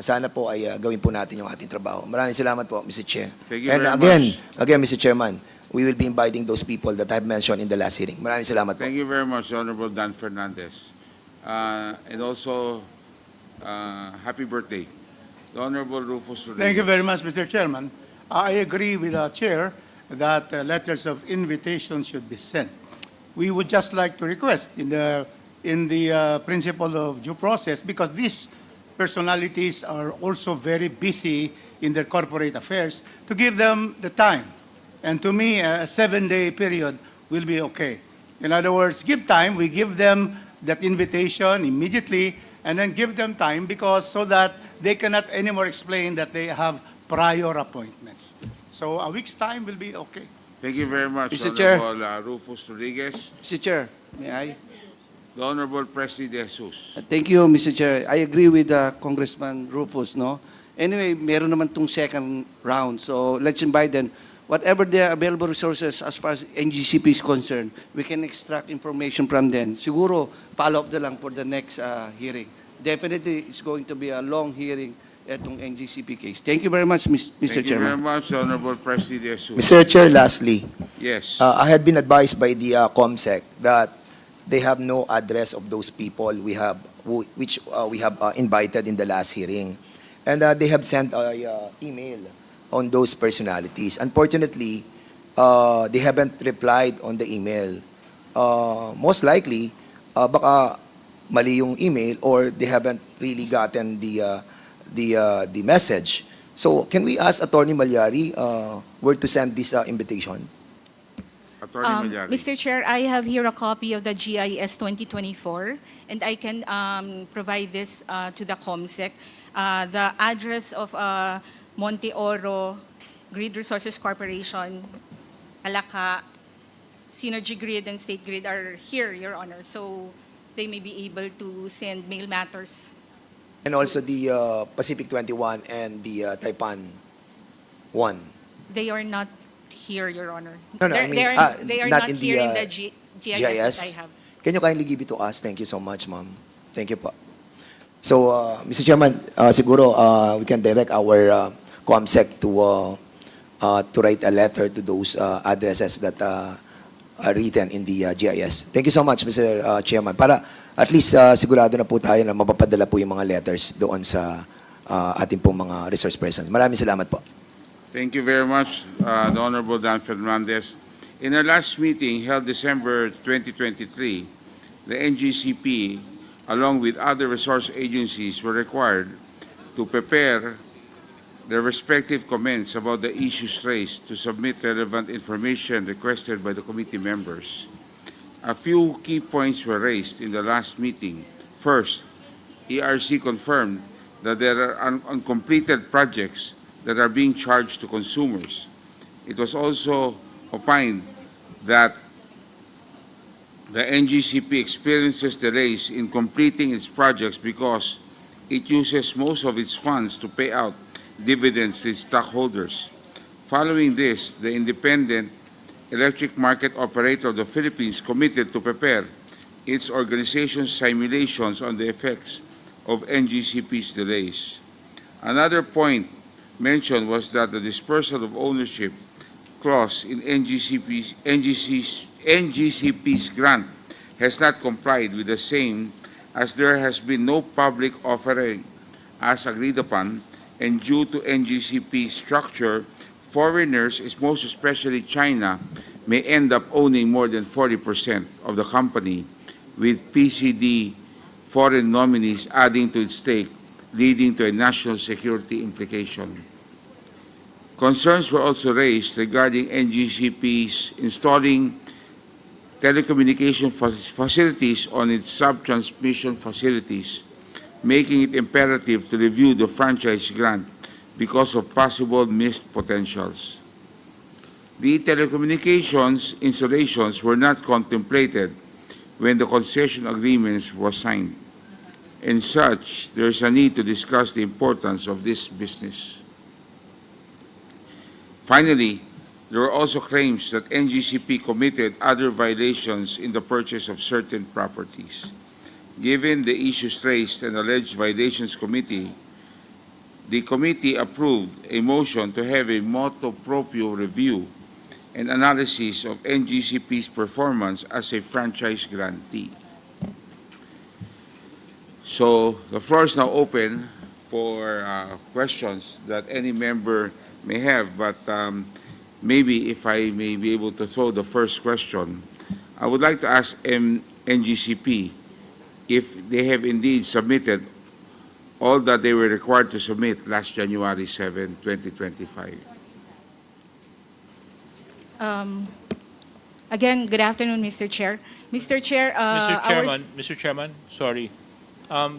sana po ay gawin po natin yung ating trabaho. Maraming salamat po, Mr. Chair. Thank you And very again, Mr. Chairman, we will be inviting those people that I've mentioned in the last hearing. Maraming salamat po. Thank you very much, Honorable Dan Fernandez. And also, happy birthday. The Honorable Rufus Rodriguez. Thank you very much, Mr. Chairman. I agree with the Chair that letters of invitation should be sent. We would just like to request in the principle of due process, because these personalities are also very busy in their corporate affairs, to give them the time. And to me, a 7-day period will be okay. In other words, give time. We give them that invitation immediately, and then give them time because so that they cannot anymore explain that they have prior appointments. So a week's time will be okay. Thank you very much, Mr. Chair. Honorable Rufus Rodriguez. Mr. Chair, may I? The Honorable President De Jesus. Thank you, Mr. Chair. I agree with Congressman Rufus, no? Anyway, meron naman tong second round. So let's invite them. Whatever the available resources as far as NGCP is concerned, we can extract information from them. Siguro, follow up na lang for the next hearing. Definitely, it's going to be a long hearing itong NGCP case. Thank you very much, Mr. Thank you very Chairman. much, Honorable President De Jesus. Mr. Chair, lastly, Yes. I had been advised by the COMSEC that they have no address of those people which we have invited in the last hearing. And they have sent an email on those personalities. Unfortunately, they haven't replied on the email. Most likely, baka mali yung email or they haven't really gotten the message. So can we ask Attorney Malyari where to send this invitation? Attorney Malyari. Mr. Chair, I have here a copy of the GIS 2024, and I can provide this to the COMSEC. The address of Monte Oro Grid Resources Corporation, Alaka, Synergy Grid, and State Grid are here, Your Honor. So they may be able to send mail matters. And also the Pacific 21 and the Taipan 1. They are not here, Your Honor. No, I mean, they are not not in here the, in the GIS that I have. Can you kindly give it to us? Thank you so much, ma'am. Thank you po. So, Mr. Chairman, siguro we can direct our COMSEC to write a letter to those addresses that are written in the GIS. Thank you so much, Mr. Chairman. Para at least sigurado na po tayo na mapapadala po yung mga letters doon sa ating pong mga resource persons. Maraming salamat po. Thank you very much, the Honorable Dan Fernandez. In our last meeting held December 2023, the NGCP, along with other resource agencies, were required to prepare their respective comments about the issues raised to submit relevant information requested by the committee members. A few key points were raised in the last meeting. First, ERC confirmed that there are uncompleted projects that are being charged to consumers. It was also opined that the NGCP experiences delays in completing its projects because it uses most of its funds to pay out dividends to its stockholders. Following this, the Independent Electric Market Operator of the Philippines committed to prepare its organization's simulations on the effects of NGCP's delays. Another point mentioned was that the dispersal of ownership clause in NGCP's grant has not complied with the same, as there has been no public offering as agreed upon, and due to NGCP's structure, foreigners, most especially China, may end up owning more than 40% of the company, with PCD foreign nominees adding to its stake, leading to a national security implication. Concerns were also raised regarding NGCP's installing telecommunication facilities on its sub-transmission facilities, making it imperative to review the franchise grant because of possible missed potentials. The telecommunications installations were not contemplated when the concession agreements were signed. And such, there is a need to discuss the importance of this business. Finally, there were also claims that NGCP committed other violations in the purchase of certain properties. Given the issues raised and alleged violations committee, the committee approved a motion to have a motu proprio review and analysis of NGCP's performance as a franchise grantee. So the floor is now open for questions that any member may have, but maybe if I may be able to throw the first question, I would like to ask NGCP if they have indeed submitted all that they were required to submit last January 7, 2025. Again, good afternoon, Mr. Chair. Mr. Chair, Mr. Chairman, sorry.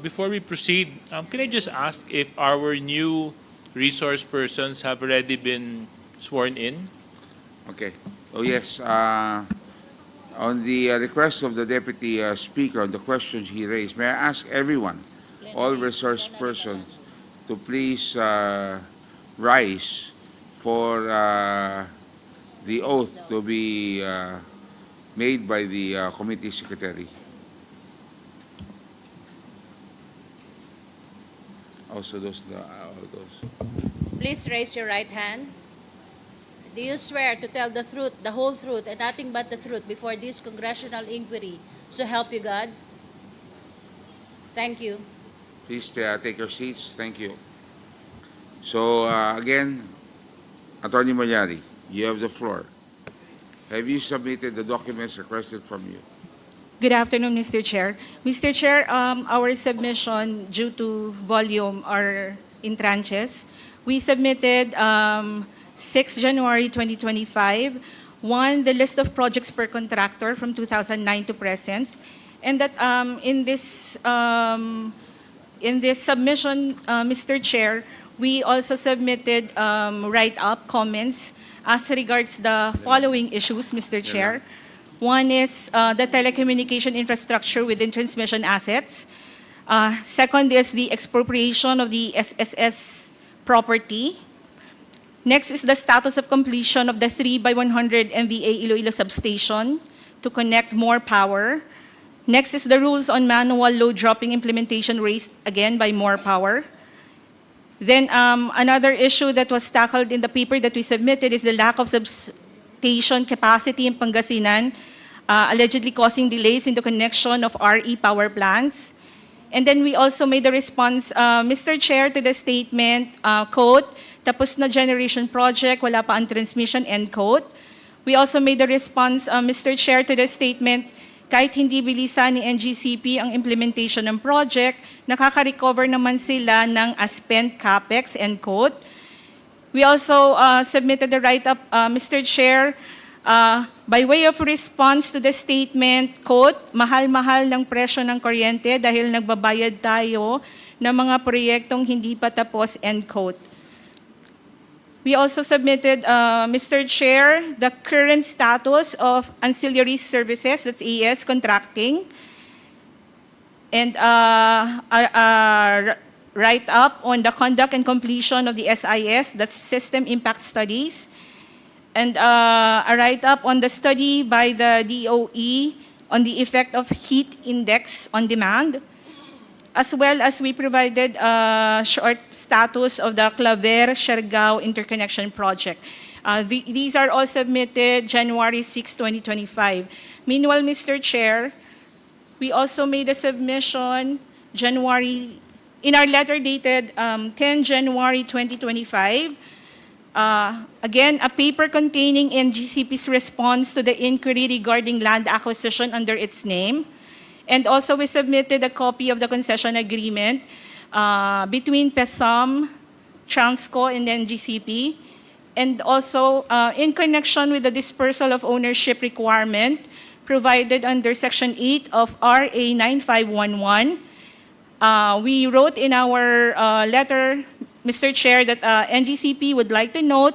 Before we proceed, can I just ask if our new resource persons have already been sworn in? Okay. Oh, yes. On the request of the Deputy Speaker on the questions he raised, may I ask everyone, all resource persons, to please rise for the oath to be made by the committee secretary. Also all those. Please raise your right hand. Do you swear to tell the truth, the whole truth, and nothing but the truth before this congressional inquiry, so help you God? Thank you. Please take your seats. Thank you. So, again, Attorney Malyari, you have the floor. Have you submitted the documents requested from you? good afternoon, Mr. Chair. Mr. Chair, our submission due to volume are in tranches. We submitted 6 January 2025, one, the list of projects per contractor from 2009 to present, and that in this submission, Mr. Chair, we also submitted write-up comments as regards the following issues, Mr. Chair. One is the telecommunication infrastructure within transmission assets. Second is the expropriation of the SSS property. Next is the status of completion of the 3x100 MVA Iloilo substation to connect more power. Next is the rules on manual load dropping implementation raised again by more power. Then another issue that was tackled in the paper that we submitted is the lack of substation capacity in Pangasinan, allegedly causing delays in the connection of RE power plants. And then we also made a response, Mr. Chair, to the statement, quote, tapos na generation project, wala pa ang transmission, end quote. We also made a response, Mr. Chair, to the statement, kahit hindi bilisan ni NGCP ang implementation ng project, nakaka-recover naman sila ng as-spent capex, end quote. We also submitted the write-up, Mr. Chair, by way of response to the statement, quote, mahal-mahal ng presyo ng kuryente dahil nagbabayad tayo ng mga proyektong hindi pa tapos, end quote. We also submitted, Mr. Chair, the current status of ancillary services, that's AS contracting, and write-up on the conduct and completion of the SIS, that's System Impact Studies, and a write-up on the study by the DOE on the effect of heat index on demand, as well as we provided a short status of the Claver-Siargao interconnection project. These are all submitted January 6, 2025. Meanwhile, Mr. Chair, we also made a submission in our letter dated 10 January 2025, again, a paper containing NGCP's response to the inquiry regarding land acquisition under its name. And also, we submitted a copy of the concession agreement between PESAM, Transco, and NGCP. And also, in connection with the dispersal of ownership requirement provided under Section 8 of RA 9511, we wrote in our letter, Mr. Chair, that NGCP would like to note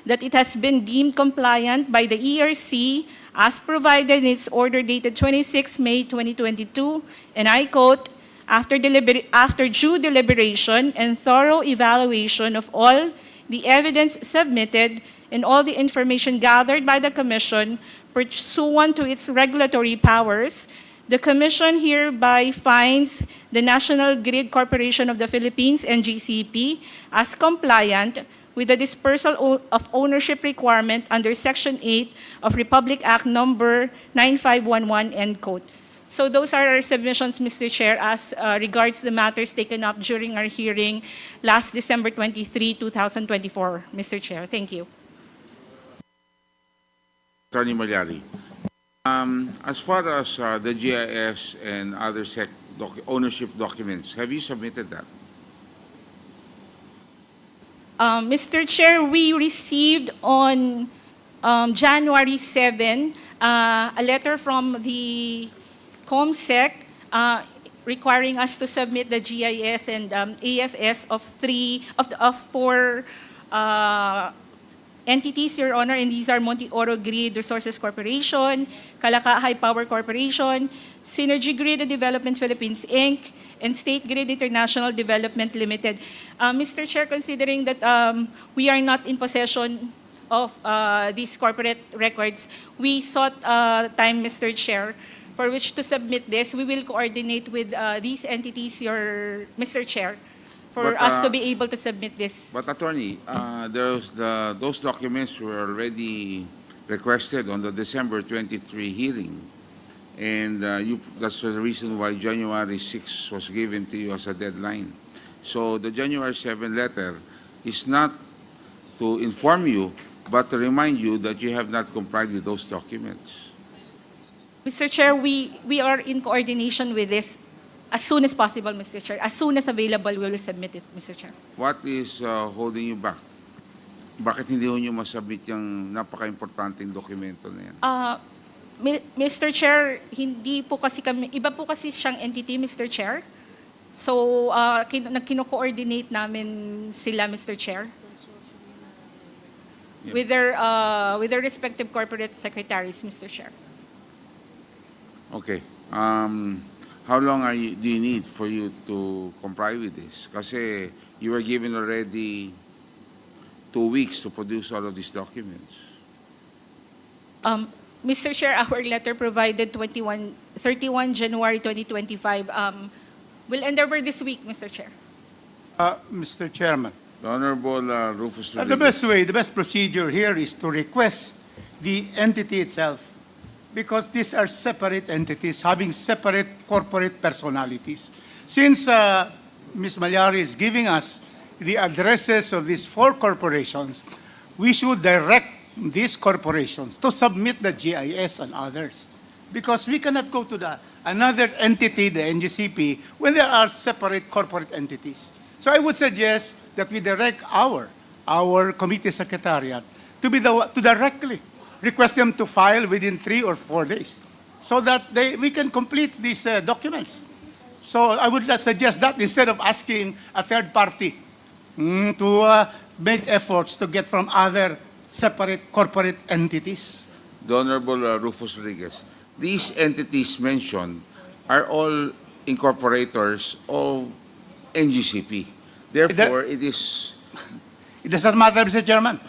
that it has been deemed compliant by the ERC as provided in its order dated 26 May 2022, and I quote, after due deliberation and thorough evaluation of all the evidence submitted and all the information gathered by the Commission pursuant to its regulatory powers, The Commission hereby finds the National Grid Corporation of the Philippines, NGCP, as compliant with the dispersal of ownership requirement under Section 8 of Republic Act Number 9511, end quote. So those are our submissions, Mr. Chair, as regards the matters taken up during our hearing last December 23, 2024. Mr. Chair, thank you. Attorney Malyari. As far as the GIS and other ownership documents, have you submitted that? Mr. Chair, we received on January 7 a letter from the COMSEC requiring us to submit the GIS and AFS of four entities, Your Honor, and these are Monte Oro Grid Resources Corporation, Calaca High Power Corporation, Synergy Grid and Development Philippines, Inc., and State Grid International Development Limited. Mr. Chair, considering that we are not in possession of these corporate records, we sought time, Mr. Chair, for which to submit this. We will coordinate with these entities, Mr. Chair, for But, us to be able to submit this. But Attorney, those documents were already requested on the December 23 hearing. And that's the reason why January 6 was given to you as a deadline. So the January 7 letter is not to inform you, but to remind you that you have not complied with those documents. Mr. Chair, we are in coordination with this as soon as possible, Mr. Chair. As soon as available, we will submit it, Mr. Chair. What is holding you back? Bakit hindi ho nyo masubmit yung napaka-importanting dokumento na yan? Mr. Chair, hindi po kasi kami, iba po kasi siyang entity, Mr. Chair. So, kino-coordinate namin sila, Mr. Chair, Yeah. with their respective corporate secretaries, Mr. Chair. Okay. How long do you need for you to comply with this? Kasi you were given already 2 weeks to produce all of these documents. Mr. Chair, our letter provided 31 January 2025. We'll endeavor this week, Mr. Chair. Mr. Chairman, The Honorable Rufus the Rodriguez. best way, the best procedure here is to request the entity itself, because these are separate entities having separate corporate personalities. Since Ms. Malyari is giving us the addresses of these 4 corporations, we should direct these corporations to submit the GIS and others. Because we cannot go to another entity, the NGCP, when there are separate corporate entities. So I would suggest that we direct our committee secretariat to directly request them to file within 3 or 4 days, so that we can complete these documents. So I would suggest that instead of asking a third party to make efforts to get from other separate corporate entities. The Honorable Rufus Rodriguez. These entities mentioned are all incorporators of NGCP. Therefore, it is... It doesn't matter, Mr. Chairman.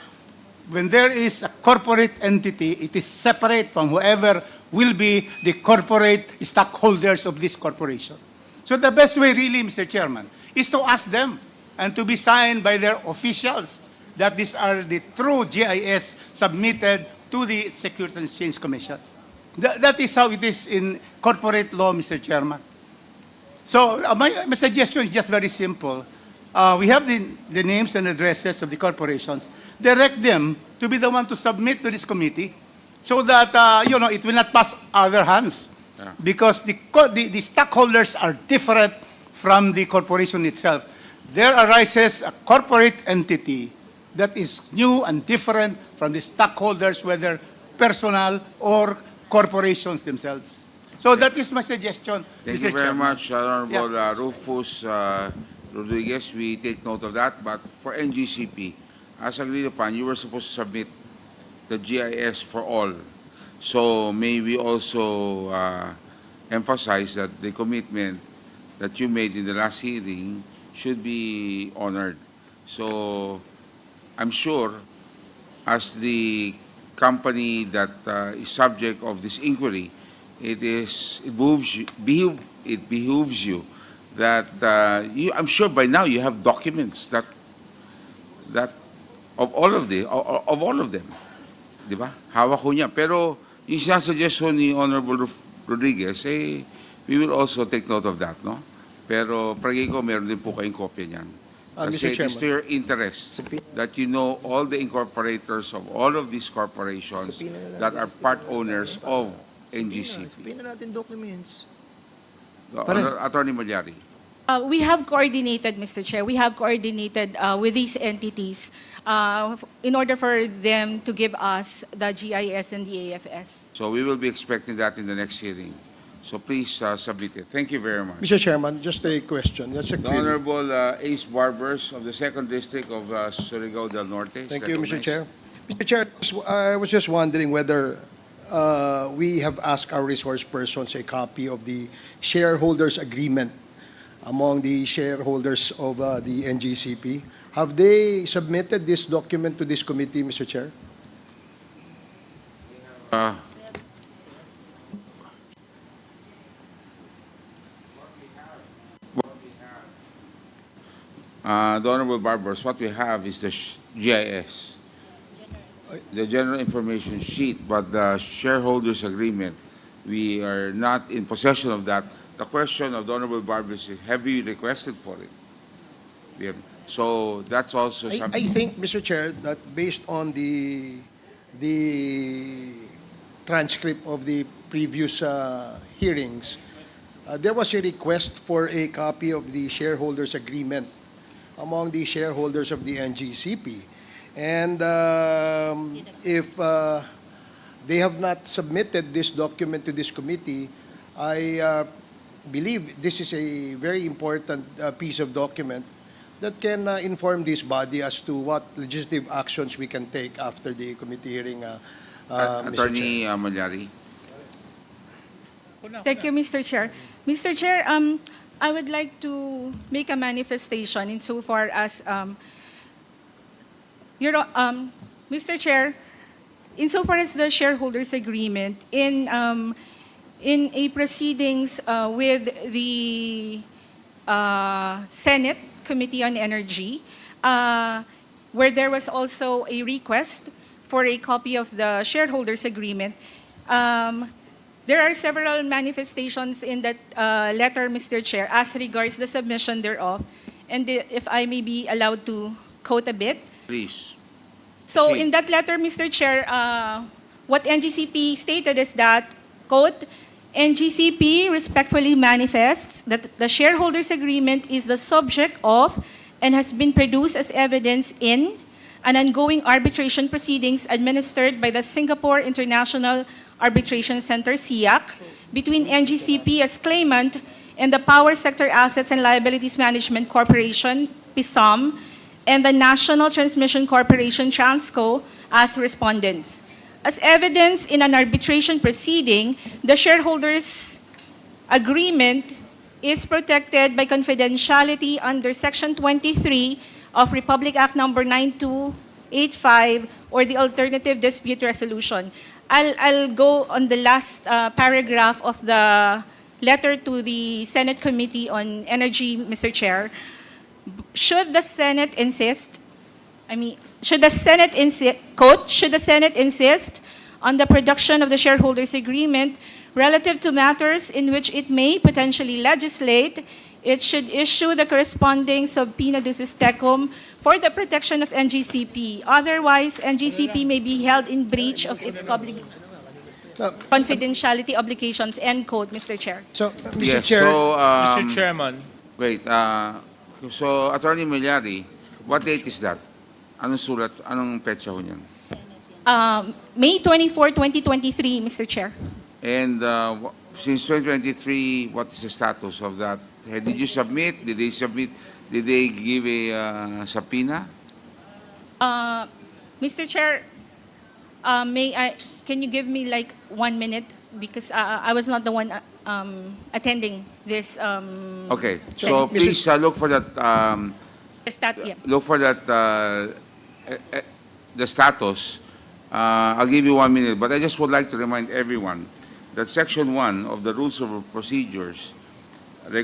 When there is a corporate entity, it is separate from whoever will be the corporate stockholders of this corporation. So the best way really, Mr. Chairman, is to ask them and to be signed by their officials that these are the true GIS submitted to the Securities and Exchange Commission. That is how it is in corporate law, Mr. Chairman. So my suggestion is just very simple. We have the names and addresses of the corporations. Direct them to be the one to submit to this committee, so that it will not pass other hands. Yeah. Because the stockholders are different from the corporation itself. There arises a corporate entity that is new and different from the stockholders, whether personal or corporations themselves. So that is my suggestion, Thank Mr. you very Chairman. much, Honorable Rufus Rodriguez. We take note of that. But for NGCP, as agreed upon, you were supposed to submit the GIS for all. So may we also emphasize that the commitment that you made in the last hearing should be honored. So I'm sure, as the company that is subject of this inquiry, it behooves you that I'm sure by now you have documents that of all of them, di ba? Hawak ko niya. Pero yung sinasuggestion ni Honorable Rodriguez, we will also take note of that, no? Pero palagi ko meron din po kayong kopya niyan. Kasi Mr. it is Chairman. to your interest that you know all the incorporators of all of these corporations that are part owners of NGCP. Sabihin na natin documents. Attorney Malyari. We have coordinated, Mr. Chair, we have coordinated with these entities in order for them to give us the GIS and the AFS. So we will be expecting that in the next hearing. So please submit it. Thank you very much. Mr. Chairman, just a question. That's a The query. Honorable Ace Barbers of the 2nd District of Surigao del Norte. Thank you, Mr. recognized. Chair. Mr. Chair, I was just wondering whether we have asked our resource persons a copy of the shareholders agreement among the shareholders of the NGCP. Have they submitted this document to this committee, Mr. Chair? The Honorable Barbers, what we have is the GIS, the General Information Sheet, but the shareholders agreement, we are not in possession of that. The question of the Honorable Barbers is, have you requested for it? So that's also I something. think, Mr. Chair, that based on the transcript of the previous hearings, there was a request for a copy of the shareholders agreement among the shareholders of the NGCP. And if they have not submitted this document to this committee, I believe this is a very important piece of document that can inform this body as to what legislative actions we can take after the committee hearing, Mr. Attorney Chair. Malyari. Thank you, Mr. Chair. Mr. Chair, I would like to make a manifestation insofar as, Mr. Chair, insofar as the shareholders agreement in a proceedings with the Senate Committee on Energy, where there was also a request for a copy of the shareholders agreement. There are several manifestations in that letter, Mr. Chair, as regards the submission thereof. And if I may be allowed to quote a bit. Please. So Proceed. in that letter, Mr. Chair, what NGCP stated is that, quote, NGCP respectfully manifests that the shareholders agreement is the subject of and has been produced as evidence in an ongoing arbitration proceedings administered by the Singapore International Arbitration Center, SIAC, between NGCP as claimant and the Power Sector Assets and Liabilities Management Corporation, PISOM, and the National Transmission Corporation, Transco, as respondents. As evidence in an arbitration proceeding, the shareholders' agreement is protected by confidentiality under Section 23 of Republic Act Number 9285, or the Alternative Dispute Resolution. I'll go on the last paragraph of the letter to the Senate Committee on Energy, Mr. Chair. Should the Senate insist, quote, should the Senate insist on the production of the shareholders agreement relative to matters in which it may potentially legislate, it should issue the corresponding subpoena ducis tecum for the protection of NGCP. Otherwise, NGCP may be held in breach of its confidentiality obligations, end quote, Mr. Chair. So, Mr. Yes, Chair, so, Mr. Chairman, wait, so Attorney Malyari, what date is that? Anong sulat, anong petsa ho niyan? May 24, 2023, Mr. Chair. And since 2023, what is the status of that? Did you submit? Did they submit? Did they give a subpoena? Mr. Chair, can you give me like 1 minute? Because I was not the one attending this. Okay, so please look for that. Look for that. The status. I'll give you 1 minute, but I just would like to remind everyone that Section 1 of the Rules of Procedures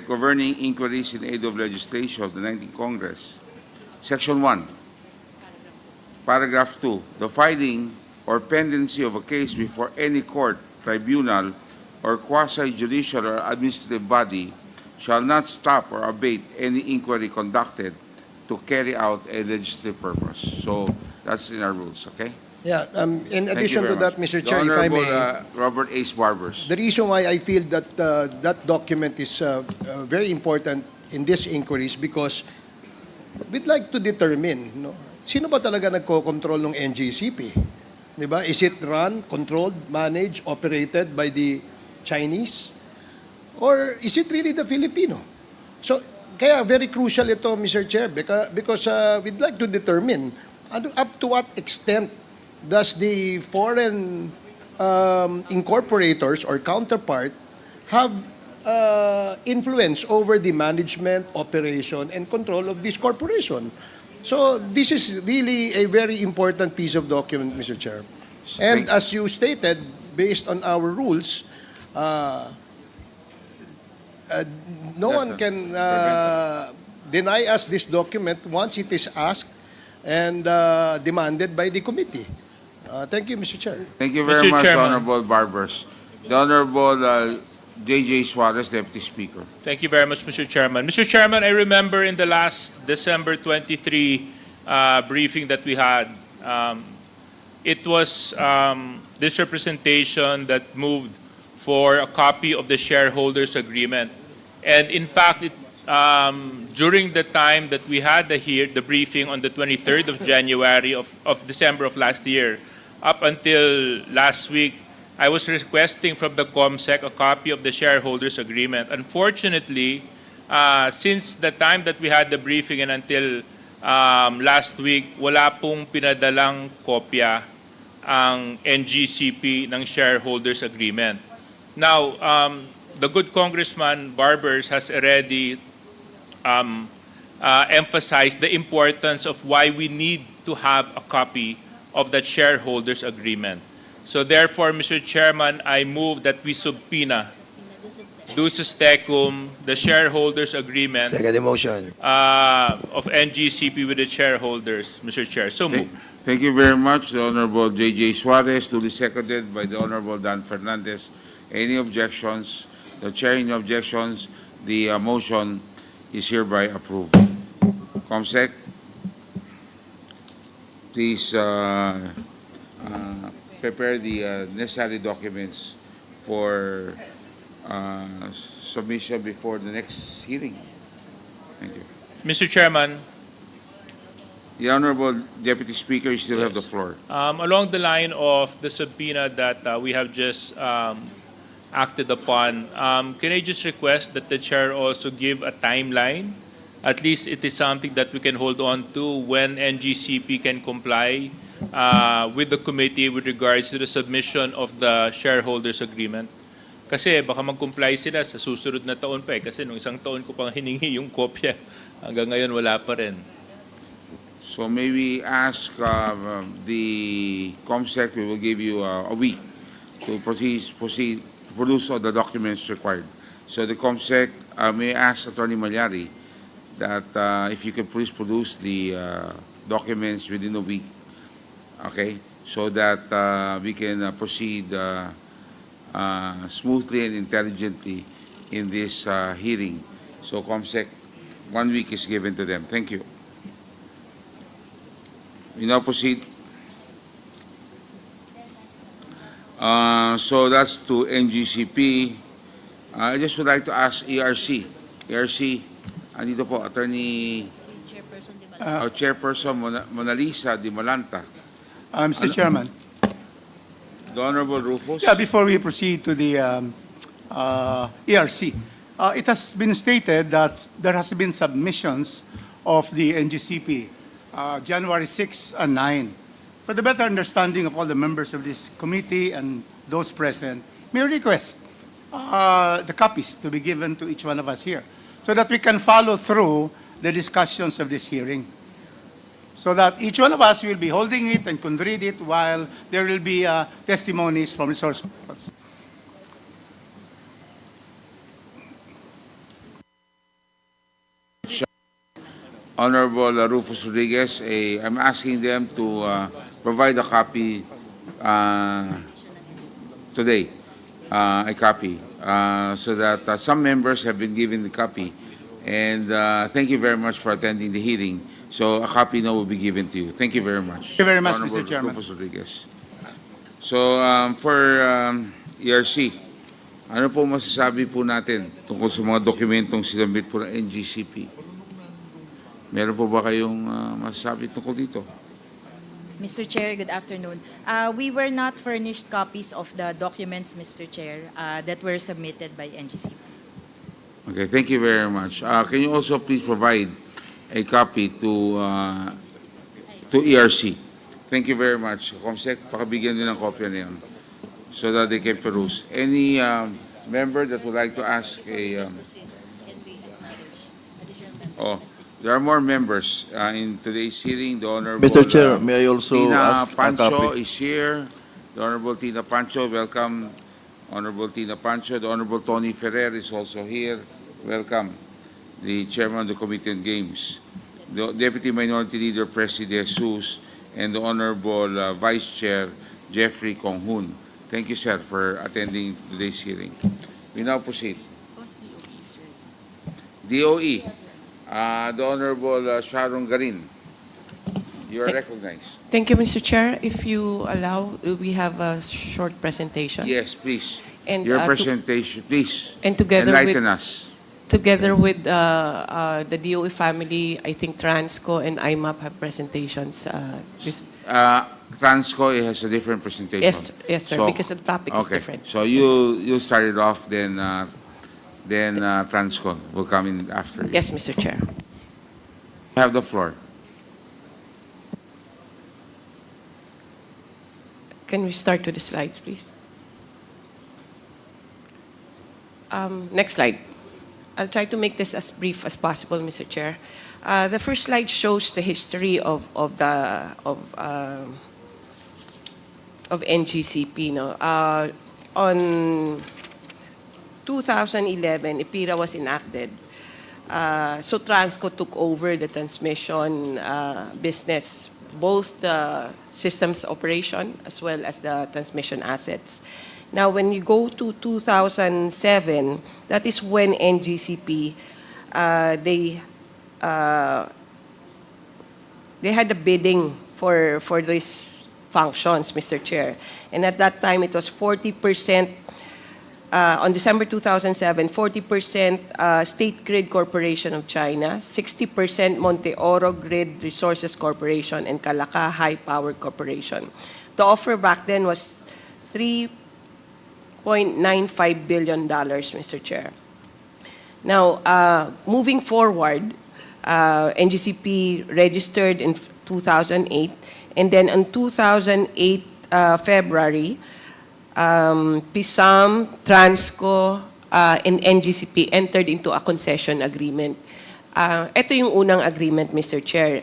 governing inquiries in aid of legislation of the 19th Congress, Section 1, Paragraph 2, the filing or pendency of a case before any court, tribunal, or quasi-judicial or administrative body shall not stop or abate any inquiry conducted to carry out a legislative purpose. So that's in our rules, okay? Yeah, in Thank you addition very to that, much. Mr. The Chair, if I Honorable, may, Robert Ace Barbers. the reason why I feel that that document is very important in this inquiry is because we'd like to determine, no, sino ba talaga nagko-control ng NGCP? Di ba? Is it run, controlled, managed, operated by the Chinese? Or is it really the Filipino? So, kaya very crucial ito, Mr. Chair, because we'd like to determine up to what extent does the foreign incorporators or counterpart have influence over the management, operation, and control of this corporation? So this is really a very important piece of document, Mr. Chair. And as you stated, based on our rules, no Yes, one sir. can deny us this document once it is asked and demanded by the committee. Thank you, Mr. Chair. Thank you very Mr. much, Chairman. Honorable Barbers. The Honorable J.J. Suarez, Deputy Speaker. Thank you very much, Mr. Chairman. Mr. Chairman, I remember in the last December 23 briefing that we had, it was this representation that moved for a copy of the shareholders agreement. And in fact, during the time that we had the briefing on the 23rd of January of December of last year, up until last week, I was requesting from the COMSEC a copy of the shareholders agreement. Unfortunately, since the time that we had the briefing and until last week, wala pong pinadalang kopya ang NGCP ng shareholders agreement. Now, the good Congressman Barbers has already emphasized the importance of why we need to have a copy of that shareholders agreement. So therefore, Mr. Chairman, I move that we subpoena duces tecum, the shareholders agreement Second motion. of NGCP with the shareholders, Mr. Chair. So move. Thank you very much, the Honorable J.J. Suarez, duly seconded by the Honorable Dan Fernandez. Any objections? The chair, any objections? The motion is hereby approved. COMSEC, please prepare the necessary documents for submission before the next hearing. Thank you. Mr. Chairman, The Honorable Deputy Speaker, you still have the floor. along the line of the subpoena that we have just acted upon, can I just request that the chair also give a timeline? At least it is something that we can hold on to when NGCP can comply with the committee with regards to the submission of the shareholders agreement. Kasi baka mag-comply sila sa susunod na taon pa eh. Kasi nung isang taon ko pang hiningi yung kopya, hanggang ngayon wala pa rin. So may we ask the COMSEC, we will give you a week to proceed to produce all the documents required. So the COMSEC may ask Attorney Malyari that if you could please produce the documents within a week, okay, so that we can proceed smoothly and intelligently in this hearing. So COMSEC, 1 week is given to them. Thank you. We now proceed. So that's to NGCP. I just would like to ask ERC. ERC, andito po, Attorney, Chairperson Di Malanta. our Chairperson Mona Lisa Di Malanta. Mr. Chairman. The Honorable Rufus. Yeah, before we proceed to the ERC, it has been stated that there has been submissions of the NGCP January 6 and 9. For the better understanding of all the members of this committee and those present, may I request the copies to be given to each one of us here so that we can follow through the discussions of this hearing. So that each one of us will be holding it and can read it while there will be testimonies from resource persons. Honorable Rufus Rodriguez, I'm asking them to provide a copy today, a copy, so that some members have been given the copy. And thank you very much for attending the hearing. So a copy now will be given to you. Thank you very much. Thank you very much, Honorable Mr. Chairman. Rufus Rodriguez. So for ERC, ano po masasabi po natin tungkol sa mga dokumentong sinabit po ng NGCP? Meron po ba kayong masasabi tungkol dito? Mr. Chair, good afternoon. We were not furnished copies of the documents, Mr. Chair, that were submitted by NGCP. Okay, thank you very much. Can you also please provide a copy to ERC? Thank you very much. Comsec, pakabigyan din ng kopya na yan so that they can peruse. Any member that would like to ask a... oh, there are more members in today's hearing. The Honorable... Mr. Chair, may I also Tina ask a Pancho copy? is here. The Honorable Tina Pancho, welcome. Honorable Tina Pancho. The Honorable Tony Ferrer is also here. Welcome. The Chairman of the Committee on Games. The Deputy Minority Leader, President Jesus, and the Honorable Vice Chair, Jeffrey Konghun. Thank you, sir, for attending today's hearing. We now proceed. DOE, the Honorable Sharon Garin. You are recognized. Thank you, Mr. Chair. If you allow, we have a short presentation. Yes, please. And, Your to- presentation, please. And together Enlighten with, us. together with the DOE family, I think Transco and IMAP have presentations. Transco has a different presentation. Yes, yes, sir, because the topic is different. So you start it off, then Transco will come in after you. Yes, Mr. Chair. You have the floor. Can we start with the slides, please? Next slide. I'll try to make this as brief as possible, Mr. Chair. The first slide shows the history of NGCP. No? On 2011, IPIRA was enacted. So Transco took over the transmission business, both the systems operation as well as the transmission assets. Now, when you go to 2007, that is when NGCP, they had the bidding for these functions, Mr. Chair. And at that time, it was 40%, on December 2007, 40% State Grid Corporation of China, 60% Monte Oro Grid Resources Corporation, and Calaca High Power Corporation. The offer back then was $3.95 billion, Mr. Chair. Now, moving forward, NGCP registered in 2008, and then in 2008 February, PISAM, Transco, and NGCP entered into a concession agreement. Ito yung unang agreement, Mr. Chair.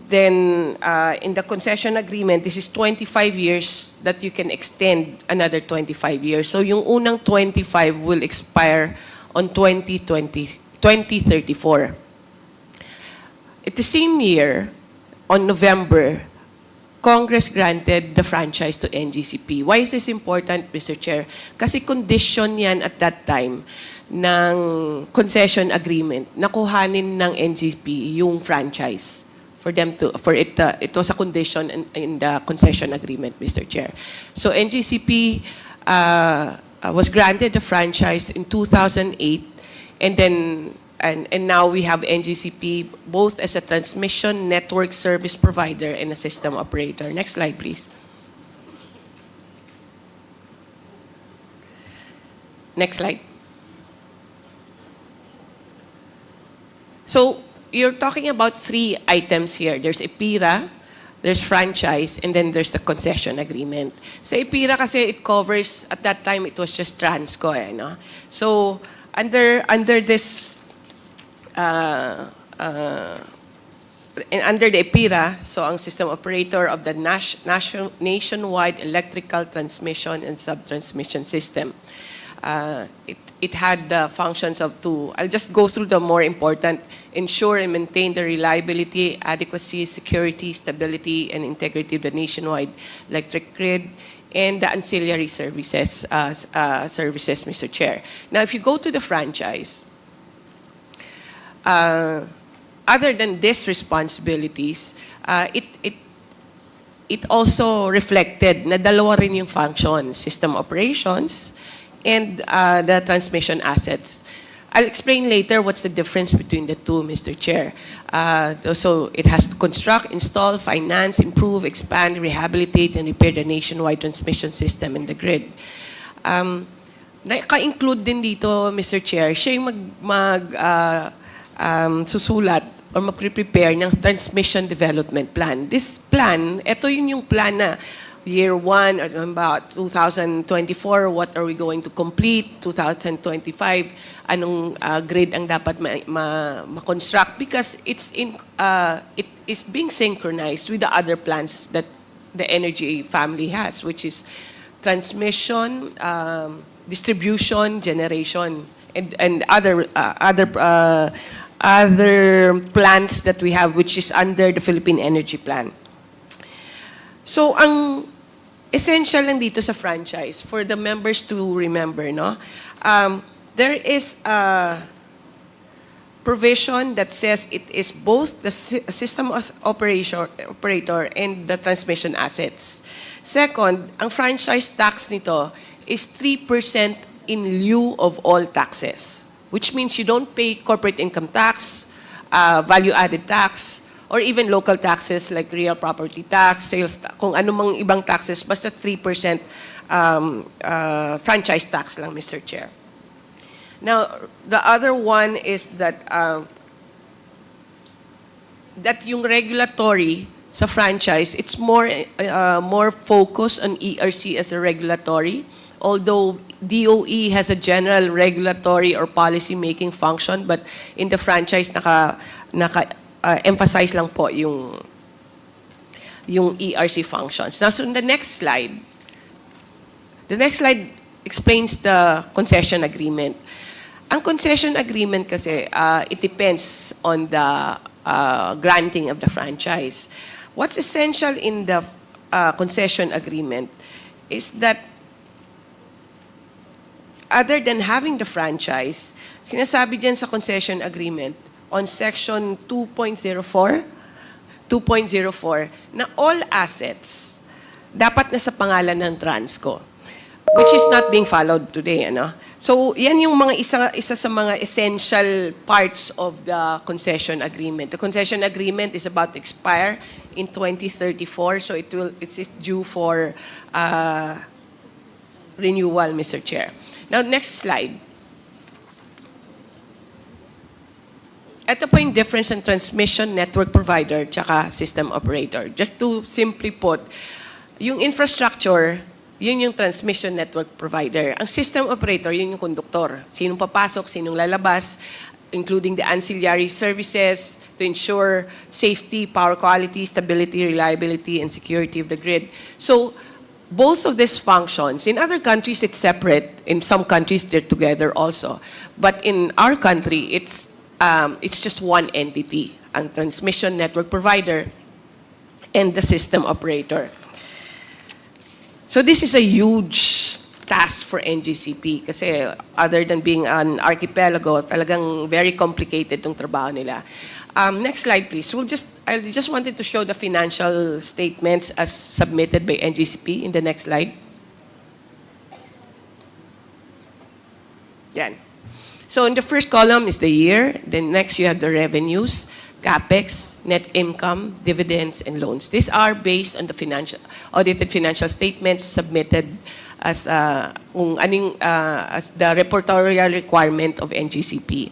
Then, in the concession agreement, this is 25 years that you can extend another 25 years. So yung unang 25 will expire on 2034. At the same year, on November, Congress granted the franchise to NGCP. Why is this important, Mr. Chair? Kasi condition yan at that time ng concession agreement na kuhanin ng NGCP yung franchise for them to it was a condition in the concession agreement, Mr. Chair. So NGCP was granted the franchise in 2008, and then and now we have NGCP both as a transmission network service provider and a system operator. Next slide, please. Next slide. So you're talking about three items here. There's IPIRA, there's franchise, and then there's the concession agreement. Sa IPIRA kasi it covers, at that time it was just Transco. No? So under this and under the IPIRA, so ang system operator of the nationwide electrical transmission and subtransmission system. It had the functions of two. I'll just go through the more important: ensure and maintain the reliability, adequacy, security, stability, and integrity of the nationwide electric grid, and the ancillary services, Mr. Chair. Now, if you go to the franchise, other than these responsibilities, it also reflected na dalawa rin yung function: system operations and the transmission assets. I'll explain later what's the difference between the two, Mr. Chair. So it has to construct, install, finance, improve, expand, rehabilitate, and repair the nationwide transmission system and the grid. Naka-include din dito, Mr. Chair, siya yung susulat or mag-prepare ng transmission development plan. This plan, ito yung plan na year 1, about 2024, what are we going to complete? 2025, anong grid ang dapat ma-construct? Because it is being synchronized with the other plans that the energy family has, which is transmission, distribution, generation, and other plans that we have, which is under the Philippine Energy Plan. So, ang essential lang dito sa franchise, for the members to remember, no? There is a provision that says it is both the system operator and the transmission assets. Second, ang franchise tax nito is 3% in lieu of all taxes, which means you don't pay corporate income tax, value-added tax, or even local taxes like real property tax, sales tax, kung anumang ibang taxes, basta 3% franchise tax lang, Mr. Chair. Now, the other one is that that yung regulatory sa franchise, it's more focused on ERC as a regulatory, although DOE has a general regulatory or policy-making function, but in the franchise, emphasize lang po yung ERC functions. Now, so in the next slide explains the concession agreement. Ang concession agreement kasi, it depends on the granting of the franchise. What's essential in the concession agreement is that other than having the franchise, sinasabi dyan sa concession agreement, on section 2.04, na all assets dapat na sa pangalan ng Transco, which is not being followed today. Ano? So, yan yung mga isa sa mga essential parts of the concession agreement. The concession agreement is about to expire in 2034, so it's due for renewal, Mr. Chair. Now, next slide. Ito po yung difference in transmission network provider tsaka system operator. Just to simply put, yung infrastructure, yun yung transmission network provider. Ang system operator, yun yung konduktor. Sinong papasok, sinong lalabas, including the ancillary services to ensure safety, power quality, stability, reliability, and security of the grid. So, both of these functions, in other countries, it's separate. In some countries, they're together also. But in our country, it's just one entity, ang transmission network provider and the system operator. So this is a huge task for NGCP kasi other than being an archipelago, talagang very complicated tong trabaho nila. Next slide, please. I just wanted to show the financial statements as submitted by NGCP in the next slide. Yan. So in the first column is the year, then next you have the revenues, capex, net income, dividends, and loans. These are based on the audited financial statements submitted as as the reportorial requirement of NGCP.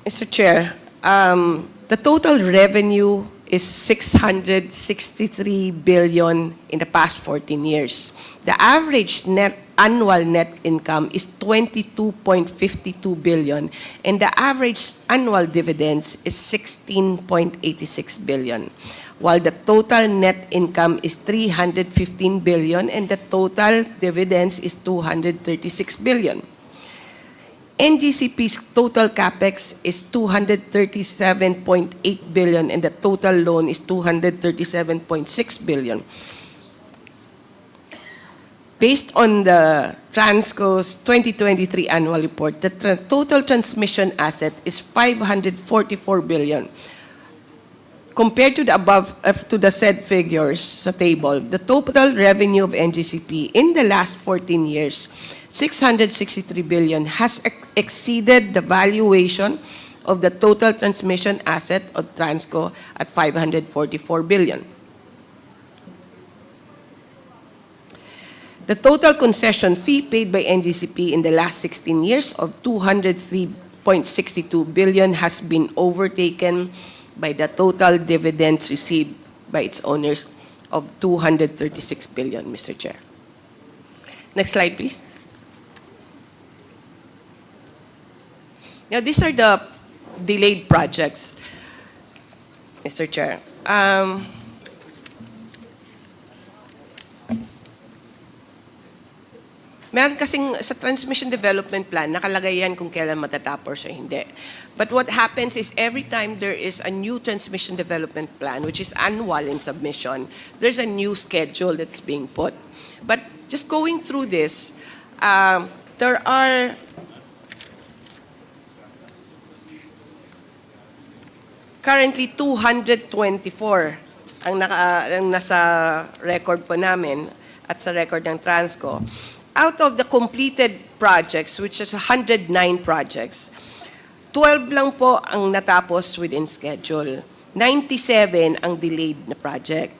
Mr. Chair, the total revenue is 663 billion in the past 14 years. The average annual net income is 22.52 billion, and the average annual dividends is 16.86 billion. while the total net income is 315 billion and the total dividends is 236 billion. NGCP's total capex is 237.8 billion and the total loan is 237.6 billion. Based on the Transco's 2023 annual report, the total transmission asset is 544 billion. Compared to the above, to the said figures sa table, the total revenue of NGCP in the last 14 years, 663 billion, has exceeded the valuation of the total transmission asset of Transco at 544 billion. The total concession fee paid by NGCP in the last 16 years of 203.62 billion has been overtaken by the total dividends received by its owners of 236 billion, Mr. Chair. Next slide, please. Now, these are the delayed projects, Mr. Chair. Meron kasing sa transmission development plan, nakalagay yan kung kailan matatapos o hindi. But what happens is every time there is a new transmission development plan, which is annual in submission, there's a new schedule that's being put. But just going through this, there are currently 224 ang nasa record po namin at sa record ng Transco. Out of the completed projects, which is 109 projects, 12 lang po ang natapos within schedule. 97 ang delayed na project.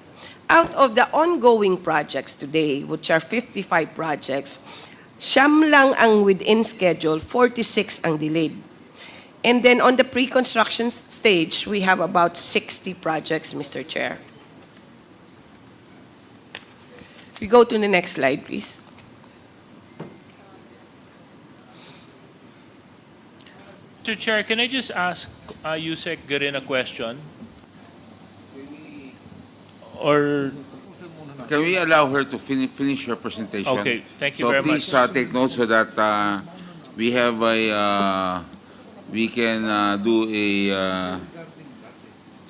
Out of the ongoing projects today, which are 55 projects, 9 lang ang within schedule, 46 ang delayed. And then on the pre-construction stage, we have about 60 projects, Mr. Chair. We go to the next slide, please. Mr. Chair, can I just ask Yusek Garin a question? Or, Can we allow her to finish her presentation? okay, thank you very much. So please take note so that we have a, we can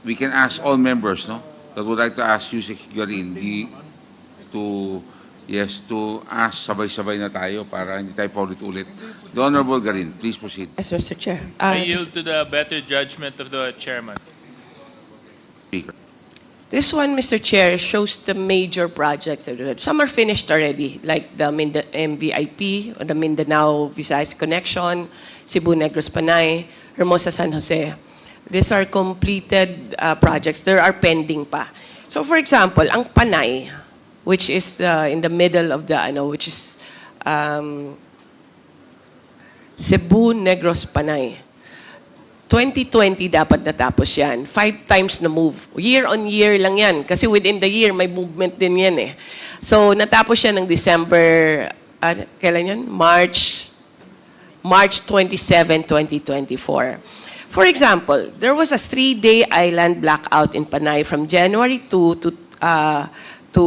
we can ask all members, no, that would like to ask Yusek Garin to ask sabay-sabay na tayo para hindi tayo paulit-ulit. The Honorable Garin, please proceed. Yes, Mr. Chair. I yield to the better judgment of the chairman. Speaker. This one, Mr. Chair, shows the major projects. Some are finished already, like the MVIP, or the Mindanao Visayas Connection, Cebu Negros Panay, Hermosa San Jose. These are completed projects. There are pending pa. So, for example, ang Panay, which is in the middle of the, which is Cebu Negros Panay. 2020 dapat natapos yan. 5 times na move. Year on year lang yan. Kasi within the year, may movement din yan eh. So, natapos yan ng December, kailan yan? March 27, 2024. For example, there was a 3-day island blackout in Panay from January 2 to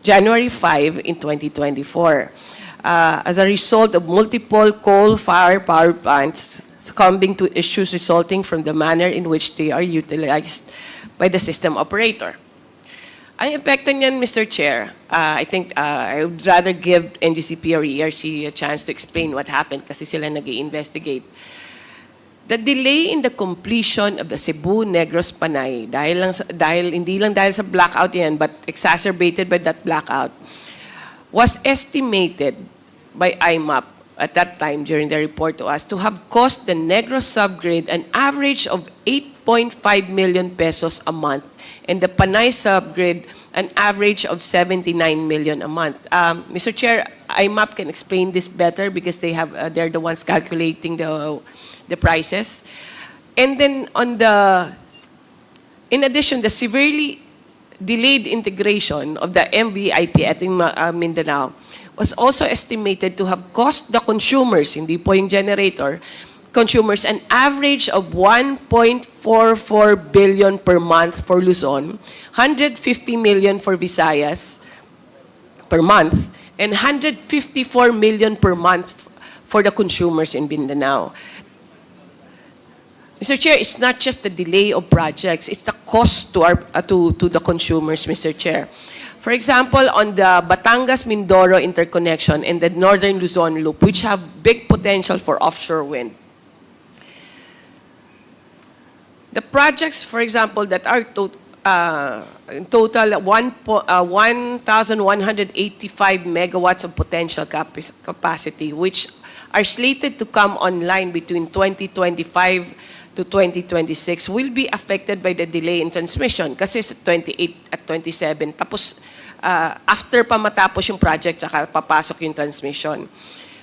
January 5 in 2024. As a result of multiple coal-fired power plants succumbing to issues resulting from the manner in which they are utilized by the system operator. Ang epekto niyan, Mr. Chair, I think I would rather give NGCP or ERC a chance to explain what happened kasi sila nag-i-investigate. The delay in the completion of the Cebu Negros Panay, hindi lang dahil sa blackout yan, but exacerbated by that blackout, was estimated by IMAP at that time during the report to us to have cost the Negros subgrade an average of 8.5 million pesos a month and the Panay subgrade an average of 79 million a month. Mr. Chair, IMAP can explain this better because they're the ones calculating the prices. And then in addition, the severely delayed integration of the MVIP at Mindanao was also estimated to have cost the consumers, hindi po yung generator, consumers an average of 1.44 billion per month for Luzon, 150 million for Visayas per month, and 154 million per month for the consumers in Mindanao. Mr. Chair, it's not just the delay of projects, it's the cost to the consumers, Mr. Chair. For example, on the Batangas-Mindoro interconnection and the Northern Luzon Loop, which have big potential for offshore wind, the projects, for example, that are in total 1,185 megawatts of potential capacity, which are slated to come online between 2025 to 2026, will be affected by the delay in transmission kasi sa 28 at 27. Tapos, after pa matapos yung project, saka papasok yung transmission.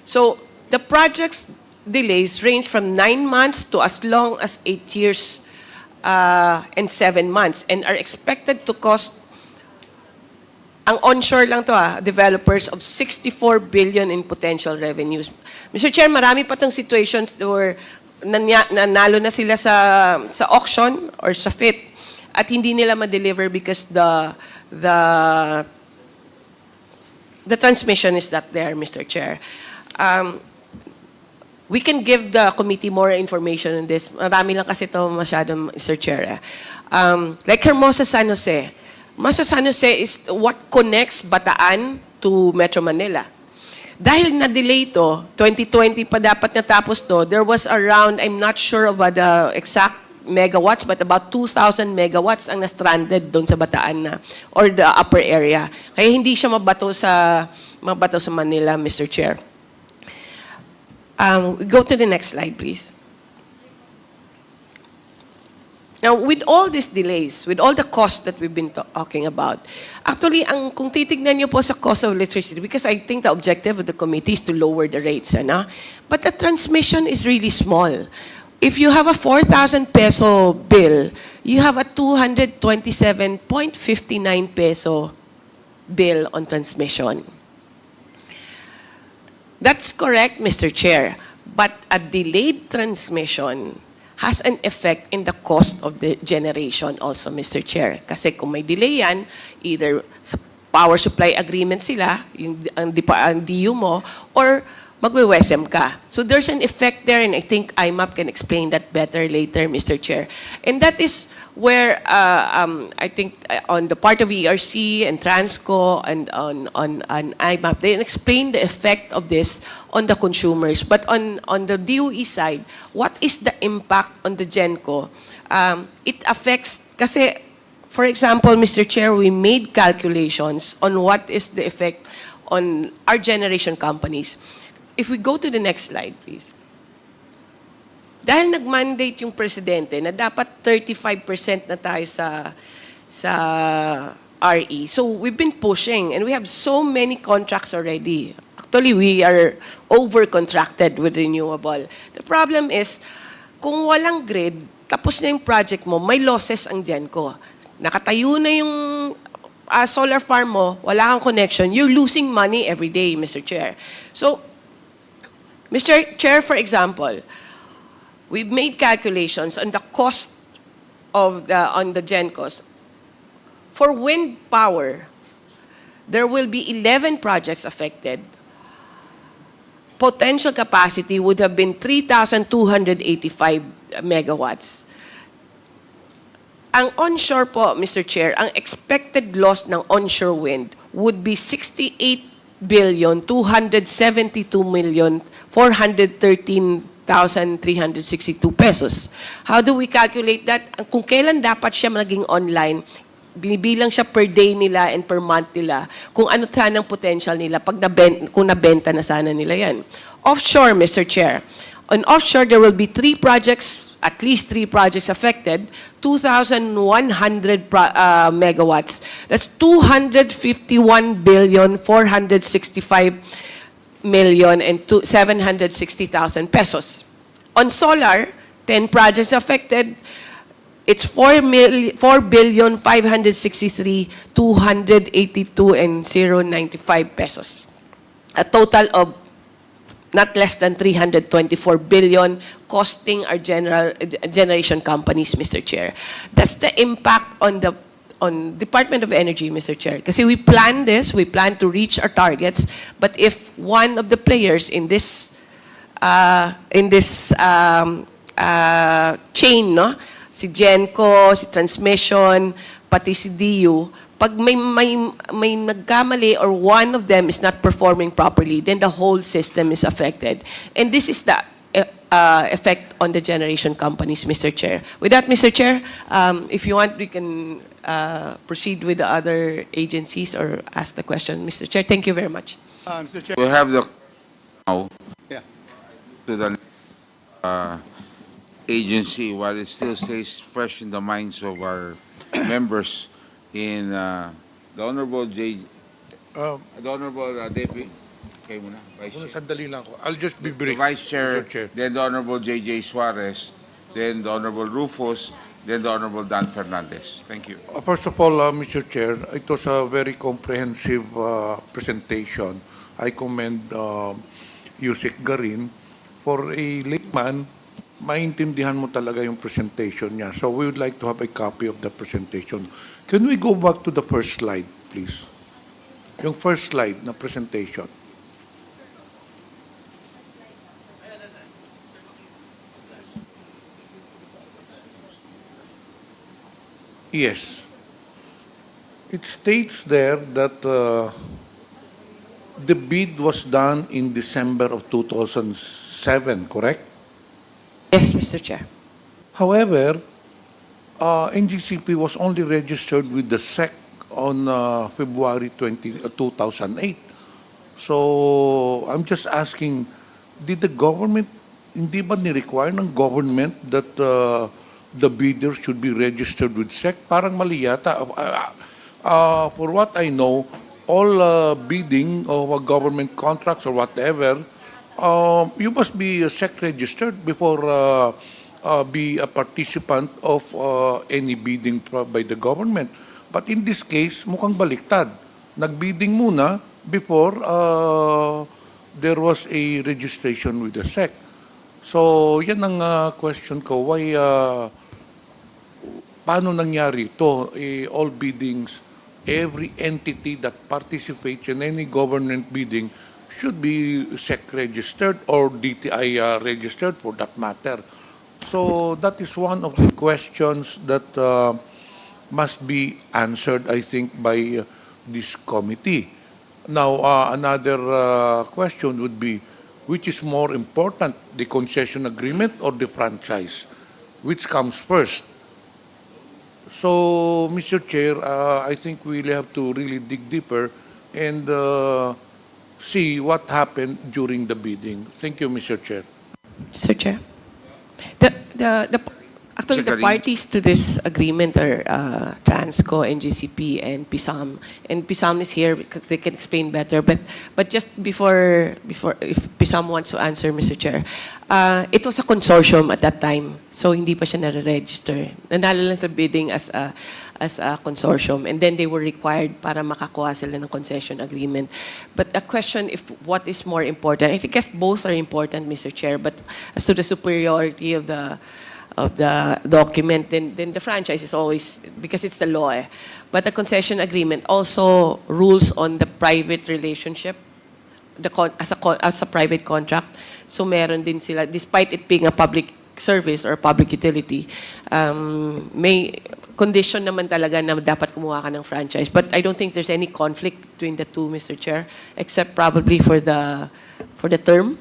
So, the project's delays range from 9 months to as long as 8 years and 7 months and are expected to cost, ang onshore lang to developers of 64 billion in potential revenues. Mr. Chair, marami pa tong situations where nanalo na sila sa auction or sa FIT at hindi nila ma-deliver because the transmission is not there, Mr. Chair. We can give the committee more information on this. Marami lang kasi ito masyadong, Mr. Chair. Like Hermosa San Jose. Hermosa San Jose is what connects Bataan to Metro Manila. Dahil na-delay to, 2020 pa dapat natapos to, there was around, I'm not sure about the exact megawatts, but about 2,000 megawatts ang na-stranded doon sa Bataan na, or the upper area. Kaya hindi siya mabato sa Manila, Mr. Chair. Go to the next slide, please. Now, with all these delays, with all the costs that we've been talking about, actually, kung titignan niyo po sa cost of electricity, because I think the objective of the committee is to lower the rates, but the transmission is really small. If you have a 4,000 peso bill, you have a 227.59 peso bill on transmission. That's correct, Mr. Chair. But a delayed transmission has an effect in the cost of the generation also, Mr. Chair. Kasi kung may delay yan, either sa power supply agreement sila, ang DU mo, or magwe-WESM ka. So there's an effect there, and I think IMAP can explain that better later, Mr. Chair. And that is where I think on the part of ERC and Transco and on IMAP, they explain the effect of this on the consumers. But on the DOE side, what is the impact on the GenCo? It affects, kasi, for example, Mr. Chair, we made calculations on what is the effect on our generation companies. If we go to the next slide, please. Dahil nag-mandate yung presidente na dapat 35% na tayo sa RE. So we've been pushing and we have so many contracts already. Actually, we are over-contracted with renewable. The problem is, kung walang grid, tapos na yung project mo, may losses ang GenCo. Nakatayo na yung solar farm mo, wala kang connection, you're losing money every day, Mr. Chair. So, Mr. Chair, for example, we've made calculations on the cost of on the GenCos. For wind power, there will be 11 projects affected. Potential capacity would have been 3,285 megawatts. Ang onshore po, Mr. Chair, ang expected loss ng onshore wind would be 68,272,413,362 pesos. How do we calculate that? Kung kailan dapat siya maging online, binibilang siya per day nila and per month nila kung ano sanang potential nila kung nabenta na sana nila yan. Offshore, Mr. Chair. On offshore, there will be at least three projects affected, 2,100 megawatts. That's 251,465,000,000 and 760,000 pesos. On solar, 10 projects affected. It's 4,563,282 and 095 pesos. A total of not less than 324 billion, costing our generation companies, Mr. Chair. That's the impact on the Department of Energy, Mr. Chair. Kasi we plan this, we plan to reach our targets, but if one of the players in this chain, no, si Genco, si Transmission, pati si DU, pag may nagkamali or one of them is not performing properly, then the whole system is affected. And this is the effect on the generation companies, Mr. Chair. With that, Mr. Chair, if you want, we can proceed with the other agencies or ask the question, Mr. Chair. Thank you very much. Mr. Chair. We'll have the now Yeah. to the agency while it still stays fresh in the minds of our members in the Honorable the Honorable Deputy. Okay muna, Vice Chair. Sandali lang ako. I'll just be The brief. Vice Chair, Mr. Chair. then the Honorable J.J. Suarez, then the Honorable Rufus, then the Honorable Dan Fernandez. Thank you. First of all, Mr. Chair, it was a very comprehensive presentation. I commend Yusek Garin. For a layman, maintindihan mo talaga yung presentation niya. So we would like to have a copy of the presentation. Can we go back to the first slide, please? Yung first slide na presentation. Yes. It states there that the bid was done in December of 2007, correct? Yes, Mr. Chair. However, NGCP was only registered with the SEC on February 2008. So, I'm just asking, did the government, hindi ba ni-require ng government that the bidder should be registered with SEC? Parang mali yata. For what I know, all bidding of government contracts or whatever, you must be SEC registered before be a participant of any bidding by the government. But in this case, mukhang baliktad. Nagbidding muna before there was a registration with the SEC. So, yan ang question ko. Why, paano nangyari ito? All biddings, every entity that participates in any government bidding should be SEC registered or DTI registered for that matter. So that is one of the questions that must be answered, I think, by this committee. Now, another question would be, which is more important, the concession agreement or the franchise? Which comes first? So, Mr. Chair, I think we'll have to really dig deeper and see what happened during the bidding. Thank you, Mr. Chair. Mr. Chair. Actually, the Secretary. parties to this agreement are Transco, NGCP, and PISAM. And PISAM is here because they can explain better. But just before if PISAM wants to answer, Mr. Chair, it was a consortium at that time. So hindi pa siya nare-register. Nanalo lang sa bidding as a consortium. And then they were required para makakuha sila ng concession agreement. But a question if what is more important, I guess both are important, Mr. Chair, but as to the superiority of the document, then the franchise is always, because it's the law. But the concession agreement also rules on the private relationship, as a private contract. So meron din sila, despite it being a public service or public utility, may condition naman talaga na dapat kumuha ka ng franchise. But I don't think there's any conflict between the two, Mr. Chair, except probably for the term.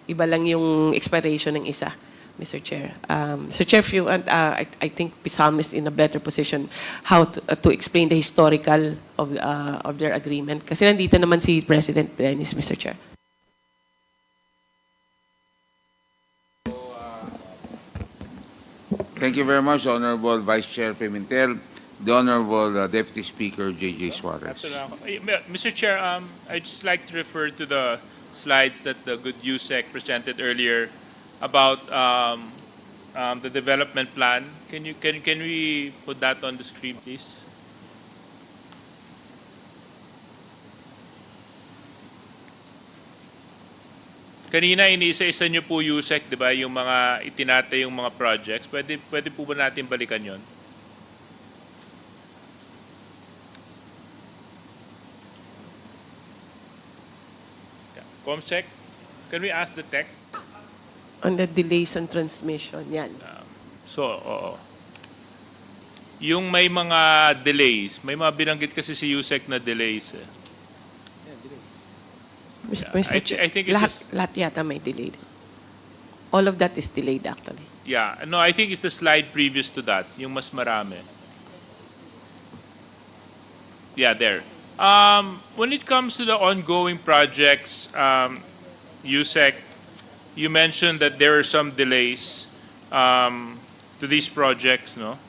Iba lang yung expiration ng isa, Mr. Chair. Mr. Chair, if you want, I think PISAM is in a better position how to explain the historical of their agreement. Kasi nandito naman si President Dennis, Mr. Chair. Thank you very much, Honorable Vice Chair Pimentel, the Honorable Deputy Speaker J.J. Suarez. Mr. Chair, I'd just like to refer to the slides that the good USEC presented earlier about the development plan. Can we put that on the screen, please? kanina iniisa-isa niyo po, Yusek, di ba, yung mga itinatay yung mga projects. Pwede po ba natin balikan yon? Yeah. Comsec, can we ask the tech? On the delays on transmission, yan. So, oo. Yung may mga delays, may mga binanggit kasi si Yusek na delays. Eh. Mr. I think it's lahat yata may delayed. All of that is delayed actually. Yeah, no, I think it's the slide previous to that, yung mas marami. Yeah, there. When it comes to the ongoing projects, Yusek, you mentioned that there are some delays to these projects, no?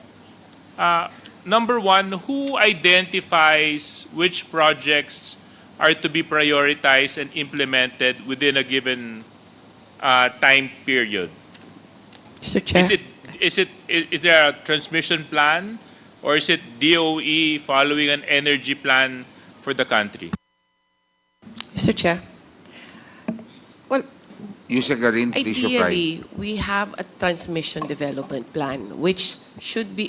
Number one, who identifies which projects are to be prioritized and implemented within a given time period? Mr. Chair. Is there a transmission plan, or is it DOE following an energy plan for the country? Mr. Chair. Well, Yusek Garin, please reply. ideally, we have a transmission development plan which should be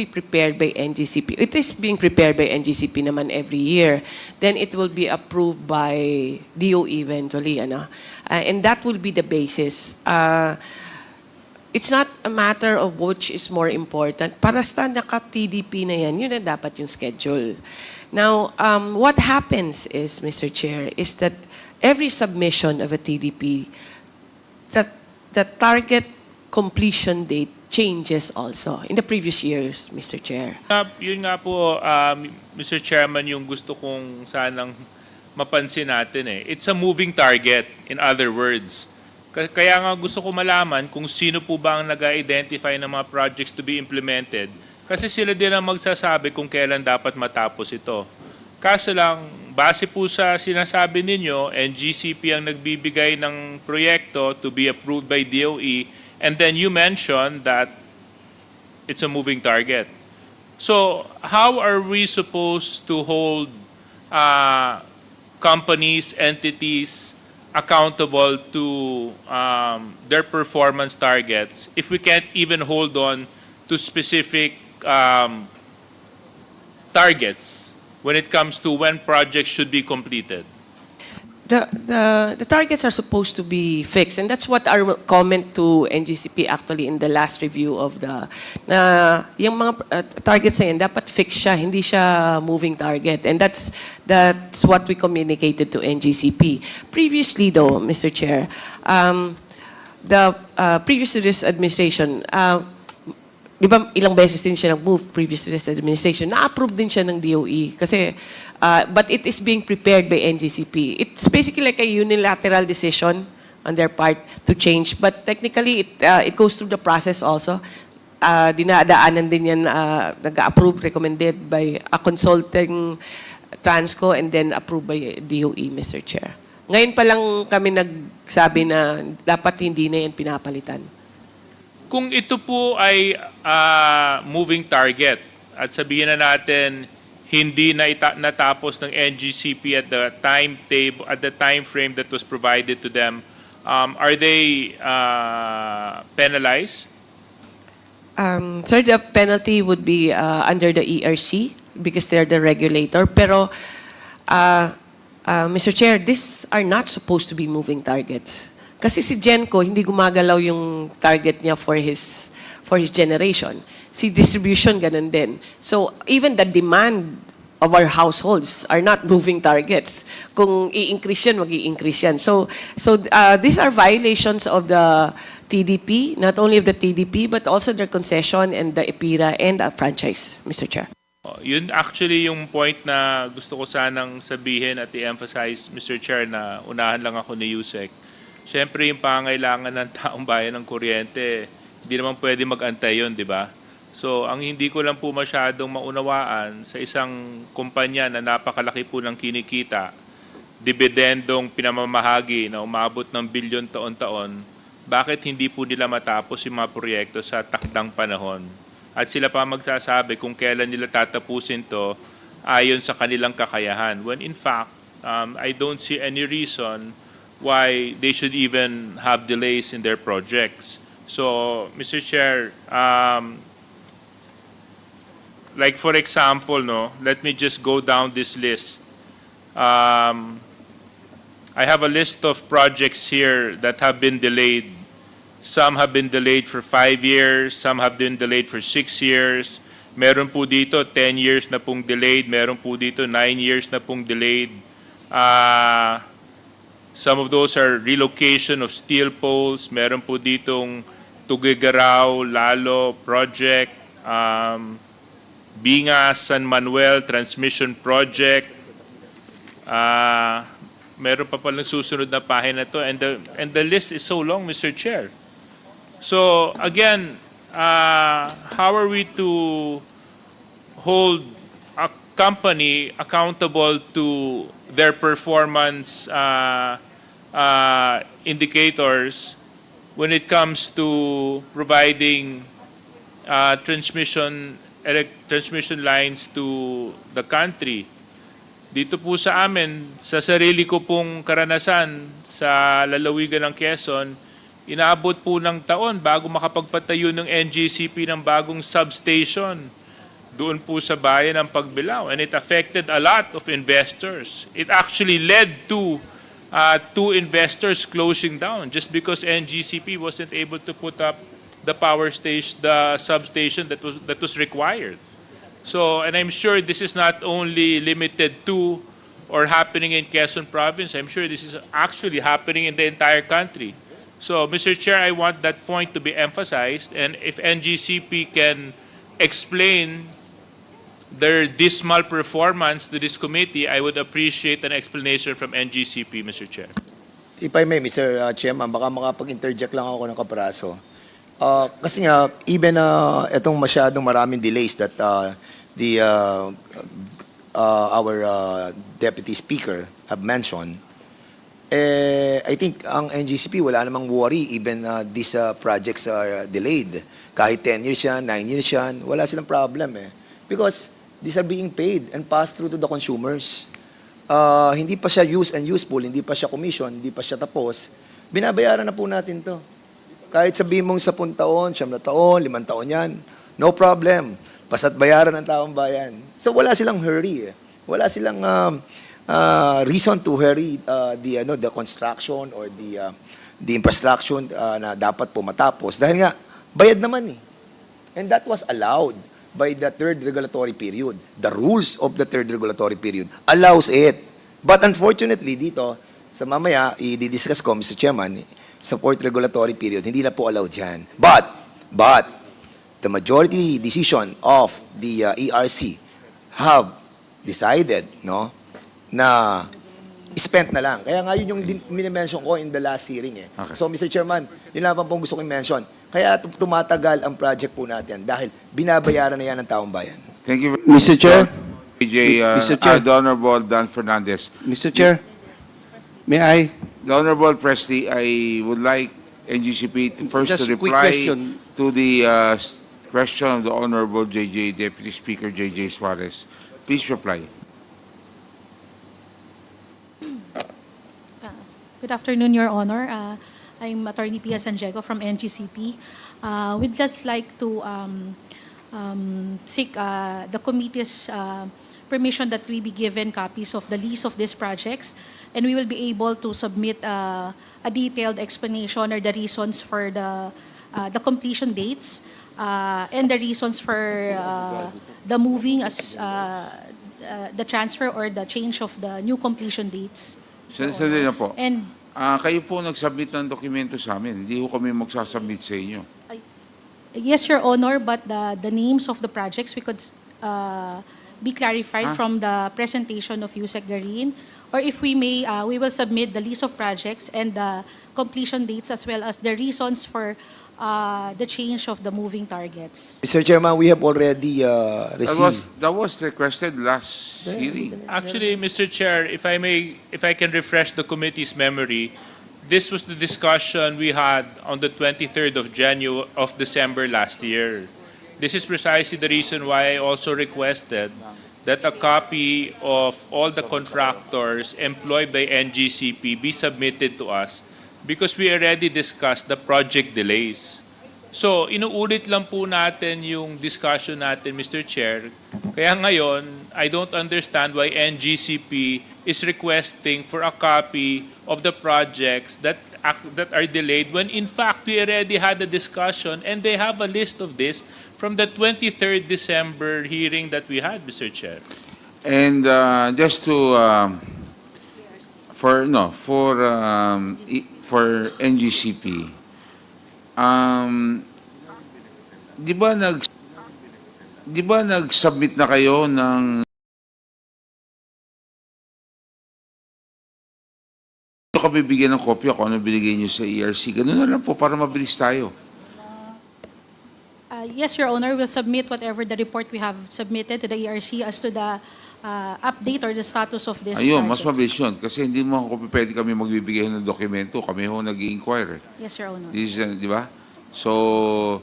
prepared by NGCP. It is being prepared by NGCP naman every year. Then it will be approved by DOE eventually, ano? And that will be the basis. It's not a matter of which is more important. Para sa naka-TDP na yan, yun na dapat yung schedule. Now, what happens is, Mr. Chair, is that every submission of a TDP, the target completion date changes also in the previous years, Mr. Chair. Yun nga po, Mr. Chairman, yung gusto kong sanang mapansin natin eh. It's a moving target, in other words. Kaya nga gusto ko malaman kung sino po ba ang nag-identify ng mga projects to be implemented. Kasi sila din ang magsasabi kung kailan dapat matapos ito. Kaso lang, base po sa sinasabi ninyo, NGCP ang nagbibigay ng proyekto to be approved by DOE, and then you mentioned that it's a moving target. So, how are we supposed to hold companies, entities accountable to their performance targets if we can't even hold on to specific targets when it comes to when projects should be completed? The targets are supposed to be fixed, and that's what our comment to NGCP actually in the last review of the yung mga targets na yan dapat fixed siya, hindi siya moving target, and that's what we communicated to NGCP. Previously, though, Mr. Chair, the previous to this administration, di ba ilang beses din siya nag-move previous to this administration, na-approve din siya ng DOE kasi but it is being prepared by NGCP. It's basically like a unilateral decision on their part to change, but technically it goes through the process also. Dinadaanan din yan, nag-approve, recommended by a consulting Transco and then approved by DOE, Mr. Chair. Ngayon pa lang kami nagsabi na dapat hindi na yan pinapalitan. Kung ito po ay moving target at sabihin na natin hindi na natapos ng NGCP at the timetable, at the time frame that was provided to them, are they penalized? Sir, the penalty would be under the ERC because they're the regulator. Pero, Mr. Chair, these are not supposed to be moving targets. Kasi si Genco, hindi gumagalaw yung target niya for his generation. Si distribution, ganun din. So, even the demand of our households are not moving targets. Kung i-increase yan, mag-i-increase yan. So these are violations of the TDP, not only of the TDP, but also their concession and the EPIRA and the franchise, Mr. Chair. Yun actually yung point na gusto ko sanang sabihin at i-emphasize, Mr. Chair, na unahan lang ako ni Yusek. Siyempre, yung pangailangan ng taong bayan ng kuryente, hindi naman pwede mag-antay yun, di ba? So, ang hindi ko lang po masyadong maunawaan sa isang kumpanya na napakalaki po ng kinikita, dividendong pinamamahagi na umabot ng bilyon taon-taon, bakit hindi po nila matapos yung mga proyekto sa takdang panahon? At sila pa magsasabi kung kailan nila tatapusin to ayon sa kanilang kakayahan. When in fact, I don't see any reason why they should even have delays in their projects. So, Mr. Chair, like for example, no, let me just go down this list. I have a list of projects here that have been delayed. Some have been delayed for 5 years, some have been delayed for 6 years. Meron po dito 10 years na pong delayed, meron po dito 9 years na pong delayed. Some of those are relocation of steel poles. Meron po ditong Tugigaraw, Lalo project, Bingas, San Manuel transmission project. Meron pa palang susunod na pahina to, and the list is so long, Mr. Chair. So again, how are we to hold a company accountable to their performance indicators when it comes to providing transmission lines to the country? Dito po sa amin, sa sarili ko pong karanasan sa lalawigan ng Quezon, inaabot po ng taon bago makapagpatayo ng NGCP ng bagong substation doon po sa bayan ng Pagbilao. And it affected a lot of investors. It actually led to two investors closing down just because NGCP wasn't able to put up the power station, the substation that was required. So, and I'm sure this is not only limited to or happening in Quezon Province. I'm sure this is actually happening in the entire country. So, Mr. Chair, I want that point to be emphasized. And if NGCP can explain their dismal performance to this committee, I would appreciate an explanation from NGCP, Mr. Chair. If I may, Mr. Chairman, baka makapag-interject lang ako ng kapraso. Kasi nga, even itong masyadong maraming delays that our Deputy Speaker have mentioned, I think ang NGCP wala namang worry even these projects are delayed. Kahit 10 years yan, 9 years yan, wala silang problem eh. Because these are being paid and passed through to the consumers. Hindi pa siya used and useful, hindi pa siya commission, hindi pa siya tapos, binabayaran na po natin to. Kahit sabihin mong 10 taon, 9 taon, 5 taon yan, no problem. Basta't bayaran ng taong bayan. So wala silang hurry eh. Wala silang reason to hurry the construction or the infrastructure na dapat po matapos. Dahil nga, bayad naman eh. And that was allowed by the third regulatory period. The rules of the third regulatory period allows it. But unfortunately, dito, sa mamaya, i-discuss ko, Mr. Chairman, sa fourth regulatory period, hindi na po allowed yan. But, the majority decision of the ERC have decided, no, na spent na lang. Kaya nga yun yung minimension ko in the last hearing eh. Okay. So, Mr. Chairman, yun lang pong gusto kong mention. Kaya tumatagal ang project po natin dahil binabayaran na yan ng taong bayan. Thank you very Mr. Chair? Mr. Chair. The Honorable Dan Fernandez. Mr. Chair, may I? The Honorable Presley, I would like NGCP to first Just to quick reply question. to the question of the Honorable Deputy Speaker J.J. Suarez. Please reply. Good afternoon, Your Honor. I'm Attorney Pia Sanjego from NGCP. We'd just like to seek the committee's permission that we be given copies of the lease of these projects, and we will be able to submit a detailed explanation or the reasons for the completion dates and the reasons for the moving as the transfer or the change of the new completion dates. Sandali na po. And Kayo po nag-submit ng dokumento sa amin. Hindi ko kami magsasubmit sa inyo. yes, Your Honor, but the names of the projects we could be clarified from the presentation of Yusek Garin, or if we may, we will submit the list of projects and the completion dates as well as the reasons for the change of the moving targets. Mr. Chairman, we have already received. That was requested last hearing. Actually, Mr. Chair, if I can refresh the committee's memory, this was the discussion we had on the 23rd of December last year. This is precisely the reason why I also requested that a copy of all the contractors employed by NGCP be submitted to us because we already discussed the project delays. So, inuulit lang po natin yung discussion natin, Mr. Chair. Kaya ngayon, I don't understand why NGCP is requesting for a copy of the projects that are delayed when in fact we already had a discussion and they have a list of this from the 23rd December hearing that we had, Mr. Chair. And just to for NGCP, di ba nag-submit na kayo ng kami bigyan ng kopya kung ano binigay niyo sa ERC? Ganun na lang po para mabilis tayo. Yes, Your Honor, we'll submit whatever the report we have submitted to the ERC as to the update or the status of this Ayun, mas projects. mabilis yun. Kasi hindi mo pwede kami magbibigay ng dokumento. Kami ho nag-i-inquire. Yes, Your Honor. This is, di ba? So,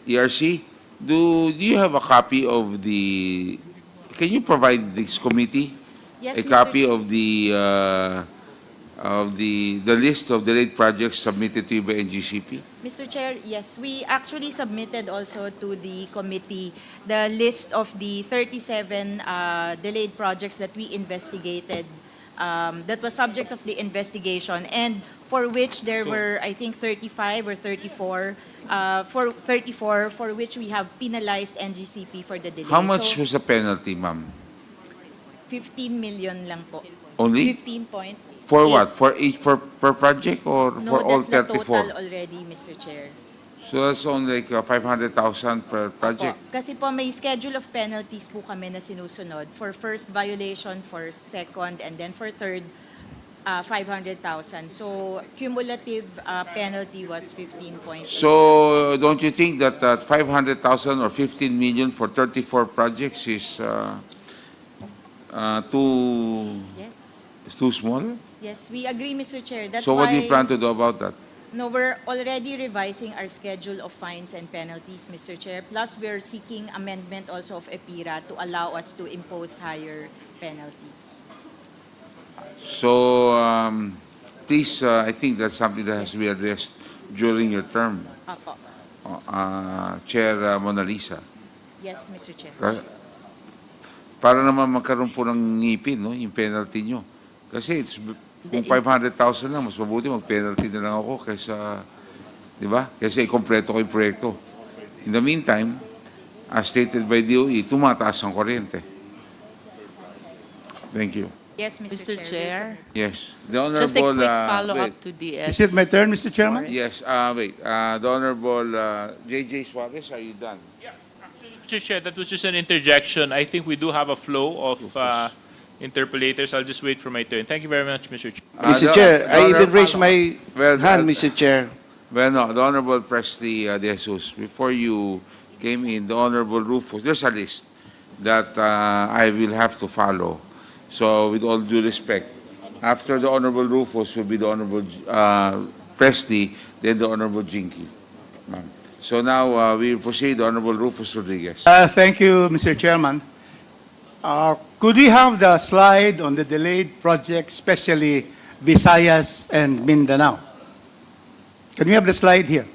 ERC, do you have a copy of the... Can you provide this committee Yes, a Mr. copy of the list of delayed projects submitted to you by NGCP? Mr. Chair, yes, we actually submitted also to the committee the list of the 37 delayed projects that we investigated, that was subject of the investigation, and for which there were, I think, 35 or 34, for which we have penalized NGCP for the delay. How much So, was the penalty, ma'am? 15 million lang po. Only? 15 point. For what? For each per project or No, for all that's the 34? total already, Mr. Chair. So that's only like 500,000 per project. Opo. Kasi po may schedule of penalties po kami na sinusunod. For first violation, for second, and then for third, 500,000. So cumulative penalty was 15.8. So don't you think that 500,000 or 15 million for 34 projects is too small? Yes, we agree, Mr. Chair. That's So what do why, you plan to do about that? No, we're already revising our schedule of fines and penalties, Mr. Chair. Plus, we're seeking amendment also of EPIRA to allow us to impose higher penalties. So please, I think that's something that has to be addressed during your term, Apo. Chair Mona Lisa. Yes, Mr. Chair. Para naman magkaroon po ng ngipin, no, yung penalty nyo. Kasi kung 500,000 lang, mas mabuti mag-penalty na lang ako kaysa, di ba? Kasi ikompleto ko yung proyekto. In the meantime, as stated by DOE, tumataas ang kuryente. Thank you. Yes, Mr. Mr. Chair, Yes. The Honorable... just a quick wait. follow-up to DS. Is it my turn, Mr. Chairman? Yes, wait. The Honorable J.J. Suarez, are you done? Mr. Chair, that was just an interjection. I think we do have a flow of interpolators. I'll just wait for my turn. Thank you very much, Mr. Chair. Mr. Chair, I even raised my Well, hand, Mr. Chair. Well, no, the Honorable Presley De Jesus, before you came in, the Honorable Rufus, there's a list that I will have to follow. So, with all due respect, after the Honorable Rufus will be the Honorable Presley, then the Honorable Jinky. Ma'am. So now we proceed, Honorable Rufus Rodriguez. Thank you, Mr. Chairman. Could we have the slide on the delayed projects, especially Visayas and Mindanao? Can we have the slide here?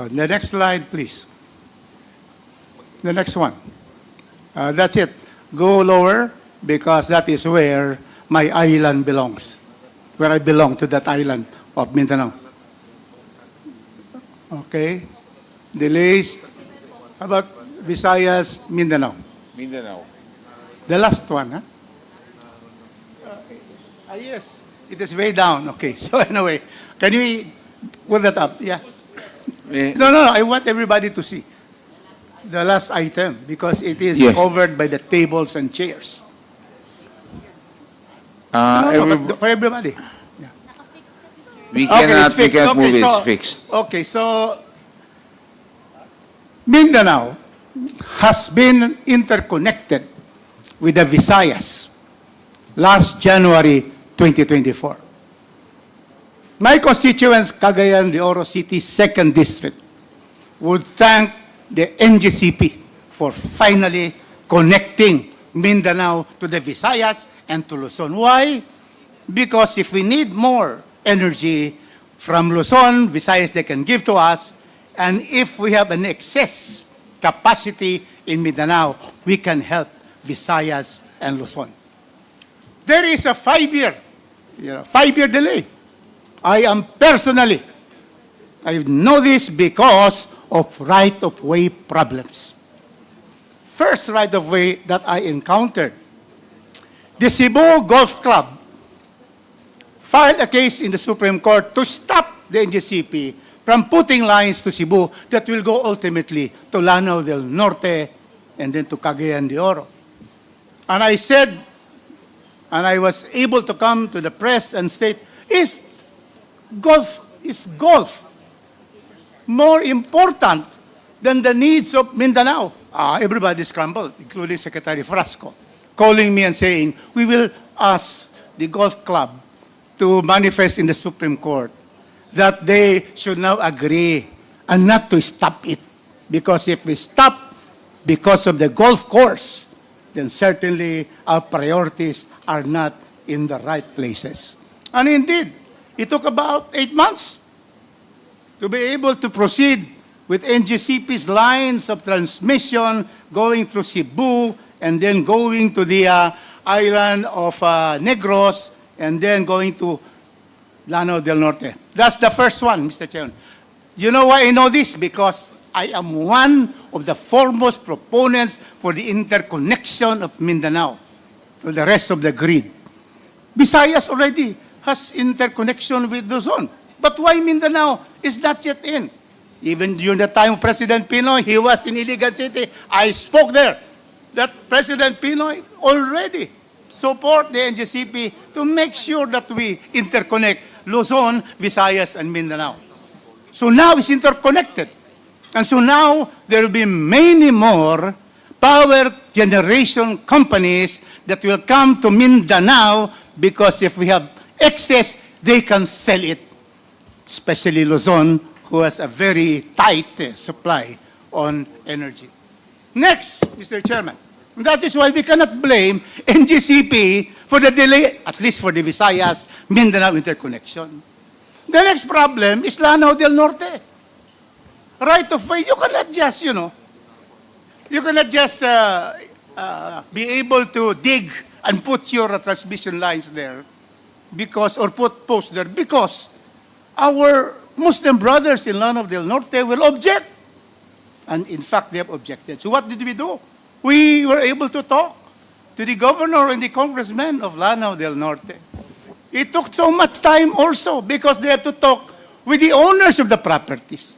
The next slide, please. The next one. That's it. Go lower, because that is where my island belongs, where I belong to that island of Mindanao. Okay. Delays. How about Visayas, Mindanao? Mindanao. The last one, huh? Yes, it is way down. Okay, so anyway, can we put that up? Yeah. No, I want everybody to see the last item because it is Yes. covered by the tables and chairs. But for everybody. We Okay, cannot, it's we fixed. can't Okay, move it, so- it's fixed. Okay, so Mindanao has been interconnected with the Visayas last January 2024. My constituents, Cagayan de Oro City 2nd District, would thank the NGCP for finally connecting Mindanao to the Visayas and to Luzon. Why? Because if we need more energy from Luzon, Visayas, they can give to us, and if we have an excess capacity in Mindanao, we can help Visayas and Luzon. There is a 5-year delay. I know this because of right-of-way problems. First right-of-way that I encountered, the Cebu Golf Club filed a case in the Supreme Court to stop the NGCP from putting lines to Cebu that will go ultimately to Lanao del Norte and then to Cagayan de Oro. And I said, and I was able to come to the press and state, is golf more important than the needs of Mindanao? Everybody scrambled, including Secretary Frasco, calling me and saying, we will ask the golf club to manifest in the Supreme Court that they should now agree and not to stop it. Because if we stop because of the golf course, then certainly our priorities are not in the right places. And indeed, it took about 8 months to be able to proceed with NGCP's lines of transmission going through Cebu and then going to the island of Negros and then going to Lanao del Norte. That's the first one, Mr. Chairman. You know why I know this? Because I am one of the foremost proponents for the interconnection of Mindanao to the rest of the grid. Visayas already has interconnection with Luzon. But why Mindanao is not yet in? Even during the time of President Pinoy, he was in Iligan City. I spoke there that President Pinoy already support the NGCP to make sure that we interconnect Luzon, Visayas, and Mindanao. So now it's interconnected. And so now there will be many more power generation companies that will come to Mindanao because if we have excess, they can sell it, especially Luzon, who has a very tight supply on energy. Next, Mr. Chairman, that is why we cannot blame NGCP for the delay, at least for the Visayas, Mindanao interconnection. The next problem is Lanao del Norte. Right of way, you cannot just, you cannot just be able to dig and put your transmission lines there because, or put posts there because our Muslim brothers in Lanao del Norte will object. And in fact, they have objected. So what did we do? We were able to talk to the governor and the congressman of Lanao del Norte. It took so much time also because they have to talk with the owners of the properties.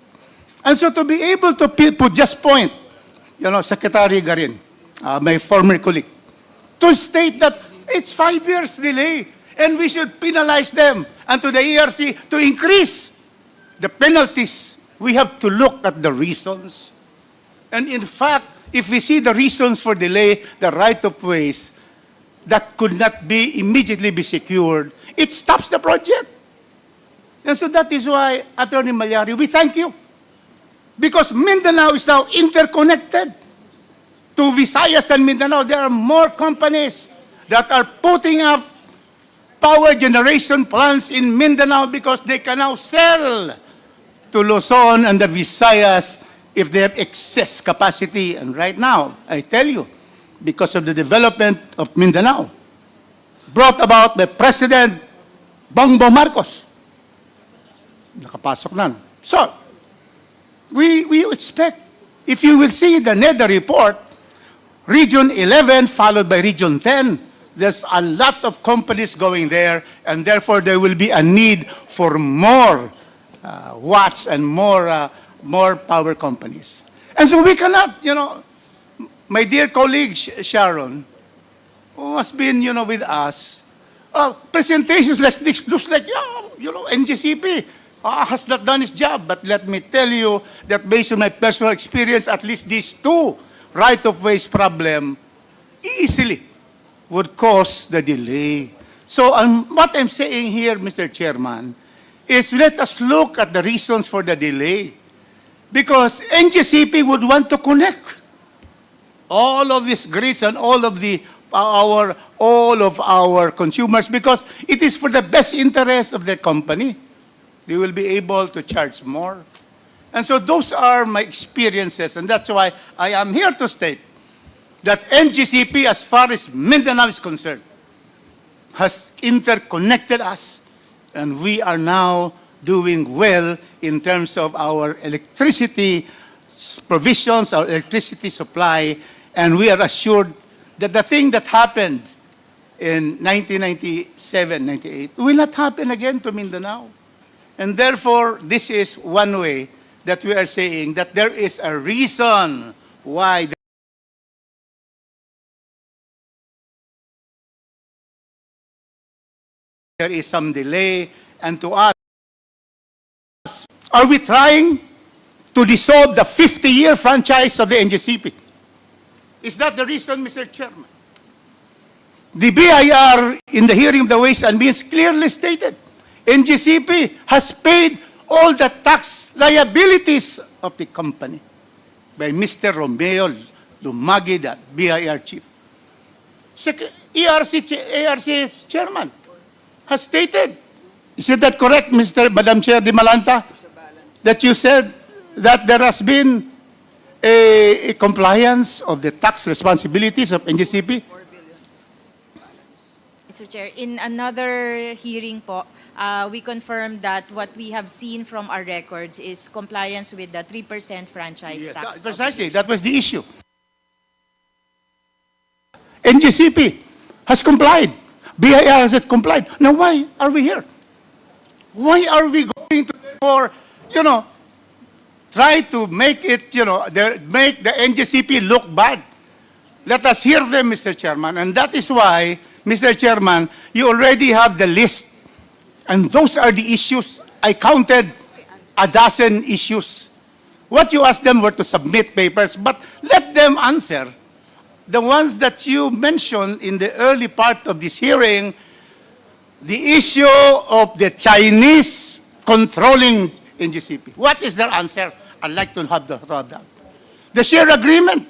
And so to be able to put just point, Secretary Garin, my former colleague, to state that it's 5 years delay and we should penalize them and to the ERC to increase the penalties. We have to look at the reasons. And in fact, if we see the reasons for delay, the right-of-ways that could not be immediately be secured, it stops the project. And so that is why, Attorney Malyari, we thank you. Because Mindanao is now interconnected to Visayas and Mindanao. There are more companies that are putting up power generation plants in Mindanao because they can now sell to Luzon and the Visayas if they have excess capacity. And right now, I tell you, because of the development of Mindanao, brought about by President Bongbong Marcos, nakapasok na. So, we expect, if you will see the NEDA report, Region 11 followed by Region 10, there's a lot of companies going there, and therefore there will be a need for more watts and more power companies. And so we cannot, my dear colleague Sharon, who has been, with us, presentations like this looks like, NGCP has not done its job. But let me tell you that based on my personal experience, at least these two right-of-ways problem easily would cause the delay. So what I'm saying here, Mr. Chairman, is let us look at the reasons for the delay. Because NGCP would want to connect all of these grids and all of our consumers, because it is for the best interest of the company. They will be able to charge more. And so those are my experiences, and that's why I am here to state that NGCP, as far as Mindanao is concerned, has interconnected us, and we are now doing well in terms of our electricity provisions, our electricity supply, and we are assured that the thing that happened in 1997, 98 will not happen again to Mindanao. And therefore, this is one way that we are saying that there is a reason why there is some delay. And to us, are we trying to dissolve the 50-year franchise of the NGCP? Is that the reason, Mr. Chairman? The BIR, in the hearing of the Ways and Means, clearly stated, NGCP has paid all the tax liabilities of the company by Mr. Romeo Lumagi, that BIR chief. ARC chairman has stated, is that correct, Madam Chair Di Malanta, that you said that there has been a compliance of the tax responsibilities of NGCP? Mr. Chair, in another hearing po, we confirmed that what we have seen from our records is compliance with the 3% franchise tax. Precisely, that was the issue. NGCP has complied. BIR has complied. Now, why are we here? Why are we going to, try to make it, make the NGCP look bad? Let us hear them, Mr. Chairman. And that is why, Mr. Chairman, you already have the list. And those are the issues. I counted a dozen issues. What you asked them were to submit papers, but let them answer. The ones that you mentioned in the early part of this hearing, the issue of the Chinese controlling NGCP. What is their answer? I'd like to have that. The share agreement.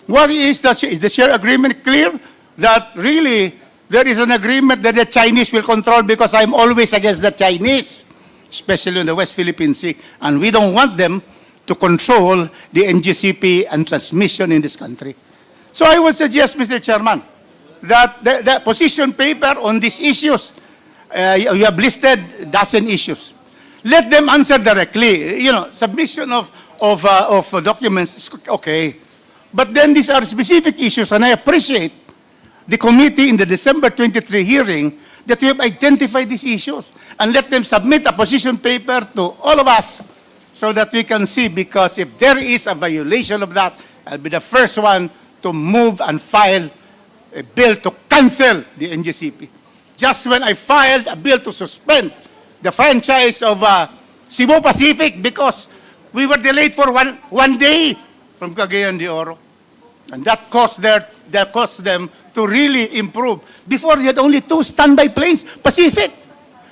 What is the share agreement clear? That really there is an agreement that the Chinese will control, because I'm always against the Chinese, especially in the West Philippine Sea, and we don't want them to control the NGCP and transmission in this country. So I would suggest, Mr. Chairman, that the position paper on these issues, you have listed a dozen issues. Let them answer directly. Submission of documents is okay. But then these are specific issues, and I appreciate the committee in the December 23 hearing that we have identified these issues, and let them submit a position paper to all of us so that we can see, because if there is a violation of that, I'll be the first one to move and file a bill to cancel the NGCP. Just when I filed a bill to suspend the franchise of Cebu Pacific because we were delayed for one day from Cagayan de Oro. And that caused them to really improve. Before, they had only 2 standby planes, Pacific.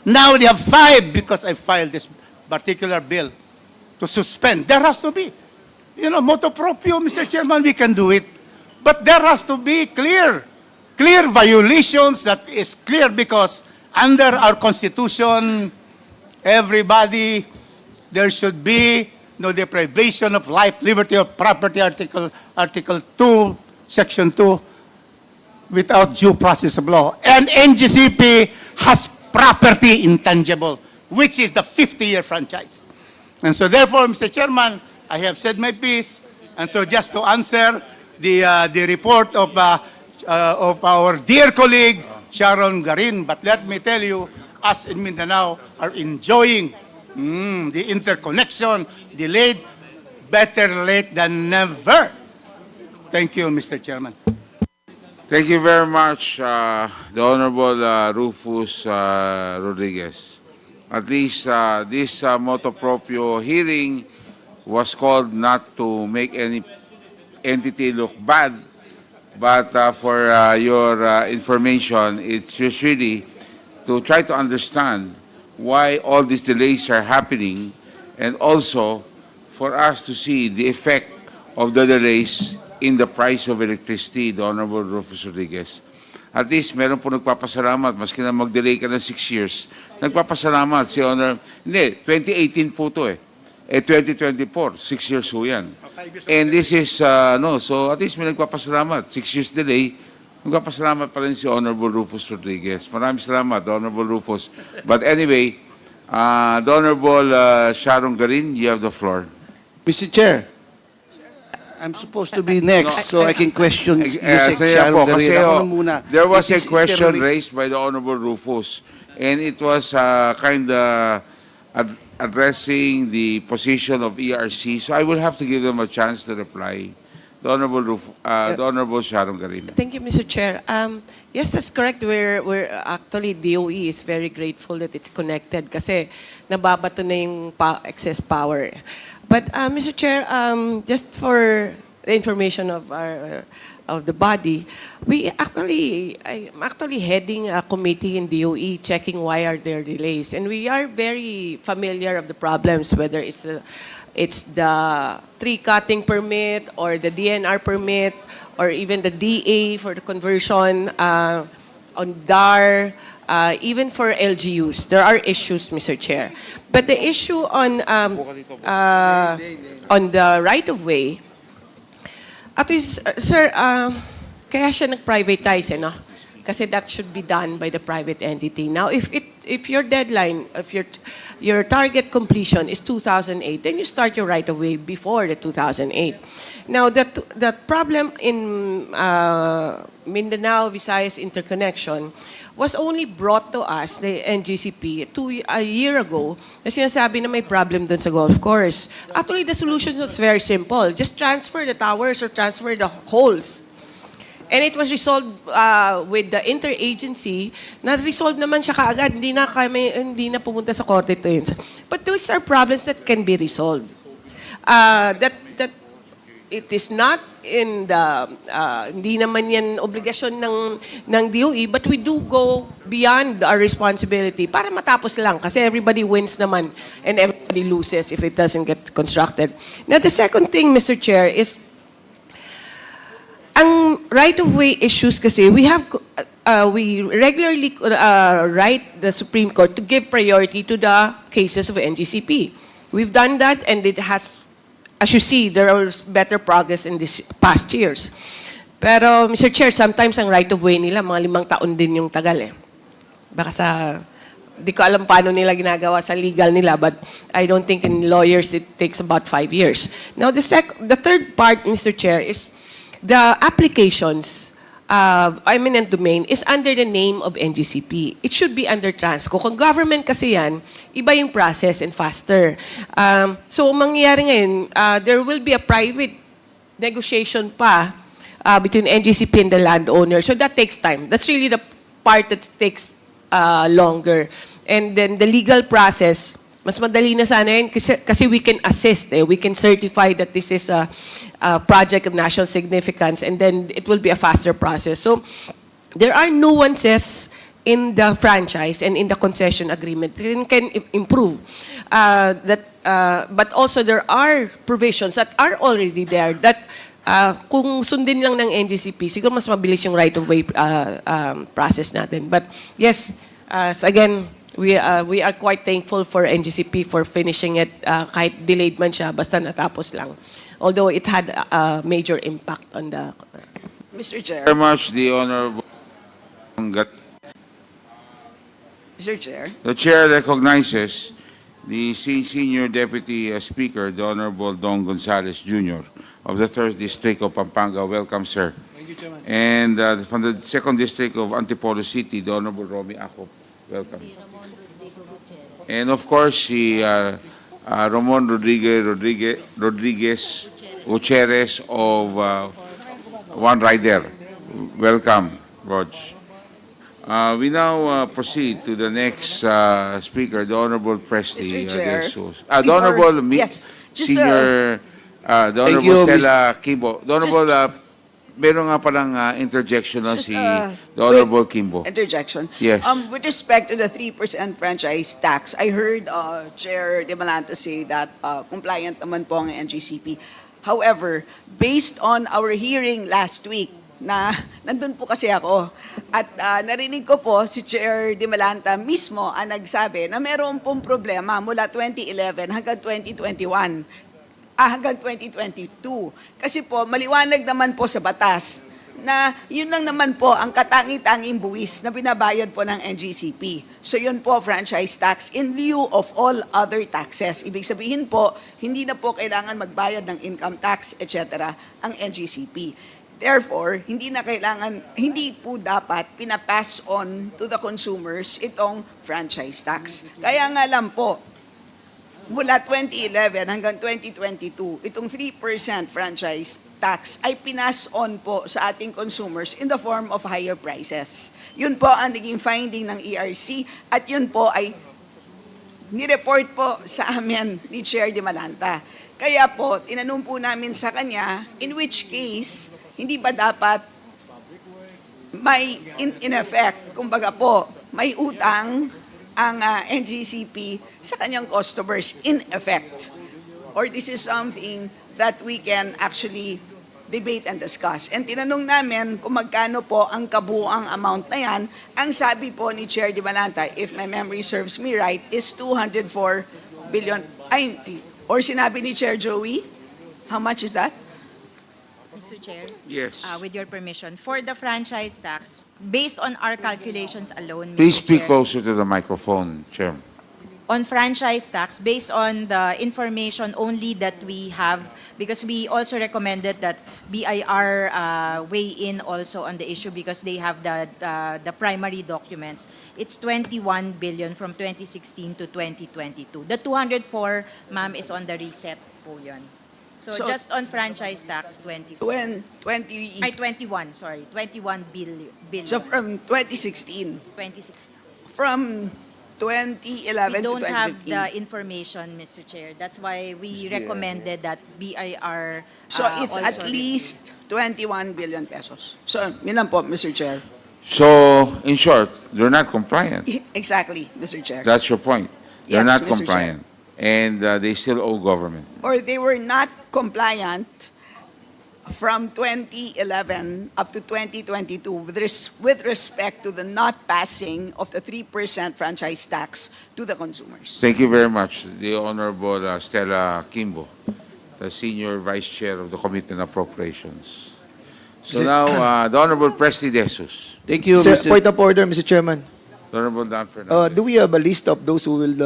Now they have 5 because I filed this particular bill to suspend. There has to be. Motu proprio, Mr. Chairman, we can do it. But there has to be clear violations that is clear, because under our Constitution, everybody, there should be no deprivation of life, liberty, or property, Article 2, Section 2, without due process of law. And NGCP has property intangible, which is the 50-year franchise. And so therefore, Mr. Chairman, I have said my piece. And so just to answer the report of our dear colleague, Sharon Garin, but let me tell you, us in Mindanao are enjoying the interconnection, delayed, better late than never. Thank you, Mr. Chairman. Thank you very much, the Honorable Rufus Rodriguez. At least this motu proprio hearing was called not to make any entity look bad, but for your information, it's just really to try to understand why all these delays are happening, and also for us to see the effect of the delays in the price of electricity, the Honorable Rufus Rodriguez. At least meron po nagpapasalamat, maski na mag-delay ka ng 6 years, nagpapasalamat si Honor, hindi, 2018 po to eh. 2024, 6 years po yan. And this is, no, so at least may nagpapasalamat, 6 years delay, nagpapasalamat pa rin si Honorable Rufus Rodriguez. Maraming salamat, Honorable Rufus. But anyway, the Honorable Sharon Garin, you have the floor. Mr. Chair, I'm supposed to be next, so I can question Yusek Saya Sharon po, Garin. kasi Ako na muna. there was a This is question interrelate- raised by the Honorable Rufus, and it was kind of addressing the position of ERC, so I will have to give them a chance to reply. The Honorable Sharon Garin. Thank you, Mr. Chair. Yes, that's correct. We're actually, DOE is very grateful that it's connected kasi nababato na yung excess power. But, Mr. Chair, just for the information of the body, I'm actually heading a committee in DOE checking why are there delays. And we are very familiar of the problems, whether it's the tree cutting permit or the DNR permit or even the DA for the conversion on DAR, even for LGUs. There are issues, Mr. Chair. But the issue on the right-of-way, at least, sir, kaya siya nag-privatize, no? Kasi that should be done by the private entity. Now, if your deadline, if your target completion is 2008, then you start your right-of-way before the 2008. Now, the problem in Mindanao Visayas interconnection was only brought to us, the NGCP, a year ago, na sinasabi na may problem dun sa golf course. Actually, the solution was very simple. Just transfer the towers or transfer the holes. And it was resolved with the interagency. Na-resolve naman siya kaagad. Hindi na pumunta sa korte to yun. But those are problems that can be resolved. That it is not in the, hindi naman yan obligasyon ng DOE, but we do go beyond our responsibility para matapos lang. Kasi everybody wins naman and everybody loses if it doesn't get constructed. Now, the second thing, Mr. Chair, is ang right-of-way issues kasi, we regularly write the Supreme Court to give priority to the cases of NGCP. We've done that, and it has, as you see, there was better progress in these past years. Pero, Mr. Chair, sometimes ang right-of-way nila, mga 5 taon din yung tagal eh. Baka sa, di ko alam paano nila ginagawa sa legal nila, but I don't think in lawyers it takes about 5 years. Now, the third part, Mr. Chair, is the applications eminent domain is under the name of NGCP. It should be under Transco. Kung government kasi yan, iba yung process and faster. So, mangyayari ngayon, there will be a private negotiation pa between NGCP and the landowner. So, that takes time. That's really the part that takes longer. And then the legal process, mas madali na sana yun kasi we can assist. We can certify that this is a project of national significance, and then it will be a faster process. So there are nuances in the franchise and in the concession agreement that can improve. But also there are provisions that are already there that kung sundin lang ng NGCP, siguro mas mabilis yung right-of-way process natin. But yes, again, we are quite thankful for NGCP for finishing it, kahit delayed man siya, basta natapos lang. Although it had a major impact on the... Mr. Chair. Very much, the Honorable. Mr. Chair. The Chair recognizes the Senior Deputy Speaker, the Honorable Don Gonzales Jr. of the 3rd District of Pampanga. Welcome, sir. Thank you, Chairman. And from the 2nd District of Antipolo City, the Honorable Romy Acop. Welcome. And of course, si Ramon Rodriguez Gutierrez of One Rider. Welcome, Rog. We now proceed to the next speaker, the Honorable Presley. Mr. Chair, the Honorable yes, just, Senior The Thank Honorable you, Stella Kimbo. The Honorable, meron nga palang interjection na Just, si the Honorable Kimbo. Interjection. Yes. With respect to the 3% franchise tax, I heard Chair De Malanta say that compliant naman po ang NGCP. However, based on our hearing last week, na nandun po kasi ako, at narinig ko po si Chair De Malanta mismo ang nagsabi na meron pong problema mula 2011 hanggang 2021. Hanggang 2022. Kasi po, maliwanag naman po sa batas na yun lang naman po ang katangi-tanging buwis na binabayad po ng NGCP. So yun po, franchise tax in lieu of all other taxes. Ibig sabihin po, hindi na po kailangan magbayad ng income tax, etc. ang NGCP. Therefore, hindi po dapat pinapass on to the consumers itong franchise tax. Kaya nga lang po, mula 2011 hanggang 2022, itong 3% franchise tax ay pinas on po sa ating consumers in the form of higher prices. Yun po ang naging finding ng ERC at yun po ay nireport po sa amin ni Chair De Malanta. Kaya po, tinanong po namin sa kanya, in which case, hindi ba dapat may, in effect, kumbaga po, may utang ang NGCP sa kanyang customers in effect. Or this is something that we can actually debate and discuss. And tinanong namin kung magkano po ang kabuang amount na yan. Ang sabi po ni Chair De Malanta, if my memory serves me right, is 204 billion. Or sinabi ni Chair Joey, how much is that? Mr. Chair? Yes. With your permission, for the franchise tax, based on our calculations alone, Please Mr. speak Chair, closer to the microphone, Chair. on franchise tax, based on the information only that we have, because we also recommended that BIR weigh in also on the issue because they have the primary documents. It's 21 billion from 2016 to 2022. The 204, ma'am, is on the reset po yun. So just on franchise tax, 24. 21, sorry. 21 billion. So from 2016, 2016. from 2011 We to don't have 2015. the information, Mr. Chair. That's why we recommended that BIR. So it's at also- least 21 billion pesos. So, yun lang po, Mr. Chair. So, in short, they're not compliant. Exactly, Mr. Chair. That's your point. They're Yes, not Mr. Chair. compliant. And they still owe government. Or they were not compliant from 2011 up to 2022 with respect to the not passing of the 3% franchise tax to the consumers. Thank you very much, the Honorable Stella Kimbo, the Senior Vice Chair of the Committee on Appropriations. So now, the Honorable Presley De Jesus. Thank you, Sir, Mr. point of order, Mr. Chairman. The Honorable Dan Fernandez. Do we have a list of those who will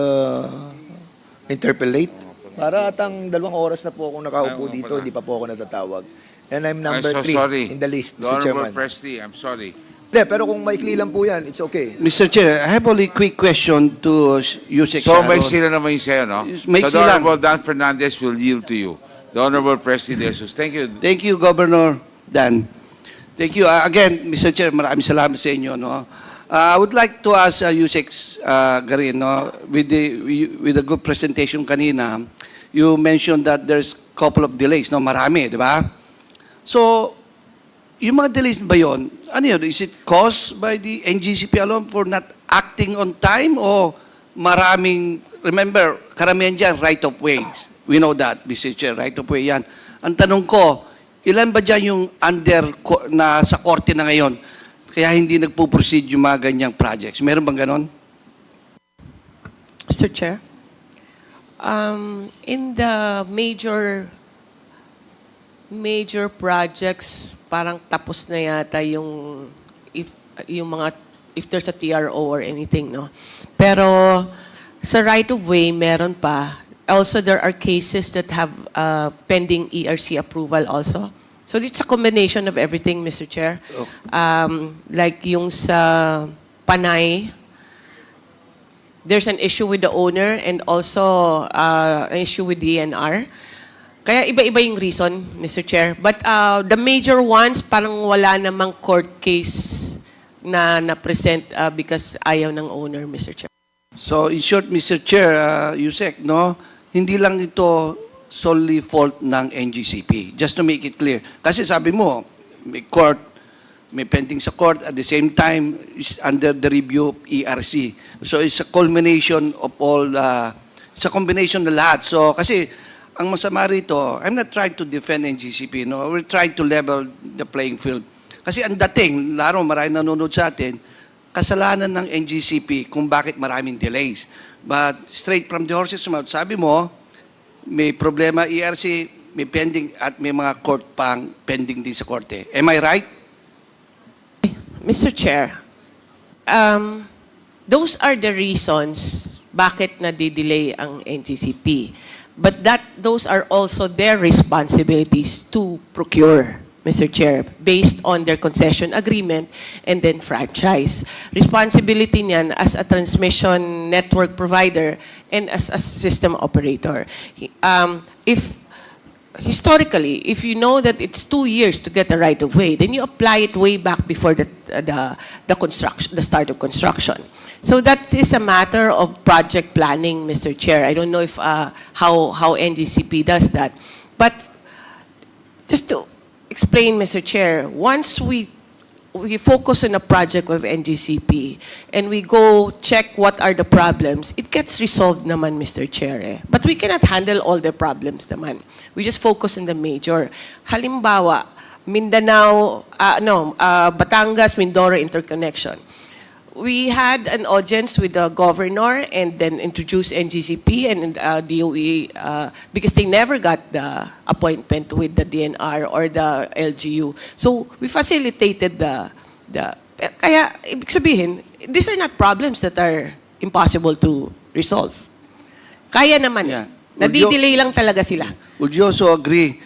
interpellate? Para atang 2 oras na po akong nakaupo Ayaw nga dito, pala. hindi pa po ako natatawag. And I'm I'm number so 3 sorry. in the list, The Mr. Honorable Chairman. Presley, I'm sorry. Hindi, pero kung maikli lang po yan, it's okay. Mr. Chair, I have only quick question to Yusek So, Sharon. may sila naman yung sa'yo, no? May So, the sila. Honorable Dan Fernandez will yield to you. The Honorable Presley De Jesus. Thank you. Thank you, Governor Dan. Thank you. Again, Mr. Chair, maraming salamat sa inyo. No? I would like to ask Yusek Garin, no? with the good presentation kanina, you mentioned that there's couple of delays, no? Marami, di ba? So, yung mga delays ba yun, ano yun? Is it caused by the NGCP alone for not acting on time o maraming, remember, karamihan dyan, right of ways. We know that, Mr. Chair, right of way yan. Ang tanong ko, ilan ba dyan yung na sa korte na ngayon, kaya hindi nagpo-proceed yung mga ganyang projects? Meron bang ganon? Mr. Chair, in the major projects, parang tapos na yata yung if there's a TRO or anything, no? Pero sa right of way, meron pa. Also, there are cases that have pending ERC approval also. So it's a combination of everything, Mr. Chair. Like yung sa Panay, there's an issue with the owner and also an issue with DNR. Kaya iba-iba yung reason, Mr. Chair. But the major ones, parang wala namang court case na na-present because ayaw ng owner, Mr. Chair. So, in short, Mr. Chair, Yusek, no? Hindi lang ito solely fault ng NGCP. Just to make it clear. Kasi sabi mo, may court, may pending sa court, at the same time, is under the review of ERC. So it's a culmination of all, it's a combination na lahat. So kasi, ang masama rito, I'm not trying to defend NGCP, no? We're trying to level the playing field. Kasi ang dating, laro marami nanonood sa atin, kasalanan ng NGCP kung bakit maraming delays. But straight from the horse's mouth, sabi mo, may problema ERC, may pending, at may mga court pang pending din sa korte. Am I right? Mr. Chair, those are the reasons bakit nadidelay ang NGCP. But those are also their responsibilities to procure, Mr. Chair, based on their concession agreement and then franchise. Responsibility niyan as a transmission network provider and as a system operator. Historically, if you know that it's 2 years to get a right of way, then you apply it way back before the start of construction. So that is a matter of project planning, Mr. Chair. I don't know if how NGCP does that, but just to explain, Mr. Chair, once we focus on a project with NGCP and we go check what are the problems, it gets resolved naman, Mr. Chair. But we cannot handle all the problems naman. We just focus on the major. Halimbawa, Mindanao, Batangas, Mindoro interconnection. We had an audience with the governor and then introduced NGCP and DOE because they never got the appointment with the DNR or the LGU. So we facilitated kaya, ibig sabihin, these are not problems that are impossible to resolve. Kaya naman. Yeah. Nadidelay lang talaga sila. Would you also agree,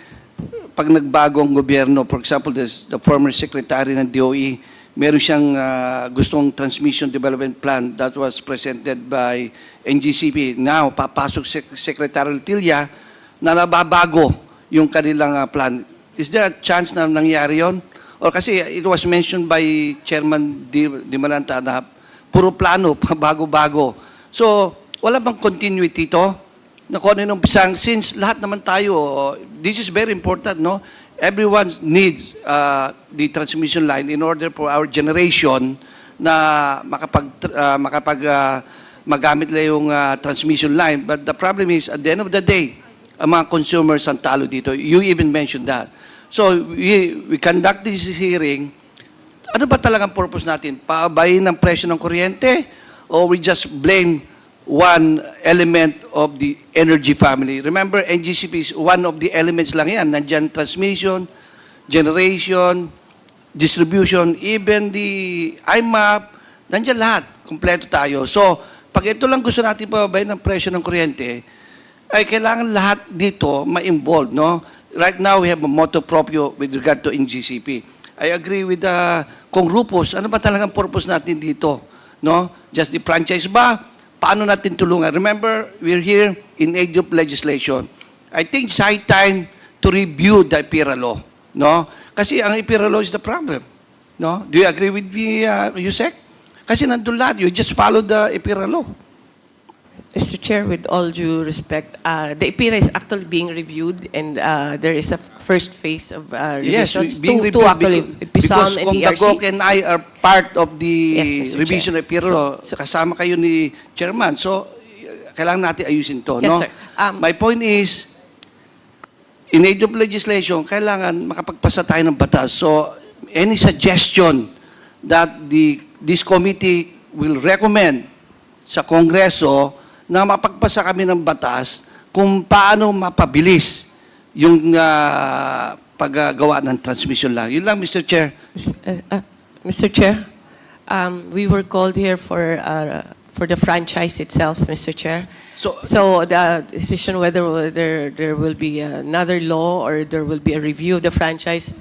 pag nagbago ang gobyerno, for example, the former secretary ng DOE, meron siyang gustong transmission development plan that was presented by NGCP. Now, papasok Secretary Tilla na nababago yung kanilang plan. Is there a chance na nangyari yon? Or kasi it was mentioned by Chairman Di Malanta na puro plano, bago-bago. So, wala bang continuity ito? Na kung ano yung pisang, since lahat naman tayo, this is very important, no? Everyone needs the transmission line in order for our generation na magamit lang yung transmission line. But the problem is, at the end of the day, ang mga consumers ang talo dito. You even mentioned that. So, we conduct this hearing. Ano ba talagang purpose natin? Paabayin ng presyo ng kuryente? Or we just blame one element of the energy family? Remember, NGCP is one of the elements lang yan. Nandyan transmission, generation, distribution, even the IMAP, nandyan lahat. Kompleto tayo. So, pag ito lang gusto natin pababayin ng presyo ng kuryente, ay kailangan lahat dito ma-involve, no? Right now, we have a motto proprio with regard to NGCP. I agree with Kong Rufus. Ano ba talagang purpose natin dito? No? Just the franchise ba? Paano natin tulungan? Remember, we're here in age of legislation. I think it's high time to review the IPIRA law. No? Kasi ang IPIRA law is the problem. No? Do you agree with me, Yusek? Kasi nandun lahat. You just follow the IPIRA law. Mr. Chair, with all due respect, the IPIRA is actually being reviewed and there is a first phase of revisions. Yes, being two reviewed actually, because PISAM and Kong ERC. Dagok and I are part of the Yes, Mr. revision Chair. of IPIRA law. Kasama kayo ni Chairman. So, kailangan natin ayusin to. Yes, No? sir. My point is, in age of legislation, kailangan makapagpasa tayo ng batas. So, any suggestion that this committee will recommend sa Kongreso na mapagpasa kami ng batas kung paano mapabilis yung paggawa ng transmission lang. Yun lang, Mr. Chair. Mr. Chair, we were called here for the franchise itself, Mr. Chair. So the decision whether there will be another law or there will be a review of the franchise,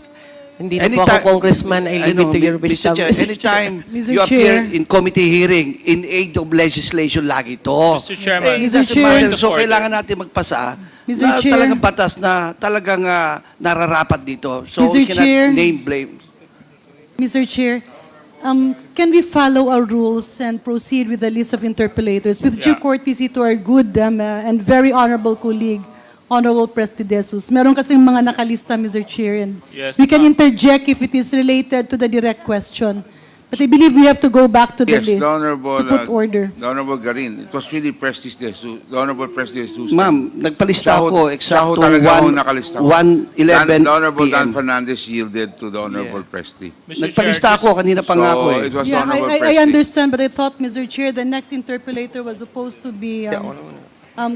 hindi na po ako congressman, I leave it to your wisdom. Mr. Chair, anytime Mr. you appear Chair. in committee hearing, in aid of legislation lagi to. Mr. Chairman. It Mr. doesn't Chair. matter. So kailangan natin magpasa Mr. na Chair. talagang batas na talagang nararapat dito. So Mr. we cannot Chair. name blame. Mr. Chair, can we follow our rules and proceed with the list of interpellators with due Yeah. courtesy to our good and very honorable colleague Honorable President De Jesus. Meron kasing mga nakalista, Mr. Chair, and Yes, we can interject if it is related to the direct question. But I believe we have to go back to the Yes, list the Honorable, to put order. the Honorable Garin, it was really Prestige De Jesus, the Honorable Prestige De Jesus. Ma'am, nagpalista Siya ho- ako siya ho eksakto talaga ho nakalista ho. 1:11 The Honorable Dan PM. Fernandez yielded to the Honorable Prestige. Mr. Chair, Nagpalista just- ako, kanina pa nga ako eh. It was Yeah, Honorable I Prestige. understand, but I thought, Mr. Chair, the next interpellator was supposed to be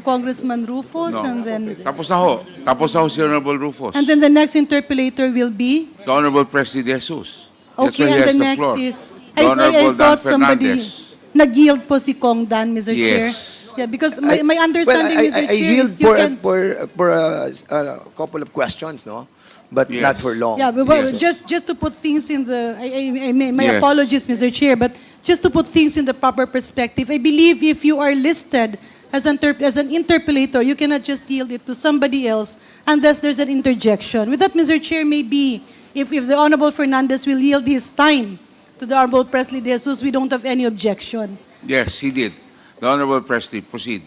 Congressman Rufus, No. and then Tapos na ho. Tapos na ho si Honorable Rufus. the next interpellator will be. The Honorable Prestige De Jesus. That's Okay, why he and has the the next floor. is, The Honorable Dan thought somebody Fernandez. nag-yield po si Kong Dan, Mr. Chair. Yes. Yeah, because my understanding, well, Mr. I Chair, yield is you can. for a couple of questions, no? But Yes. not for long. Yeah, but well, just to put things in the, my Yes. apologies, Mr. Chair, but just to put things in the proper perspective, I believe if you are listed as an interpellator, you cannot just yield it to somebody else unless there's an interjection. With that, Mr. Chair, maybe if the Honorable Fernandez will yield his time to the Honorable Presley De Jesus, we don't have any objection. Yes, he did. The Honorable Prestige, proceed.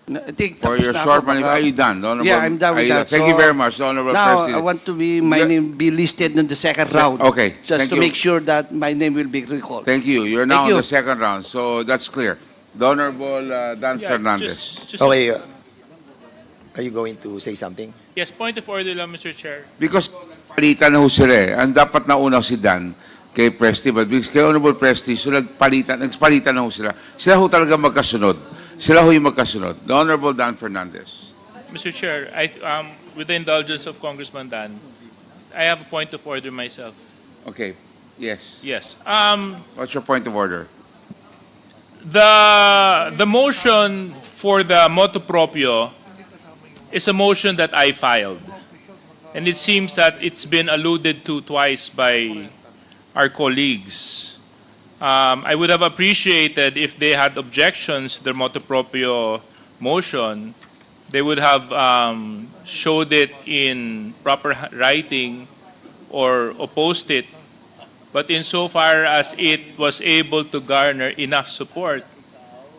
I think For tapos your na short ako, baka- are you done? The Honorable, Yeah, I'm done with are you that. Thank So, you very much, the Honorable Now, Prestige. I want to be, my name be listed in the second round. Okay, Just thank to you. make sure that my name will be recalled. Thank you. You're now Thank on you. the second round, so that's clear. The Honorable Dan Yeah, Fernandez. just- Okay, are you going to say something? Yes, point of order lang, Mr. Chair. Because palitan na ho sila eh. Ang dapat nauna si Dan kay Prestige, but because kay Honorable Prestige, so nagpalitan na ho sila. Sila ho talaga magkasunod. Sila ho yung magkasunod. The Honorable Dan Fernandez. Mr. Chair, with the indulgence of Congressman Dan, I have a point of order myself. Okay. Yes. Yes. What's your point of order? The motion for the motu proprio is a motion that I filed. And it seems that it's been alluded to twice by our colleagues. I would have appreciated if they had objections to the motu proprio motion, they would have showed it in proper writing or opposed it. But insofar as it was able to garner enough support,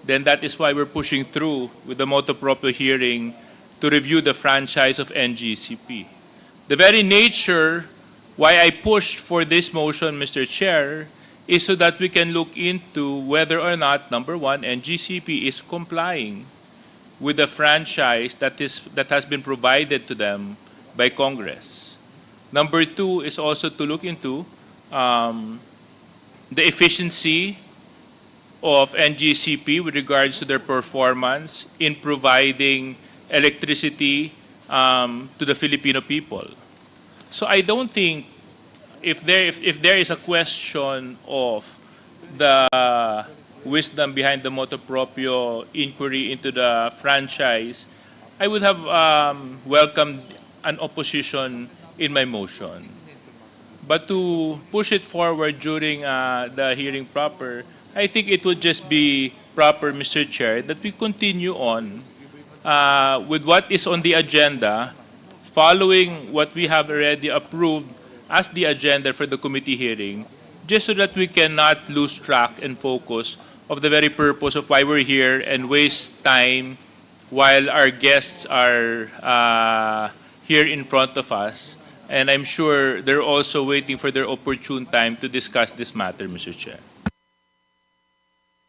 then that is why we're pushing through with the motu proprio hearing to review the franchise of NGCP. The very nature why I pushed for this motion, Mr. Chair, is so that we can look into whether or not, number one, NGCP is complying with the franchise that has been provided to them by Congress. Number two is also to look into the efficiency of NGCP with regards to their performance in providing electricity to the Filipino people. So I don't think if there is a question of the wisdom behind the motu proprio inquiry into the franchise, I would have welcomed an opposition in my motion. But to push it forward during the hearing proper, I think it would just be proper, Mr. Chair, that we continue on with what is on the agenda, following what we have already approved as the agenda for the committee hearing, just so that we cannot lose track and focus of the very purpose of why we're here and waste time while our guests are here in front of us. And I'm sure they're also waiting for their opportune time to discuss this matter, Mr. Chair.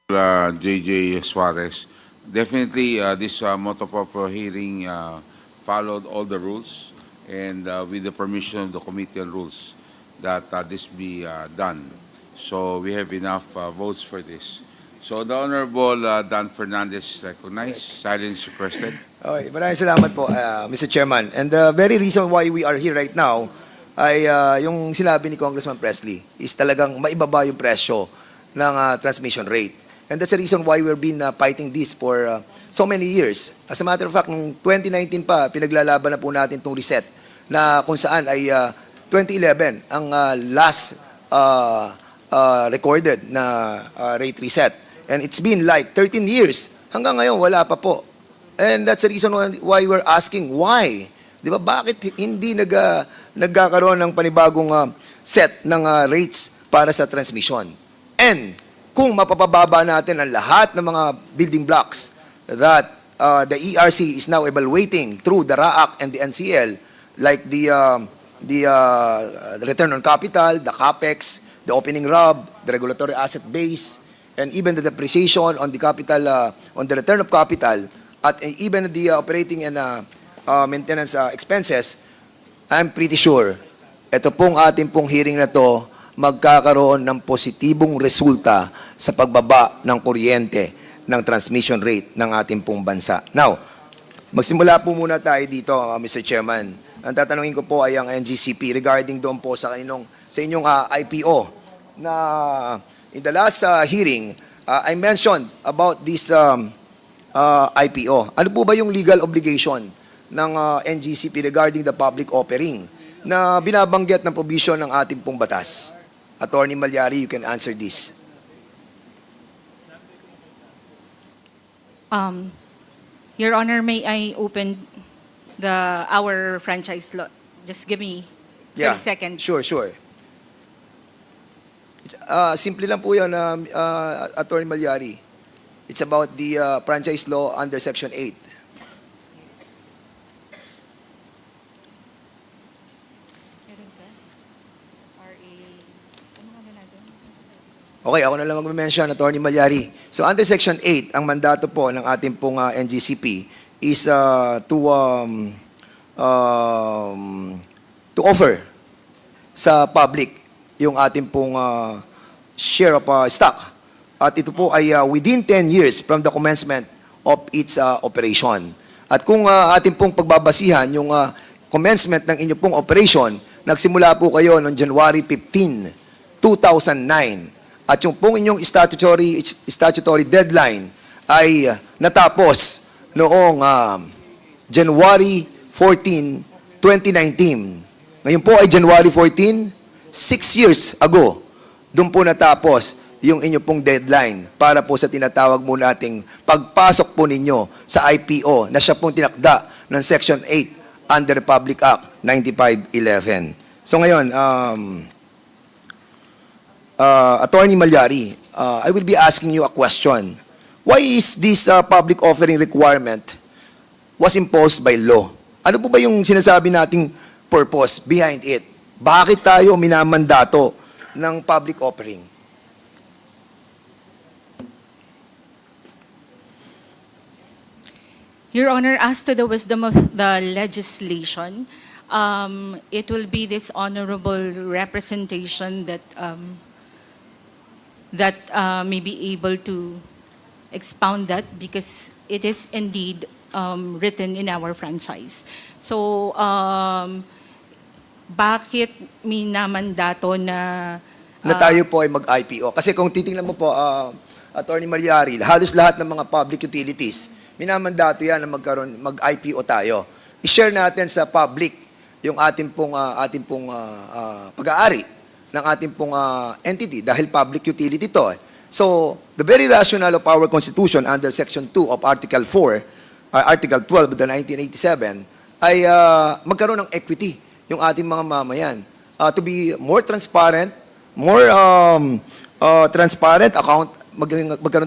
JJ Suarez. Definitely, this motu proprio hearing followed all the rules and with the permission of the Committee on Rules that this be done. So we have enough votes for this. So the Honorable Dan Fernandez recognized. Silence requested. Okay, maraming salamat po, Mr. Chairman. And the very reason why we are here right now ay yung sinabi ni Congressman Presley is talagang maibaba yung presyo ng transmission rate. And that's the reason why we've been fighting this for so many years. As a matter of fact, noong 2019 pa, pinaglalaban na po natin itong reset na kung saan ay 2011 ang last recorded na rate reset. And it's been like 13 years. Hanggang ngayon, wala pa po. And that's the reason why we're asking why. Di ba? Bakit hindi nagkakaroon ng panibagong set ng rates para sa transmission? And kung mapapababa natin ang lahat ng mga building blocks that the ERC is now evaluating through the RAAC and the NCL, like the return on capital, the capex, the opening ROB, the regulatory asset base, and even the depreciation on the capital, on the return of capital, at even the operating and maintenance expenses, I'm pretty sure, ito pong ating pong hearing na to, magkakaroon ng positibong resulta sa pagbaba ng kuryente ng transmission rate ng ating pong bansa. Now, magsimula po muna tayo dito, Mr. Chairman. Ang tatanungin ko po ay ang NGCP regarding doon po sa inyong IPO na in the last hearing, I mentioned about this IPO. Ano po ba yung legal obligation ng NGCP regarding the public offering na binabanggit ng provision ng ating pong batas? Attorney Malyari, you can answer this. Your Honor, may I open our franchise law? Just give me 30 seconds. Sure. It's, simple lang po yun, Attorney Malyari. It's about the franchise law under Section 8. Okay, ako na lang mag-mention, Attorney Malyari. So under Section 8, ang mandato po ng ating pong NGCP is to offer sa public yung ating pong share of stock. At ito po ay within 10 years from the commencement of its operation. At kung ating pong pagbabasihan yung commencement ng inyong pong operation, nagsimula po kayo noong January 15, 2009. At yung pong inyong statutory deadline ay natapos noong January 14, 2019. Ngayon po ay January 14, 6 years ago. Doon po natapos yung inyong pong deadline para po sa tinatawag mo nating pagpasok po ninyo sa IPO na siya pong tinakda ng Section 8 under Republic Act 9511. So ngayon, Attorney Malyari, I will be asking you a question. Why is this public offering requirement was imposed by law? Ano po ba yung sinasabi nating purpose behind it? Bakit tayo minamandato ng public offering? Your Honor, as to the wisdom of the legislation, it will be this honorable representation that may be able to expound that because it is indeed written in our franchise. So, bakit minamandato na tayo po ay mag-IPO? Kasi kung titingnan mo po, Attorney Malyari, halos lahat ng mga public utilities, minamandato yan na mag-IPO tayo. I-share natin sa public yung ating pong pag-aari ng ating pong entity dahil public utility to. So, the very rationale of our Constitution under Section 2 of Article 4, Article 12 of the 1987 ay magkaroon ng equity yung ating mga mamayan. To be more transparent, magkaroon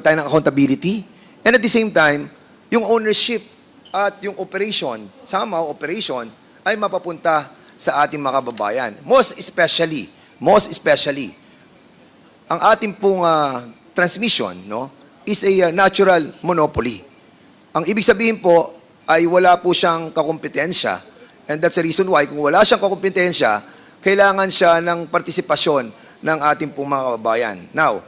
tayo ng accountability, and at the same time, yung ownership at yung operation, somehow operation, ay mapapunta sa ating mga kababayan. Most especially, ang ating pong transmission is a natural monopoly. Ang ibig sabihin po ay wala po siyang kakompetensya, and that's the reason why kung wala siyang kakompetensya, kailangan siya ng partisipasyon ng ating pong mga kababayan. Now,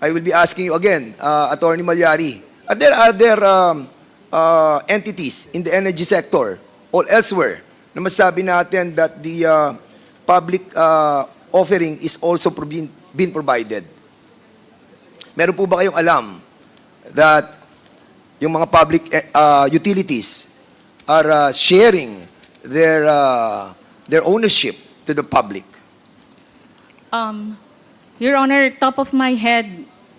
I will be asking you again, Attorney Malyari, are there entities in the energy sector or elsewhere na masabi natin that the public offering is also being provided? Meron po ba kayong alam that yung mga public utilities are sharing their ownership to the public? Your Honor, top of my head,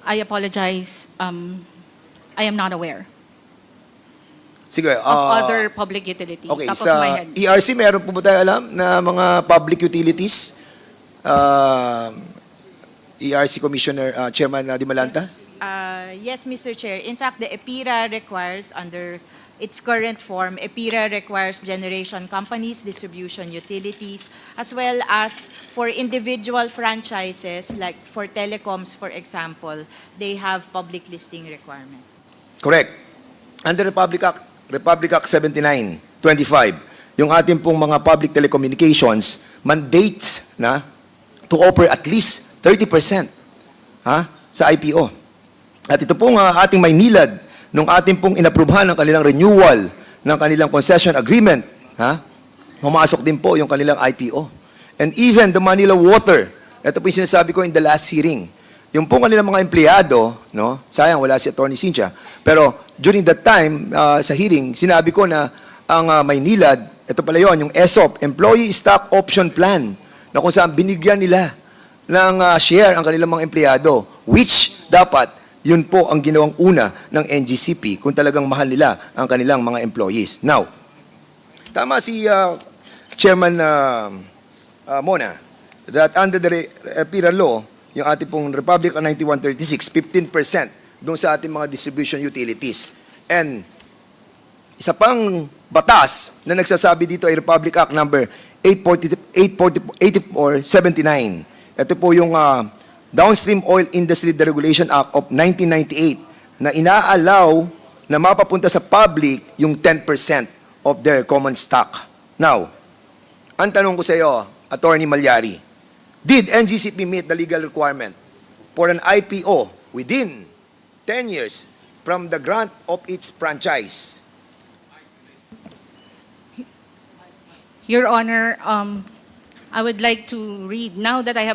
I apologize. I am not aware Sige, of other public utilities. okay, Top of sa my head. ERC, meron po ba tayo alam na mga public utilities? ERC Commissioner, Chairman Dimalanta? Yes, Mr. Chair. In fact, the EPIRA requires, under its current form, EPIRA requires generation companies, distribution utilities, as well as for individual franchises, like for telecoms, for example, they have public listing requirement. Correct. Under Republic Act 79-25, yung ating pong mga public telecommunications mandates na to offer at least 30% sa IPO. At ito pong ating may nilad nung ating pong inaprubahan ng kanilang renewal ng kanilang concession agreement, pumasok din po yung kanilang IPO. And even the Manila Water, ito po yung sinasabi ko in the last hearing, yung pong kanilang mga empleyado, no, sayang wala si Atty. Cynthia, pero during that time, sa hearing, sinabi ko na ang may nilad, ito pala yun, yung ESOP, Employee Stock Option Plan, na kung saan binigyan nila ng share ang kanilang mga empleyado, which dapat yun po ang ginawang una ng NGCP kung talagang mahal nila ang kanilang mga employees. Now, tama si Chairman Mona that under the EPIRA law, yung ating pong Republic Act 9136, 15% doon sa ating mga distribution utilities. And isa pang batas na nagsasabi dito ay Republic Act number 8479. Ito po yung Downstream Oil Industry Deregulation Act of 1998 na inaalaw na mapapunta sa public yung 10% of their common stock. Now, ang tanong ko sa iyo, Attorney Malyari, did NGCP meet the legal requirement for an IPO within 10 years from the grant of its franchise? Your Honor, I would like to read, now that I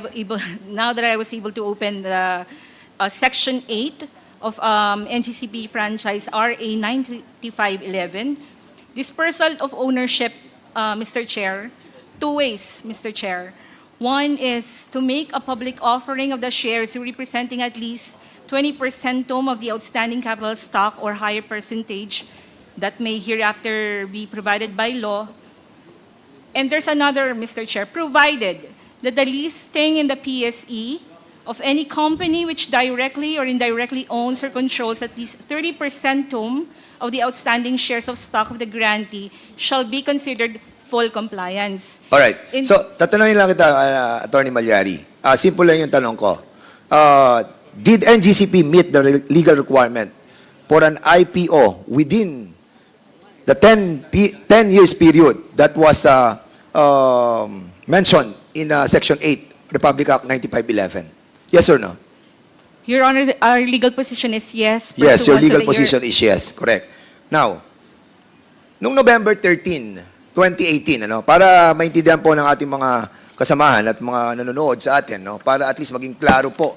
was able to open the Section 8 of NGCP Franchise RA 9511, dispersal of ownership, Mr. Chair, two ways, Mr. Chair. One is to make a public offering of the shares representing at least 20% of the outstanding capital stock or higher percentage that may hereafter be provided by law. And there's another, Mr. Chair, provided that the listing in the PSE of any company which directly or indirectly owns or controls at least 30% of the outstanding shares of stock of the grantee shall be considered full compliance. All right. So, tatanungin lang kita, Attorney Malyari. Simple lang yung tanong ko. Did NGCP meet the legal requirement for an IPO within the 10 years period that was mentioned in Section 8, Republic Act 9511? Yes or no? Your Honor, our legal position is yes. Yes, your pursuant to legal the position is yes. Correct. Now, nung November 13, 2018, para maintindihan po ng ating mga kasamahan at mga nanonood sa atin, para at least maging klaro po.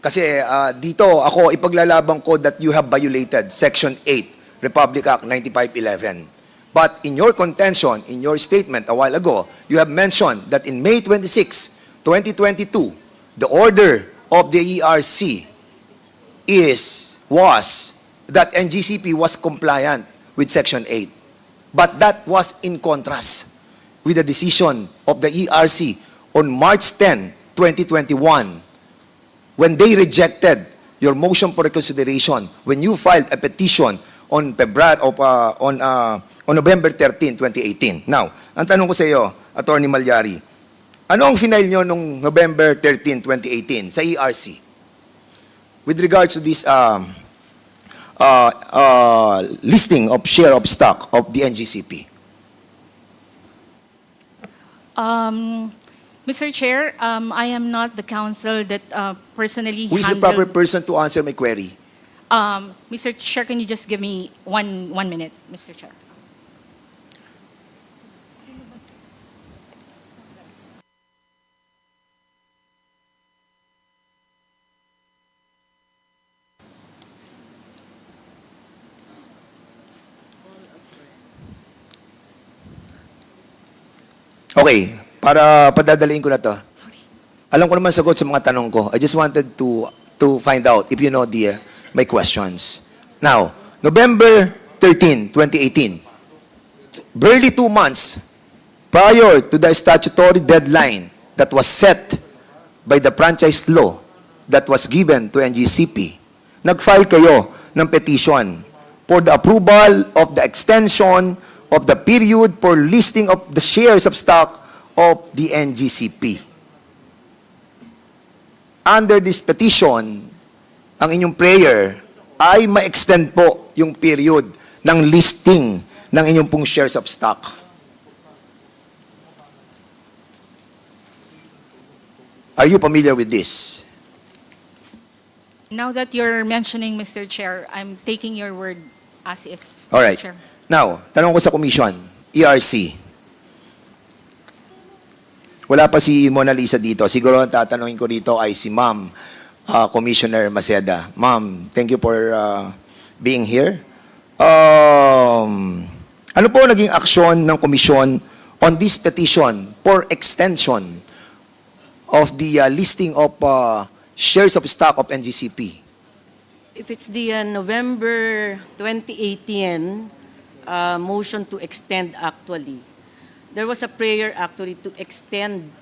Kasi dito ako ipaglalaban ko that you have violated Section 8, Republic Act 9511. But in your contention, in your statement a while ago, you have mentioned that in May 26, 2022, the order of the ERC was that NGCP was compliant with Section 8. But that was in contrast with the decision of the ERC on March 10, 2021, when they rejected your motion for reconsideration, when you filed a petition on November 13, 2018. Now, ang tanong ko sa iyo, Attorney Malyari, ano ang final nyo nung November 13, 2018 sa ERC with regards to this listing of share of stock of the NGCP? Mr. Chair, I am not the counsel that personally Who is the proper person to answer my query? Mr. Chair, can you just give me one minute, Mr. Chair? Okay, para padadaliin ko na to. Alam ko naman sagot sa mga tanong ko. I just wanted to find out if you know my questions. Now, November 13, 2018, barely 2 months prior to the statutory deadline that was set by the franchise law that was given to NGCP, nag-file kayo ng petition for the approval of the extension of the period for listing of the shares of stock of the NGCP. Under this petition, ang inyong prayer ay ma-extend po yung period ng listing ng inyong pong shares of stock. Are you familiar with this? Now that you're mentioning, Mr. Chair, I'm taking your word as is, All right. Mr. Chair. Now, tanong ko sa commission, ERC. Wala pa si Mona Lisa dito. Siguro ang tatanungin ko dito ay si Ma'am Commissioner Maceda. Ma'am, thank you for being here. Ano po naging aksyon ng komisyon on this petition for extension of the listing of shares of stock of NGCP? If it's the November 2018 motion to extend actually, there was a prayer actually to extend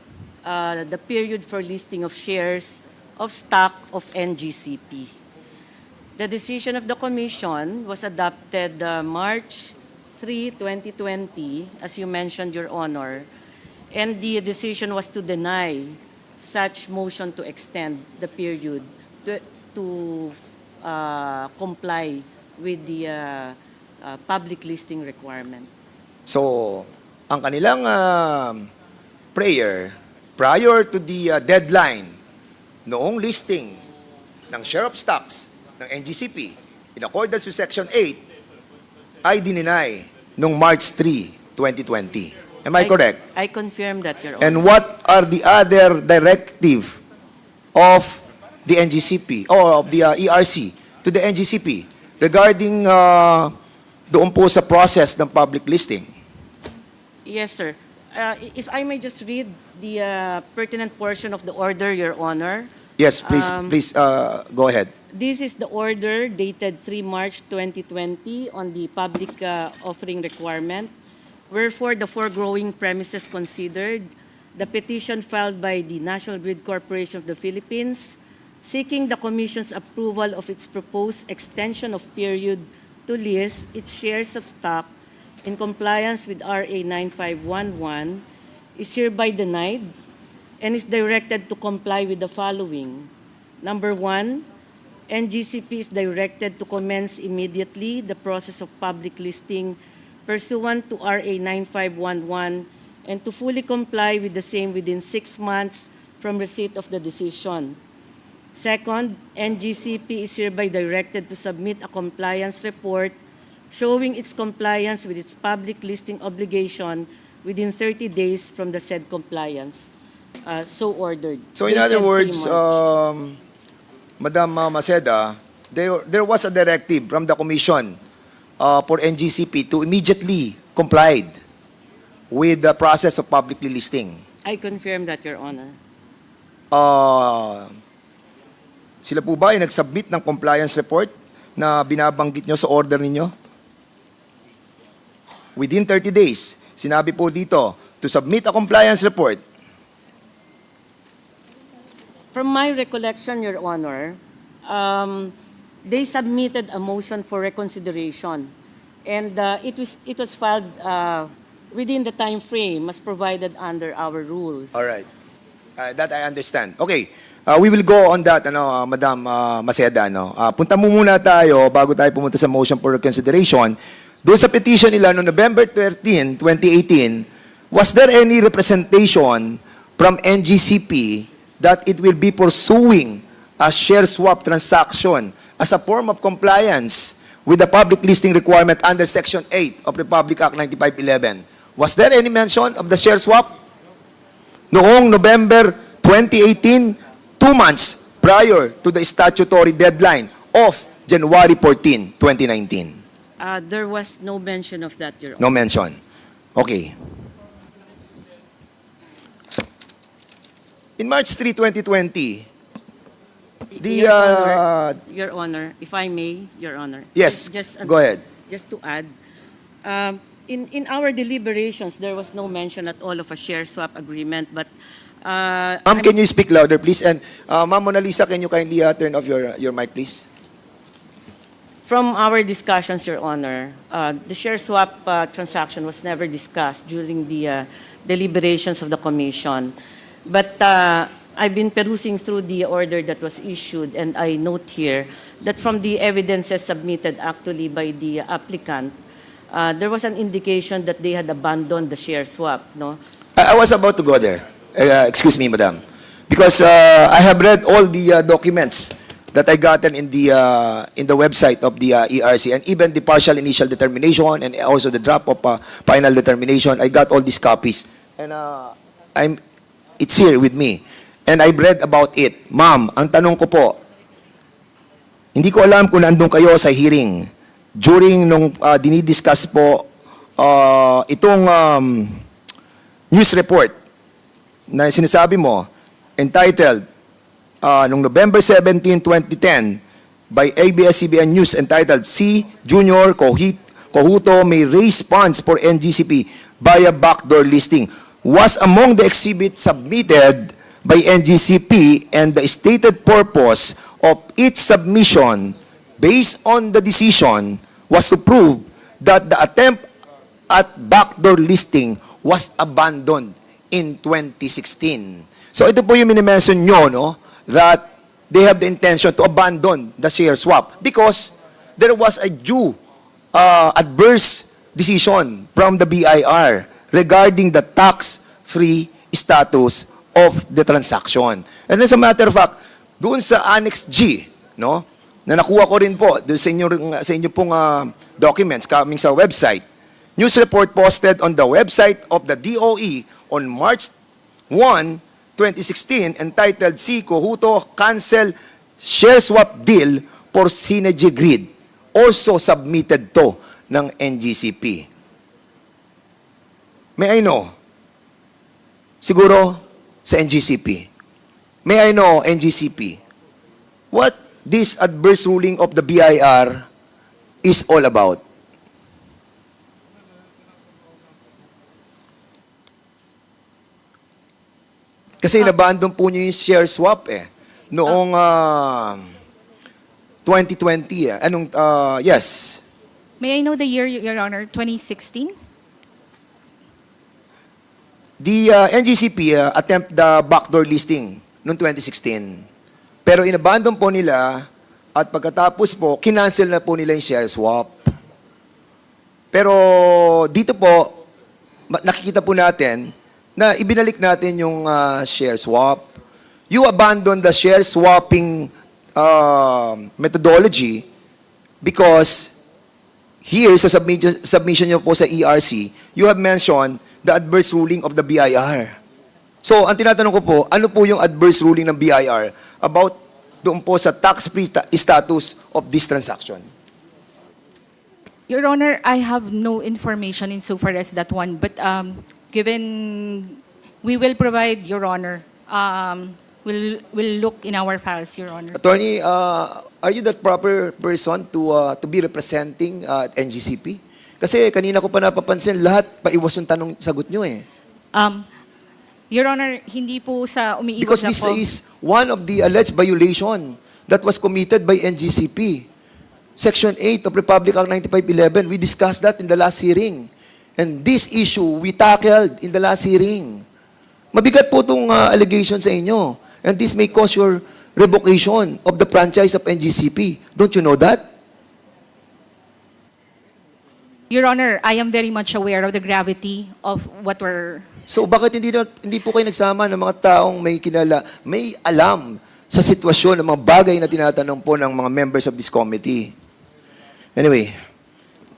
the period for listing of shares of stock of NGCP. The decision of the Commission was adopted March 3, 2020, as you mentioned, Your Honor, and the decision was to deny such motion to extend the period to comply with the public listing requirement. So, ang kanilang prayer prior to the deadline noong listing ng share of stocks ng NGCP in accordance with Section 8 ay dininay noong March 3, 2020. Am I correct? I confirm that, Your Honor. And what are the other directive of the NGCP or of the ERC to the NGCP regarding doon po sa process ng public listing? Yes, sir. If I may just read the pertinent portion of the order, Your Honor. Yes, please, go ahead. This is the order dated 3 March 2020 on the public offering requirement. Wherefore, the foregoing premises considered, the petition filed by the National Grid Corporation of the Philippines, seeking the Commission's approval of its proposed extension of period to list its shares of stock in compliance with RA 9511, is hereby denied and is directed to comply with the following. Number 1, NGCP is directed to commence immediately the process of public listing pursuant to RA 9511 and to fully comply with the same within 6 months from receipt of the decision. Second, NGCP is hereby directed to submit a compliance report showing its compliance with its public listing obligation within 30 days from the said compliance. So ordered. So in other Dated 3 words, March. Madam Maceda, there was a directive from the Commission for NGCP to immediately comply with the process of publicly listing. I confirm that, Your Honor. Sila po ba ay nag-submit ng compliance report na binabanggit nyo sa order ninyo? Within 30 days, sinabi po dito, to submit a compliance report. From my recollection, Your Honor, they submitted a motion for reconsideration, and it was filed within the time frame as provided under our rules. All right. That I understand. Okay. We will go on that, Madam Maceda. Punta mo muna tayo, bago tayo pumunta sa motion for reconsideration. Doon sa petition nila no November 13, 2018, was there any representation from NGCP that it will be pursuing a share swap transaction as a form of compliance with the public listing requirement under Section 8 of Republic Act 9511? Was there any mention of the share swap? Noong November 2018, 2 months prior to the statutory deadline of January 14, 2019. There was no mention of that, Your Honor. No mention. Okay. In March 3, 2020, Your Honor, if I may, Your Honor. Yes, go ahead. Just to add, in our deliberations, there was no mention at all of a share swap agreement, but Ma'am, can you speak louder, please? And Ma'am Mona Lisa, can you kindly turn off your mic, please? From our discussions, Your Honor, the share swap transaction was never discussed during the deliberations of the commission. But I've been perusing through the order that was issued, and I note here that from the evidences submitted actually by the applicant, there was an indication that they had abandoned the share swap, no? I was about to go there. Excuse me, madam. Because I have read all the documents that I gotten in the website of the ERC, and even the partial initial determination and also the draft of final determination. I got all these copies. And it's here with me. And I've read about it. Ma'am, ang tanong ko po, hindi ko alam kung nandun kayo sa hearing. During nung dinidiscuss po itong news report na sinasabi mo, entitled, noong November 17, 2010, by ABS-CBN News, entitled, C. Junior Cojuto may raise funds for NGCP via backdoor listing, was among the exhibits submitted by NGCP, and the stated purpose of its submission based on the decision was to prove that the attempt at backdoor listing was abandoned in 2016. So ito po yung minimension nyo, no? That they have the intention to abandon the share swap because there was a due adverse decision from the BIR regarding the tax-free status of the transaction. And as a matter of fact, doon sa Annex G, no, na nakuha ko rin po doon sa inyo pong documents coming sa website, news report posted on the website of the DOE on March 1, 2016, entitled C. Cojuto Cancel Share Swap Deal for Synergy Grid, also submitted to ng NGCP. May I know? Siguro sa NGCP. May I know, NGCP, what this adverse ruling of the BIR is all about? Kasi nabandon po niyo yung share swap noong 2020 yes. May I know the year, Your Honor? 2016? The NGCP attempt the backdoor listing noong 2016. Pero inabandon po nila at pagkatapos po, kinancel na po nila yung share swap. Pero dito po, nakikita po natin na ibinalik natin yung share swap. You abandon the share swapping methodology because here sa submission nyo po sa ERC, you have mentioned the adverse ruling of the BIR. So, ang tinatanong ko po, ano po yung adverse ruling ng BIR about doon po sa tax-free status of this transaction? Your Honor, I have no information insofar as that one, but given we will provide, Your Honor, we'll look in our files, Your Honor. Attorney, are you the proper person to be representing NGCP? Kasi kanina ko pa napapansin, lahat paiwas yung tanong sagot nyo Your Honor, hindi po sa umiiwas Because na this po. is one of the alleged violation that was committed by NGCP. Section 8 of Republic Act 9511, we discussed that in the last hearing. And this issue, we tackled in the last hearing. Mabigat po itong allegation sa inyo. And this may cause your revocation of the franchise of NGCP. Don't you know that? Your Honor, I am very much aware of the gravity of what we're... So bakit hindi po kayo nagsama ng mga taong may alam sa sitwasyon ng mga bagay na tinatanong po ng mga members of this committee? Anyway,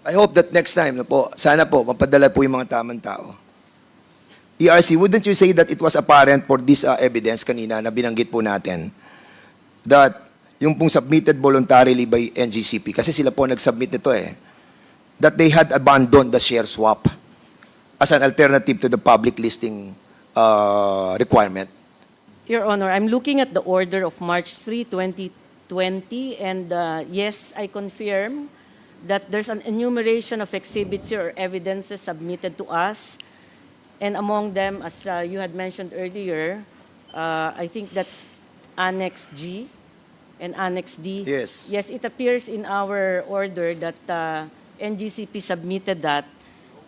I hope that next time na po, sana po, mapadala po yung mga tamang tao. ERC, wouldn't you say that it was apparent for this evidence kanina na binanggit po natin that yung pong submitted voluntarily by NGCP, kasi sila po nag-submit nito that they had abandoned the share swap as an alternative to the public listing requirement? Your Honor, I'm looking at the order of March 3, 2020, and yes, I confirm that there's an enumeration of exhibits or evidences submitted to us, and among them, as you had mentioned earlier, I think that's Annex G, and Annex D. Yes. Yes, it appears in our order that NGCP submitted that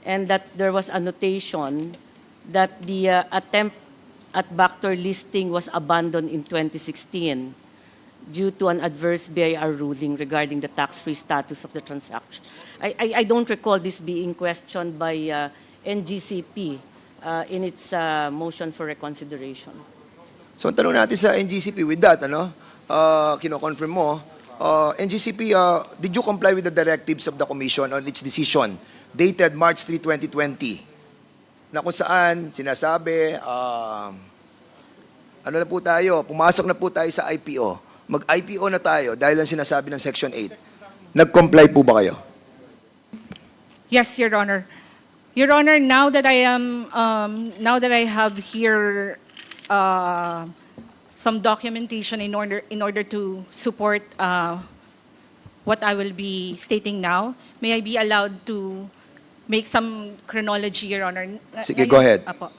and that there was a notation that the attempt at backdoor listing was abandoned in 2016 due to an adverse BIR ruling regarding the tax-free status of the transaction. I don't recall this being questioned by NGCP in its motion for reconsideration. So ang tanong natin sa NGCP with that, kino-confirm mo, NGCP, did you comply with the directives of the Commission on its decision dated March 3, 2020? Na kung saan sinasabi, ano na po tayo, pumasok na po tayo sa IPO. Mag-IPO na tayo dahil lang sinasabi ng Section 8. Nag-comply po ba kayo? Yes, Your Honor. Your Honor, now that I have here some documentation in order to support what I will be stating now, may I be allowed to make some chronology, Your Honor? Sige, go ahead. Apo.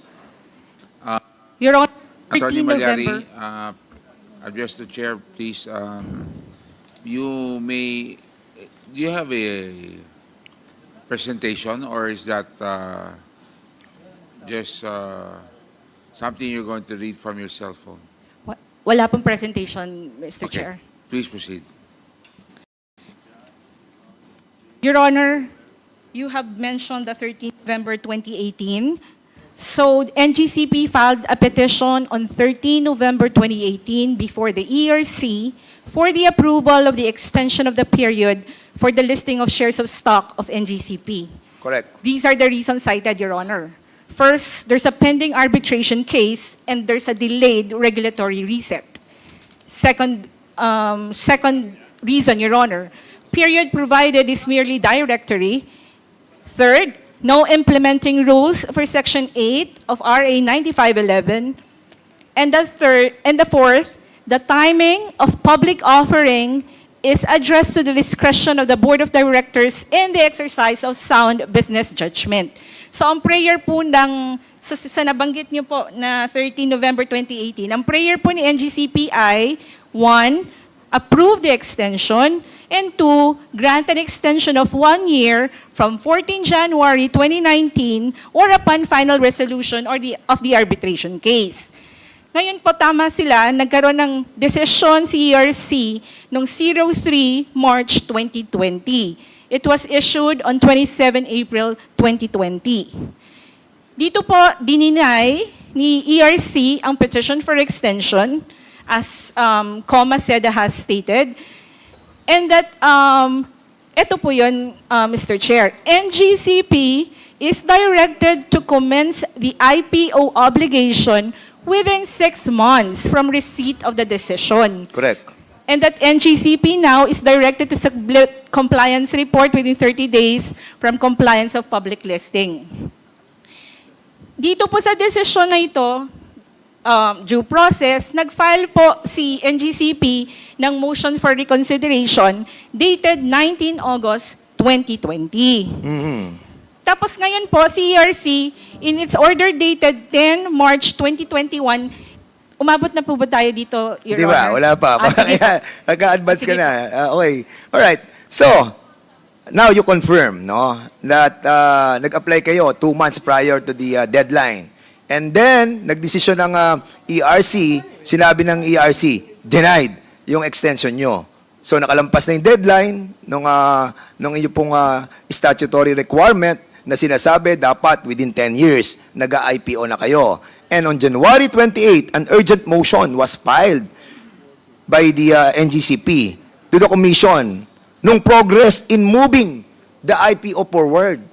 Your Honor, Attorney 13 Malyari, November. address the chair, please. Do you have a presentation, or is that just something you're going to read from your cell phone? Wala pong presentation, Mr. Okay, Chair. please proceed. Your Honor, you have mentioned the 13th November 2018. So NGCP filed a petition on 13 November 2018 before the ERC for the approval of the extension of the period for the listing of shares of stock of NGCP. Correct. These are the reasons cited, Your Honor. First, there's a pending arbitration case and there's a delayed regulatory reset. Second reason, Your Honor, period provided is merely directory. Third, no implementing rules for Section 8 of RA 9511. And the fourth, the timing of public offering is addressed to the discretion of the Board of Directors in the exercise of sound business judgment. So ang prayer po sa nabanggit niyo po na 13 November 2018, ang prayer po ni NGCP ay 1, approve the extension, and 2, grant an extension of 1 year from 14 January 2019 or upon final resolution of the arbitration case. Ngayon po, tama sila, nagkaroon ng desisyon si ERC noong 03 March 2020. It was issued on 27 April 2020. Dito po, dininay ni ERC ang petition for extension, as Coma Seda has stated, and that, ito po yun, Mr. Chair, NGCP is directed to commence the IPO obligation within 6 months from receipt of the decision. Correct. And that NGCP now is directed to submit compliance report within 30 days from compliance of public listing. Dito po sa desisyon na ito, due process, nag-file po si NGCP ng motion for reconsideration dated 19 August 2020. Tapos ngayon po, si ERC, in its order dated 10 March 2021, umabot na po ba tayo dito, Your Di ba? Honor? Wala pa. Sige po. Nag-advance ka Sige na. Okay. Alright. So, now you confirm, no, that nag-apply kayo 2 months prior to the deadline. And then, nagdesisyon ng ERC, sinabi ng ERC, denied yung extension nyo. So, nakalampas na yung deadline nung inyo pong statutory requirement na sinasabi dapat within 10 years, nag-IPO na kayo. And on January 28, an urgent motion was filed by the NGCP to the Commission nung progress in moving the IPO forward.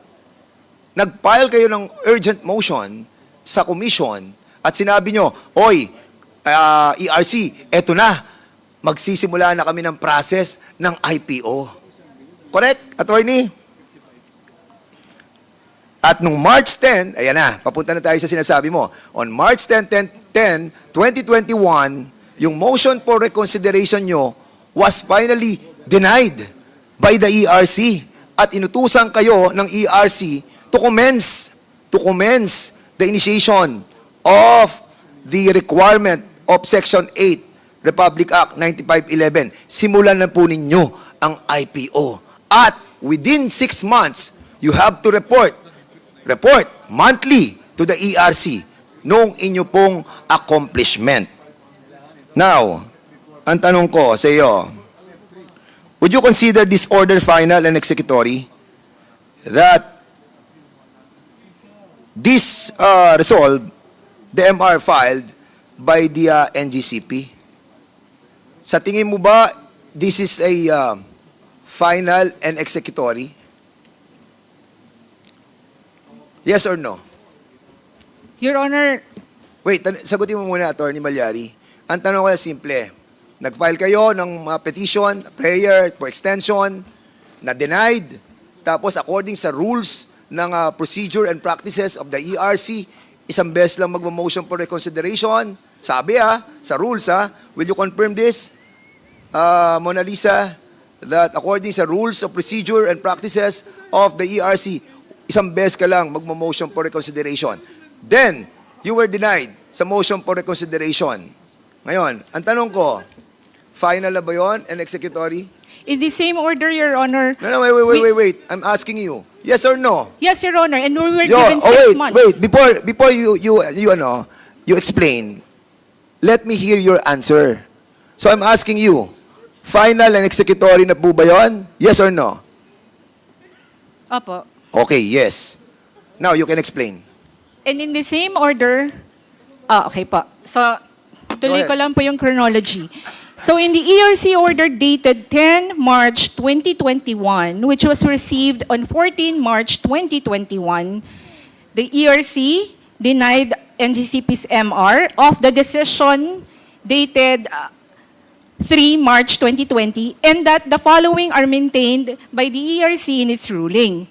Nag-file kayo ng urgent motion sa Commission at sinabi nyo, oy, ERC, eto na, magsisimula na kami ng process ng IPO. Correct, Attorney? At nung March 10, ayan na, papunta na tayo sa sinasabi mo. On March 10, 2021, yung motion for reconsideration nyo was finally denied by the ERC. At inutusan kayo ng ERC to commence the initiation of the requirement of Section 8 Republic Act 9511, simulan na po ninyo ang IPO. At within 6 months, you have to report monthly to the ERC noong inyo pong accomplishment. Now, ang tanong ko sa iyo, would you consider this order final and executory that this resolve, the MR filed by the NGCP? Sa tingin mo ba, this is a final and executory? Yes or no? Your Honor, Wait, sagutin mo muna, Attorney Malyari. Ang tanong ko ay simple. Nag-file kayo ng petition, prayer for extension, na denied, tapos according sa rules ng procedure and practices of the ERC, isang beses lang mag-motion for reconsideration. Sabi sa rules will you confirm this, Mona Lisa, that according sa rules of procedure and practices of the ERC, isang beses ka lang mag-motion for reconsideration. Then, you were denied sa motion for reconsideration. Ngayon, ang tanong ko, final na ba yun and executory? in the same order, Your Honor. No, wait. I'm asking you. Yes or no? Yes, Your Honor, and we were given 6 months. Wait. Before you explain, let me hear your answer. So I'm asking you, final and executory na po ba yun? Yes or no? Opo. Okay, yes. Now you can explain. And in the same order, okay po. So, tuloy Go ahead. ko lang po yung chronology. So, in the ERC order dated 10 March 2021, which was received on 14 March 2021, the ERC denied NGCP's MR of the decision dated 3 March 2020, and that the following are maintained by the ERC in its ruling.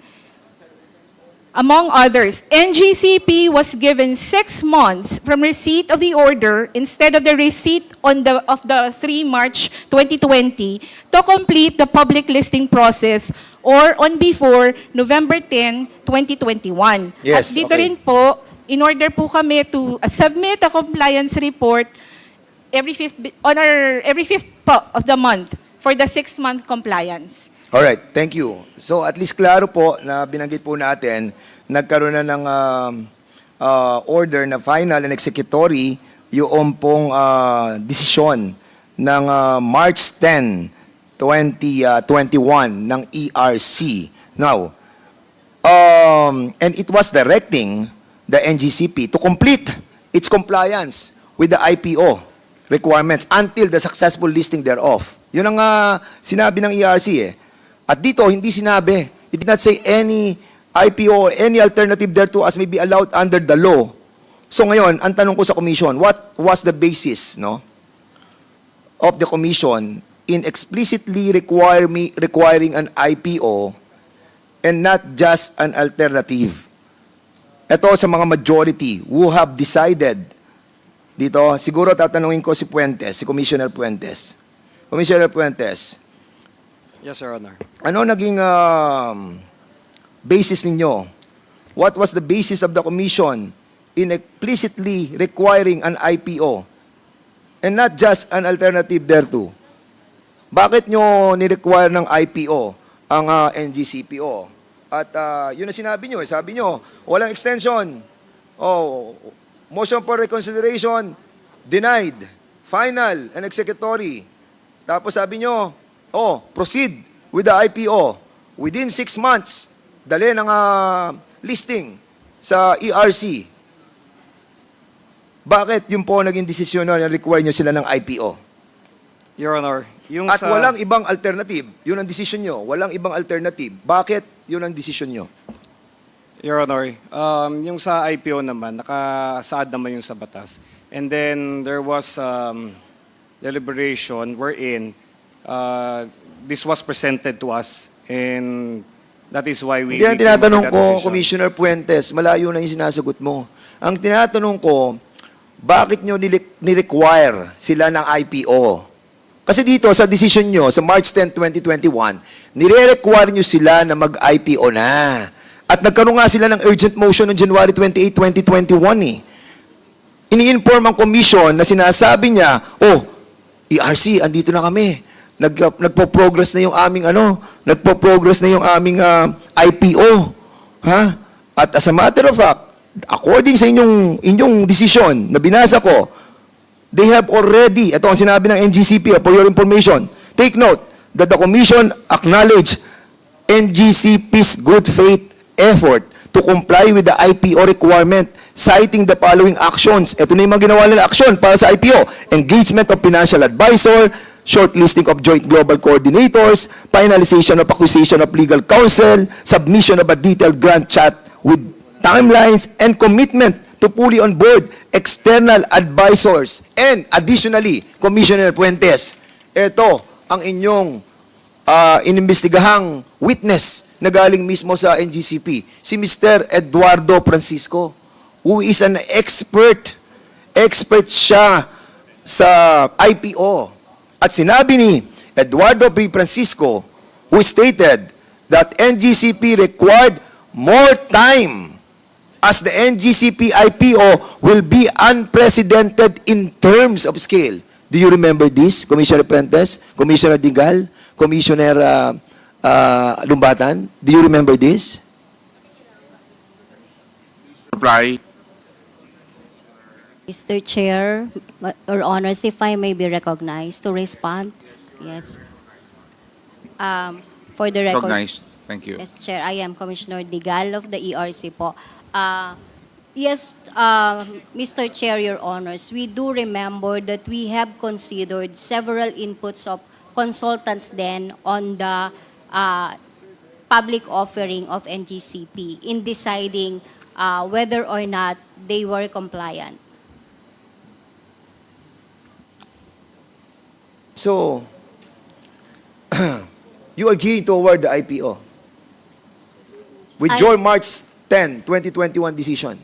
Among others, NGCP was given 6 months from receipt of the order instead of the receipt of the 3 March 2020 to complete the public listing process or on before November 10, 2021. Yes, At dito okay. rin po, in order po kami to submit a compliance report every fifth po of the month for the 6-month compliance. Alright, thank you. So at least klaro po na binanggit po natin, nagkaroon na ng order na final and executory yung pong desisyon ng March 10, 2021 ng ERC. Now, and it was directing the NGCP to complete its compliance with the IPO requirements until the successful listing thereof. Yun ang sinabi ng ERC . At dito, hindi sinabi. It did not say any IPO or any alternative thereto as may be allowed under the law. So ngayon, ang tanong ko sa Commission, what was the basis of the Commission in explicitly requiring an IPO and not just an alternative? Ito sa mga majority who have decided dito, siguro tatanungin ko si Puentes, si Commissioner Puentes. Commissioner Puentes, Yes, Your Honor. ano naging basis ninyo? What was the basis of the Commission in explicitly requiring an IPO and not just an alternative thereto? Bakit nyo ni-require ng IPO ang NGCPO? At yun na sinabi nyo. Sabi nyo, walang extension. Motion for reconsideration, denied. Final and executory. Tapos sabi nyo, proceed with the IPO. Within 6 months, dali ng listing sa ERC. Bakit yun po naging desisyon na require nyo sila ng IPO? Your Honor, yung At sa... walang ibang alternative. Yun ang desisyon nyo. Walang ibang alternative. Bakit yun ang desisyon nyo? Your Honor, yung sa IPO naman, nakasaad naman yung sa batas. And then there was deliberation wherein this was presented to us and that is why we... Hindi ang came up with tinatanong that ko, decision. Commissioner Puentes, malayo na yung sinasagot mo. Ang tinatanong ko, bakit nyo ni-require sila ng IPO? Kasi dito, sa decision nyo, sa March 10, 2021, nire-require nyo sila na mag-IPO na. At nagkaroon nga sila ng urgent motion noong January 28, 2021 Ini-inform ang commission na sinasabi niya, ERC, andito na kami. Nagpo-progress na yung aming nagpo-progress na yung aming IPO. Ha? At as a matter of fact, according sa inyong decision na binasa ko, they have already, ito ang sinabi ng NGCP, for your information, take note that the Commission acknowledged NGCP's good faith effort to comply with the IPO requirement, citing the following actions. Ito na yung mga ginawa nila action para sa IPO. Engagement of financial advisor, shortlisting of joint global coordinators, finalization of acquisition of legal counsel, submission of a detailed grant chat with timelines, and commitment to fully onboard external advisors. And additionally, Commissioner Puentes, ito ang inyong inimbestigahang witness na galing mismo sa NGCP, si Mr. Eduardo Francisco, who is an expert. Expert siya sa IPO. At sinabi ni Eduardo P. Francisco, who stated that NGCP required more time as the NGCP IPO will be unprecedented in terms of scale. Do you remember this, Commissioner Puentes, Commissioner Digal, Commissioner Lumbatan? Do you remember this? Reply. Mr. Chair, Your Honors, if I may be recognized to respond. Yes. For the record. Recognized. Thank you. Yes, Chair. I am Commissioner Digal of the ERC po. Yes, Mr. Chair, Your Honors, we do remember that we have considered several inputs of consultants then on the public offering of NGCP in deciding whether or not they were compliant. So, you are gearing toward the IPO with your March 10, 2021 decision.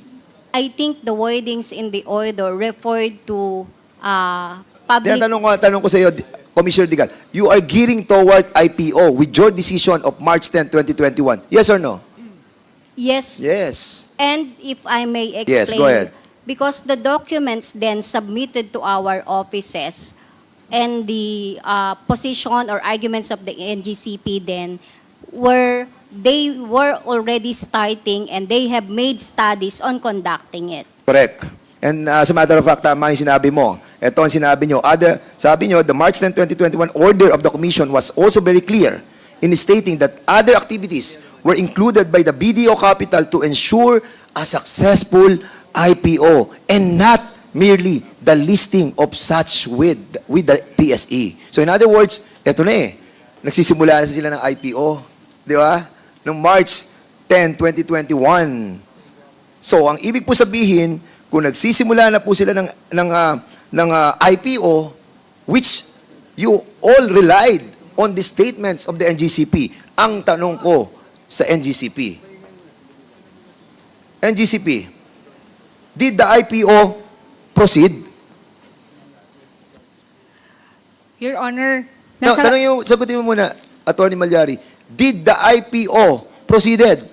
I think the wordings in the order referred to public... Tanong ko sa iyo, Commissioner Digal, you are gearing toward IPO with your decision of March 10, 2021. Yes or no? Yes. Yes. And if I may explain... Yes, go ahead. Because the documents then submitted to our offices and the position or arguments of the NGCP then they were already starting and they have made studies on conducting it. Correct. And as a matter of fact, tama yung sinabi mo. Ito ang sinabi nyo. Sabi nyo, the March 10, 2021 order of the Commission was also very clear in stating that other activities were included by the BDO Capital to ensure a successful IPO and not merely the listing of such with the PSE. So in other words, eto na eh. Nagsisimula na sila ng IPO. Di ba? Noong March 10, 2021. So ang ibig po sabihin, kung nagsisimula na po sila ng IPO, which you all relied on the statements of the NGCP, ang tanong ko sa NGCP, did the IPO proceed? Your Honor, No, sagutin mo muna, Attorney Malyari. Did the IPO proceeded?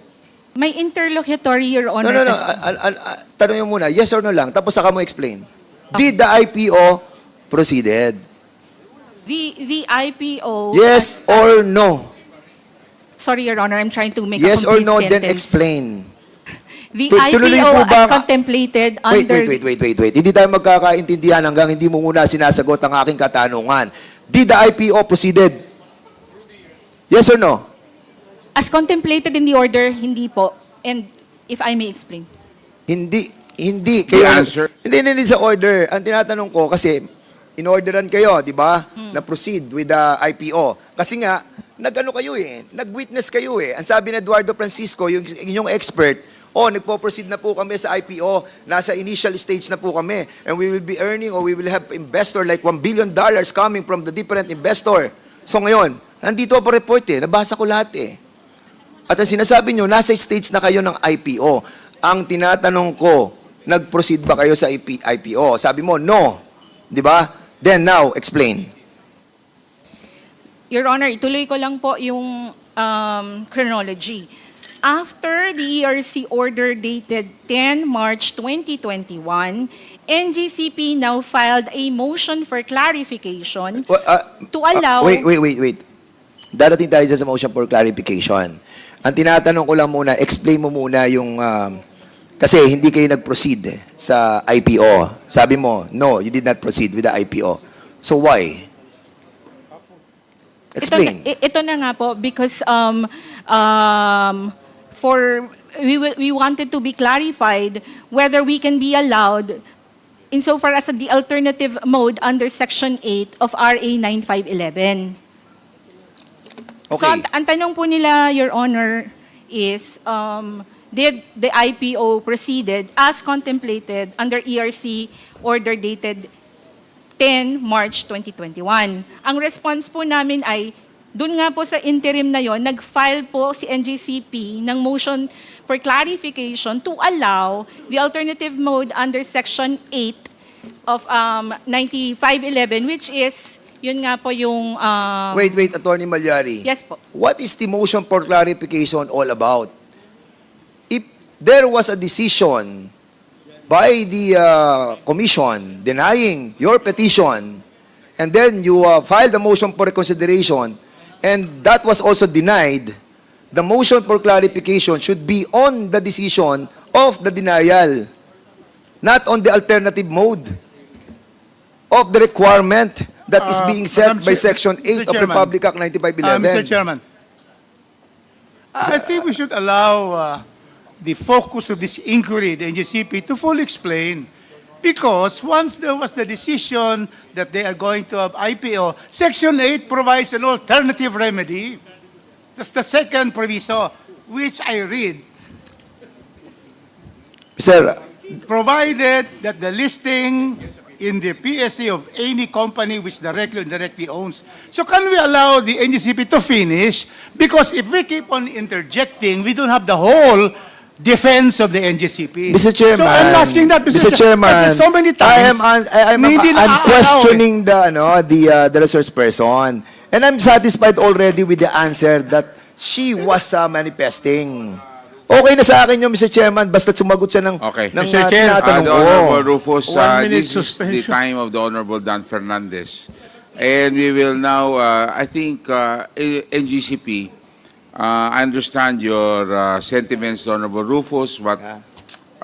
may interlocutory, Your Honor. No. Tanong mo muna, yes or no lang, tapos saka mo explain. Did the IPO proceeded? The IPO... Yes or no? Sorry, Your Honor, I'm trying to make Yes a or complete no, sentence. then explain. The Tuloy IPO po ba- as contemplated under... Wait. Hindi tayo magkakaintindihan hanggang hindi mo muna sinasagot ang aking katanungan. Did the IPO proceeded? Yes or no? As contemplated in the order, hindi po. And if I may explain. Hindi. The Kayo, answer. hindi sa order. Ang tinatanong ko, kasi in-orderan kayo, di ba? Na proceed with the IPO. Kasi nga, nag-witness kayo eh. Ang sabi ni Eduardo Francisco, yung inyong expert, nagpo-proceed na po kami sa IPO. Nasa initial stage na po kami. And we will be earning or we will have investor like $1 billion coming from the different investor. So ngayon, nandito po report eh. Nabasa ko lahat eh. At ang sinasabi nyo, nasa stage na kayo ng IPO. Ang tinatanong ko, nag-proceed ba kayo sa IPO? Sabi mo, no. Di ba? Then now, explain. Your Honor, ituloy ko lang po yung chronology. after the ERC order dated 10 March 2021, NGCP now filed a motion for clarification to allow... Wait. Darating tayo sa motion for clarification. Ang tinatanong ko lang muna, explain mo muna yung... kasi hindi kayo nag-proceed sa IPO. Sabi mo, no, you did not proceed with the IPO. So why? Explain. Ito na nga po, because we wanted to be clarified whether we can be allowed insofar as the alternative mode under Section 8 of RA 9511. Okay. So, ang tanong po nila, Your Honor, is, did the IPO proceeded as contemplated under ERC order dated 10 March 2021? Ang response po namin ay, dun nga po sa interim na yon, nag-file po si NGCP ng motion for clarification to allow the alternative mode under Section 8 of 9511, which is, yun nga po yung... Wait, Attorney Malyari. Yes po. What is the motion for clarification all about? If there was a decision by the commission denying your petition, and then you filed a motion for reconsideration, and that was also denied, the motion for clarification should be on the decision of the denial, not on the alternative mode of the requirement that is being set by Section 8 of Republic Act 9511. Mr. Chairman, I think we should allow the focus of this inquiry, the NGCP, to fully explain. Because once there was the decision that they are going to have IPO, Section 8 provides an alternative remedy. That's the second proviso, which I read. Sir, Provided that the listing in the PSA of any company which directly or indirectly owns. So can we allow the NGCP to finish? Because if we keep on interjecting, we don't have the whole defense of the NGCP. Mr. Chairman, so I'm asking that, Mr. Chairman, Kasi so many times, I'm questioning the resource person, and I'm satisfied already with the answer that she was manifesting. Okay na sa akin yun, Mr. Chairman, basta sumagot siya ng Mr. Chair, tinatanong the ko. Honorable Rufus, 1 minute this is the time of the Honorable Dan Fernandez. And we will now, I think, NGCP, I understand your sentiments, Honorable Rufus, but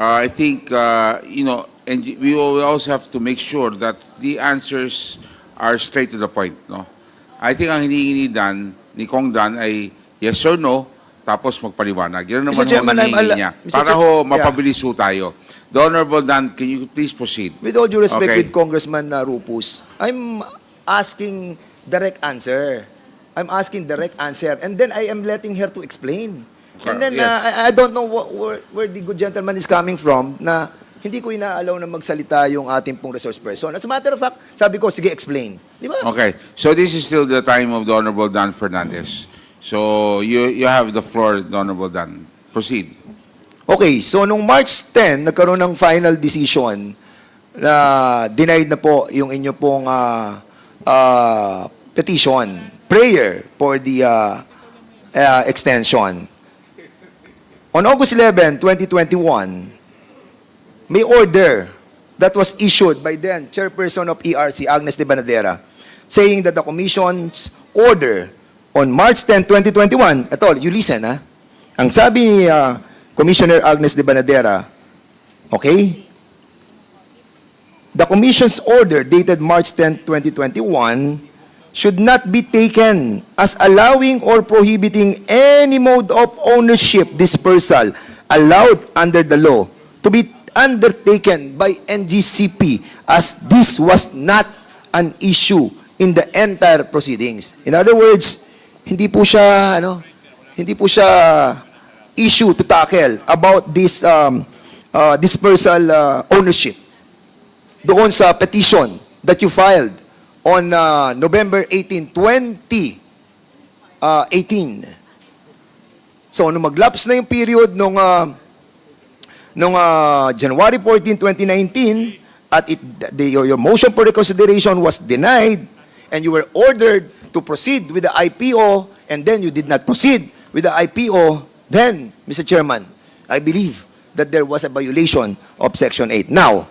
I think, we will also have to make sure that the answers are straight to the point. No? I think ang hinihingi ni Kong Dan ay yes or no, tapos magpaliwanag. Yan naman Chairman, ang hinihingi niya. Para mapabilis ho tayo. The Honorable Dan, can you please proceed? With all due respect with Congressman Rupus, I'm asking direct answer. I'm asking direct answer. And then I am letting her to explain. And then I don't know where the good gentleman is coming from na hindi ko inaalaw na magsalita yung ating pong resource person. As a matter of fact, sabi ko, sige, explain. Di ba? Okay. So this is still the time of the Honorable Dan Fernandez. So you have the floor, the Honorable Dan. Proceed. Okay, so nung March 10, nagkaroon ng final decision na denied na po yung inyo pong petition, prayer for the extension. On August 11, 2021, may order that was issued by then Chairperson of ERC, Agnes de Banadera, saying that the Commission's order on March 10, 2021, ito, you listen, ha? Ang sabi ni Commissioner Agnes de Banadera, okay? The Commission's order dated March 10, 2021 should not be taken as allowing or prohibiting any mode of ownership dispersal allowed under the law to be undertaken by NGCP as this was not an issue in the entire proceedings. In other words, hindi po siya issue to tackle about this dispersal ownership doon sa petition that you filed on November 18, 2018. So, nung mag-lapse na yung period nung January 14, 2019, at your motion for reconsideration was denied, and you were ordered to proceed with the IPO, and then you did not proceed with the IPO, then, Mr. Chairman, I believe that there was a violation of Section 8. Now,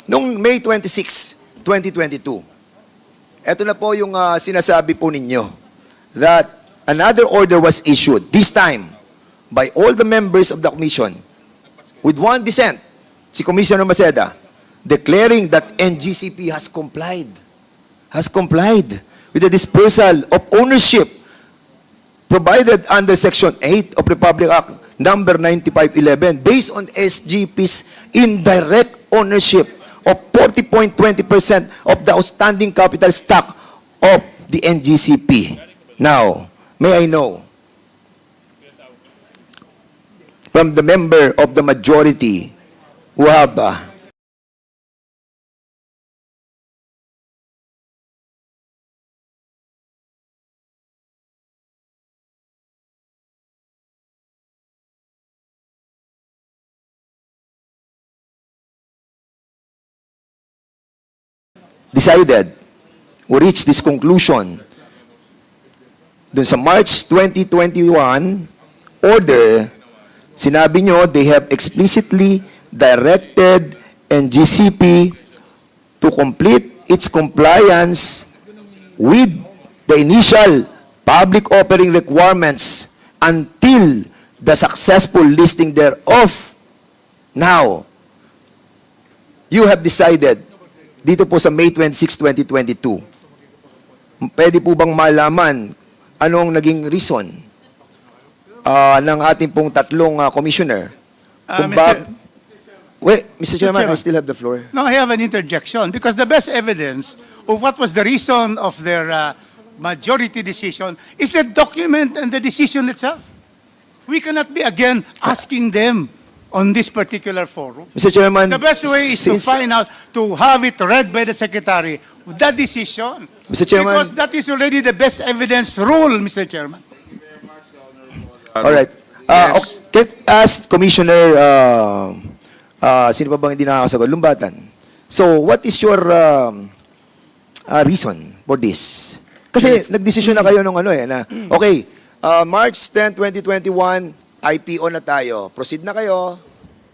noong May 26, 2022, eto na po yung sinasabi po ninyo that another order was issued, this time by all the members of the commission, with one dissent, si Commissioner Maceda, declaring that NGCP has complied with the dispersal of ownership provided under Section 8 of Republic Act number 9511 based on SGP's indirect ownership of 40.20% of the outstanding capital stock of the NGCP. Now, may I know from the member of the majority who have decided or reached this conclusion dun sa March 2021 order, sinabi nyo they have explicitly directed NGCP to complete its compliance with the initial public offering requirements until the successful listing thereof. Now, you have decided dito po sa May 26, 2022, pwede po bang malaman anong naging reason ng ating pong tatlong commissioner? Wait, Mr. Chairman, I still have the floor. No, I have an interjection because the best evidence of what was the reason of their majority decision is the document and the decision itself. We cannot be again asking them on this particular forum. Mr. Chairman, The best way is to find out, to have it read by the Secretary, that decision. Mr. Chairman, Because that is already the best evidence rule, Mr. Chairman. all right. Okay, ask Commissioner, sino pa bang hindi nakakasagot? Lumbatan. So, what is your reason for this? Kasi nagdesisyon na kayo nung okay, March 10, 2021, IPO na tayo. Proceed na kayo.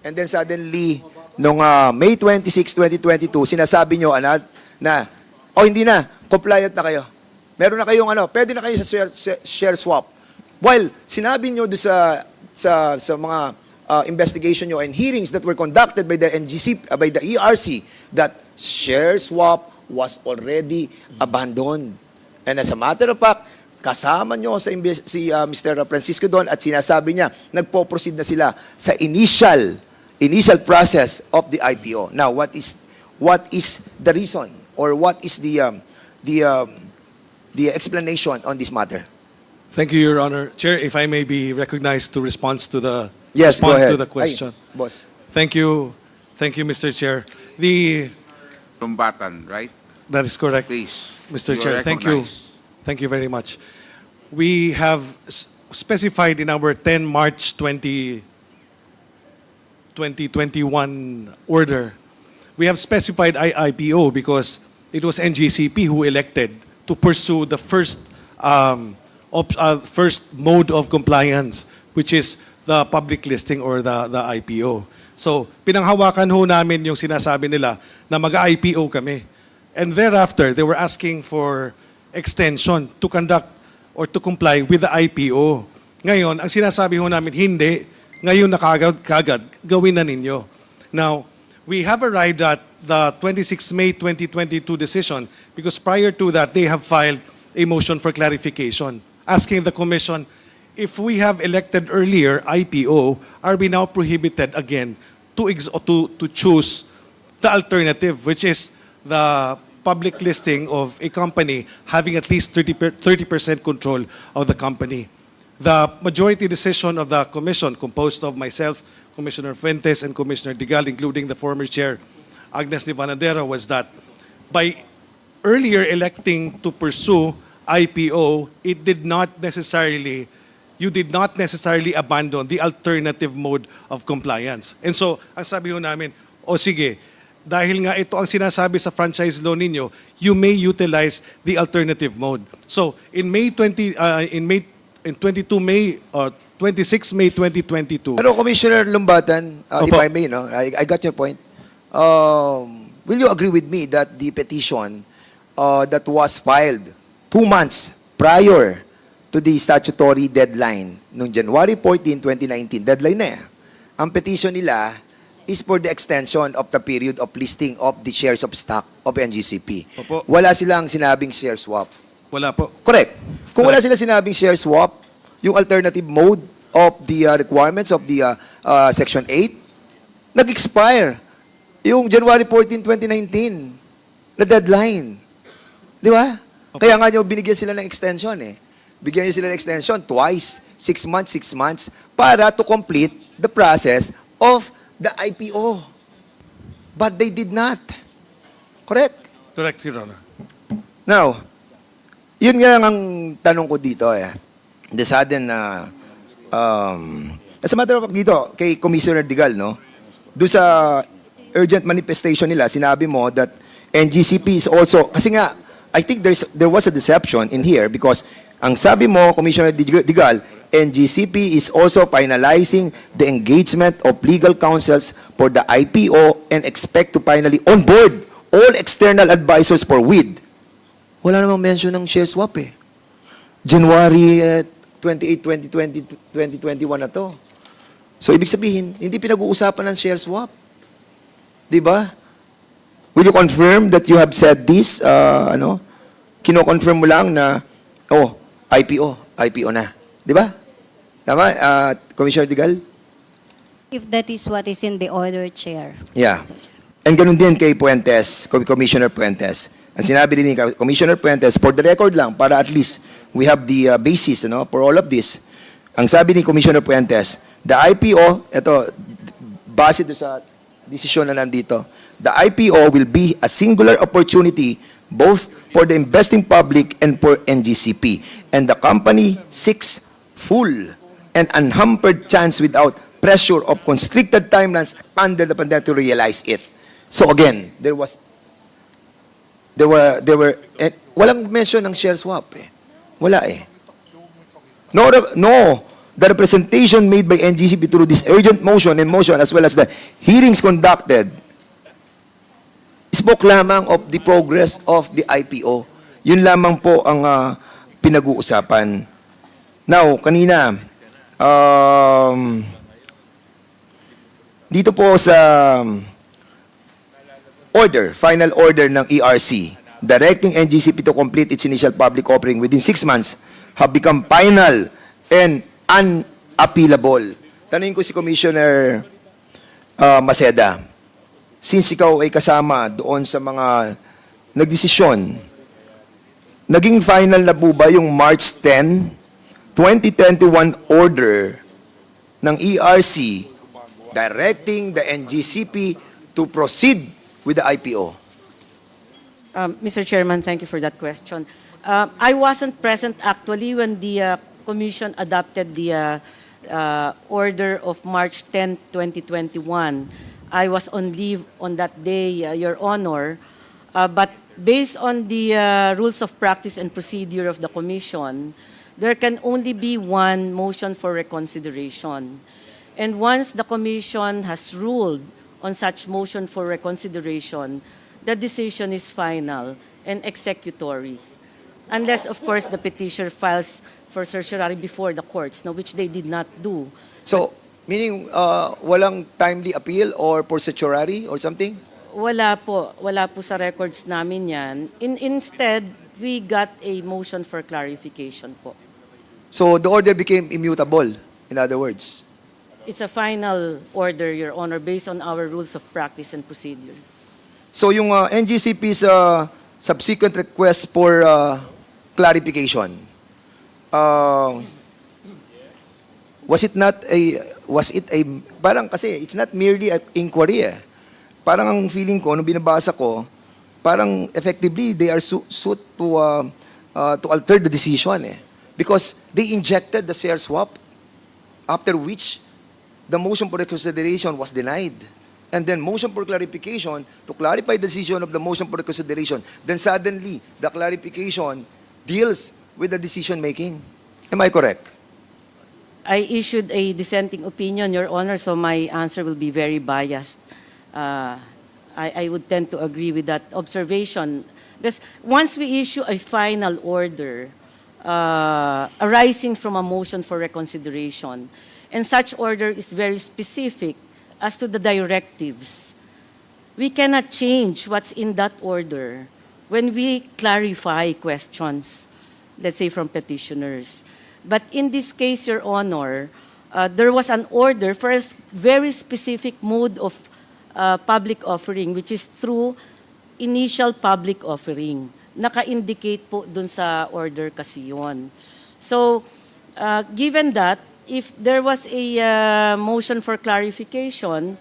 And then suddenly, nung May 26, 2022, sinasabi nyo na hindi na, compliant na kayo. Meron na kayong pwede na kayo sa share swap. While sinabi nyo doon sa mga investigation nyo and hearings that were conducted by the NGCP, by the ERC, that share swap was already abandoned. And as a matter of fact, kasama nyo si Mr. Francisco doon at sinasabi niya, nagpo-proceed na sila sa initial process of the IPO. Now, what is the reason or what is the explanation on this matter? Thank you, Your Honor. Chair, if I may be recognized to respond to the Go ahead. to the question. Ay, boss. Thank you, Mr. Chair. Lumbatan, right? That is correct, Please. Mr. You are Chair. recognized. Thank you very much. We have specified in our 10 March 2021 order, we have specified IPO because it was NGCP who elected to pursue the first mode of compliance, which is the public listing or the IPO. So, pinanghawakan ho namin yung sinasabi nila na mag-IPO kami. And thereafter, they were asking for extension to conduct or to comply with the IPO. Ngayon, ang sinasabi ho namin, hindi. Ngayon na kagad, gawin na ninyo. Now, we have arrived at the 26 May 2022 decision because prior to that, they have filed a motion for clarification, asking the Commission, if we have elected earlier IPO, are we now prohibited again to choose the alternative, which is the public listing of a company having at least 30% control of the company. The majority decision of the Commission, composed of myself, Commissioner Fuentes, and Commissioner Digal, including the former chair, Agnes de Vanadero, was that by earlier electing to pursue IPO, you did not necessarily abandon the alternative mode of compliance. And so, ang sabi ho namin, sige, dahil nga ito ang sinasabi sa franchise law ninyo, you may utilize the alternative mode. So, in May in 26 May 2022. Pero Commissioner Lumbatan, if Opo. I may, no, I got your point. Will you agree with me that the petition that was filed 2 months prior to the statutory deadline noong January 14, 2019, deadline na ang petition nila is for the extension of the period of listing of the shares of stock of NGCP. Opo. Wala silang sinabing share swap. Wala po. Correct. Kung wala sila sinabing share swap, yung alternative mode of the requirements of the Section 8, nag-expire. Yung January 14, 2019, na deadline. Di ba? Kaya nga nyo, binigyan sila ng extension eh. Bigyan nyo sila ng extension twice, 6 months, para to complete the process of the IPO. But they did not. Correct? Correct, Your Honor. Now, yun nga ang tanong ko dito eh. The sudden as a matter of fact dito, kay Commissioner Digal, no? Doon sa urgent manifestation nila, sinabi mo that NGCP is also, kasi nga, I think there was a deception in here because ang sabi mo, Commissioner Digal, NGCP is also finalizing the engagement of legal counsels for the IPO and expect to finally onboard all external advisors for WID. Wala namang mention ng share swap eh. January 28, 2020, 2021 na to. So, ibig sabihin, hindi pinag-uusapan ng share swap. Di ba? Will you confirm that you have said this? Kino-confirm mo lang na, IPO na. Di ba? Tama, Commissioner Digal? If that is what is in the order, Chair. Yeah. And ganun din kay Puentes, Commissioner Puentes. Ang sinabi din ni Commissioner Puentes, for the record lang, para at least we have the basis for all of this. Ang sabi ni Commissioner Puentes, the IPO, ito, base doon sa desisyon na nandito, the IPO will be a singular opportunity both for the investing public and for NGCP. And the company seeks full and unhampered chance without pressure of constricted timelines under the pandemic to realize it. So again, there were walang mention ng share swap eh. Wala eh. No, the representation made by NGCP through this urgent motion and motion as well as the hearings conducted spoke lamang of the progress of the IPO. Yun lamang po ang pinag-uusapan. Now, kanina, dito po sa final order ng ERC, directing NGCP to complete its initial public offering within 6 months have become final and unappealable. Tanungin ko si Commissioner Maceda, since ikaw ay kasama doon sa mga nagdesisyon, naging final na po ba yung March 10, 2021 order ng ERC directing the NGCP to proceed with the IPO? Mr. Chairman, thank you for that question. I wasn't present actually when the Commission adopted the order of March 10, 2021. I was on leave on that day, Your Honor. But based on the rules of practice and procedure of the Commission, there can only be one motion for reconsideration. And once the Commission has ruled on such motion for reconsideration, the decision is final and executory. Unless, of course, the petitioner files for certiorari before the courts, which they did not do. So, meaning walang timely appeal or for certiorari or something? Wala po sa records namin yan. Instead, we got a motion for clarification po. So, the order became immutable, in other words? It's a final order, Your Honor, based on our rules of practice and procedure. So, yung NGCP's subsequent request for clarification, was it a, parang kasi, it's not merely an inquiry eh. Parang ang feeling ko, nung binabasa ko, parang effectively, they are suit to alter the decision eh. Because they injected the share swap, after which the motion for reconsideration was denied. And then motion for clarification, to clarify the decision of the motion for reconsideration, then suddenly, the clarification deals with the decision making. Am I correct? I issued a dissenting opinion, Your Honor, so my answer will be very biased. I would tend to agree with that observation. Because once we issue a final order arising from a motion for reconsideration, and such order is very specific as to the directives, we cannot change what's in that order when we clarify questions, let's say from petitioners. But in this case, Your Honor, there was an order for a very specific mode of public offering, which is through initial public offering. Naka-indicate po dun sa order kasi yun. So, given that, if there was a motion for clarification,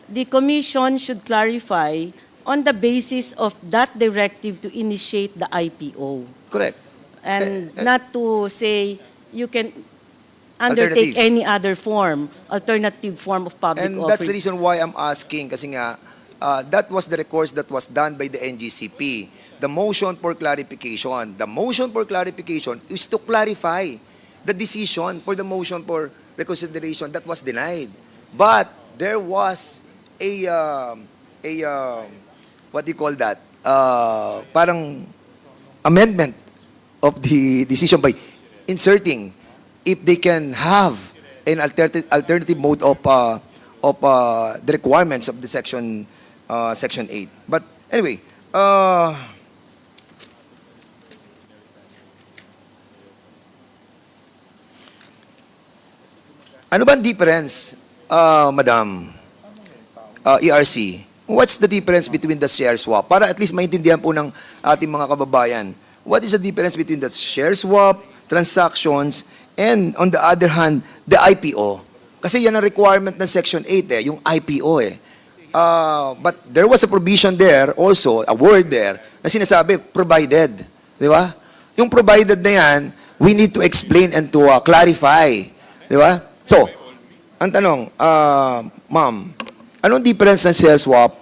the Commission should clarify on the basis of that directive to initiate the IPO. Correct. And not to say you can undertake Alternative. any other form, alternative form of public And offering. that's the reason why I'm asking, kasi nga, that was the recourse that was done by the NGCP. The motion for clarification. The motion for clarification is to clarify the decision for the motion for reconsideration that was denied. But there was what do you call that? Parang amendment of the decision by inserting if they can have an alternative mode of the requirements of the section 8. But anyway, ano ba ang difference, Madam ERC? What's the difference between the share swap? Para at least maintindihan po ng ating mga kababayan. What is the difference between the share swap, transactions, and on the other hand, the IPO? Kasi yan ang requirement ng Section 8 yung IPO But there was a provision there also, a word there, na sinasabi, provided. Di ba? Yung provided na yan, we need to explain and to clarify. Di ba? So, ang tanong, ma'am, anong difference ng share swap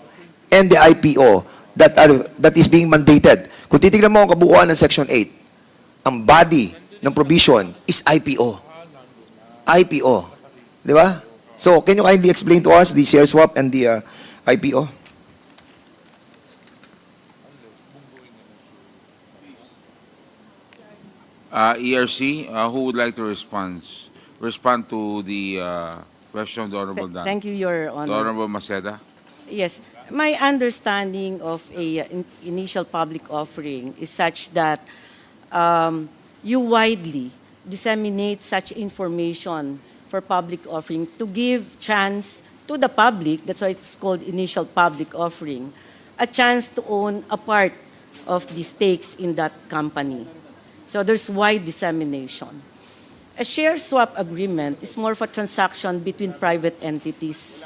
and the IPO that is being mandated? Kung titignan mo ang kabuuan ng Section 8, ang body ng provision is IPO. IPO. Di ba? So, can you kindly explain to us the share swap and the IPO? ERC, who would like to respond to the question of the Honorable Dan? Thank you, Your Honor. The Honorable Maceda. Yes. My understanding of a initial public offering is such that you widely disseminate such information for public offering to give chance to the public, that's why it's called initial public offering, a chance to own a part of the stakes in that company. So there's wide dissemination. A share swap agreement is more of a transaction between private entities.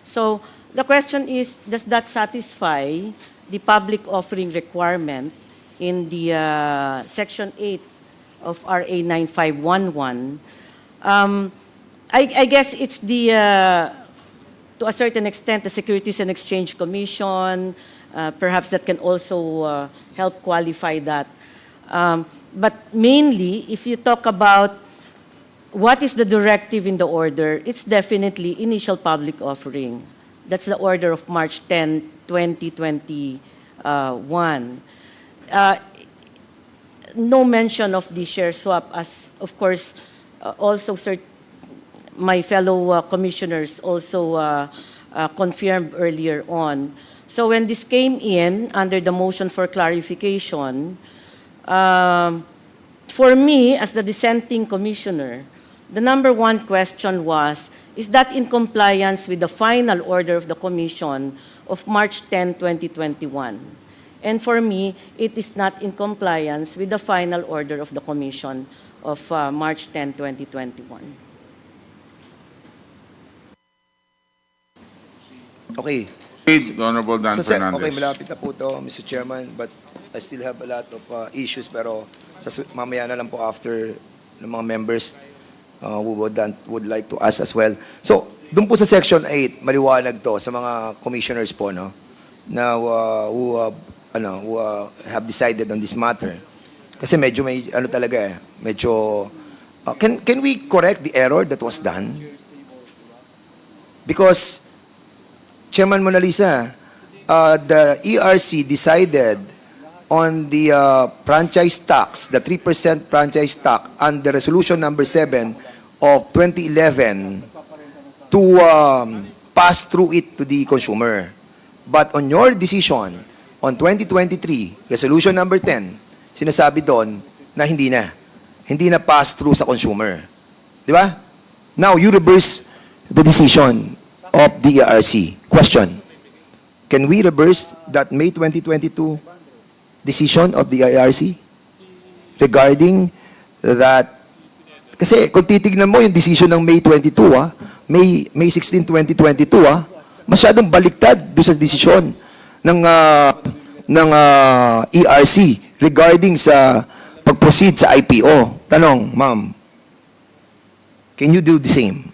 So the question is, does that satisfy the public offering requirement in the Section 8 of RA 9511? I guess it's to a certain extent, the Securities and Exchange Commission, perhaps that can also help qualify that. But mainly, if you talk about what is the directive in the order, it's definitely initial public offering. That's the order of March 10, 2021. No mention of the share swap, as of course, also my fellow commissioners also confirmed earlier on. So when this came in under the motion for clarification, for me, as the dissenting commissioner, the number one question was, is that in compliance with the final order of the Commission of March 10, 2021? And for me, it is not in compliance with the final order of the Commission of March 10, 2021. Okay. The Honorable Dan Fernandez. Okay, malapit na po to, Mr. Chairman, but I still have a lot of issues, pero mamaya na lang po after ng mga members who would like to ask as well. So, doon po sa Section 8, maliwanag to sa mga commissioners po, no, na who have decided on this matter. Kasi medyo may, medyo Can we correct the error that was done? Because, Chairman Mona Lisa, the ERC decided on the franchise tax, the 3% franchise tax, under Resolution Number 7 of 2011 to pass through it to the consumer. But on your decision, on 2023, Resolution Number 10, sinasabi doon na hindi na. Hindi na pass through sa consumer. Di ba? Now, you reverse the decision of the ERC. Question, can we reverse that May 2022 decision of the ERC regarding that? Kasi kung titignan mo yung decision ng May 22, May 16, 2022, masyadong baliktad doon sa desisyon ng ERC regarding sa pag-proceed sa IPO. Tanong, ma'am, can you do the same?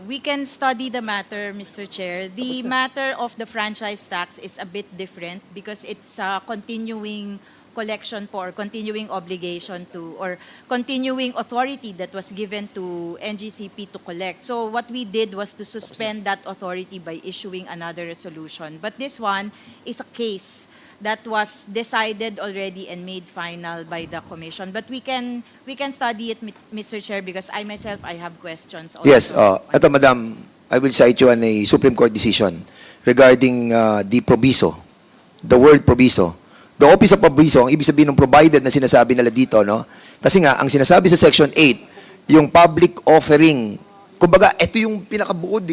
We can study the matter, Mr. Chair. The matter of the franchise tax is a bit different because it's a continuing collection for, continuing obligation to, or continuing authority that was given to NGCP to collect. So what we did was to suspend that authority by issuing another resolution. But this one is a case that was decided already and made final by the commission. But we can study it, Mr. Chair, because I myself, I have questions also. Yes, ito madam, I will cite you on a Supreme Court decision regarding the proviso, the word proviso. The Office of Proviso, ang ibig sabihin ng provided na sinasabi nila dito, no? Kasi nga, ang sinasabi sa Section 8, yung public offering, kumbaga, ito yung pinakabuod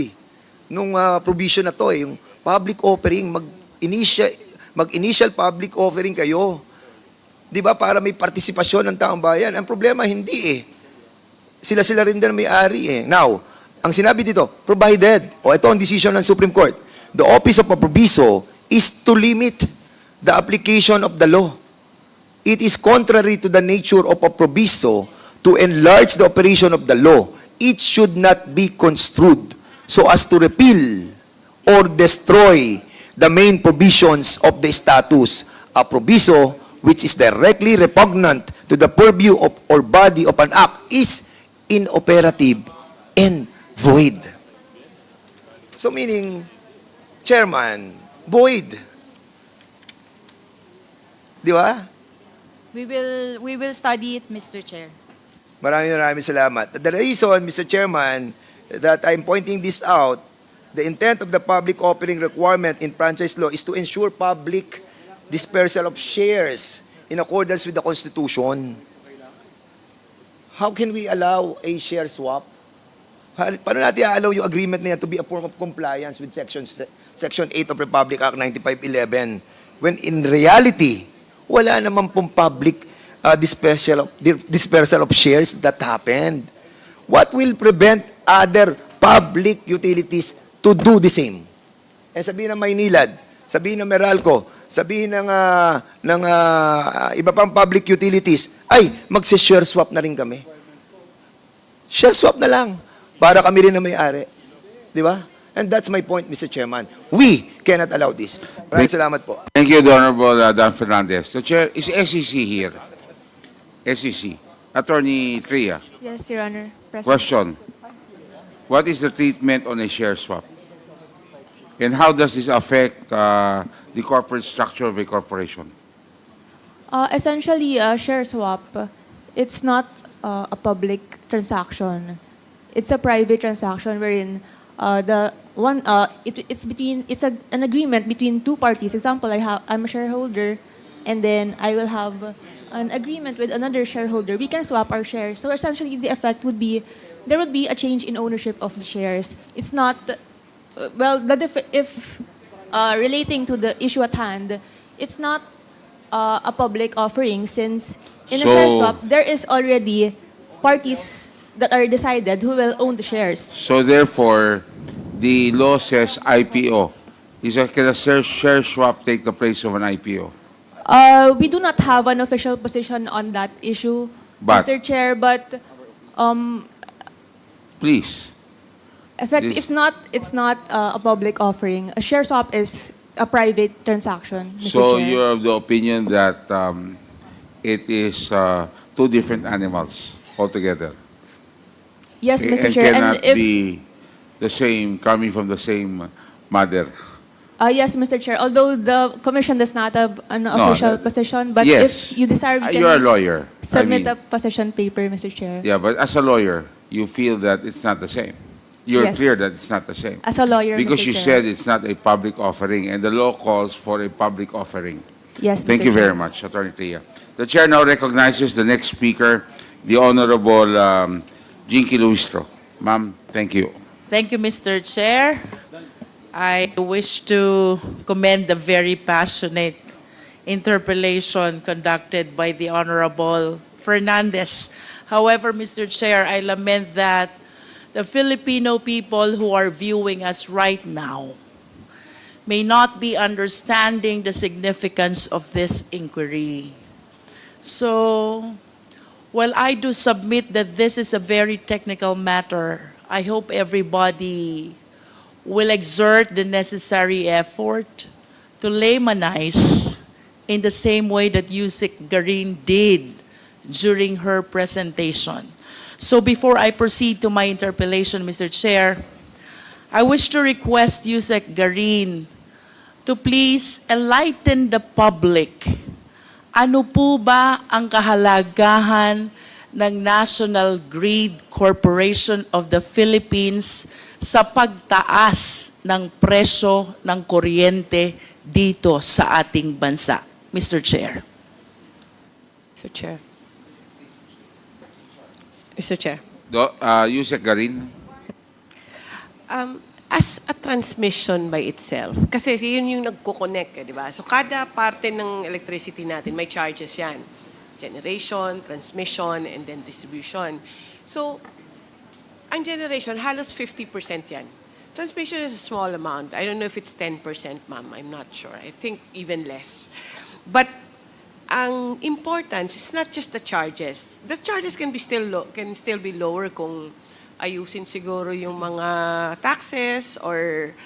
nung provision na to, yung public offering, mag-initial public offering kayo. Di ba? Para may partisipasyon ng taong bayan. Ang problema, hindi Sila-sila rin din may-ari Now, ang sinabi dito, provided, ito ang decision ng Supreme Court, the Office of Proviso is to limit the application of the law. It is contrary to the nature of a proviso to enlarge the operation of the law. It should not be construed so as to repeal or destroy the main provisions of the status. A proviso which is directly repugnant to the purview of or body of an act is inoperative and void. So meaning, Chairman, void. Di ba? We will study it, Mr. Chair. Maraming salamat. The reason, Mr. Chairman, that I'm pointing this out, the intent of the public offering requirement in franchise law is to ensure public dispersal of shares in accordance with the Constitution. How can we allow a share swap? Paano natin allow yung agreement na yan to be a form of compliance with Section 8 of Republic Act 9511 when in reality, wala naman pong public dispersal of shares that happened. What will prevent other public utilities to do the same? Sabihin ng Maynilad, sabihin ng Meralco, sabihin ng iba pang public utilities, ay, magsi-share swap na rin kami. Share swap na lang para kami rin na may-ari. Di ba? And that's my point, Mr. Chairman. We cannot allow this. Maraming salamat po. Thank you, the Honorable Dan Fernandez. The Chair, is SEC here? SEC. Attorney Tria. Yes, Your Honor. Present. Question. What is the treatment on a share swap? And how does this affect the corporate structure of a corporation? Essentially, a share swap, it's not a public transaction. It's a private transaction wherein it's an agreement between two parties. Example, I'm a shareholder, and then I will have an agreement with another shareholder. We can swap our shares. So essentially, the effect would be there would be a change in ownership of the shares. It's not if relating to the issue at hand, it's not a public offering since in a share swap there is already parties that are decided who will own the shares. So therefore, the law says IPO. Can a share swap take the place of an IPO? We do not have an official position on that issue, But- Mr. Chair, but Please. it's not a public offering. A share swap is a private transaction, Mr. So Chair. you're of the opinion that it is two different animals altogether. Yes, Mr. And Chair. cannot And if be the same, coming from the same mother. yes, Mr. Chair. Although the commission does not have an official that- position, but yes. if you desire, we You're a can lawyer. submit I a position paper, Mr. Chair. Yeah, but as a lawyer, you feel that it's not the same. You're Yes. clear that it's not the same. As a lawyer, Because Mr. you Chair. said it's not a public offering, and the law calls for a public offering. Yes, Thank Mr. you Chair. very much, Attorney Tia. The chair now recognizes the next speaker, the Honorable Jinky Luistro. Ma'am, thank you. Thank you, Mr. Chair. I wish to commend the very passionate interpellation conducted by the Honorable Fernandez. However, Mr. Chair, I lament that the Filipino people who are viewing us right now may not be understanding the significance of this inquiry. So, while I do submit that this is a very technical matter, I hope everybody will exert the necessary effort to laymanize in the same way that Yusek Garin did during her presentation. So before I proceed to my interpellation, Mr. Chair, I wish to request Yusek Garin to please enlighten the public. Ano po ba ang kahalagahan ng National Grid Corporation of the Philippines sa pagtaas ng presyo ng kuryente dito sa ating bansa? Mr. Chair. Mr. Chair. Mr. Chair. Yusek Garin. As a transmission by itself, kasi yun yung nagko-connect, di ba? So kada parte ng electricity natin, may charges yan. Generation, transmission, and then distribution. So, ang generation, halos 50% yan. Transmission is a small amount. I don't know if it's 10%, ma'am. I'm not sure. I think even less. But ang importance is not just the charges. The charges can still be lower kung ayusin siguro yung mga taxes or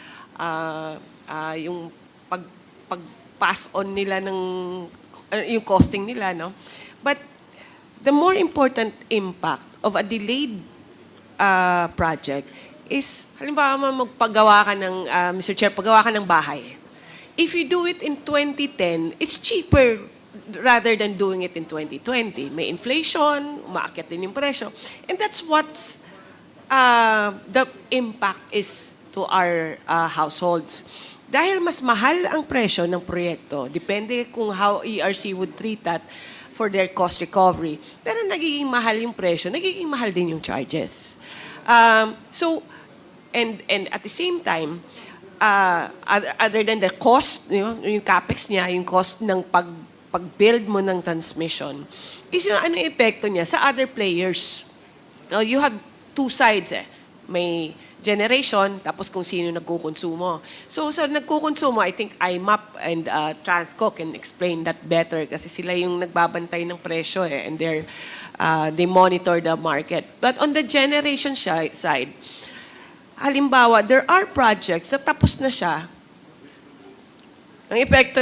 yung pag-pass on nila ng yung costing nila, no? But the more important impact of a delayed project is, halimbawa magpagawa ka ng, Mr. Chair, pagawa ka ng bahay. If you do it in 2010, it's cheaper rather than doing it in 2020. May inflation, umaakyat din yung presyo. And that's what's the impact is to our households. Dahil mas mahal ang presyo ng proyekto, depende kung how ERC would treat that for their cost recovery. Pero nagiging mahal yung presyo, nagiging mahal din yung charges. And at the same time, other than the cost, yung capex niya, yung cost ng pag-build mo ng transmission, is yung ano epekto niya sa other players. You have two sides eh. May generation, tapos kung sino nagkukonsumo. So sa nagkukonsumo, I think IMAP and Transco can explain that better kasi sila yung nagbabantay ng presyo eh, and they monitor the market. But on the generation side, halimbawa, there are projects na tapos na siya. Ang epekto,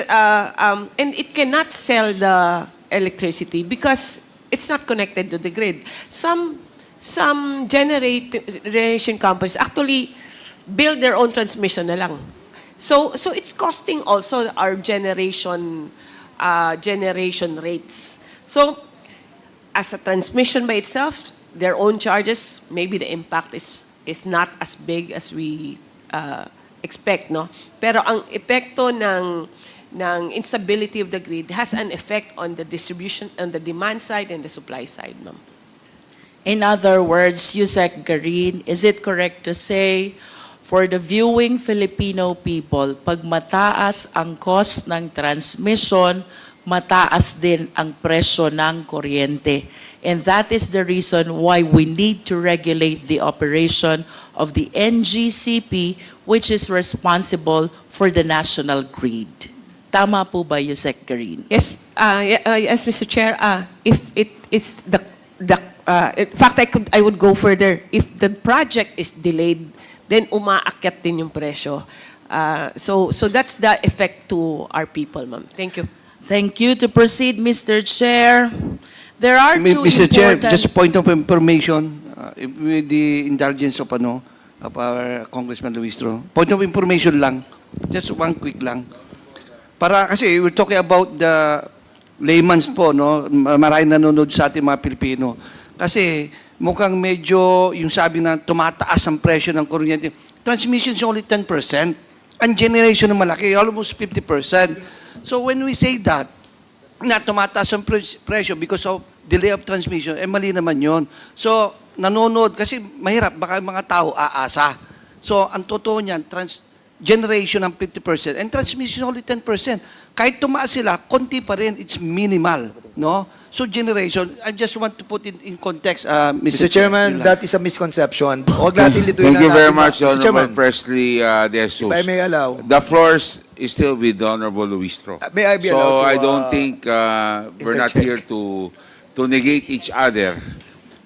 and it cannot sell the electricity because it's not connected to the grid. Some generation companies actually build their own transmission na lang. So it's costing also our generation rates. So as a transmission by itself, their own charges, maybe the impact is not as big as we expect, no? Pero ang epekto ng instability of the grid has an effect on the distribution, on the demand side and the supply side, ma'am. In other words, Yusek Garin, is it correct to say, for the viewing Filipino people, pag mataas ang cost ng transmission, mataas din ang presyo ng kuryente. And that is the reason why we need to regulate the operation of the NGCP, which is responsible for the national grid. Tama po ba, Yusek Garin? Yes, yes, Mr. Chair. If it is in fact, I would go further. If the project is delayed, then umaakyat din yung presyo. So that's the effect to our people, ma'am. Thank you. Thank you. To proceed, Mr. Chair, there are two Mr. Chair, important... just point of information, with the indulgence of our Congressman Luistro. Point of information lang, just one quick lang. Para kasi we're talking about the layman's po, no? Maraming nanonood sa ating mga Pilipino. Kasi mukhang medyo yung sabi na tumataas ang presyo ng kuryente. Transmission is only 10%. Ang generation ng malaki, almost 50%. So when we say that, na tumataas ang presyo because of delay of transmission, mali naman yon. So, nanonood, kasi mahirap, baka yung mga tao aasa. So, ang totoo niyan, generation ng 50% and transmission only 10%. Kahit tumaas sila, konti pa rin, it's minimal. No? So, generation, I just want to put it in context, Mr. Chairman, that is a misconception. Huwag natin lituin Thank you very much, Mr. Honorable Chairman, Presley De Jesus. if I may allow. The floor is still with the Honorable Luistro. May I be So allowed to, I don't think we're not here to negate each other.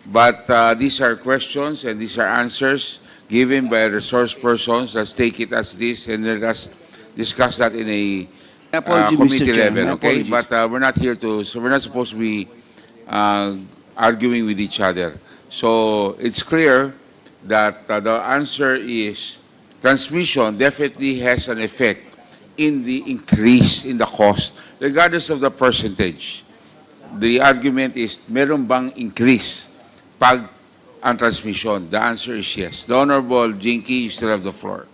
But these are questions and these are answers given by resource persons. Let's take it as this and let us discuss that in a Apology, Mr. committee Chair. level, okay? Apologies. But we're not here to, so we're not supposed to be arguing with each other. So it's clear that the answer is transmission definitely has an effect in the increase in the cost, regardless of the percentage. The argument is, meron bang increase pag ang transmission? The answer is yes. The Honorable Jinky, you still have the floor.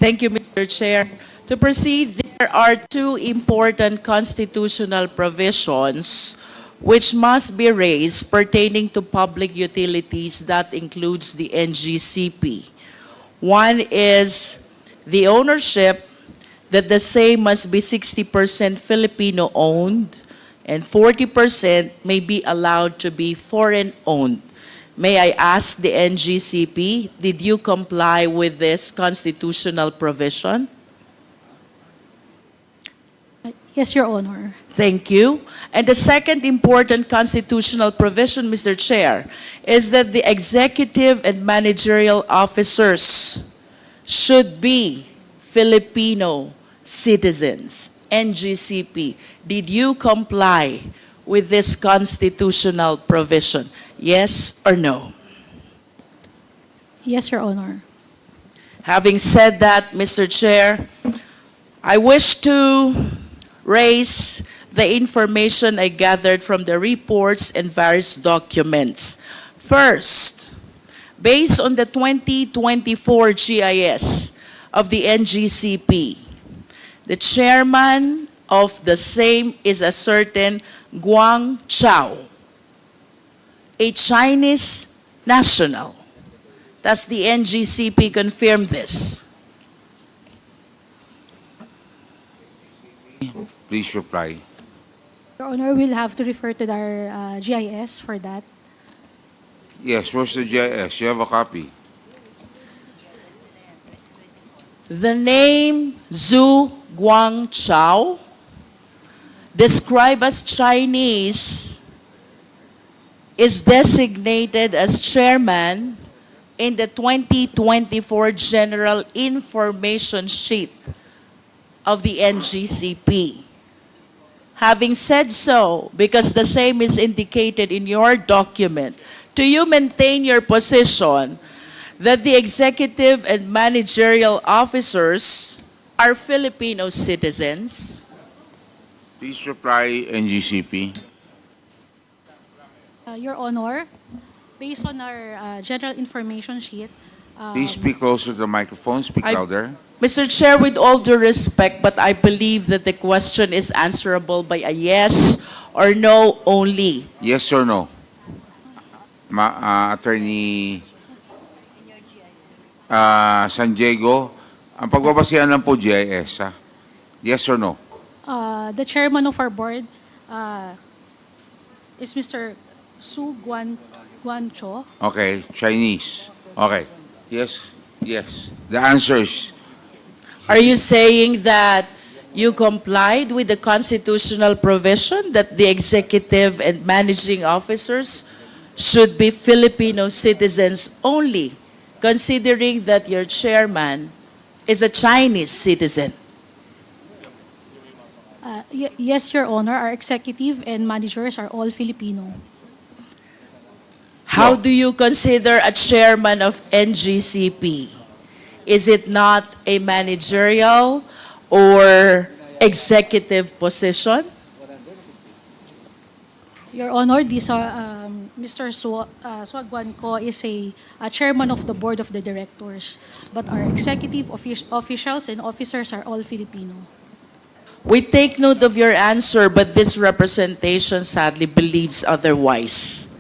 Thank you, Mr. Chair. To proceed, there are two important constitutional provisions which must be raised pertaining to public utilities. That includes the NGCP. One is the ownership, that the same must be 60% Filipino-owned and 40% may be allowed to be foreign-owned. May I ask the NGCP, did you comply with this constitutional provision? Yes, Your Honor. Thank you. And the second important constitutional provision, Mr. Chair, is that the executive and managerial officers should be Filipino citizens. NGCP, did you comply with this constitutional provision? Yes or no? Yes, Your Honor. Having said that, Mr. Chair, I wish to raise the information I gathered from the reports and various documents. First, based on the 2024 GIS of the NGCP, the chairman of the same is a certain Guang Chao, a Chinese national. Does the NGCP confirm this? Please reply. Your Honor, we'll have to refer to our GIS for that. Yes, where's the GIS? You have a copy. The name Zhu Guangchao, described as Chinese, is designated as chairman in the 2024 General Information Sheet of the NGCP. Having said so, because the same is indicated in your document, do you maintain your position that the executive and managerial officers are Filipino citizens? Please reply, NGCP. Your Honor, based on our general information sheet, Please speak closer to the microphone. Speak louder. Mr. Chair, with all due respect, but I believe that the question is answerable by a yes or no only. Yes or no? Attorney San Diego, ang pagbabasihan lang po GIS, ha? Yes or no? the chairman of our board is Mr. Su Guancho. Okay, Chinese. Okay. Yes, yes. The answer is Are you saying that you complied with the constitutional provision that the executive and managing officers should be Filipino citizens only, considering that your chairman is a Chinese citizen? Yes, Your Honor, our executive and managers are all Filipino. How do you consider a chairman of NGCP? Is it not a managerial or executive position? Your Honor, Mr. Swagwan Ko is a chairman of the board of the directors, but our executive officials and officers are all Filipino. We take note of your answer, but this representation sadly believes otherwise.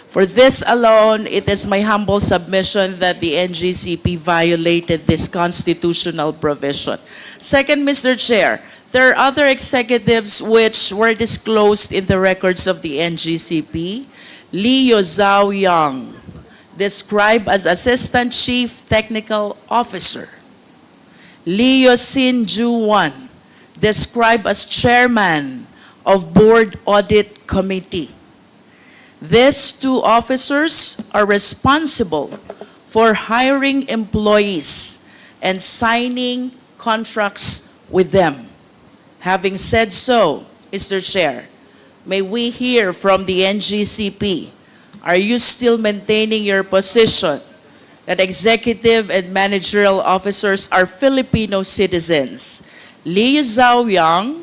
For this alone, it is my humble submission that the NGCP violated this constitutional provision. Second, Mr. Chair, there are other executives which were disclosed in the records of the NGCP. Leo Zhao Yang, described as Assistant Chief Technical Officer. Leo Sin Ju Wan, described as Chairman of Board Audit Committee. These two officers are responsible for hiring employees and signing contracts with them. Having said so, Mr. Chair, may we hear from the NGCP, are you still maintaining your position that executive and managerial officers are Filipino citizens? Liu Zhaoyang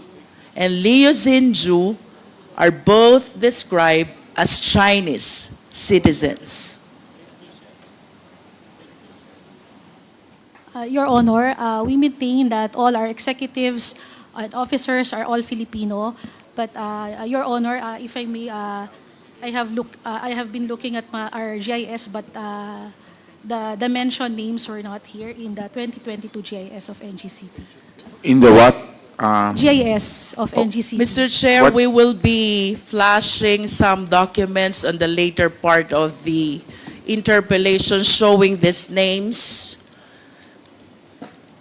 and Liu Xinju are both described as Chinese citizens. Your Honor, we maintain that all our executives and officers are all Filipino. But Your Honor, if I may, I have been looking at our GIS, but the mentioned names were not here in the 2022 GIS of NGCP. In the what? GIS of NGCP. Mr. Chair, What- we will be flashing some documents on the later part of the interpellation showing these names,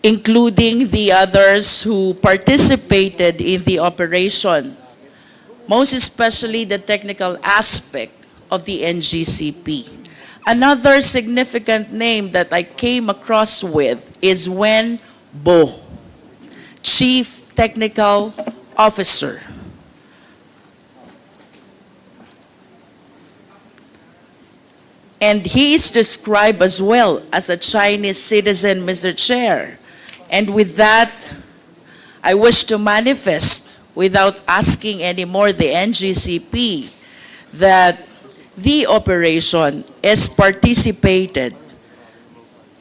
including the others who participated in the operation, most especially the technical aspect of the NGCP. Another significant name that I came across with is Wen Bo, Chief Technical Officer. And he is described as well as a Chinese citizen, Mr. Chair. And with that, I wish to manifest, without asking anymore the NGCP, that the operation is participated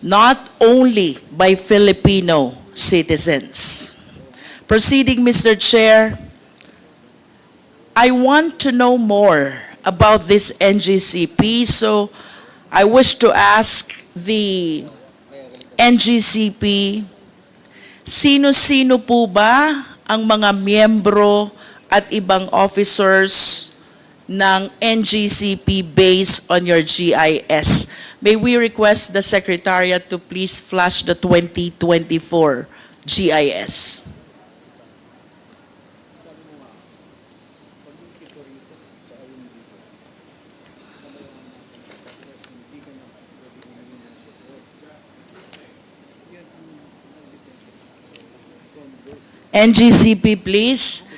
not only by Filipino citizens. Proceeding, Mr. Chair, I want to know more about this NGCP, so I wish to ask the NGCP, sino-sino po ba ang mga miyembro at ibang officers ng NGCP based on your GIS? May we request the Secretariat to please flash the 2024 GIS. NGCP, please.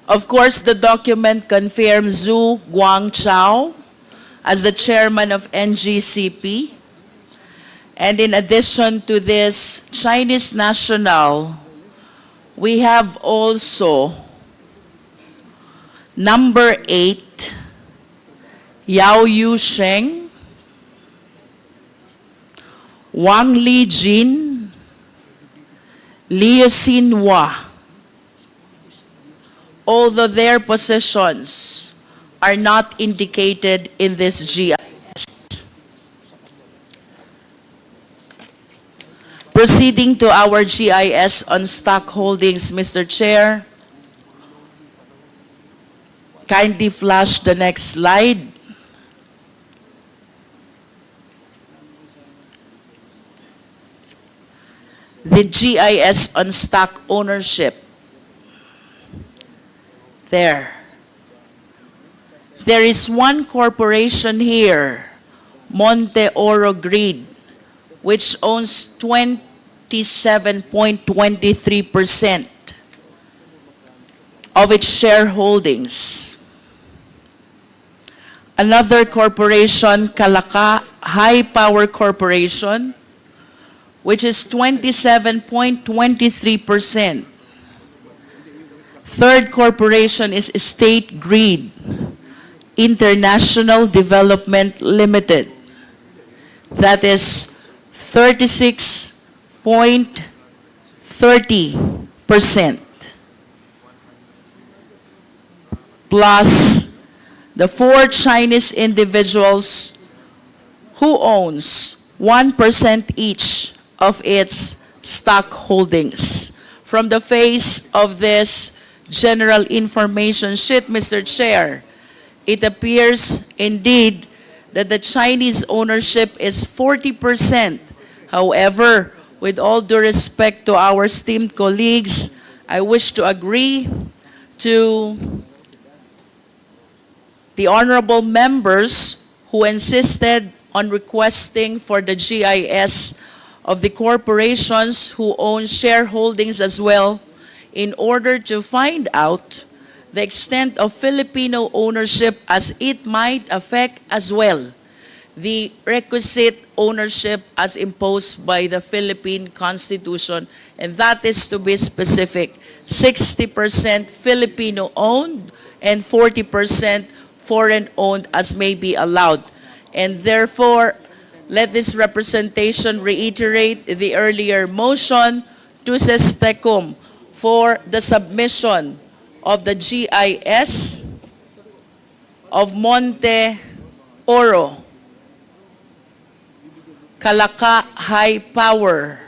Of course, the document confirms Zhu Guangchao as the chairman of NGCP. And in addition to this Chinese national, we have also number 8, Yao Yusheng, Wang Lijin, Liu Xinhua. Although their positions are not indicated in this GIS. Proceeding to our GIS on stock holdings, Mr. Chair. Kindly flash the next slide. The GIS on stock ownership. There. there is one corporation here, Monte Oro Grid, which owns 27.23% of its shareholdings. Another corporation, Kalaka High Power Corporation, which is 27.23%. Third corporation is State Grid International Development Limited. That is 36.30%. Plus the 4 Chinese individuals who owns 1% each of its stock holdings. From the face of this general information sheet, Mr. Chair, it appears indeed that the Chinese ownership is 40%. However, with all due respect to our esteemed colleagues, I wish to agree to the honorable members who insisted on requesting for the GIS of the corporations who own shareholdings as well, in order to find out the extent of Filipino ownership as it might affect as well the requisite ownership as imposed by the Philippine Constitution, and that is, to be specific, 60% Filipino-owned and 40% foreign-owned as may be allowed. And therefore, let this representation reiterate the earlier motion to Sestecum for the submission of the GIS of Monte Oro, Kalaka High Power,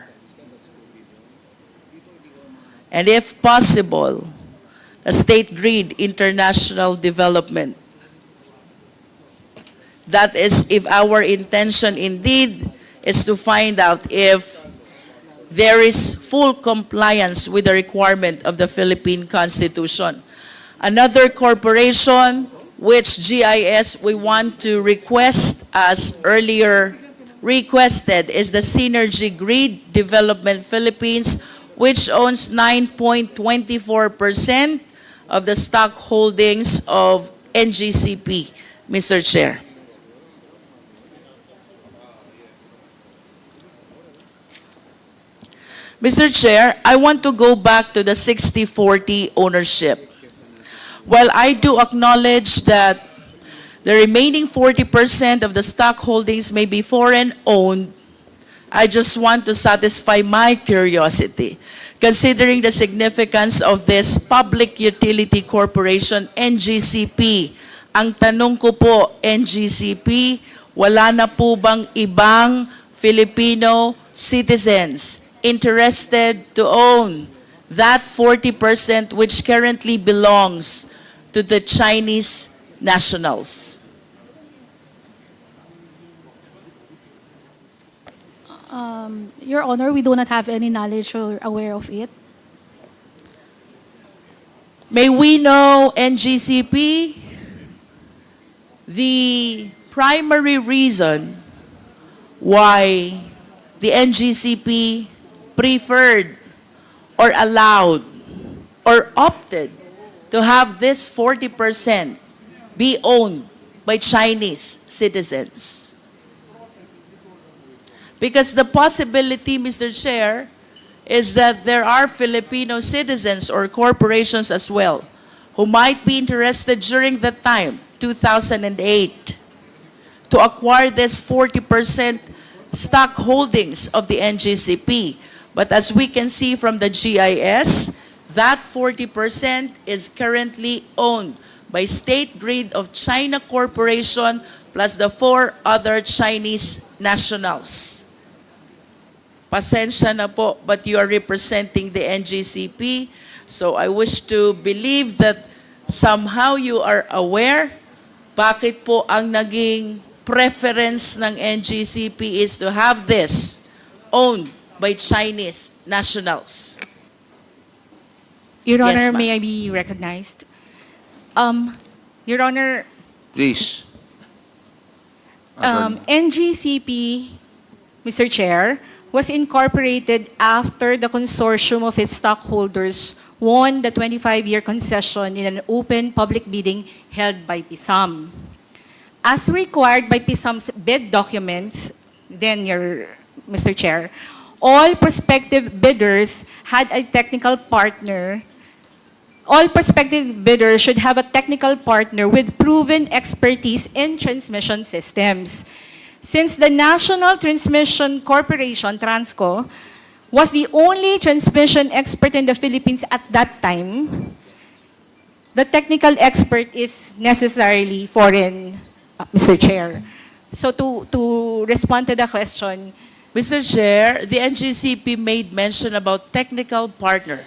and if possible, the State Grid International Development. That is, if our intention indeed is to find out if there is full compliance with the requirement of the Philippine Constitution. Another corporation which GIS we want to request as earlier requested is the Synergy Grid Development Philippines, which owns 9.24% of the stock holdings of NGCP, Mr. Chair. Mr. Chair, I want to go back to the 60-40 ownership. While I do acknowledge that the remaining 40% of the stock holdings may be foreign-owned, I just want to satisfy my curiosity. Considering the significance of this public utility corporation, NGCP, ang tanong ko po, NGCP, wala na po bang ibang Filipino citizens interested to own that 40% which currently belongs to the Chinese nationals? Your Honor, we do not have any knowledge or aware of it. May we know, NGCP, the primary reason why the NGCP preferred or allowed or opted to have this 40% be owned by Chinese citizens? Because the possibility, Mr. Chair, is that there are Filipino citizens or corporations as well who might be interested during that time, 2008, to acquire this 40% stock holdings of the NGCP. But as we can see from the GIS, that 40% is currently owned by State Grid of China Corporation plus the 4 other Chinese nationals. Pasensya na po, but you are representing the NGCP. So I wish to believe that somehow you are aware bakit po ang naging preference ng NGCP is to have this owned by Chinese nationals. Your Yes, Honor, ma'am. may I be recognized? Your Honor, Please. Attorney. NGCP, Mr. Chair, was incorporated after the consortium of its stockholders won the 25-year concession in an open public bidding held by PISAM. As required by PISAM's bid documents, Mr. Chair, all prospective bidders had a technical partner. All prospective bidders should have a technical partner with proven expertise in transmission systems. Since the National Transmission Corporation, TRANSCO, was the only transmission expert in the Philippines at that time, the technical expert is necessarily foreign, Mr. Chair. So to respond to the question, Mr. Chair, the NGCP made mention about technical partner.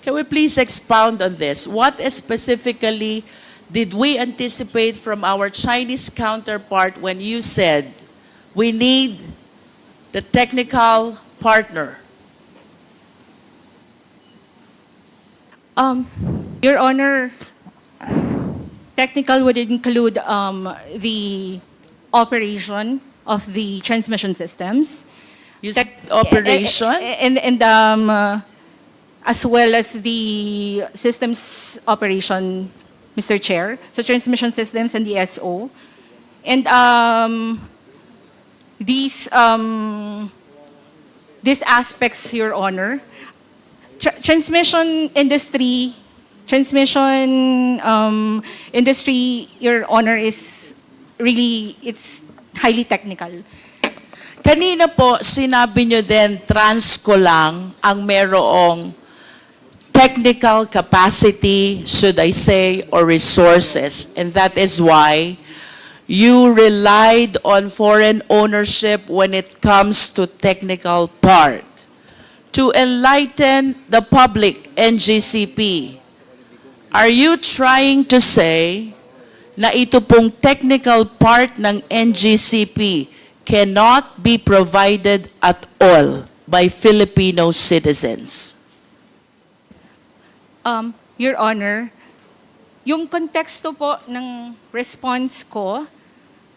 Can we please expound on this? What specifically did we anticipate from our Chinese counterpart when you said we need the technical partner? Your Honor, technical would include the operation of the transmission systems. You said operation? And as well as the systems operation, Mr. Chair, so transmission systems and the SO. And these aspects, Your Honor, transmission industry, Your Honor, is really, it's highly technical. Kanina po, sinabi nyo din, TRANSCO lang ang merong technical capacity, should I say, or resources. And that is why you relied on foreign ownership when it comes to technical part. To enlighten the public, NGCP, are you trying to say na ito pong technical part ng NGCP cannot be provided at all by Filipino citizens? Your Honor, yung konteksto po ng response ko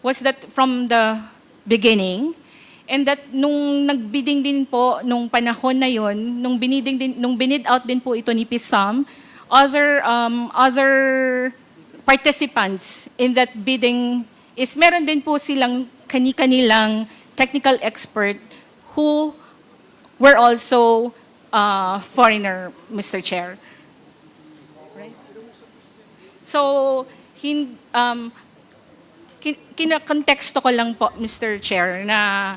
was that from the beginning, and that nung nagbidding din po nung panahon na yon, nung binid out din po ito ni PISAM, other participants in that bidding is meron din po silang kani-kanilang technical expert who were also foreigner, Mr. Chair. Right? So, kinakonteksto ko lang po, Mr. Chair, na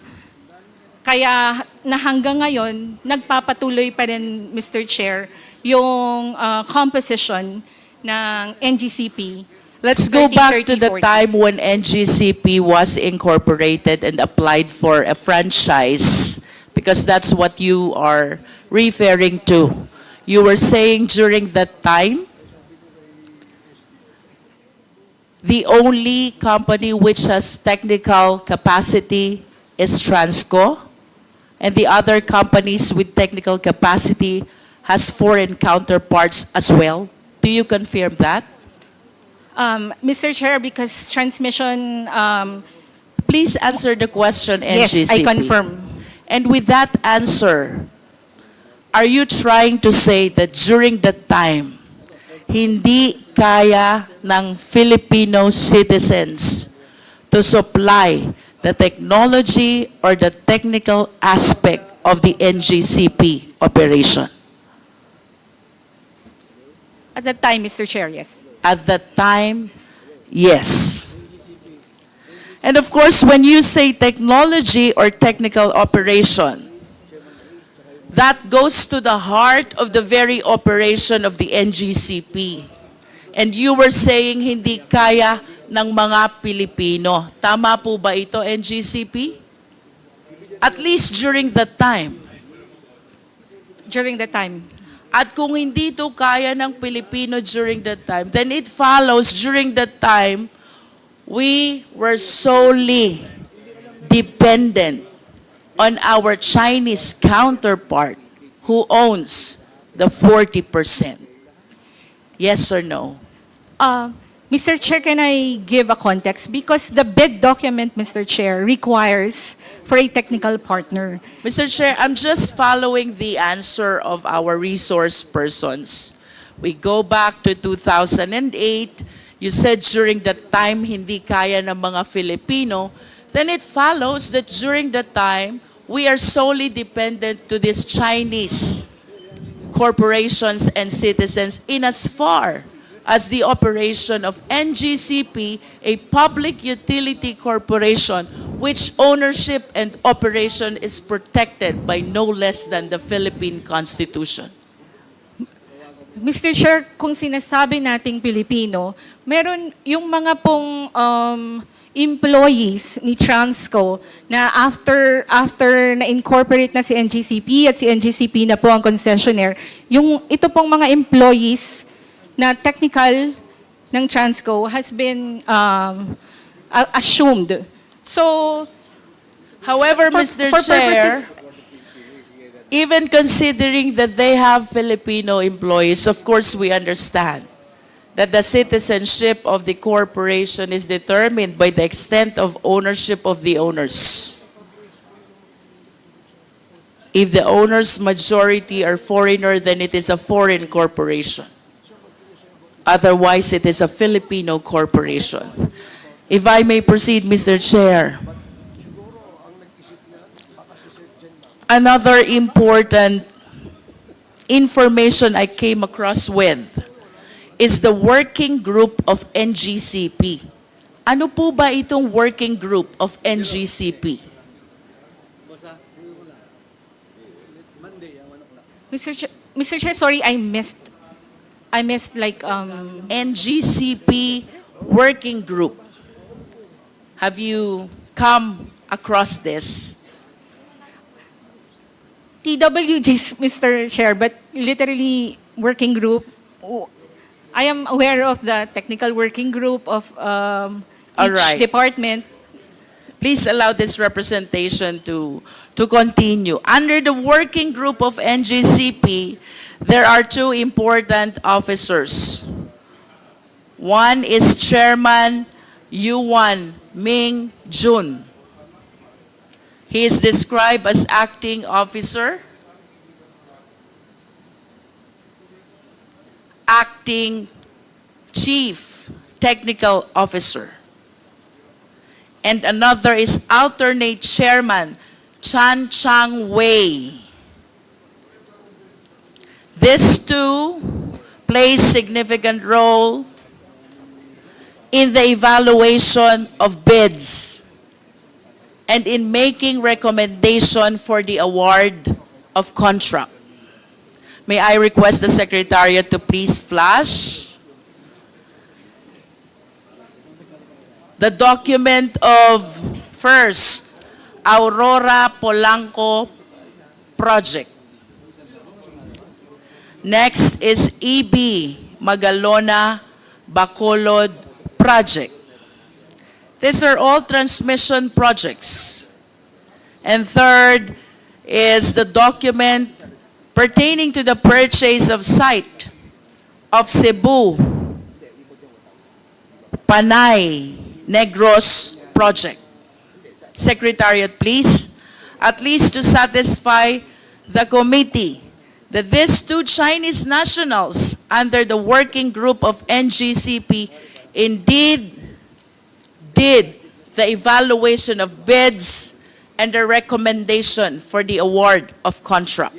kaya na hanggang ngayon, nagpapatuloy pa rin, Mr. Chair, yung composition ng NGCP. Let's go back to the time when NGCP was incorporated and applied for a franchise, because that's what you are referring to. You were saying during that time, the only company which has technical capacity is TRANSCO, and the other companies with technical capacity has foreign counterparts as well. Do you confirm that? Mr. Chair, because transmission... Please answer the question, NGCP. Yes, I confirm. And with that answer, are you trying to say that during that time, hindi kaya ng Filipino citizens to supply the technology or the technical aspect of the NGCP operation? At that time, Mr. Chair, yes. At that time, yes. And of course, when you say technology or technical operation, that goes to the heart of the very operation of the NGCP. And you were saying hindi kaya ng mga Pilipino. Tama po ba ito, NGCP? At least during that time. During that time. At kung hindi ito kaya ng Pilipino during that time, then it follows during that time, we were solely dependent on our Chinese counterpart who owns the 40%. Yes or no? Mr. Chair, can I give a context? Because the bid document, Mr. Chair, requires for a technical partner. Mr. Chair, I'm just following the answer of our resource persons. We go back to 2008. You said during that time, hindi kaya ng mga Filipino. Then it follows that during that time, we are solely dependent to these Chinese corporations and citizens in as far as the operation of NGCP, a public utility corporation, which ownership and operation is protected by no less than the Philippine Constitution. Mr. Chair, kung sinasabi nating Pilipino, meron yung mga pong employees ni Transco na after na-incorporate na si NGCP at si NGCP na po ang concessionaire, yung ito pong mga employees na technical ng Transco has been assumed. So, However, Mr. Chair, even considering that they have Filipino employees, of course we understand that the citizenship of the corporation is determined by the extent of ownership of the owners. If the owners' majority are foreigner, then it is a foreign corporation. Otherwise, it is a Filipino corporation. If I may proceed, Mr. Chair. Another important information I came across with is the working group of NGCP. Ano po ba itong working group of NGCP? Mr. Chair, sorry, I missed like NGCP working group. Have you come across this? TWGs, Mr. Chair, but literally working group. I am aware of the technical working group of All each right. department. Please allow this representation to continue. Under the working group of NGCP, there are two important officers. One is Chairman Yuan Ming Jun. He is described as acting officer, acting chief technical officer. And another is alternate chairman, Chan Chang Wei. These two play significant role in the evaluation of bids and in making recommendation for the award of contract. May I request the Secretariat to please flash the document of first, Aurora Polanco project. Next is EB Magalona Bacolod project. These are all transmission projects. And third is the document pertaining to the purchase of site of Cebu, Panay, Negros project. Secretariat, please, at least to satisfy the committee that these two Chinese nationals under the working group of NGCP indeed did the evaluation of bids and the recommendation for the award of contract.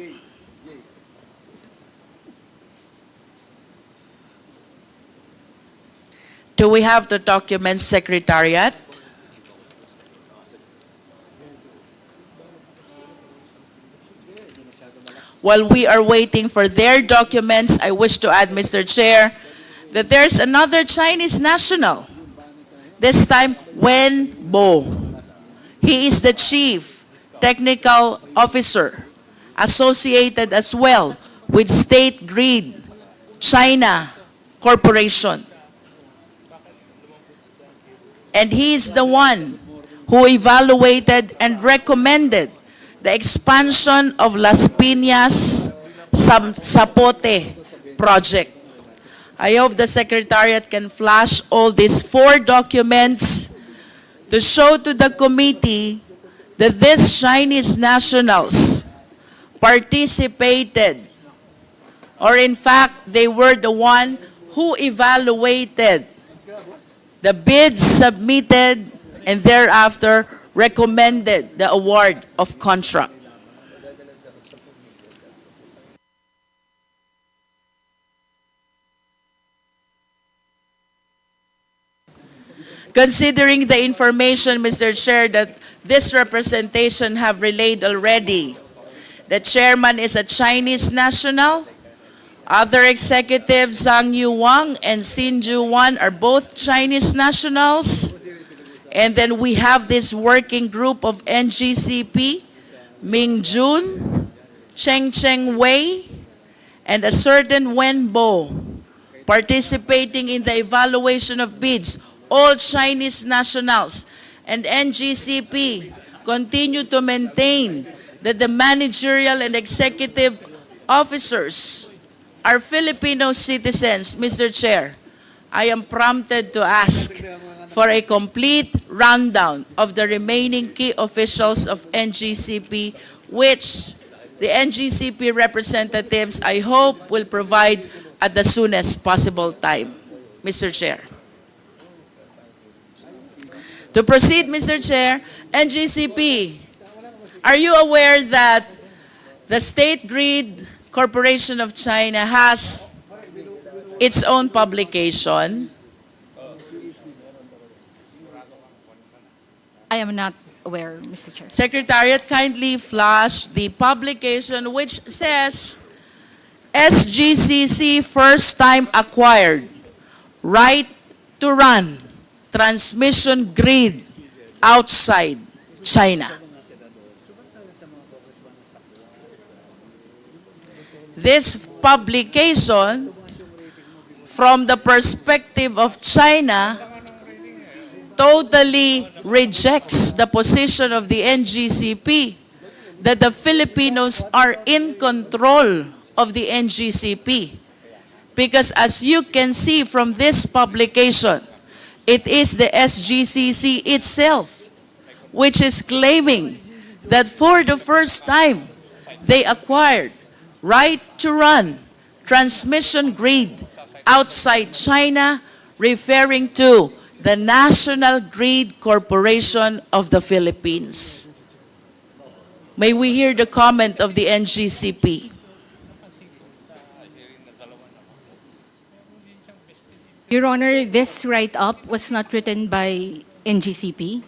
Do we have the document, Secretariat? While we are waiting for their documents, I wish to add, Mr. Chair, that there's another Chinese national, this time Wen Bo. He is the chief technical officer, associated as well with State Grid China Corporation. And he is the one who evaluated and recommended the expansion of Las Piñas Zapote project. I hope the Secretariat can flash all these 4 documents to show to the committee that these Chinese nationals participated, or in fact, they were the one who evaluated the bids submitted and thereafter recommended the award of contract. Considering the information, Mr. Chair, that this representation have relayed already, the chairman is a Chinese national. Other executives, Zhang Yu Wang and Xin Ju Wan, are both Chinese nationals. And then we have this working group of NGCP, Ming Jun, Cheng Cheng Wei, and a certain Wen Bo, participating in the evaluation of bids, all Chinese nationals. And NGCP continue to maintain that the managerial and executive officers are Filipino citizens. Mr. Chair, I am prompted to ask for a complete rundown of the remaining key officials of NGCP, which the NGCP representatives, I hope, will provide at the soonest possible time. Mr. Chair. To proceed, Mr. Chair, NGCP, are you aware that the State Grid Corporation of China has its own publication? I am not aware, Mr. Chair. Secretariat, kindly flash the publication which says SGCC first time acquired right to run transmission grid outside China. This publication, from the perspective of China, totally rejects the position of the NGCP that the Filipinos are in control of the NGCP. Because as you can see from this publication, it is the SGCC itself which is claiming that for the first time they acquired right to run transmission grid outside China, referring to the National Grid Corporation of the Philippines. May we hear the comment of the NGCP? Your Honor, this write-up was not written by NGCP.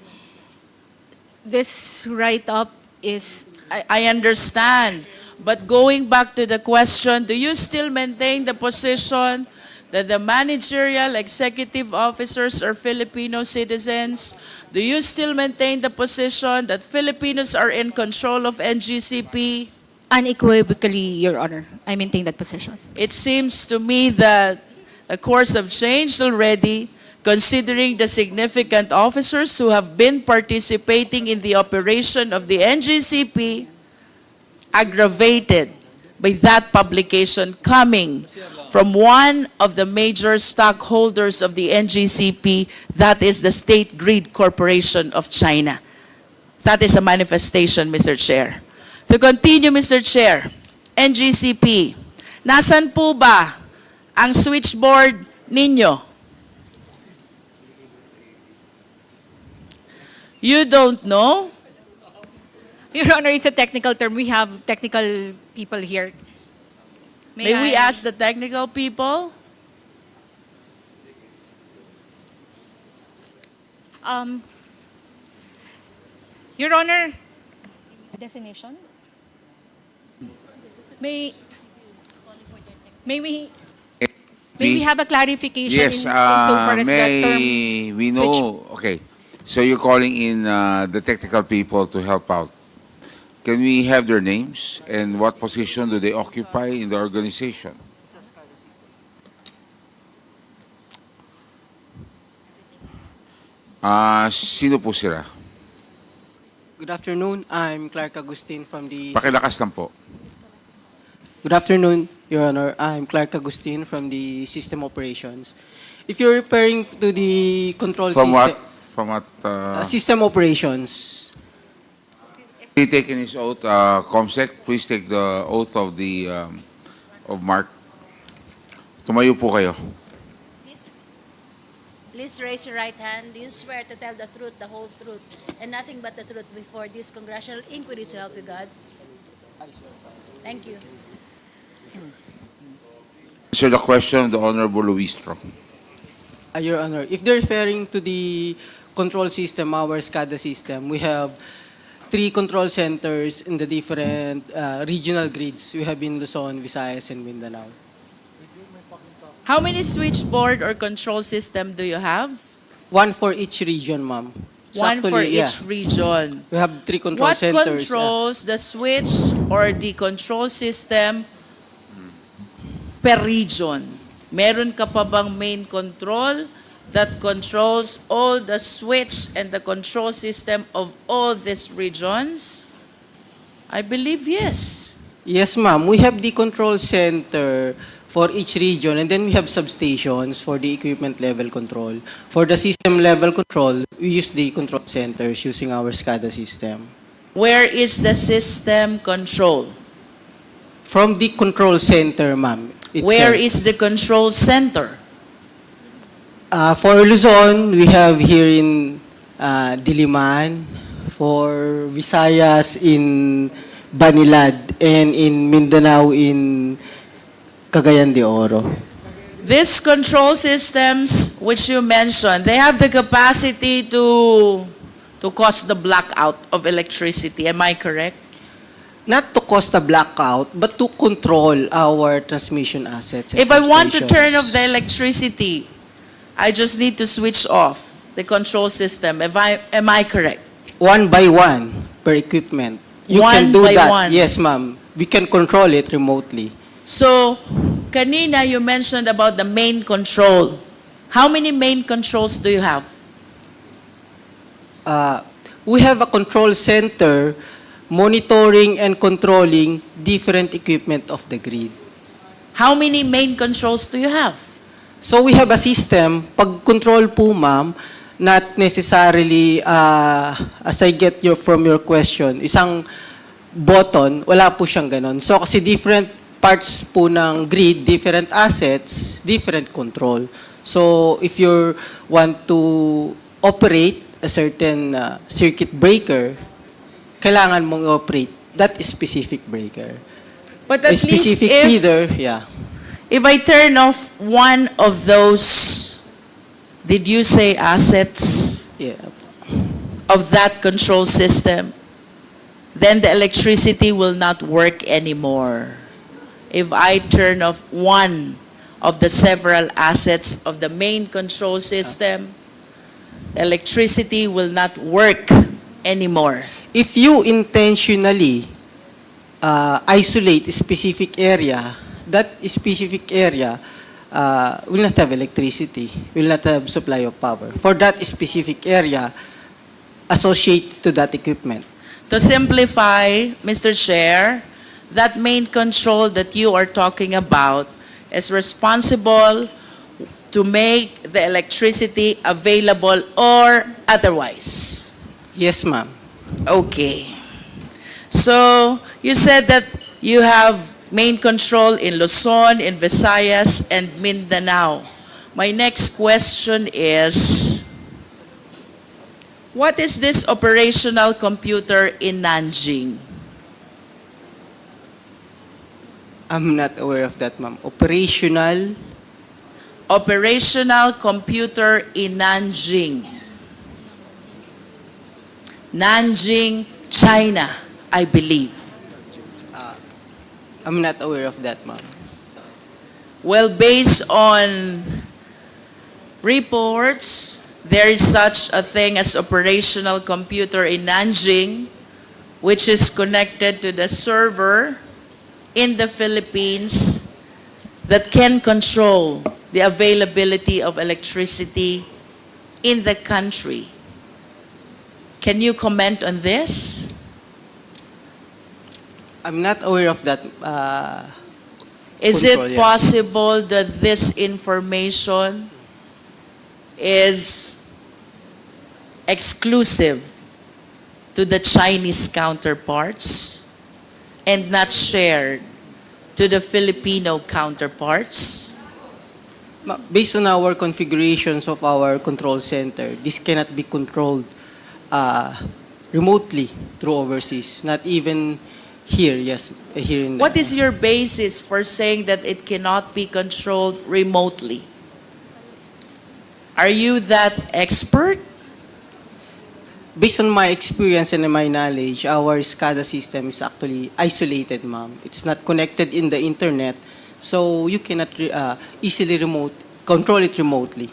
This write-up is... I understand. But going back to the question, do you still maintain the position that the managerial executive officers are Filipino citizens? Do you still maintain the position that Filipinos are in control of NGCP? Unequivocally, Your Honor, I maintain that position. It seems to me that the course have changed already, considering the significant officers who have been participating in the operation of the NGCP, aggravated by that publication coming from one of the major stockholders of the NGCP, that is the State Grid Corporation of China. That is a manifestation, Mr. Chair. To continue, Mr. Chair, NGCP, nasan po ba ang switchboard ninyo? You don't know? Your Honor, it's a technical term. We have technical people here. May we ask the technical people? Your Honor, definition? May we have a clarification Yes, insofar as the may term we know, okay. So you're calling in the technical people to help out. Can we have their names and what position do they occupy in the organization? Sino po sila? Good afternoon. I'm Clark Agustin from the... Pakilakas lang po. Good afternoon. Your Honor, I'm Clark Agustin from the System Operations. If you're referring to the control From system, what? From what? System Operations, He taken his oath, Comsec, please take the oath of of Mark. Tumayo po kayo. Please raise your right hand. Do you swear to tell the truth, the whole truth, and nothing but the truth before this congressional inquiry, so help you God? Thank you. Answer the question of the Honorable Luistro. Your Honor, if they're referring to the control system, our SCADA system, we have 3 control centers in the different regional grids. We have in Luzon, Visayas, and Mindanao. How many switchboard or control system do you have? 1 for each region, ma'am. So One for actually, each region. We have 3 control What centers. controls the switch or the control system per region? Meron ka pa bang main control that controls all the switch and the control system of all these regions? I believe yes. Yes, ma'am. We have the control center for each region, and then we have substations for the equipment level control. For the system level control, we use the control centers using our SCADA system. Where is the system control? From the control center, ma'am. Where is the control center? For Luzon, we have here in Diliman. For Visayas, in Banilad. And in Mindanao, in Cagayan de Oro. These control systems which you mentioned, they have the capacity to cause the blackout of electricity. Am I correct? Not to cause a blackout, but to control our transmission assets. And If I want to substations. turn off the electricity, I just need to switch off the control system. Am I correct? 1 by 1 per equipment. You One can do by that. one. Yes, ma'am. We can control it remotely. So, kanina you mentioned about the main control. How many main controls do you have? We have a control center monitoring and controlling different equipment of the grid. How many main controls do you have? So we have a system, pag control po ma'am, not necessarily, as I get from your question, isang button, wala po siyang ganon. So kasi different parts po ng grid, different assets, different control. So if you want to operate a certain circuit breaker, kailangan mong operate that specific breaker. But at a specific least feeder, yeah. if I turn off one of those, did you say assets Yeah. of that control system, then the electricity will not work anymore. If I turn off one of the several assets of the main control system, the electricity will not work anymore. If you intentionally isolate a specific area, that specific area will not have electricity, will not have supply of power. For that specific area, associated to that equipment. To simplify, Mr. Chair, that main control that you are talking about is responsible to make the electricity available or otherwise. Yes, ma'am. Okay. So, you said that you have main control in Luzon, in Visayas, and Mindanao. My next question is, what is this operational computer in Nanjing? I'm not aware of that, ma'am. Operational? Operational computer in Nanjing. Nanjing, China, I believe. I'm not aware of that, ma'am. Well, based on reports, there is such a thing as operational computer in Nanjing, which is connected to the server in the Philippines that can control the availability of electricity in the country. Can you comment on this? I'm not aware of that. Is control, it yeah. possible that this information is exclusive to the Chinese counterparts and not shared to the Filipino counterparts? Based on our configurations of our control center, this cannot be controlled remotely through overseas, not even here, yes, here in What is your basis for saying that it cannot be controlled remotely? Are you that expert? Based on my experience and my knowledge, our SCADA system is actually isolated, ma'am. It's not connected in the internet, so you cannot easily control it remotely.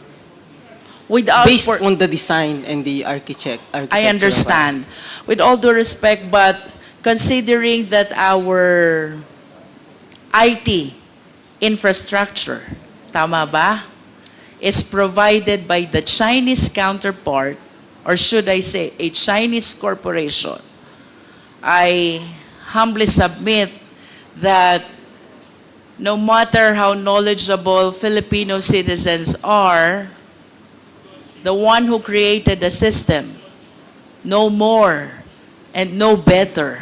Based on the design and the architecture. I understand. With all due respect, but considering that our IT infrastructure, tama ba, is provided by the Chinese counterpart, or should I say, a Chinese corporation, I humbly submit that no matter how knowledgeable Filipino citizens are, the one who created the system no more and no better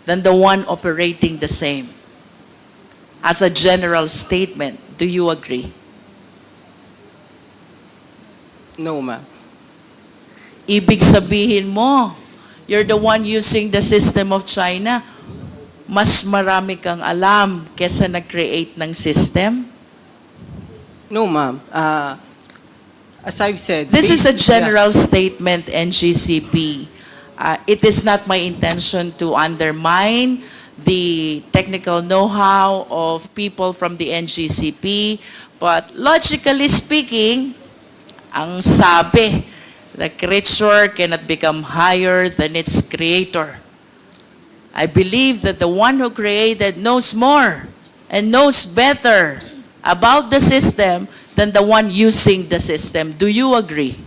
than the one operating the same. As a general statement, do you agree? No, ma'am. Ibig sabihin mo, you're the one using the system of China, mas marami kang alam kesa nag-create ng system? No, ma'am. As I've said, This is a based- general statement, NGCP. It is not my intention to undermine the technical know-how of people from the NGCP, but logically speaking, ang sabi, the creature cannot become higher than its creator. I believe that the one who created knows more and knows better about the system than the one using the system. Do you agree?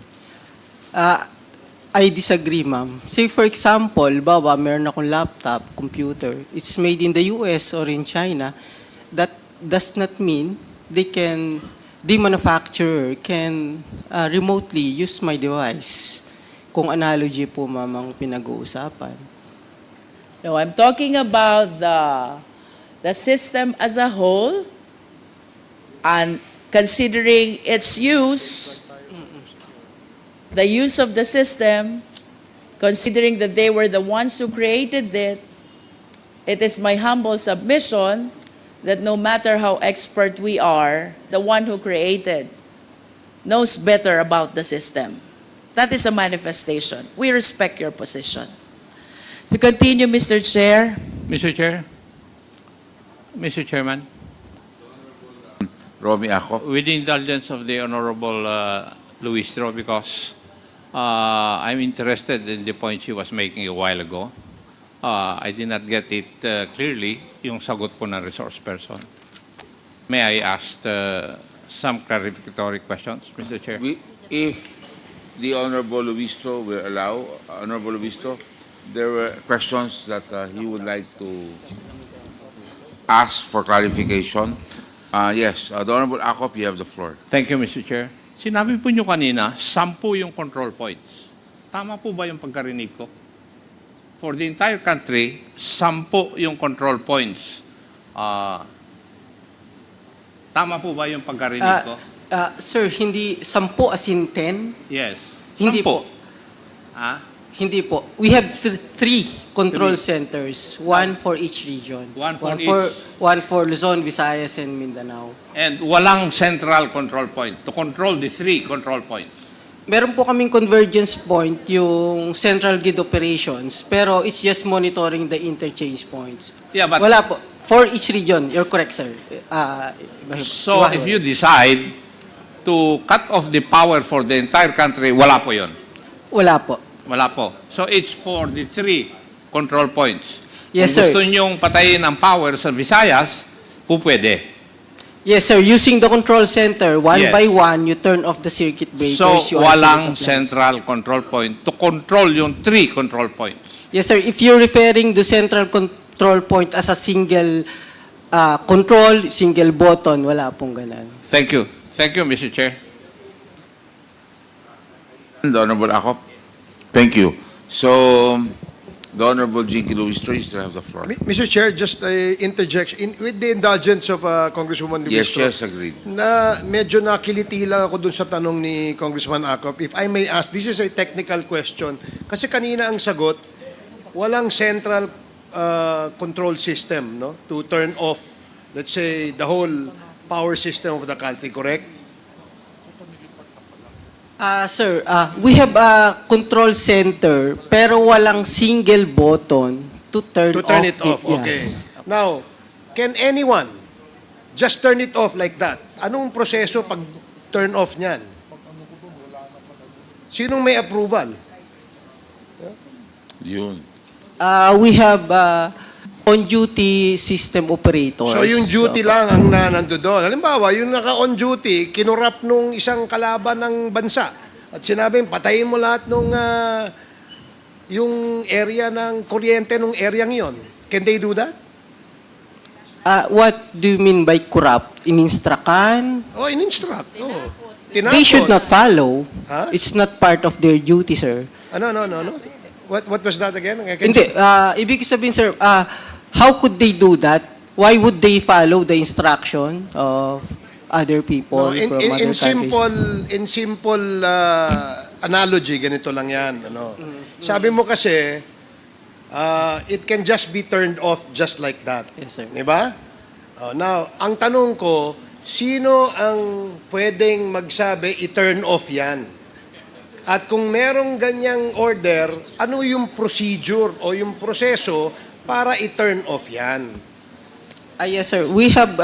I disagree, ma'am. Say for example, bawa meron akong laptop, computer, it's made in the US or in China, that does not mean the manufacturer can remotely use my device. Kung analogy po, ma'am, ang pinag-uusapan. No, I'm talking about the system as a whole, and considering its use, the use of the system, considering that they were the ones who created it, it is my humble submission that no matter how expert we are, the one who created knows better about the system. That is a manifestation. We respect your position. To continue, Mr. Chair. Mr. Chair. Mr. Chairman. Romy Acop. With the indulgence of the Honorable Luis Tro, because I'm interested in the point she was making a while ago. I did not get it clearly, yung sagot po ng resource person. May I ask some clarificatory questions, Mr. Chair? If the Honorable Luisto will allow, Honorable Luisto, there were questions that he would like to ask for clarification. Yes, the Honorable Acop, you have the floor. Thank you, Mr. Chair. Sinabi po nyo kanina, 10 yung control points. Tama po ba yung pagkarinig ko? For the entire country, 10 yung control points. Tama po ba yung pagkarinig ko? Sir, hindi 10 as in 10? Yes. Hindi 10. po. Hindi po. We have 3 control centers, one for each region. One for One for Luzon, Visayas, and Mindanao. And walang central control point to control the 3 control points. Meron po kaming convergence point, yung central grid operations, pero it's just monitoring the interchange points. Yeah, but Wala po. For each region, you're correct, sir. so if you decide to cut off the power for the entire country, wala po yun. Wala po. Wala po. So it's for the 3 control points. Yes, Kung sir. gusto nyong patayin ang power sa Visayas, po pwede. Yes, sir. Using the control center, one Yes. by one, you turn off the circuit breakers. So you isolate walang the plants. central control point to control yung 3 control points. Yes, sir. If you're referring to central control point as a single control, single button, wala pong ganun. Thank you. Thank you, Mr. Chair. The Honorable Akop. Thank you. So, the Honorable Jinky Luis Troy, you still have the floor. Mr. Chair, just a interjection. With the indulgence of Congresswoman Yes, Luistro, yes, agreed. na medyo nakiliti lang ako dun sa tanong ni Congressman Acop. If I may ask, this is a technical question. Kasi kanina ang sagot, walang central control system, no, to turn off, let's say, the whole power system of the country, correct? Sir, we have a control center pero walang single button to turn It off. Okay. Yes. Now, can anyone just turn it off like that? Anong proseso pag turn off niyan? Sinong may approval? Yun. We have on-duty system operators. So yung duty lang ang nando doon. Halimbawa, yung naka-on duty, kinurap nung isang kalaban ng bansa. At sinabing, patayin mo lahat nung yung area ng kuryente nung area yon. Can they do that? What do you mean by corrupt? In-instructan? Oh, in-instruct. Oh. They should not follow. Huh? It's not part of their duty, sir. No. What was that again? Hindi. Ibig sabihin, sir, how could they do that? Why would they follow the instruction of other people No, from other countries? in simple analogy, ganito lang yan. Ano. Sabi mo kasi, it can just be turned off just like that. Yes, sir. Di ba? Now, ang tanong ko, sino ang pwedeng magsabi i-turn off yan? At kung merong ganyang order, ano yung procedure o yung proseso para i-turn off yan? Yes, sir. We have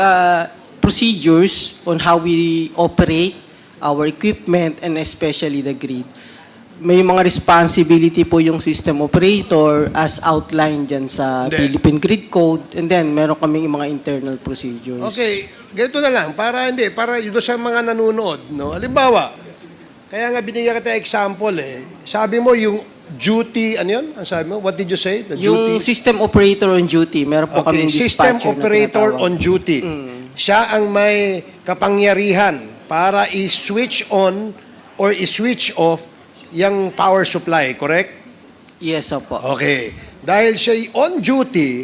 procedures on how we operate our equipment and especially the grid. May mga responsibility po yung system operator as outlined dyan sa Philippine Grid Code, and then meron kaming mga internal procedures. Okay, ganito na lang, para doon sa mga nanonood, no? Halimbawa, kaya nga binigyan kita example Sabi mo yung duty, ano yun? Ang sabi mo? What did you say? The duty? Yung system operator on duty, meron po kaming system dispatcher operator na tinatawag. on duty. Siya ang may kapangyarihan para i-switch on or i-switch off yung power supply, correct? Yes, opo. Okay. Dahil siya on duty,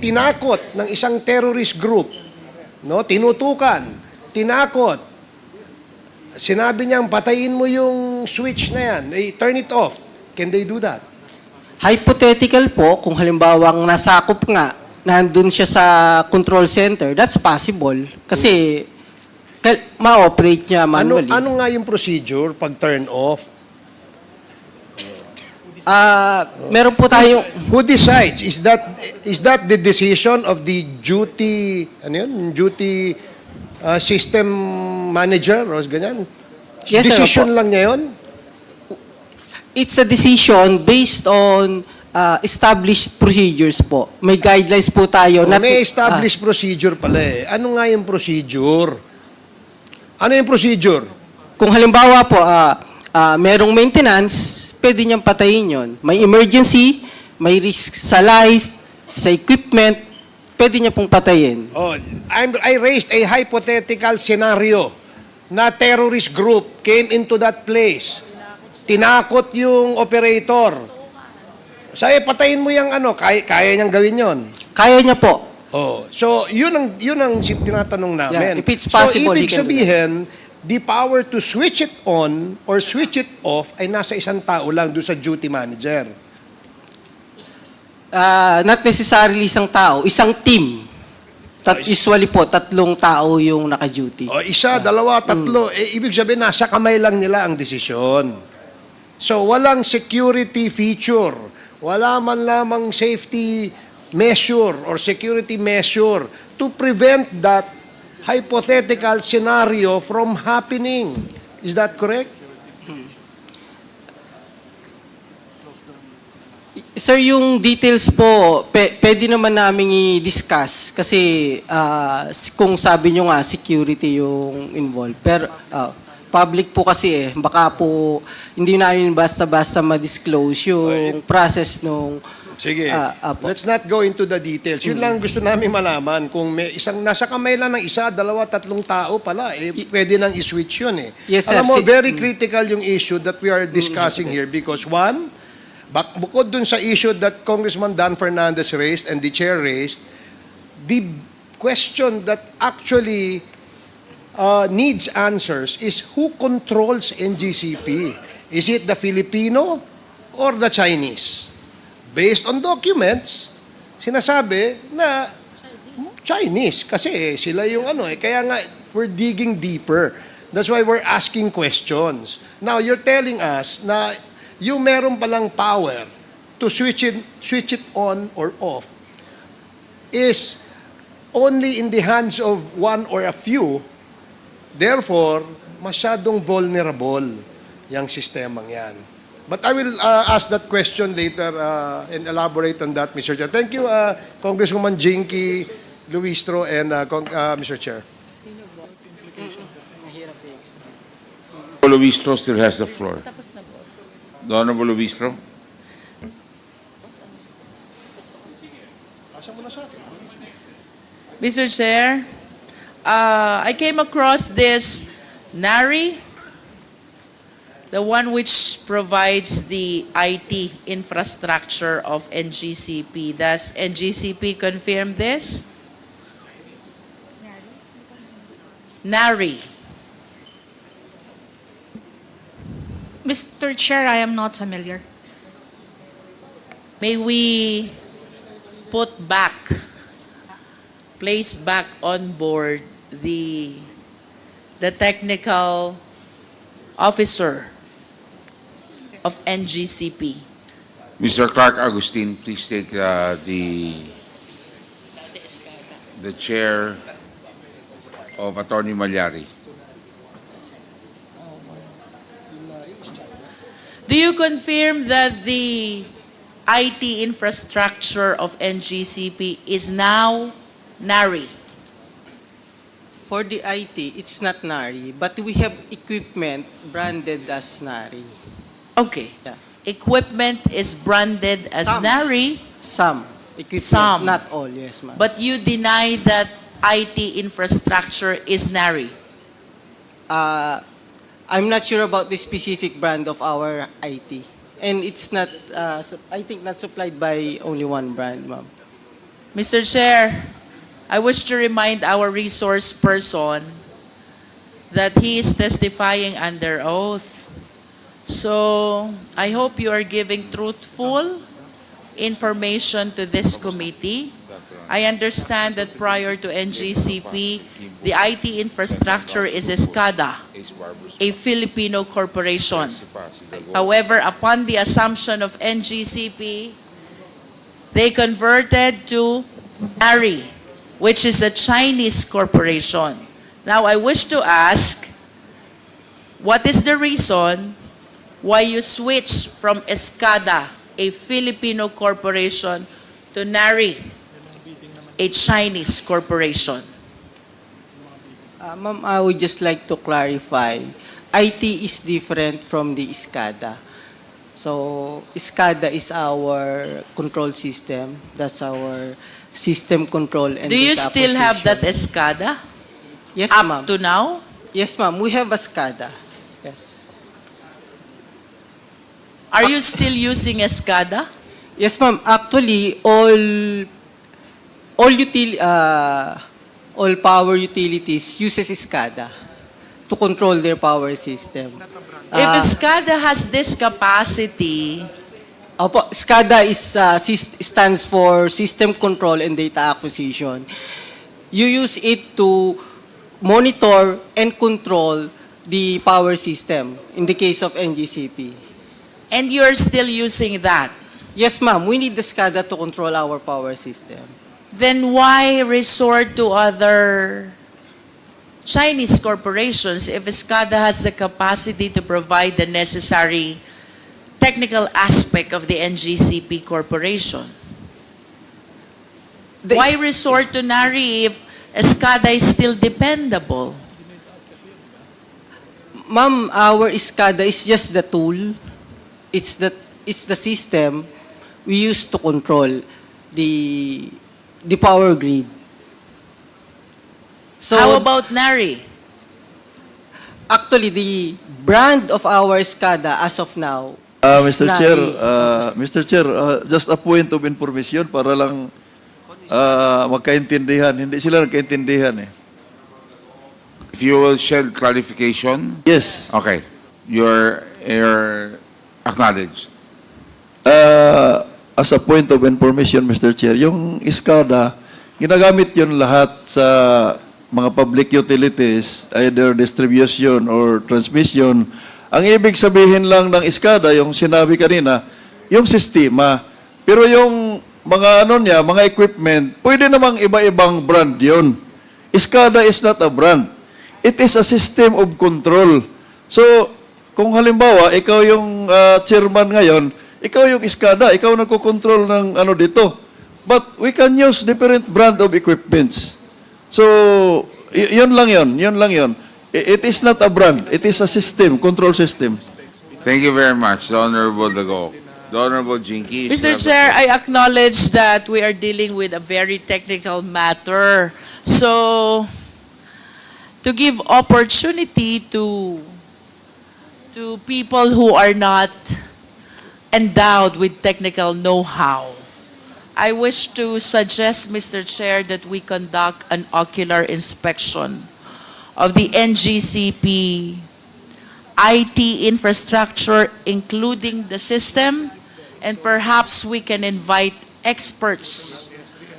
tinakot ng isang terrorist group, no? Tinutukan, tinakot. Sinabi niyang patayin mo yung switch na yan, turn it off. Can they do that? Hypothetical po, kung halimbawang nasakop nga, nandun siya sa control center, that's possible. Kasi ma-operate niya manually. Ano nga yung procedure pag turn off? Meron po tayong... Who decides? Is that the decision of the duty, duty system manager o ganyan? Yes, sir, Decision opo. lang niya yun? It's a decision based on established procedures po. May guidelines po tayo. May established procedure pala Ano nga yung procedure? Ano yung procedure? Kung halimbawa po, merong maintenance, pwede niyang patayin yon. May emergency, may risk sa life, sa equipment, pwede niya pong patayin. I raised a hypothetical scenario na terrorist group came into that place. Tinakot yung operator. Sabi, patayin mo yung kaya niyang gawin yon. Kaya niya po. So, yun ang tinatanong namin. Yeah, if it's possible, so, ibig he can do sabihin, the power to switch it on or switch it off ay nasa isang tao lang doon sa duty manager. Not necessarily isang tao, isang team. Usually po, 3 tao yung naka-duty. Isa, dalawa, tatlo. Ibig sabihin, nasa kamay lang nila ang desisyon. So, walang security feature. Wala man lamang safety measure or security measure to prevent that hypothetical scenario from happening. Is that correct? Sir, yung details po, pwede naman namin i-discuss kasi kung sabi nyo nga, security yung involved. Pero public po kasi baka po hindi namin basta-basta ma-disclose yung process nung Sige. Apo. Let's not go into the details. Yun lang gusto namin malaman. Kung may isang nasa kamay lang ng isa, dalawa, tatlong tao pala, pwede nang i-switch yun eh. Yes, sir. Alam mo, very critical yung issue that we are discussing here because one, bukod dun sa issue that Congressman Dan Fernandez raised and the chair raised, the question that actually needs answers is who controls NGCP? Is it the Filipino or the Chinese? Based on documents, sinasabi na Chinese kasi sila yung kaya nga we're digging deeper. That's why we're asking questions. Now you're telling us na yung meron palang power to switch it on or off is only in the hands of one or a few. Therefore, masyadong vulnerable yung sistemang yan. But I will ask that question later and elaborate on that, Mr. Chair. Thank you, Congresswoman Jinky Luistro and Mr. Chair. Luistro still has the floor. The Honorable Luistro. Mr. Chair, I came across this NARI, the one which provides the IT infrastructure of NGCP. Does NGCP confirm this? NARI. Mr. Chair, I am not familiar. May we place back on board the technical officer of NGCP. Mr. Clark Agustin, please take the chair of Attorney Malyari. Do you confirm that the IT infrastructure of NGCP is now NARI? For the IT, it's not NARI, but we have equipment branded as NARI. Okay. Yeah. Equipment is branded as Some. NARI, Some equipment, Some. not all, yes, ma'am. but you deny that IT infrastructure is NARI. I'm not sure about the specific brand of our IT. And it's not, I think not supplied by only one brand, ma'am. Mr. Chair, I wish to remind our resource person that he is testifying under oath. So I hope you are giving truthful information to this committee. I understand that prior to NGCP, the IT infrastructure is ESCADA, a Filipino corporation. However, upon the assumption of NGCP, they converted to NARI, which is a Chinese corporation. Now, I wish to ask, what is the reason why you switched from ESCADA, a Filipino corporation, to NARI, a Chinese corporation? Ma'am, I would just like to clarify. IT is different from the ESCADA. So, ESCADA is our control system. That's our system control and Do you data still have that acquisition. ESCADA Yes, up ma'am. to now? Yes, ma'am. We have a SCADA. Yes. Are you still using ESCADA? Yes, ma'am. Actually, all power utilities uses SCADA to control their power system. If ESCADA has this capacity, Opo, SCADA stands for System Control and Data Acquisition. You use it to monitor and control the power system in the case of NGCP. and you're still using that, Yes, ma'am. We need the SCADA to control our power system. then why resort to other Chinese corporations if ESCADA has the capacity to provide the necessary technical aspect of the NGCP corporation? Why resort to NARI if ESCADA is still dependable? Ma'am, our SCADA is just the tool. It's the system we use to control the power grid. So How about NARI? actually, the brand of our SCADA as of now is Mr. Chair, Nari. Mr. Chair, just a point of information para lang magkaintindihan. Hindi sila nagkaintindihan eh. If you will share clarification. Yes. Okay. You're acknowledged. As a point of information, Mr. Chair, yung SCADA, ginagamit yun lahat sa mga public utilities, either distribution or transmission. Ang ibig sabihin lang ng SCADA, yung sinabi kanina, yung sistema. Pero yung mga mga equipment, pwede namang iba-ibang brand yun. SCADA is not a brand. It is a system of control. So, kung halimbawa, ikaw yung chairman ngayon, ikaw yung SCADA, ikaw nagko-control ng dito. But we can use different brand of equipments. So, yun lang yun. It is not a brand. It is a system, control system. Thank you very much, the Honorable Dago. The Honorable Jinky. Mr. Chair, I acknowledge that we are dealing with a very technical matter. So, to give opportunity to people who are not endowed with technical know-how, I wish to suggest, Mr. Chair, that we conduct an ocular inspection of the NGCP IT infrastructure, including the system, and perhaps we can invite experts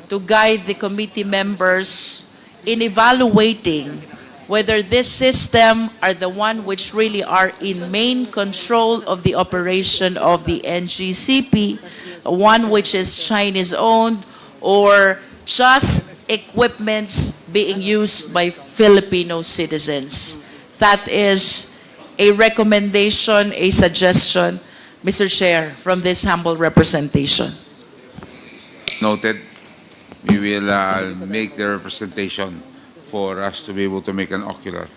to guide the committee members in evaluating whether this system are the one which really are in main control of the operation of the NGCP, one which is Chinese-owned, or just equipments being used by Filipino citizens. That is a recommendation, a suggestion, Mr. Chair, from this humble representation. Noted. We will make the representation for us to be able to make an ocular.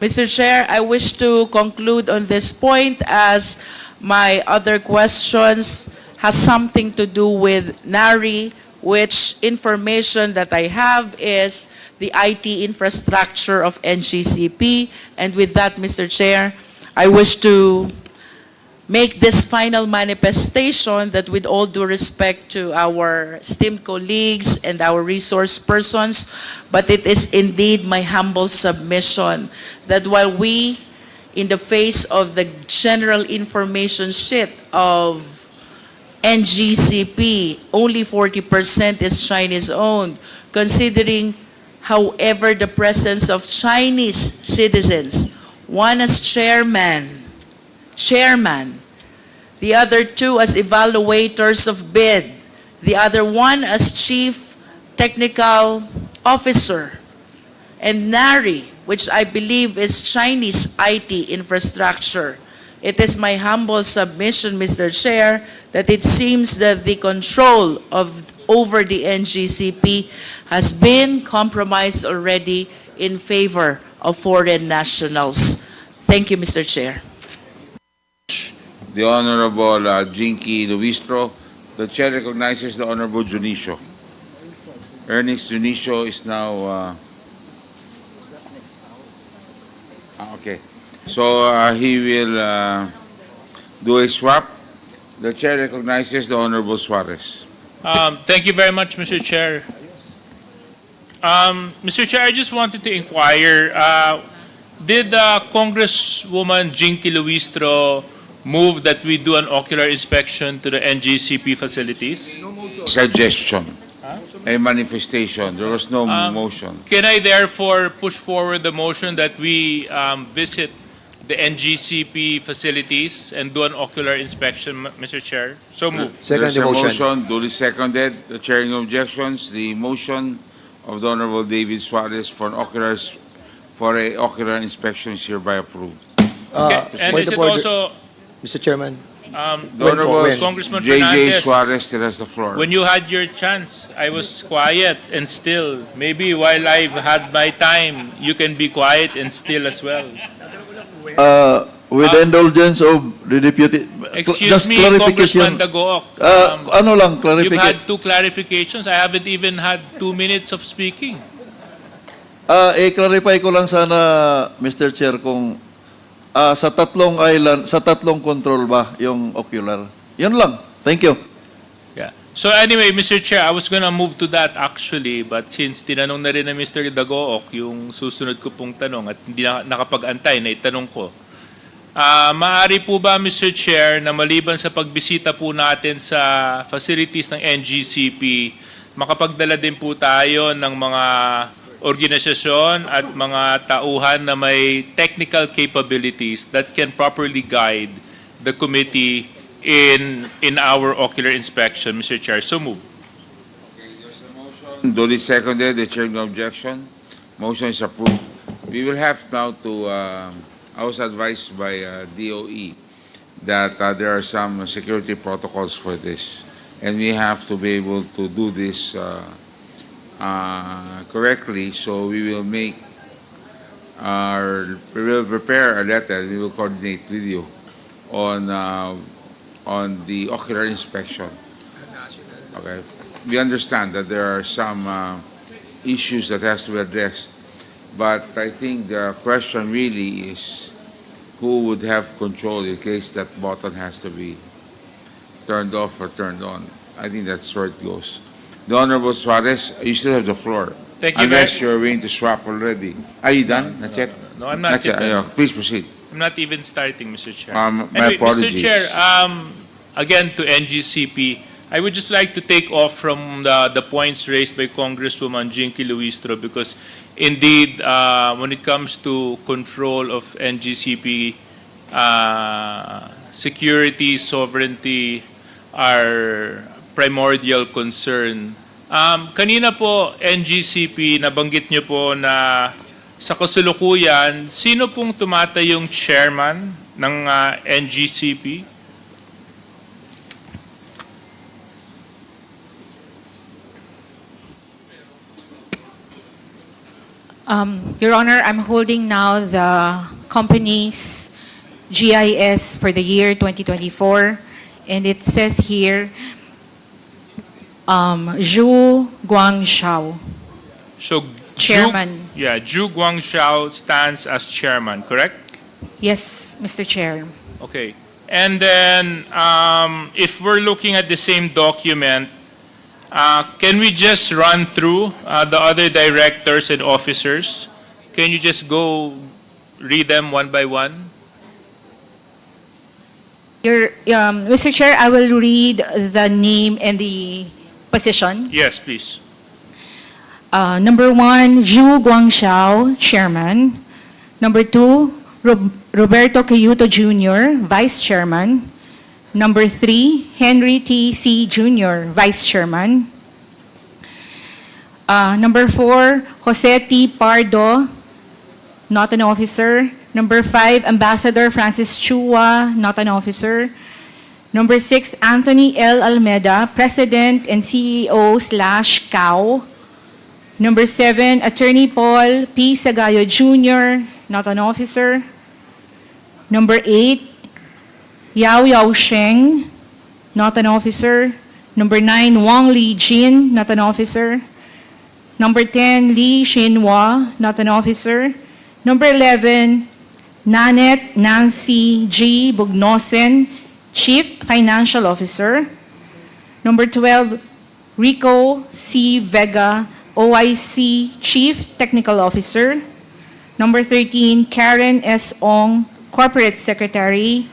Mr. Chair, I wish to conclude on this point as my other questions has something to do with NARI, which information that I have is the IT infrastructure of NGCP. And with that, Mr. Chair, I wish to make this final manifestation that with all due respect to our esteemed colleagues and our resource persons, but it is indeed my humble submission that while we, in the face of the general information sheet of NGCP, only 40% is Chinese-owned, considering, however, the presence of Chinese citizens, one as chairman, the other two as evaluators of bid, the other one as chief technical officer, and NARI, which I believe is Chinese IT infrastructure. It is my humble submission, Mr. Chair, that it seems that the control over the NGCP has been compromised already in favor of foreign nationals. Thank you, Mr. Chair. The Honorable Jinky Luistro. The Chair recognizes the Honorable Junicio. Ernest Junicio is now... okay. So he will do a swap. The Chair recognizes the Honorable Suarez. Thank you very much, Mr. Chair. Mr. Chair, I just wanted to inquire, did Congresswoman Jinky Luistro move that we do an ocular inspection to the NGCP facilities? Suggestion. A manifestation. There was no motion. Can I therefore push forward the motion that we visit the NGCP facilities and do an ocular inspection, Mr. Chair? So moved. Second There's the a motion. Duly seconded. The Chair, no objections. The motion of the Honorable David Suarez for an ocular inspection is hereby approved. Okay. And point is of it order. also, Mr. Chairman, The Honorable Congressman J.J. Fernandez, Suarez still has the floor. when you had your chance, I was quiet and still. Maybe while I've had my time, you can be quiet and still as well. With the indulgence of the deputy, Excuse just me, clarification. Congressman Dagoc. Ano lang, You've clarification. had 2 clarifications. I haven't even had 2 minutes of speaking. I-clarify ko lang sana, Mr. Chair, kung sa tatlong island, sa tatlong control ba yung ocular? Yun lang. Thank you. Yeah. So anyway, Mr. Chair, I was gonna move to that actually, but since tinanong na rin na Mr. Dagoc yung susunod ko pong tanong at hindi na nakapag-antay na itanong ko, maaari po ba, Mr. Chair, na maliban sa pagbisita po natin sa facilities ng NGCP, makapagdala din po tayo ng mga organisasyon at mga tauhan na may technical capabilities that can properly guide the committee in our ocular inspection, Mr. Chair. So move. Duly seconded. The chair no objection. Motion is approved. We will have now to, I was advised by DOE that there are some security protocols for this. And we have to be able to do this correctly. So we will we will prepare a letter. We will coordinate with you on the ocular inspection. Okay. We understand that there are some issues that has to be addressed, but I think the question really is who would have control in case that button has to be turned off or turned on. I think that's where it goes. The Honorable Suarez, you still have the floor. Thank you Unless very- you're willing to swap already. Are you done? Not yet? No, I'm not yet done. Please proceed. I'm not even starting, Mr. Chair. My Anyway, apologies. Mr. Chair, again to NGCP, I would just like to take off from the points raised by Congresswoman Jinky Luistro because indeed, when it comes to control of NGCP, security, sovereignty are primordial concern. Kanina po, NGCP, nabanggit niyo po na sa kasalukuyan, sino pong tumatayong chairman ng NGCP? Your Honor, I'm holding now the company's GIS for the year 2024, and it says here, Zhu Guangxiao. So, Chairman. Zhu Guangxiao stands as chairman, correct? Yes, Mr. Chair. Okay. And then, if we're looking at the same document, can we just run through the other directors and officers? Can you just go read them one by one? Mr. Chair, I will read the name and the position. Yes, please. Number 1, Zhu Guangxiao, Chairman. Number 2, Roberto Cayuto Jr., Vice Chairman. Number 3, Henry T. C. Jr., Vice Chairman. Number 4, Jose T. Pardo, not an officer. Number 5, Ambassador Francis Chua, not an officer. Number 6, Anthony L. Almeda, President and CEO/CAO. Number 7, Attorney Paul P. Sagayo Jr., not an officer. Number 8, Yao Yao Sheng, not an officer. Number 9, Wang Li Jin, not an officer. Number 10, Li Xinhua, not an officer. Number 11, Nanette Nancy G. Bugnosen, Chief Financial Officer. Number 12, Rico C. Vega, OIC Chief Technical Officer. Number 13, Karen S. Ong, Corporate Secretary.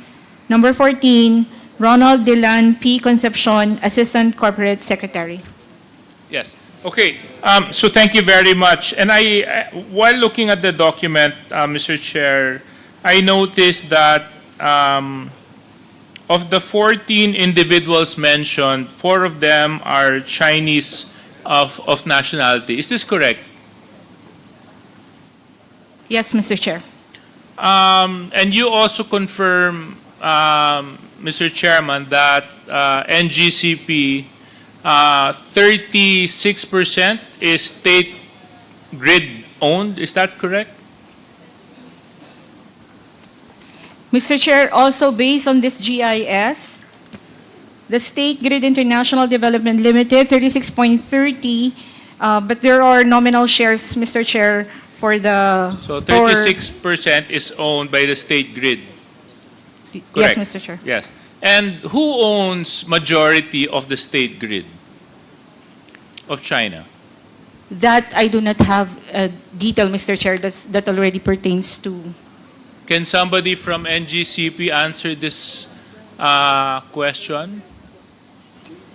Number 14, Ronald Delan P. Concepcion, Assistant Corporate Secretary. Yes. Okay. So thank you very much. And while looking at the document, Mr. Chair, I noticed that of the 14 individuals mentioned, 4 of them are Chinese of nationality. Is this correct? Yes, Mr. Chair. And you also confirm, Mr. Chairman, that NGCP 36% is state grid owned. Is that correct? Mr. Chair, also based on this GIS, the State Grid International Development Limited, 36.30, but there are nominal shares, Mr. Chair, for the... So for- 36% is owned by the state grid. Yes, Correct. Mr. Chair. Yes. And who owns majority of the state grid of China? That I do not have a detail, Mr. Chair, that already pertains to... Can somebody from NGCP answer this question?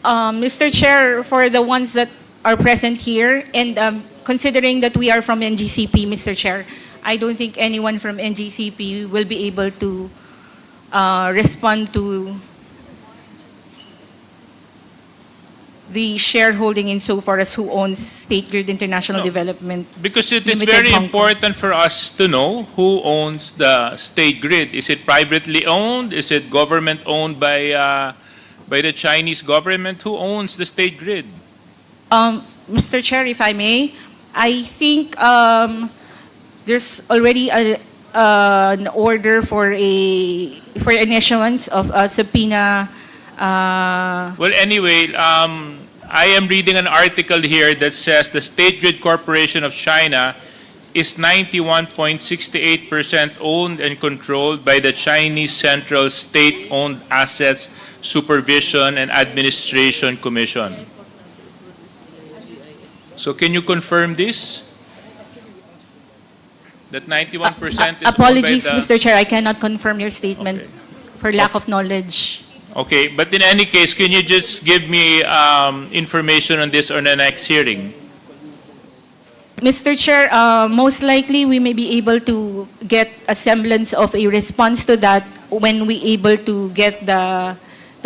Mr. Chair, for the ones that are present here, and considering that we are from NGCP, Mr. Chair, I don't think anyone from NGCP will be able to respond to the shareholding insofar as who owns State Grid International No. Development. Because it is Limited very Hong Kong. important for us to know who owns the state grid. Is it privately owned? Is it government owned by the Chinese government? Who owns the state grid? Mr. Chair, if I may, I think there's already an order for an issuance of a subpoena. Well, anyway, I am reading an article here that says the State Grid Corporation of China is 91.68% owned and controlled by the Chinese Central State-Owned Assets Supervision and Administration Commission. So can you confirm this? That 91% is owned by Apologies, the... Mr. Chair, I cannot confirm your statement for lack of knowledge. Okay, but in any case, can you just give me information on this on the next hearing? Mr. Chair, most likely we may be able to get a semblance of a response to that when we able to get the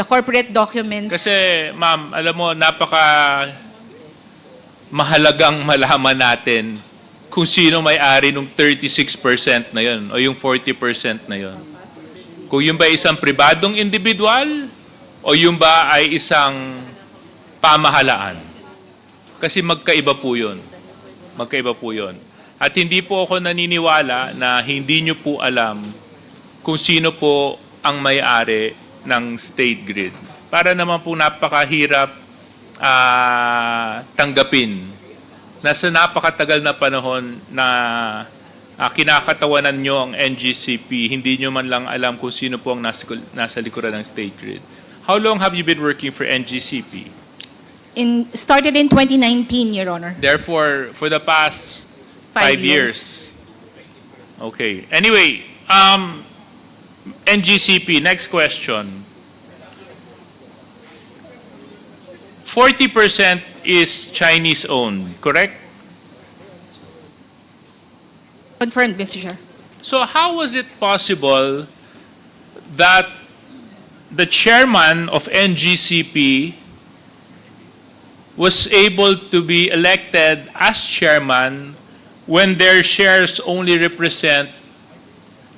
corporate documents. Kasi, ma'am, alam mo, napaka mahalagang malaman natin kung sino may-ari ng 36% na yon o yung 40% na yon. Kung yung ba isang pribadong individual o yung ba ay isang pamahalaan. Kasi magkaiba po yun. Magkaiba po yun. At hindi po ako naniniwala na hindi nyo po alam kung sino po ang may-ari ng state grid. Para naman po napakahirap tanggapin na sa napakatagal na panahon na kinakatawanan nyo ang NGCP, hindi nyo man lang alam kung sino po ang nasa likuran ng state grid. How long have you been working for NGCP? Started in 2019, Your Honor. Therefore, for the past 5 years. Okay. Anyway, NGCP, next question. 40% is Chinese-owned, correct? Confirmed, Mr. Chair. So how was it possible that the chairman of NGCP was able to be elected as chairman when their shares only represent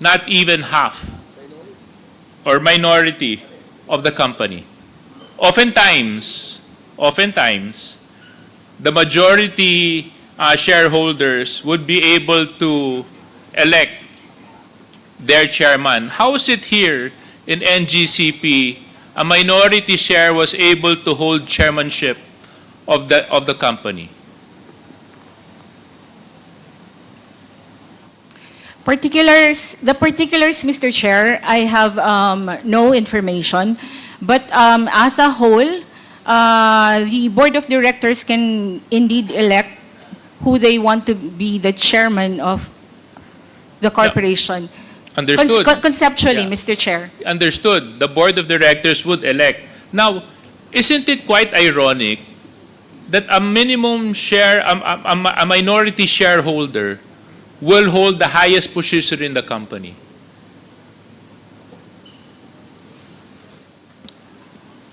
not even half or minority of the company? Oftentimes, the majority shareholders would be able to elect their chairman. How is it here in NGCP, a minority share was able to hold chairmanship of the company? The particulars, Mr. Chair, I have no information. But as a whole, the board of directors can indeed elect who they want to be the chairman of the corporation. Understood. Conceptually, Yeah. Mr. Chair. Understood. The board of directors would elect. Now, isn't it quite ironic that a minimum share, a minority shareholder will hold the highest position in the company?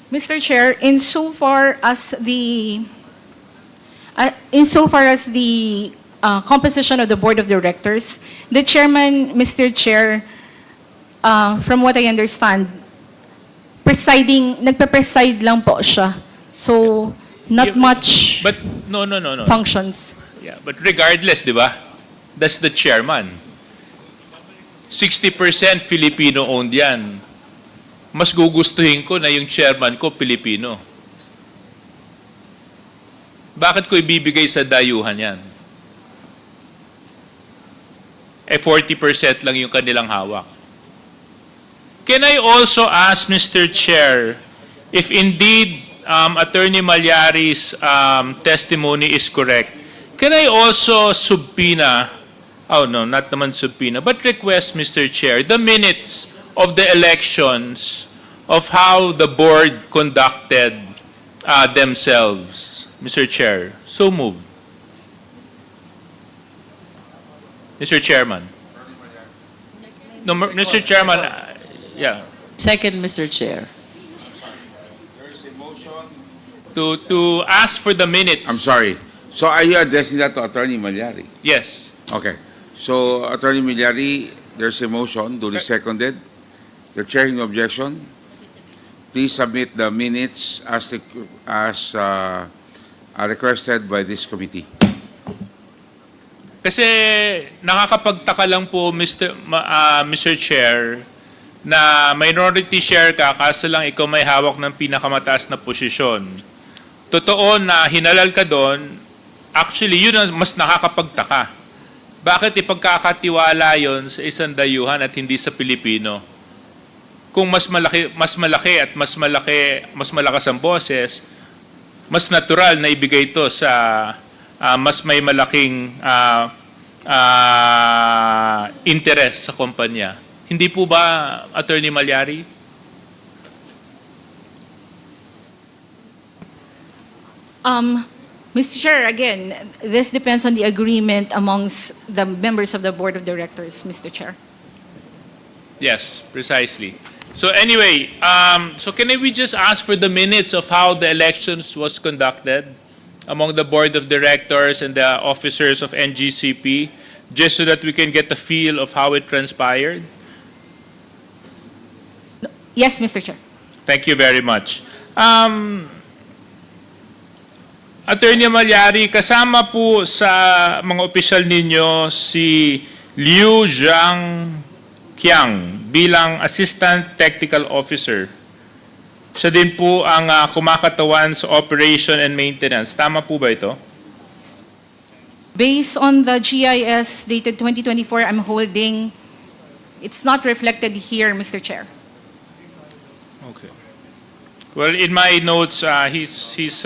Mr. Chair, insofar as the composition of the board of directors, the chairman, Mr. Chair, from what I understand, nagpe-preside lang po siya. So, not much But no. functions. Yeah, but regardless, di ba? That's the chairman. 60% Filipino-owned yan. Mas gugustuhin ko na yung chairman ko Pilipino. Bakit ko ibibigay sa dayuhan yan? 40% lang yung kanilang hawak. Can I also ask, Mr. Chair, if indeed Attorney Malyari's testimony is correct, can I also subpoena, oh no, not naman subpoena, but request, Mr. Chair, the minutes of the elections of how the board conducted themselves, Mr. Chair? So moved. Mr. Chairman. No, Mr. Chairman, yeah. Second, Mr. Chair. To ask for the minutes. I'm sorry. So are you addressing that to Attorney Malyari? Yes. Okay. So, Attorney Malyari, there's a motion, duly seconded. The chair in objection. Please submit the minutes as requested by this committee. Kasi nakakapagtaka lang po, Mr. Chair, na minority share ka, kaso lang ikaw may hawak ng pinakamataas na posisyon. Totoo na hinalal ka doon, actually, yun ang mas nakakapagtaka. Bakit ipagkakatiwala yon sa isang dayuhan at hindi sa Pilipino? Kung mas malaki at mas malakas ang boses, mas natural na ibigay ito sa mas may malaking interest sa kumpanya. Hindi po ba, Attorney Malyari? Mr. Chair, again, this depends on the agreement amongst the members of the Board of Directors, Mr. Chair. Yes, precisely. So anyway, so can we just ask for the minutes of how the elections was conducted among the Board of Directors and the officers of NGCP, just so that we can get a feel of how it transpired? Yes, Mr. Chair. Thank you very much. Attorney Malyari, kasama po sa mga opisyal ninyo si Liu Zhangqiang bilang Assistant Technical Officer. Siya din po ang kumakatawan sa operation and maintenance. Tama po ba ito? Based on the GIS dated 2024, I'm holding, it's not reflected here, Mr. Chair. Okay. Well, in my notes, he's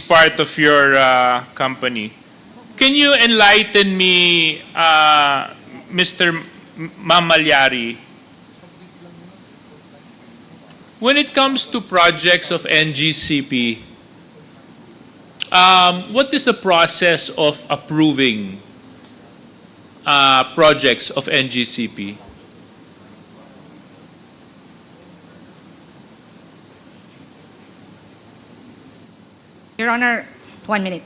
part of your company. Can you enlighten me, Mr. Mamalyari, when it comes to projects of NGCP, what is the process of approving projects of NGCP? Your Honor, 1 minute.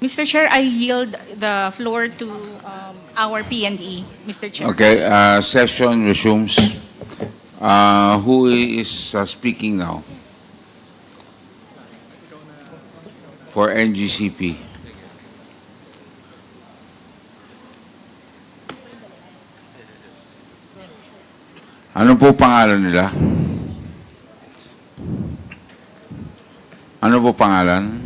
Mr. Chair, I yield the floor to our P&E, Mr. Chair. Okay, session resumes. Who is speaking now? For NGCP. Ano po pangalan nila? Ano po pangalan?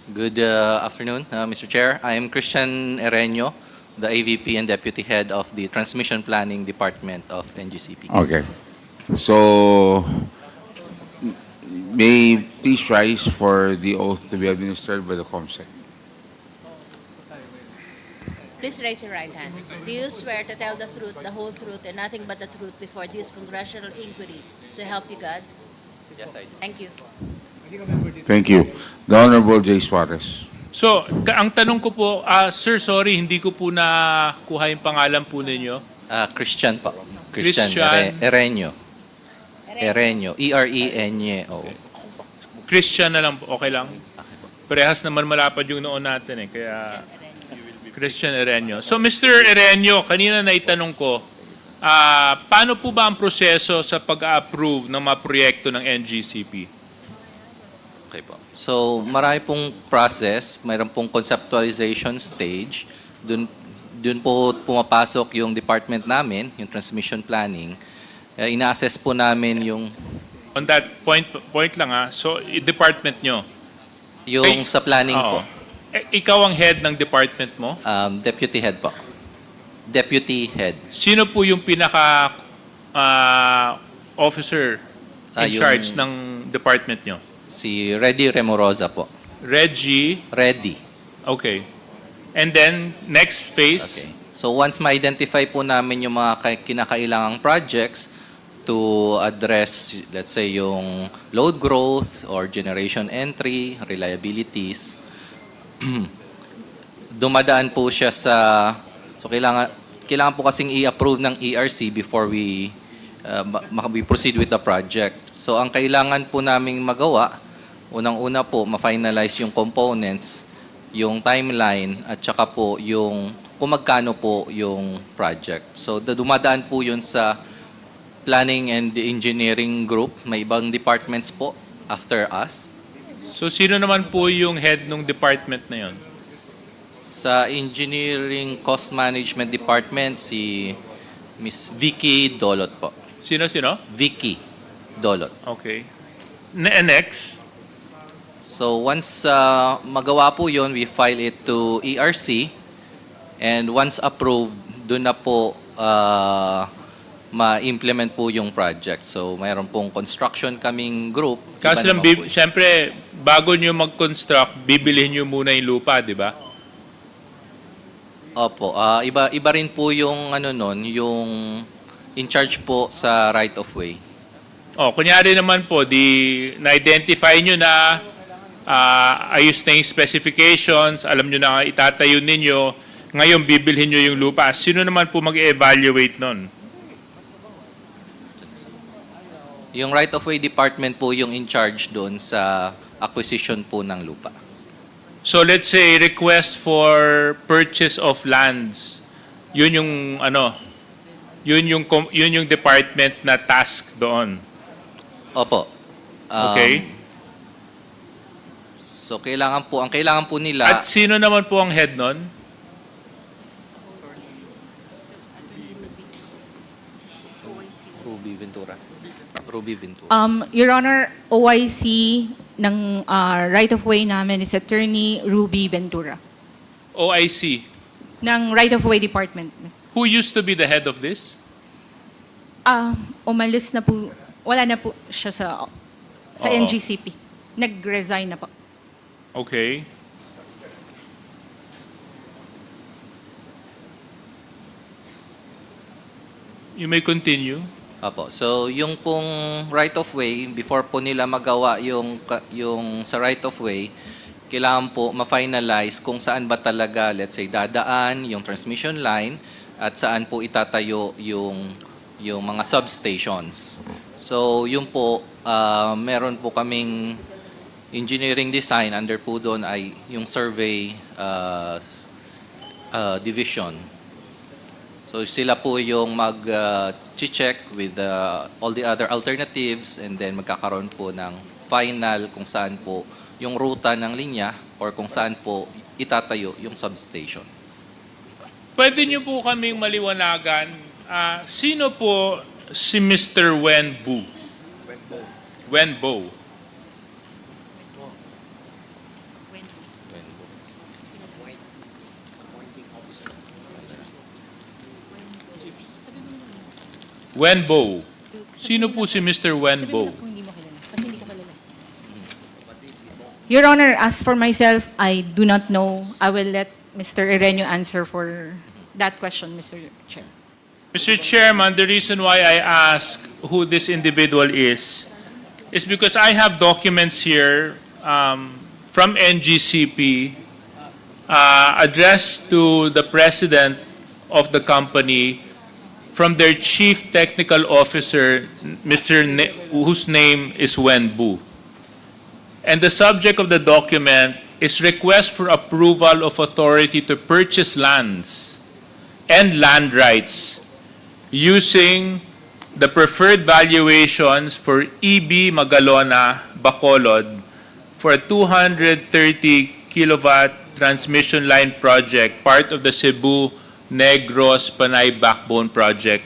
Good afternoon, Mr. Chair. I am Christian Ereño, the AVP and Deputy Head of the Transmission Planning Department of NGCP. Okay. So, may please rise for the oath to be administered by the COMSEC. Please raise your right hand. Do you swear to tell the truth, the whole truth, and nothing but the truth before this congressional inquiry, so help you God? Yes, I do. Thank you. Thank you. The Honorable J. Suarez. So, ang tanong ko po, sir, sorry, hindi ko po nakuha yung pangalan po ninyo. Christian po. Christian. Erenyo. Erenyo. E-R-E-N-Y-O. Christian na lang po, okay lang? Parehas naman malapad yung noon natin eh, kaya Christian Erenyo. So, Mr. Erenyo, kanina naitanong ko, paano po ba ang proseso sa pag-approve ng mga proyekto ng NGCP? Okay po. So, marami pong process. Mayroon pong conceptualization stage. Dun po pumapasok yung department namin, yung transmission planning. Ina-assess po namin yung... On that point lang so department nyo? Yung sa planning po. Ikaw ang head ng department mo? Deputy head po. Deputy head. Sino po yung pinaka officer in charge ng department nyo? Si Reddy Remorosa po. Reggie? Reddy. Okay. And then, next phase? Okay. So once ma-identify po namin yung mga kinakailangang projects to address, let's say, yung load growth or generation entry, reliabilities, dumadaan po siya sa... So kailangan po kasing i-approve ng ERC before we proceed with the project. So ang kailangan po naming magawa, unang-una po, ma-finalize yung components, yung timeline, at saka po yung kung magkano po yung project. So dumadaan po yun sa planning and engineering group. May ibang departments po after us. So sino naman po yung head ng department na yun? Sa engineering cost management department, si Miss Vicky Dolot po. Sino? Vicky Dolot. Okay. Next? So once magawa po yun, we file it to ERC. And once approved, doon na po ma-implement po yung project. So mayroon pong construction kaming group. Kasi lang, siyempre, bago nyo mag-construct, bibilihin nyo muna yung lupa, di ba? Opo. Iba rin po yung yung in charge po sa right of way. Kunyari naman po, na-identify nyo na ayos na yung specifications, alam nyo na itatayo ninyo, ngayon bibilhin nyo yung lupa. Sino naman po mag-evaluate nun? Yung right of way department po yung in charge doon sa acquisition po ng lupa. So let's say request for purchase of lands. Yun yung department na task doon. Opo. Okay. So ang kailangan po nila. At sino naman po ang head nun? Ruby Ventura. Your Honor, OIC ng right-of-way namin is Attorney Ruby Ventura. OIC. Ng right-of-way department. Who used to be the head of this? Umalis na po, wala na po siya sa NGCP. Nag-resign na po. Okay. You may continue. Apo. So, yung pong right of way, before po nila magawa yung sa right of way, kailangan po ma-finalize kung saan ba talaga, let's say, dadaan yung transmission line at saan po itatayo yung mga substations. So, yun po, meron po kaming engineering design, under po doon ay yung survey division. So sila po yung mag-check with all the other alternatives and then magkakaroon po ng final kung saan po yung ruta ng linya or kung saan po itatayo yung substation. Pwede niyo po kaming maliwanagan, sino po si Mr. Wenbo? Wenbo. Wenbo. Sino po si Mr. Wenbo? Your Honor, as for myself, I do not know. I will let Mr. Erenyo answer for that question, Mr. Chair. Mr. Chairman, the reason why I ask who this individual is because I have documents here from NGCP addressed to the president of the company from their chief technical officer, whose name is Wen Bu. And the subject of the document is request for approval of authority to purchase lands and land rights using the preferred valuations for EB Magalona, Bacolod for a 230 kilowatt transmission line project, part of the Cebu Negros Panay Backbone Project,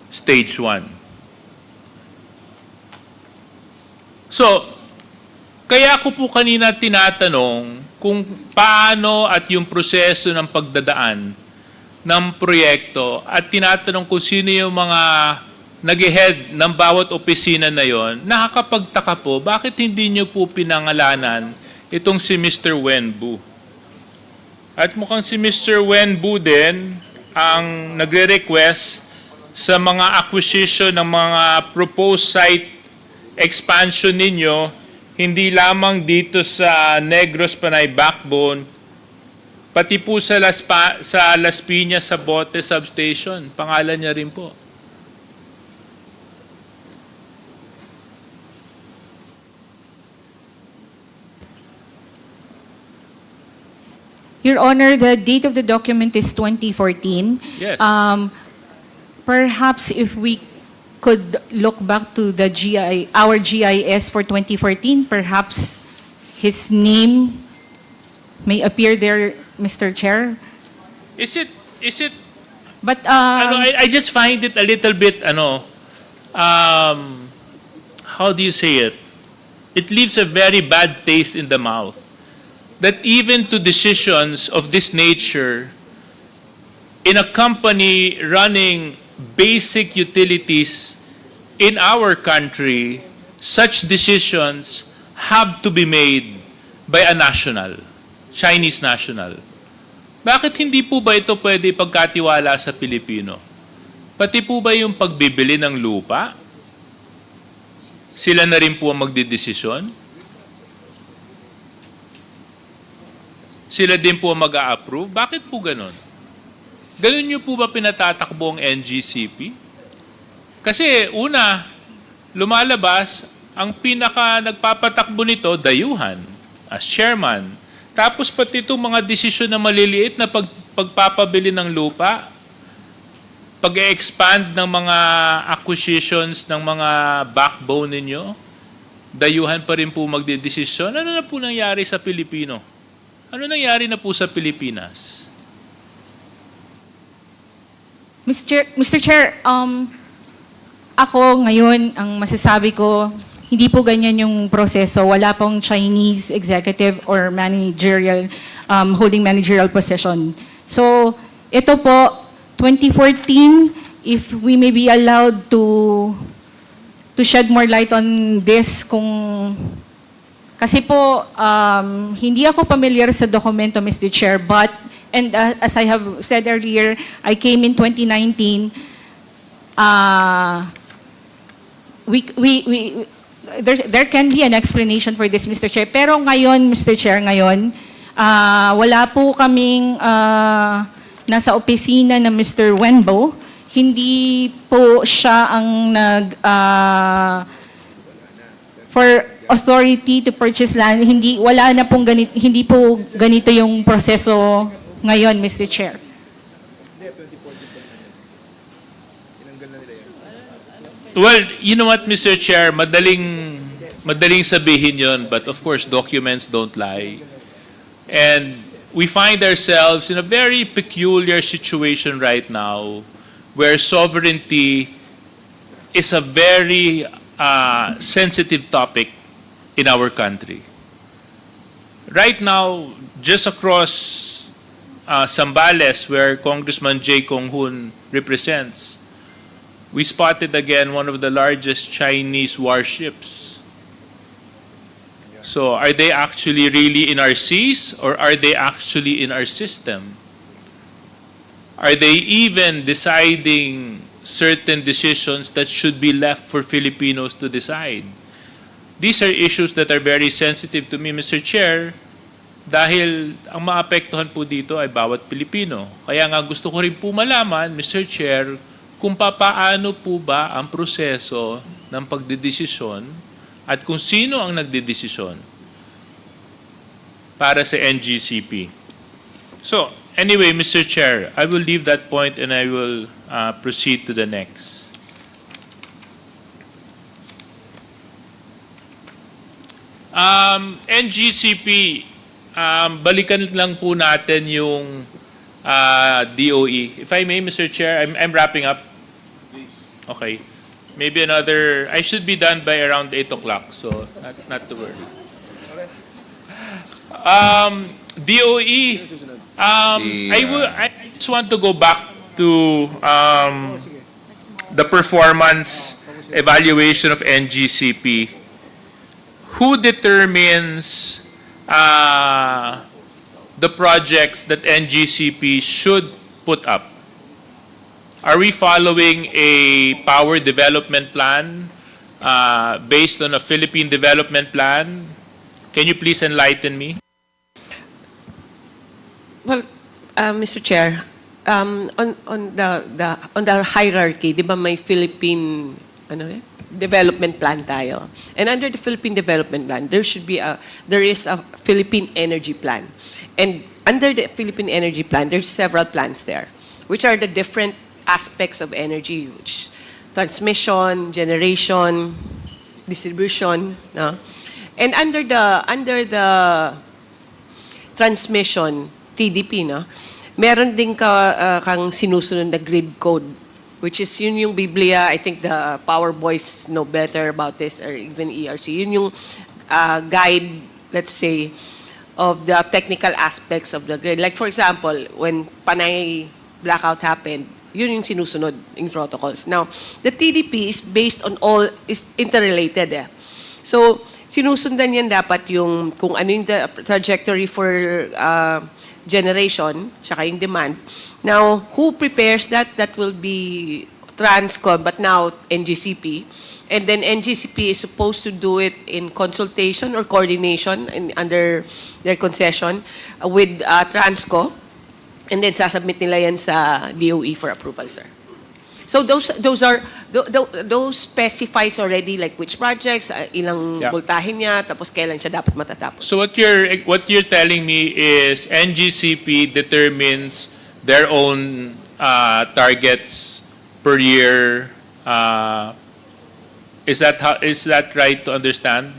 Stage 1. So, kaya ko po kanina tinatanong kung paano at yung proseso ng pagdadaan ng proyekto at tinatanong kung sino yung mga nag-head ng bawat opisina na yon, nakakapagtaka po, bakit hindi nyo po pinangalanan itong si Mr. Wen Bu? At mukhang si Mr. Wen Bu din ang nagre-request sa mga acquisition ng mga proposed site expansion ninyo, hindi lamang dito sa Negros Panay Backbone, pati po sa Las Piñas sa Bote Substation. Pangalan niya rin po. Your Honor, the date of the document is 2014. Yes. Perhaps if we could look back to the our GIS for 2014, perhaps his name may appear there, Mr. Chair. Is it But I just find it a little bit how do you say it? It leaves a very bad taste in the mouth. That even to decisions of this nature in a company running basic utilities in our country, such decisions have to be made by a national, Chinese national. Bakit hindi po ba ito pwede pagkatiwala sa Pilipino? Pati po ba yung pagbibili ng lupa? Sila na rin po ang magdidesisyon? Sila din po mag-a-approve? Bakit po ganon? Ganon nyo po ba pinatatakbo ang NGCP? Kasi una, lumalabas, ang pinaka nagpapatakbo nito, dayuhan, as chairman. Tapos pati itong mga desisyon na maliliit na pagpapabili ng lupa, pag-expand ng mga acquisitions ng mga backbone ninyo, dayuhan pa rin po magdidesisyon. Ano na po nangyari sa Pilipino? Ano nangyari na po sa Pilipinas? Mr. Chair, ako ngayon, ang masasabi ko, hindi po ganyan yung proseso. Wala pong Chinese executive or managerial, holding managerial position. So, ito po, 2014, if we may be allowed to shed more light on this, kasi po, hindi ako familiar sa dokumento, Mr. Chair, but, and as I have said earlier, I came in 2019, there can be an explanation for this, Mr. Chair. Pero ngayon, Mr. Chair, wala po kaming nasa opisina ng Mr. Wenbo. Hindi po siya ang for authority to purchase land. Wala na pong hindi po ganito yung proseso ngayon, Mr. Chair. Well, you know what, Mr. Chair, madaling sabihin yon, but of course, documents don't lie. And we find ourselves in a very peculiar situation right now where sovereignty is a very sensitive topic in our country. Right now, just across Zambales, where Congressman Jay Kong-hoon represents, we spotted again one of the largest Chinese warships. So are they actually really in our seas or are they actually in our system? Are they even deciding certain decisions that should be left for Filipinos to decide? These are issues that are very sensitive to me, Mr. Chair, Dahil ang maapektuhan po dito ay bawat Pilipino. Kaya nga gusto ko rin po malaman, Mr. Chair, kung papaano po ba ang proseso ng pagdedesisyon at kung sino ang nagdedesisyon para sa NGCP. So, anyway, Mr. Chair, I will leave that point and I will proceed to the next. NGCP, balikan lang po natin yung DOE. If I may, Mr. Chair, I'm wrapping up. Okay. Maybe another, I should be done by around 8 o'clock, so not to worry. DOE, I just want to go back to the performance evaluation of NGCP. Who determines the projects that NGCP should put up? Are we following a power development plan based on a Philippine development plan? Can you please enlighten me? Well, Mr. Chair, on the hierarchy, di ba may Philippine development plan tayo? And under the Philippine development plan, there is a Philippine energy plan. And under the Philippine energy plan, there's several plans there, which are the different aspects of energy, which transmission, generation, distribution, no? And under the transmission, TDP, no? Meron din kang sinusunod na grid code, which is yun yung Biblia. I think the Power Boys know better about this, or even ERC. Yun yung guide, let's say, of the technical aspects of the grid. Like for example, when Panay blackout happened, yun yung sinusunod in protocols. Now, the TDP is based on is interrelated. So, sinusundan yan dapat yung kung ano yung the trajectory for generation, saka yung demand. Now, who prepares that? That will be Transcom, but now NGCP. And then NGCP is supposed to do it in consultation or coordination under their concession with Transco. And then sasubmit nila yan sa DOE for approval, sir. So those specifies already like which projects, ilang voltahe niya, tapos kailan siya dapat matatapos. So what you're telling me is NGCP determines their own targets per year. Is that right to understand,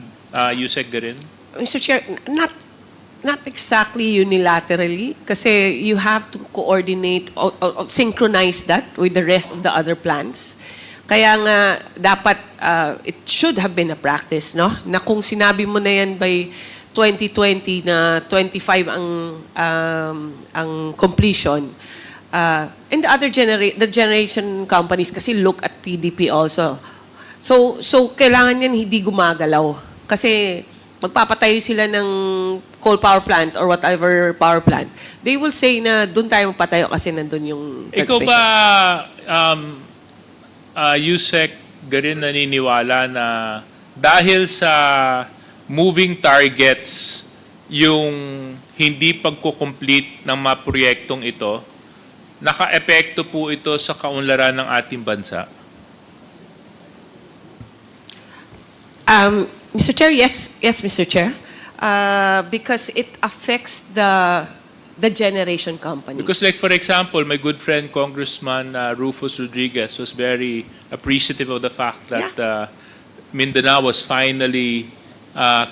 Yusek Garin? Mr. Chair, not exactly unilaterally, kasi you have to coordinate or synchronize that with the rest of the other plans. Kaya nga dapat it should have been a practice, no? Na kung sinabi mo na yan by 2020 na 25 ang completion. And the generation companies kasi look at TDP also. So kailangan yan hindi gumagalaw kasi magpapatayo sila ng coal power plant or whatever power plant. They will say na doon tayo magpatayo kasi nandun yung Ikaw ba, Yusek Garin, naniniwala na dahil sa moving targets yung hindi pagkukomplete ng mga proyektong ito, naka-epekto po ito sa kaunlaran ng ating bansa? Mr. Chair, yes, Mr. Chair. Because it affects the generation companies. Because like for example, my good friend Congressman Rufus Rodriguez was very appreciative of the fact that Mindanao was finally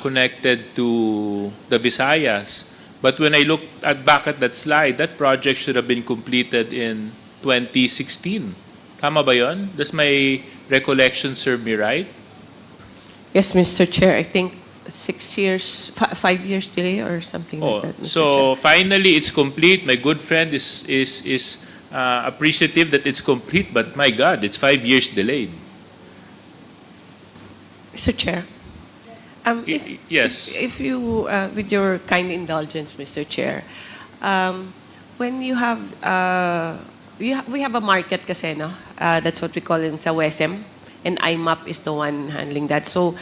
connected to the Visayas. But when I looked back at that slide, that project should have been completed in 2016. Tama ba yun? Does my recollection serve me right? Yes, Mr. Chair. I think 6 years, 5 years delay or something like that. Mr. So Chair. finally, it's complete. My good friend is appreciative that it's complete, but my God, it's 5 years delayed. Mr. Chair. Yes. If you, with your kind indulgence, Mr. Chair, when you have, we have a market kasi, no? That's what we call in sa WESM. and IMAP is the one handling that. So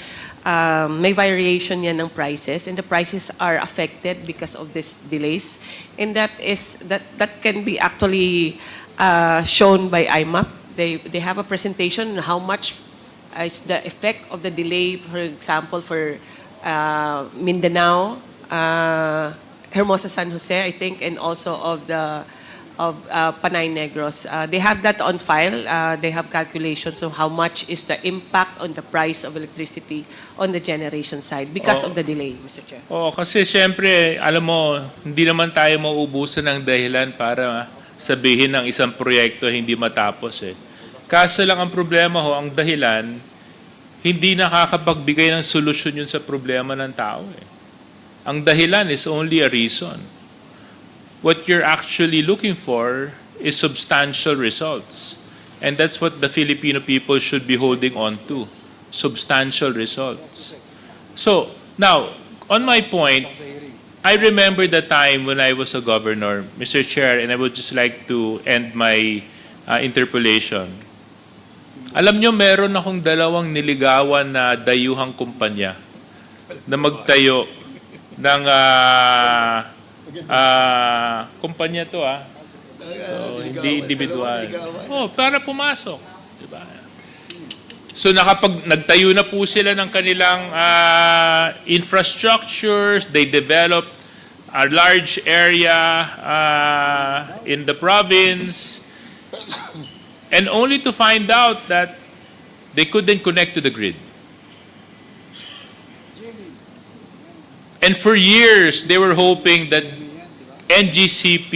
may variation yan ng prices, and the prices are affected because of these delays. And that can be actually shown by IMAP. They have a presentation on how much is the effect of the delay, for example, for Mindanao, Hermosa San Jose, I think, and also of Panay Negros. They have that on file. They have calculations of how much is the impact on the price of electricity on the generation side because of the delay, Mr. Chair. Oo, kasi siyempre, alam mo, hindi naman tayo mauubusan ng dahilan para sabihin ng isang proyekto hindi matapos eh. Kaso lang ang problema ho, ang dahilan, hindi nakakapagbigay ng solusyon yun sa problema ng tao eh. Ang dahilan is only a reason. What you're actually looking for is substantial results. And that's what the Filipino people should be holding on to, substantial results. So, now, on my point, I remember the time when I was a governor, Mr. Chair, and I would just like to end my interpellation. Alam nyo, meron akong dalawang niligawan na dayuhang kumpanya na magtayo ng kumpanya to So, hindi individual. Oh, para pumasok. Diba? So, nagtayo na po sila ng kanilang infrastructures. They developed a large area in the province. And only to find out that they couldn't connect to the grid. And for years, they were hoping that NGCP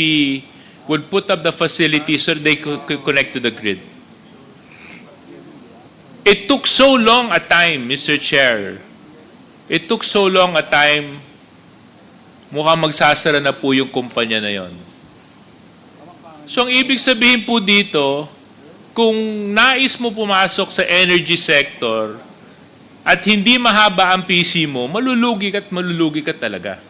would put up the facility so they could connect to the grid. It took so long a time, Mr. Chair. It took so long a time, mukhang magsasara na po yung kumpanya na yon. So ang ibig sabihin po dito, kung nais mo pumasok sa energy sector at hindi mahaba ang PC mo, malulugi ka talaga.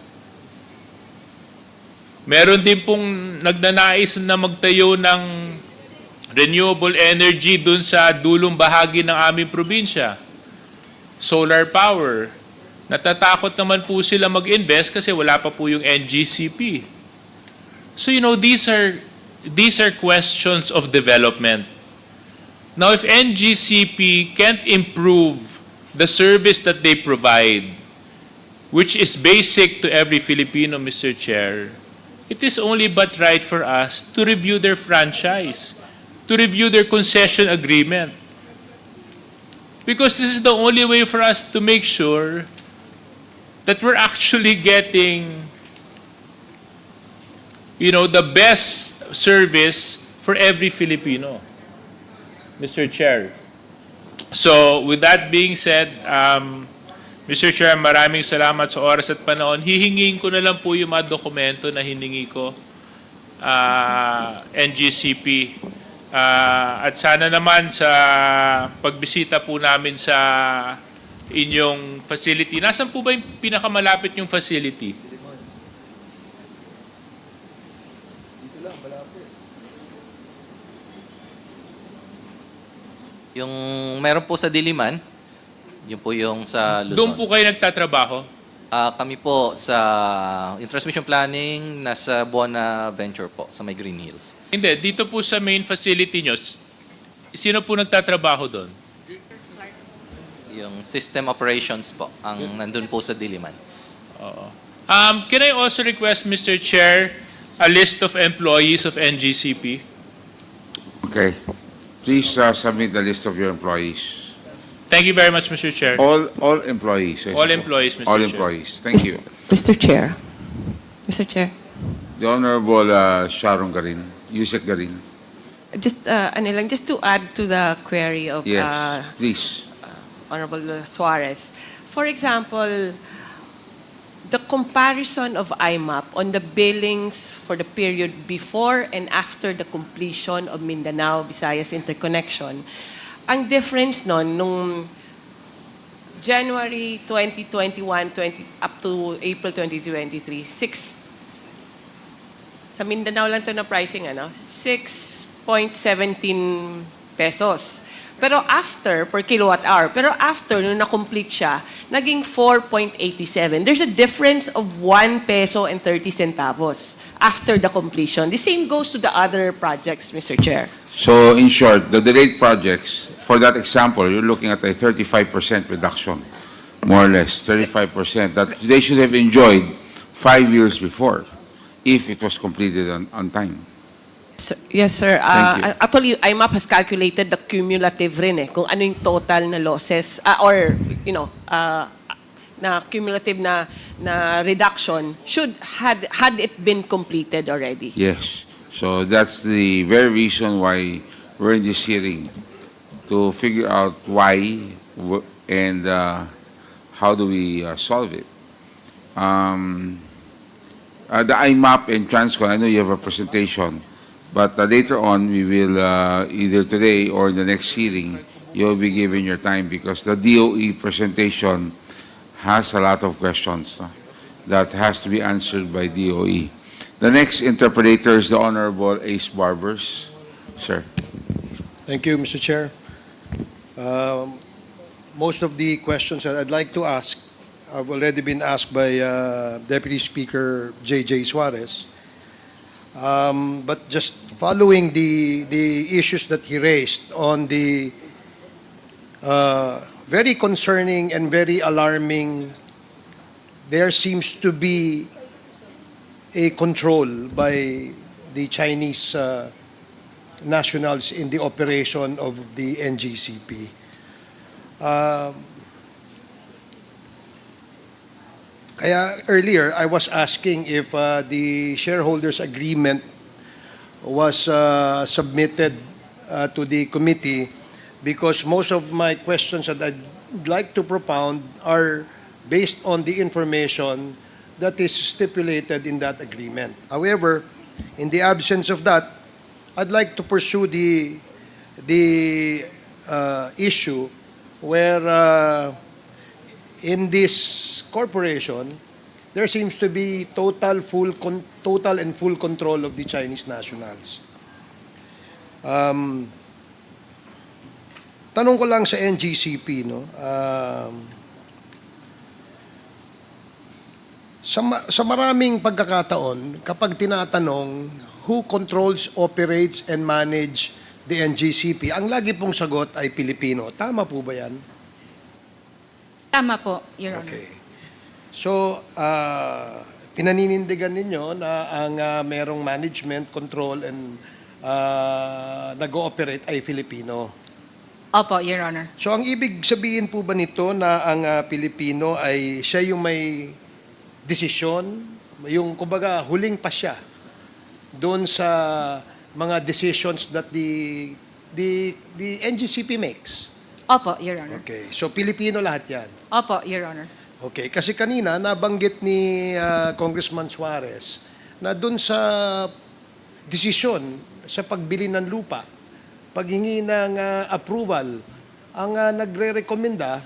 Meron din pong nagnanais na magtayo ng renewable energy dun sa dulong bahagi ng aming probinsya. Solar power. Natatakot naman po sila mag-invest kasi wala pa po yung NGCP. So these are questions of development. Now, if NGCP can't improve the service that they provide, which is basic to every Filipino, Mr. Chair, it is only but right for us to review their franchise, to review their concession agreement. Because this is the only way for us to make sure that we're actually getting, the best service for every Filipino, Mr. Chair. So, with that being said, Mr. Chair, maraming salamat sa oras at panahon. Hihingin ko na lang po yung mga dokumento na hiningi ko, NGCP. At sana naman sa pagbisita po namin sa inyong facility. Nasaan po ba yung pinakamalapit yung facility? Yung meron po sa Diliman, yun po yung sa Luzon. Doon po kayo nagtatrabaho? Kami po sa transmission planning, nasa Buona Venture po, sa may Green Hills. Hindi, dito po sa main facility nyo, sino po nagtatrabaho doon? Yung system operations po, ang nandun po sa Diliman. Oo. Can I also request, Mr. Chair, a list of employees of NGCP? Okay. Please submit the list of your employees. Thank you very much, Mr. Chair. All employees. I All suppose. employees, Mr. All Chair. employees. Thank you. Mr. Chair. Mr. Chair. The Honorable Sharon Garin, Yusek Garin. Just to add to the query of Yes, please. Honorable Suarez. For example, the comparison of IMAP on the billings for the period before and after the completion of Mindanao Visayas interconnection, ang difference nung January 2021 up to April 2023, sa Mindanao lang to na pricing, 6.17 pesos. Pero after, per kilowatt hour, pero after, nung na-complete siya, naging 4.87. There's a difference of 1 peso and 30 centavos after the completion. The same goes to the other projects, Mr. Chair. So in short, the delayed projects, for that example, you're looking at a 35% reduction, more or less, 35%, that they should have enjoyed 5 years before if it was completed on time. Yes, sir. Thank you. Actually, IMAP has calculated the cumulative rin kung ano yung total na losses or, na cumulative na reduction had it been completed already. Yes. So that's the very reason why we're in this hearing, to figure out why and how do we solve it. The IMAP and Transcon, I know you have a presentation, but later on, we will, either today or in the next hearing, you'll be given your time because the DOE presentation has a lot of questions that has to be answered by DOE. The next interpreter is the Honorable Ace Barbers. Sir. Thank you, Mr. Chair. Most of the questions that I'd like to ask have already been asked by Deputy Speaker J.J. Suarez. But just following the issues that he raised on the very concerning and very alarming, there seems to be a control by the Chinese nationals in the operation of the NGCP. Kaya earlier, I was asking if the shareholders' agreement was submitted to the committee because most of my questions that I'd like to propound are based on the information that is stipulated in that agreement. However, in the absence of that, I'd like to pursue the issue where in this corporation, there seems to be total and full control of the Chinese nationals. Tanong ko lang sa NGCP, no? Sa maraming pagkakataon, kapag tinatanong who controls, operates, and manage the NGCP, ang lagi pong sagot ay Pilipino. Tama po ba yan? Tama po, Your Honor. Okay. So, pinaninindigan ninyo na ang merong management, control, and nag-ooperate ay Filipino. Opo, Your Honor. So, ang ibig sabihin po ba nito na ang Pilipino ay siya yung may desisyon, yung kumbaga huling pa siya doon sa mga decisions that the NGCP makes? Opo, Your Honor. Okay. So, Pilipino lahat yan? Opo, Your Honor. Okay. Kasi kanina, nabanggit ni Congressman Suarez na doon sa desisyon sa pagbili ng lupa, paghingi ng approval, ang nagre-rekomenda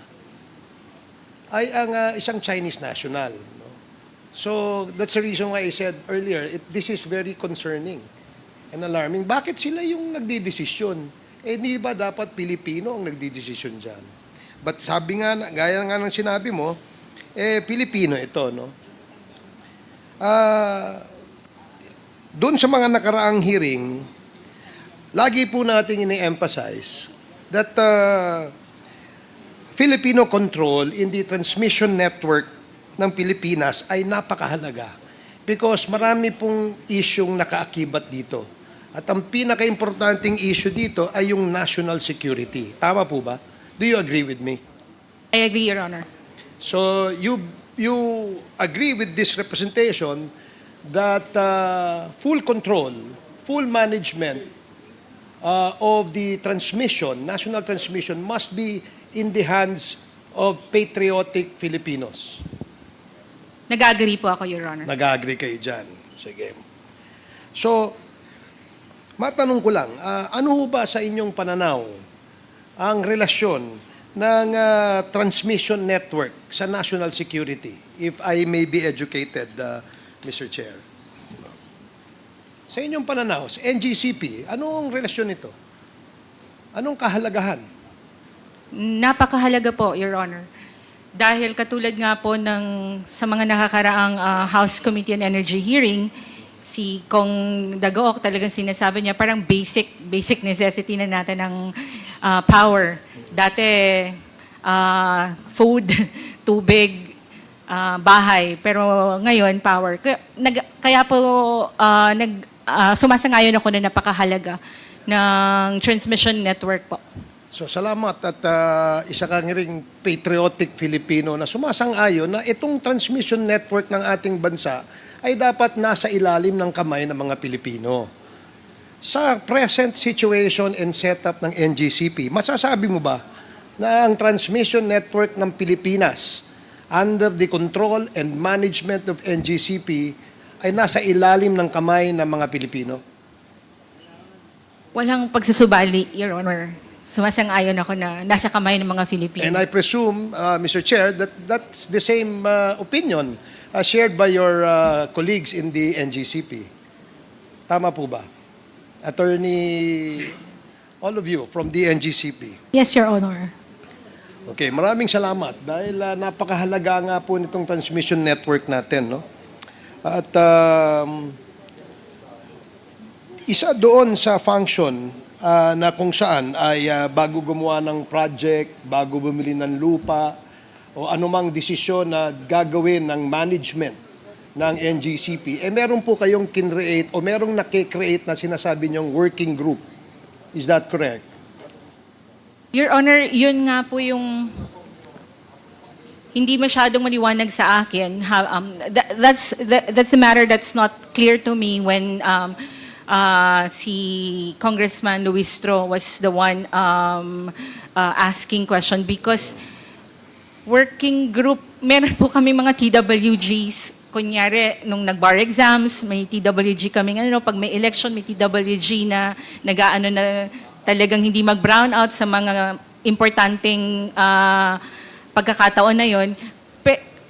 ay ang isang Chinese national. No? So, that's the reason why I said earlier, this is very concerning and alarming. Bakit sila yung nagdidesisyon? Hindi ba dapat Pilipino ang nagdidesisyon dyan? But sabi nga, gaya nga ng sinabi mo, Pilipino ito, no? Doon sa mga nakaraang hearing, lagi po natin ini-emphasize that Filipino control in the transmission network ng Pilipinas ay napakahalaga because marami pong isyong nakaakibat dito. At ang pinaka-importanting issue dito ay yung national security. Tama po ba? Do you agree with me? I agree, Your Honor. So you agree with this representation that full control, full management of the transmission, national transmission, must be in the hands of patriotic Filipinos. Nag-agree po ako, Your Honor. Nag-agree kayo dyan. Sige. So, matanong ko lang, ano ho ba sa inyong pananaw ang relasyon ng transmission network sa national security? If I may be educated, Mr. Chair. Sa inyong pananaw, sa NGCP, ano ang relasyon nito? Anong kahalagahan? Napakahalaga po, Your Honor. Dahil katulad nga po sa mga nakakaraang House Committee on Energy hearing, si Kong Dagook talagang sinasabi niya parang basic necessity na natin ng power. Dati, food, tubig, bahay. Pero ngayon, power. Kaya po, sumasangayon ako na napakahalaga ng transmission network po. So salamat at isa kang ring patriotic Filipino na sumasang-ayon na itong transmission network ng ating bansa ay dapat nasa ilalim ng kamay ng mga Pilipino. Sa present situation and setup ng NGCP, masasabi mo ba na ang transmission network ng Pilipinas under the control and management of NGCP ay nasa ilalim ng kamay ng mga Pilipino? Walang pagsusubali, Your Honor. Sumasang-ayon ako na nasa kamay ng mga Filipino. And I presume, Mr. Chair, that that's the same opinion shared by your colleagues in the NGCP. Tama po ba? Attorney, all of you from the NGCP. Yes, Your Honor. Okay, maraming salamat dahil napakahalaga nga po nitong transmission network natin, no? At isa doon sa function na kung saan ay bago gumawa ng project, bago bumili ng lupa, o anumang desisyon na gagawin ng management ng NGCP, meron po kayong kinreate o merong nakikreate na sinasabi niyong working group. Is that correct? Your Honor, yun nga po yung hindi masyadong maliwanag sa akin. That's a matter that's not clear to me when si Congressman Luistro was the one asking question because working group, meron po kami mga TWGs. Kunyari, nung nag-bar exams, may TWG kami. Pag may election, may TWG na nag-aano na talagang hindi mag-brown out sa mga importanteng pagkakataon na yon.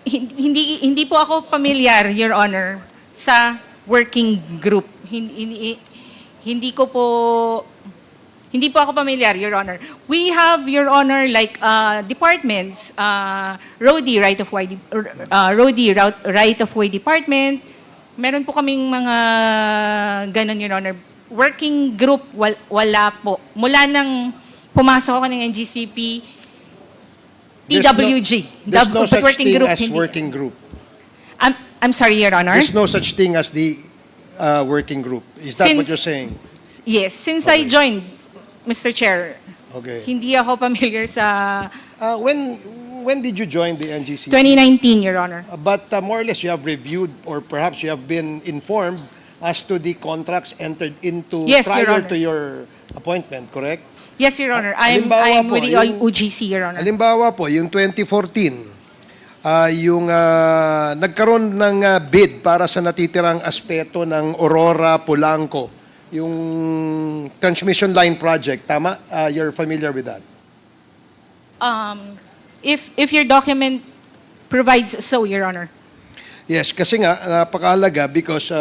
Hindi po ako pamilyar, Your Honor, sa working group. Hindi po ako pamilyar, Your Honor. We have, Your Honor, like departments, roadie, right of way department. Meron po kaming mga ganon, Your Honor. Working group, wala po. Mula nang pumasok ako ng NGCP, TWG. There's no such working thing group, as working group. I'm sorry, Your Honor. There's no such thing as the working group. Is that what you're saying? Yes, since I joined, Mr. Chair, Okay. hindi ako familiar sa When did you join the NGCP? 2019, Your Honor. But more or less you have reviewed or perhaps you have been informed as to the contracts entered into Yes, Your prior Honor. to your appointment, correct? Yes, Your Honor. Halimbawa I'm po, with the yung- UGC, Your Honor. Halimbawa po, yung 2014, yung nagkaroon ng bid para sa natitirang aspeto ng Aurora, Polanco, yung transmission line project, tama? You're familiar with that? If your document provides so, Your Honor. Yes, kasi nga, napakahalaga because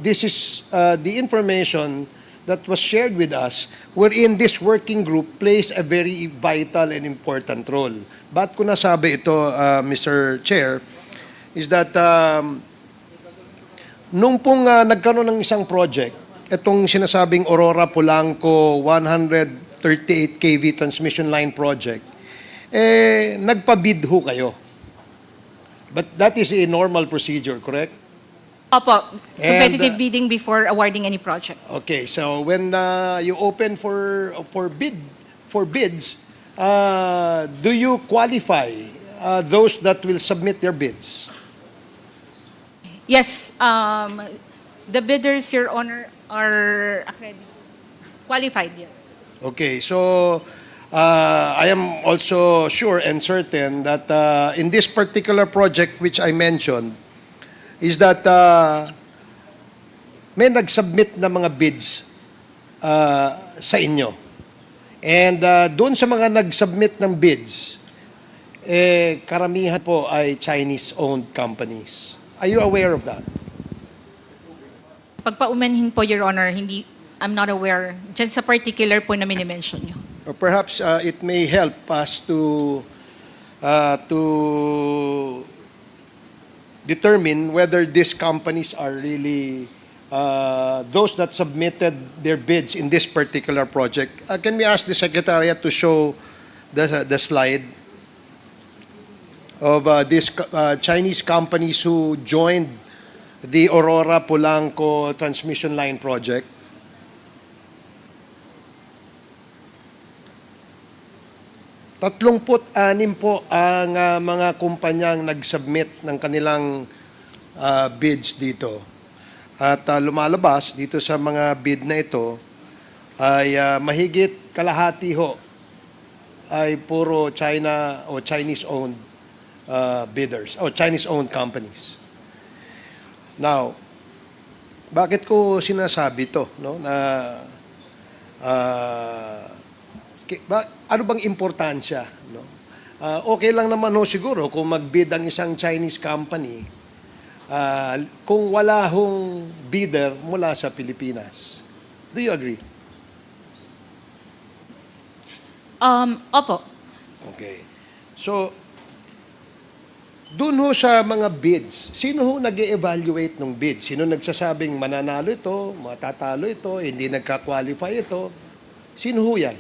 this is the information that was shared with us wherein this working group plays a very vital and important role. Ba't ko nasabi ito, Mr. Chair, is that nung pong nagkaroon ng isang project, itong sinasabing Aurora Polanco 138 kV transmission line project, nagpabid ho kayo. But that is a normal procedure, correct? Opo, competitive And, bidding before awarding any project. Okay, so when you open for bids, do you qualify those that will submit their bids? Yes, the bidders, Your Honor, are qualified. Yeah. Okay, so I am also sure and certain that in this particular project which I mentioned, is that may nag-submit na mga bids sa inyo. And doon sa mga nag-submit ng bids, karamihan po ay Chinese-owned companies. Are you aware of that? Pagpaumanhin po, Your Honor, I'm not aware dyan sa particular po na minimension nyo. or perhaps it may help us to determine whether these companies are really those that submitted their bids in this particular project. Can we ask the Secretariat to show the slide of these Chinese companies who joined the Aurora Polanco transmission line project? Tatlongput-anim po ang mga kumpanyang nag-submit ng kanilang bids dito. At lumalabas dito sa mga bid na ito ay mahigit kalahati ho ay puro China o Chinese-owned bidders o Chinese-owned companies. Now, bakit ko sinasabi to, no, na ano bang importansya, no? Okay lang naman ho siguro kung mag-bid ang isang Chinese company kung wala hong bidder mula sa Pilipinas. Do you agree? Opo. Okay. So, dun ho sa mga bids, sino ho nag-evaluate ng bids? Sino nagsasabing mananalo ito, matatalo ito, hindi nagka-qualify ito? Sino ho yan?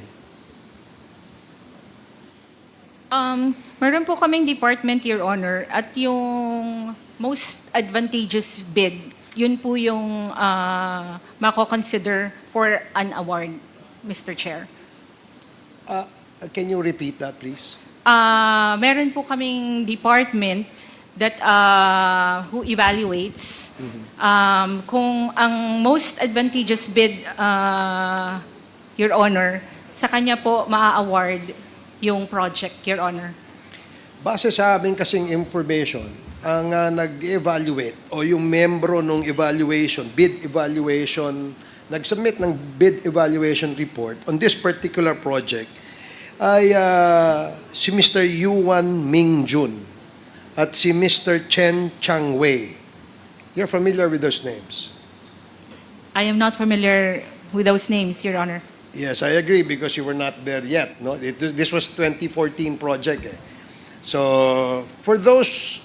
Meron po kaming department, Your Honor, at yung most advantageous bid, yun po yung mako-consider for an award, Mr. Chair. Can you repeat that, please? Meron po kaming department that who evaluates kung ang most advantageous bid, Your Honor, sa kanya po maa-award yung project, Your Honor. Base sa aming kasing information, ang nag-evaluate o yung membro ng evaluation, bid evaluation, nag-submit ng bid evaluation report on this particular project ay si Mr. Yuan Mingjun at si Mr. Chen Changwei. You're familiar with those names? I am not familiar with those names, Your Honor. Yes, I agree because you were not there yet. No, this was 2014 project. So for those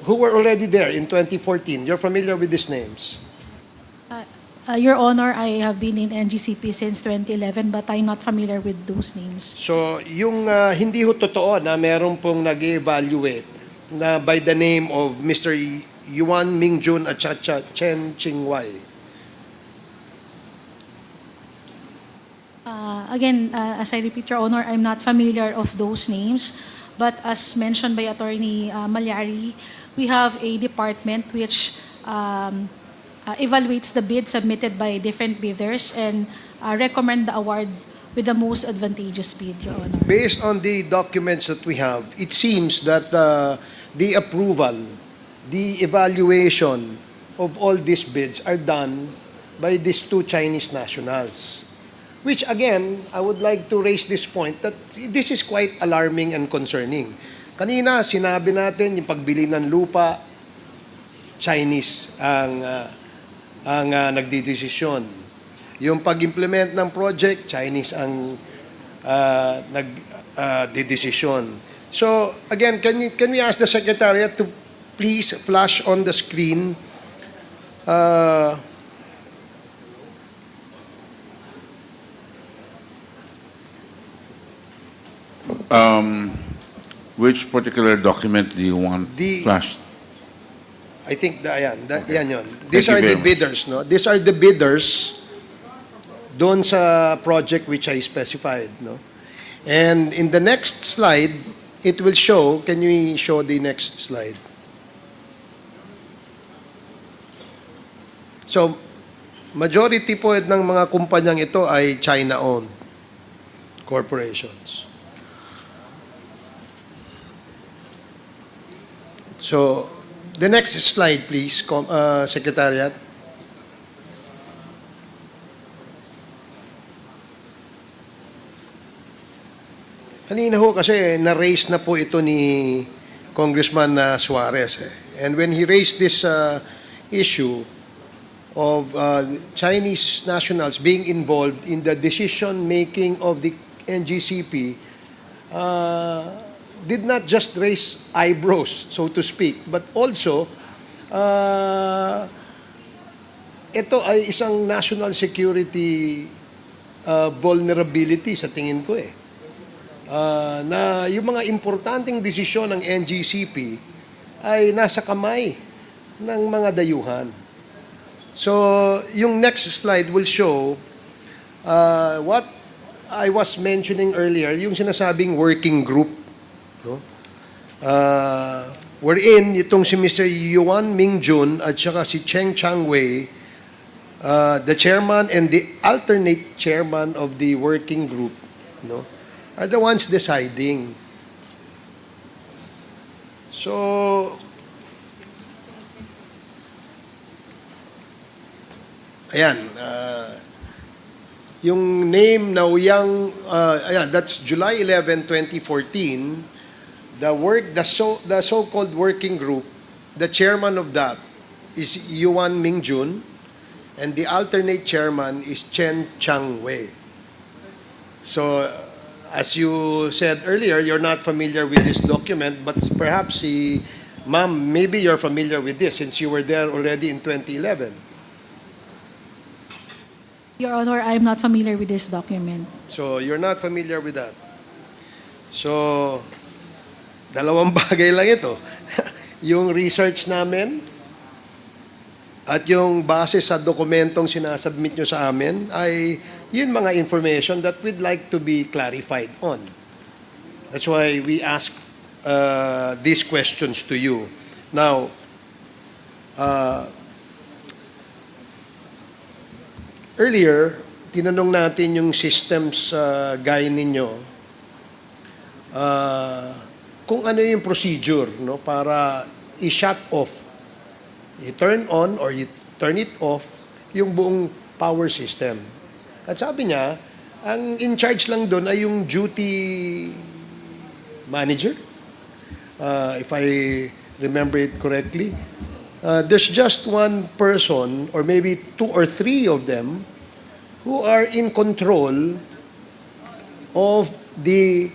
who were already there in 2014, you're familiar with these names? Your Honor, I have been in NGCP since 2011, but I'm not familiar with those names. So yung hindi ho totoo na meron pong nag-evaluate na by the name of Mr. Yuan Mingjun at Chen Chingwei. Again, as I repeat, Your Honor, I'm not familiar of those names. But as mentioned by Attorney Malyari, we have a department which evaluates the bid submitted by different bidders and recommend the award with the most advantageous bid, Your Honor. Based on the documents that we have, it seems that the approval, the evaluation of all these bids are done by these two Chinese nationals. Which again, I would like to raise this point that this is quite alarming and concerning. Kanina, sinabi natin yung pagbili ng lupa, Chinese ang nagdidesisyon. Yung pag-implement ng project, Chinese ang nagdidesisyon. So again, can we ask the Secretariat to please flash on the screen Which particular document do you want flashed? I think yan yun. Thank These you are very the much. bidders, no? These are the bidders doon sa project which I specified, no? And in the next slide, it will show, can you show the next slide? So, majority po ng mga kumpanyang ito ay China-owned corporations. So, the next slide, please, Secretariat. Kanina ho kasi na-raise na po ito ni Congressman Suarez. And when he raised this issue, of Chinese nationals being involved in the decision-making of the NGCP did not just raise eyebrows, so to speak, but also ito ay isang national security vulnerability sa tingin ko eh. Na yung mga importanteng desisyon ng NGCP ay nasa kamay ng mga dayuhan. So, yung next slide will show what I was mentioning earlier, yung sinasabing working group. No? Wherein itong si Mr. Yuan Mingjun at saka si Cheng Changwei, the chairman and the alternate chairman of the working group, no, are the ones deciding. So, ayan, yung name na Uyang, ayan, that's July 11, 2014, the so-called working group, the chairman of that is Yuan Mingjun, and the alternate chairman is Chen Changwei. So, as you said earlier, you're not familiar with this document, but perhaps ma'am, maybe you're familiar with this since you were there already in 2011. Your Honor, I'm not familiar with this document. So, you're not familiar with that. So, dalawang bagay lang ito. Yung research namin at yung base sa dokumentong sinasubmit nyo sa amin ay yun mga information that we'd like to be clarified on. That's why we ask these questions to you. Now, earlier, tinanong natin yung systems gaya ninyo kung ano yung procedure, no, para i-shut off, i-turn on or i-turn it off yung buong power system. At sabi niya, ang in charge lang doon ay yung duty manager. If I remember it correctly, there's just one person or maybe 2 or 3 of them who are in control of the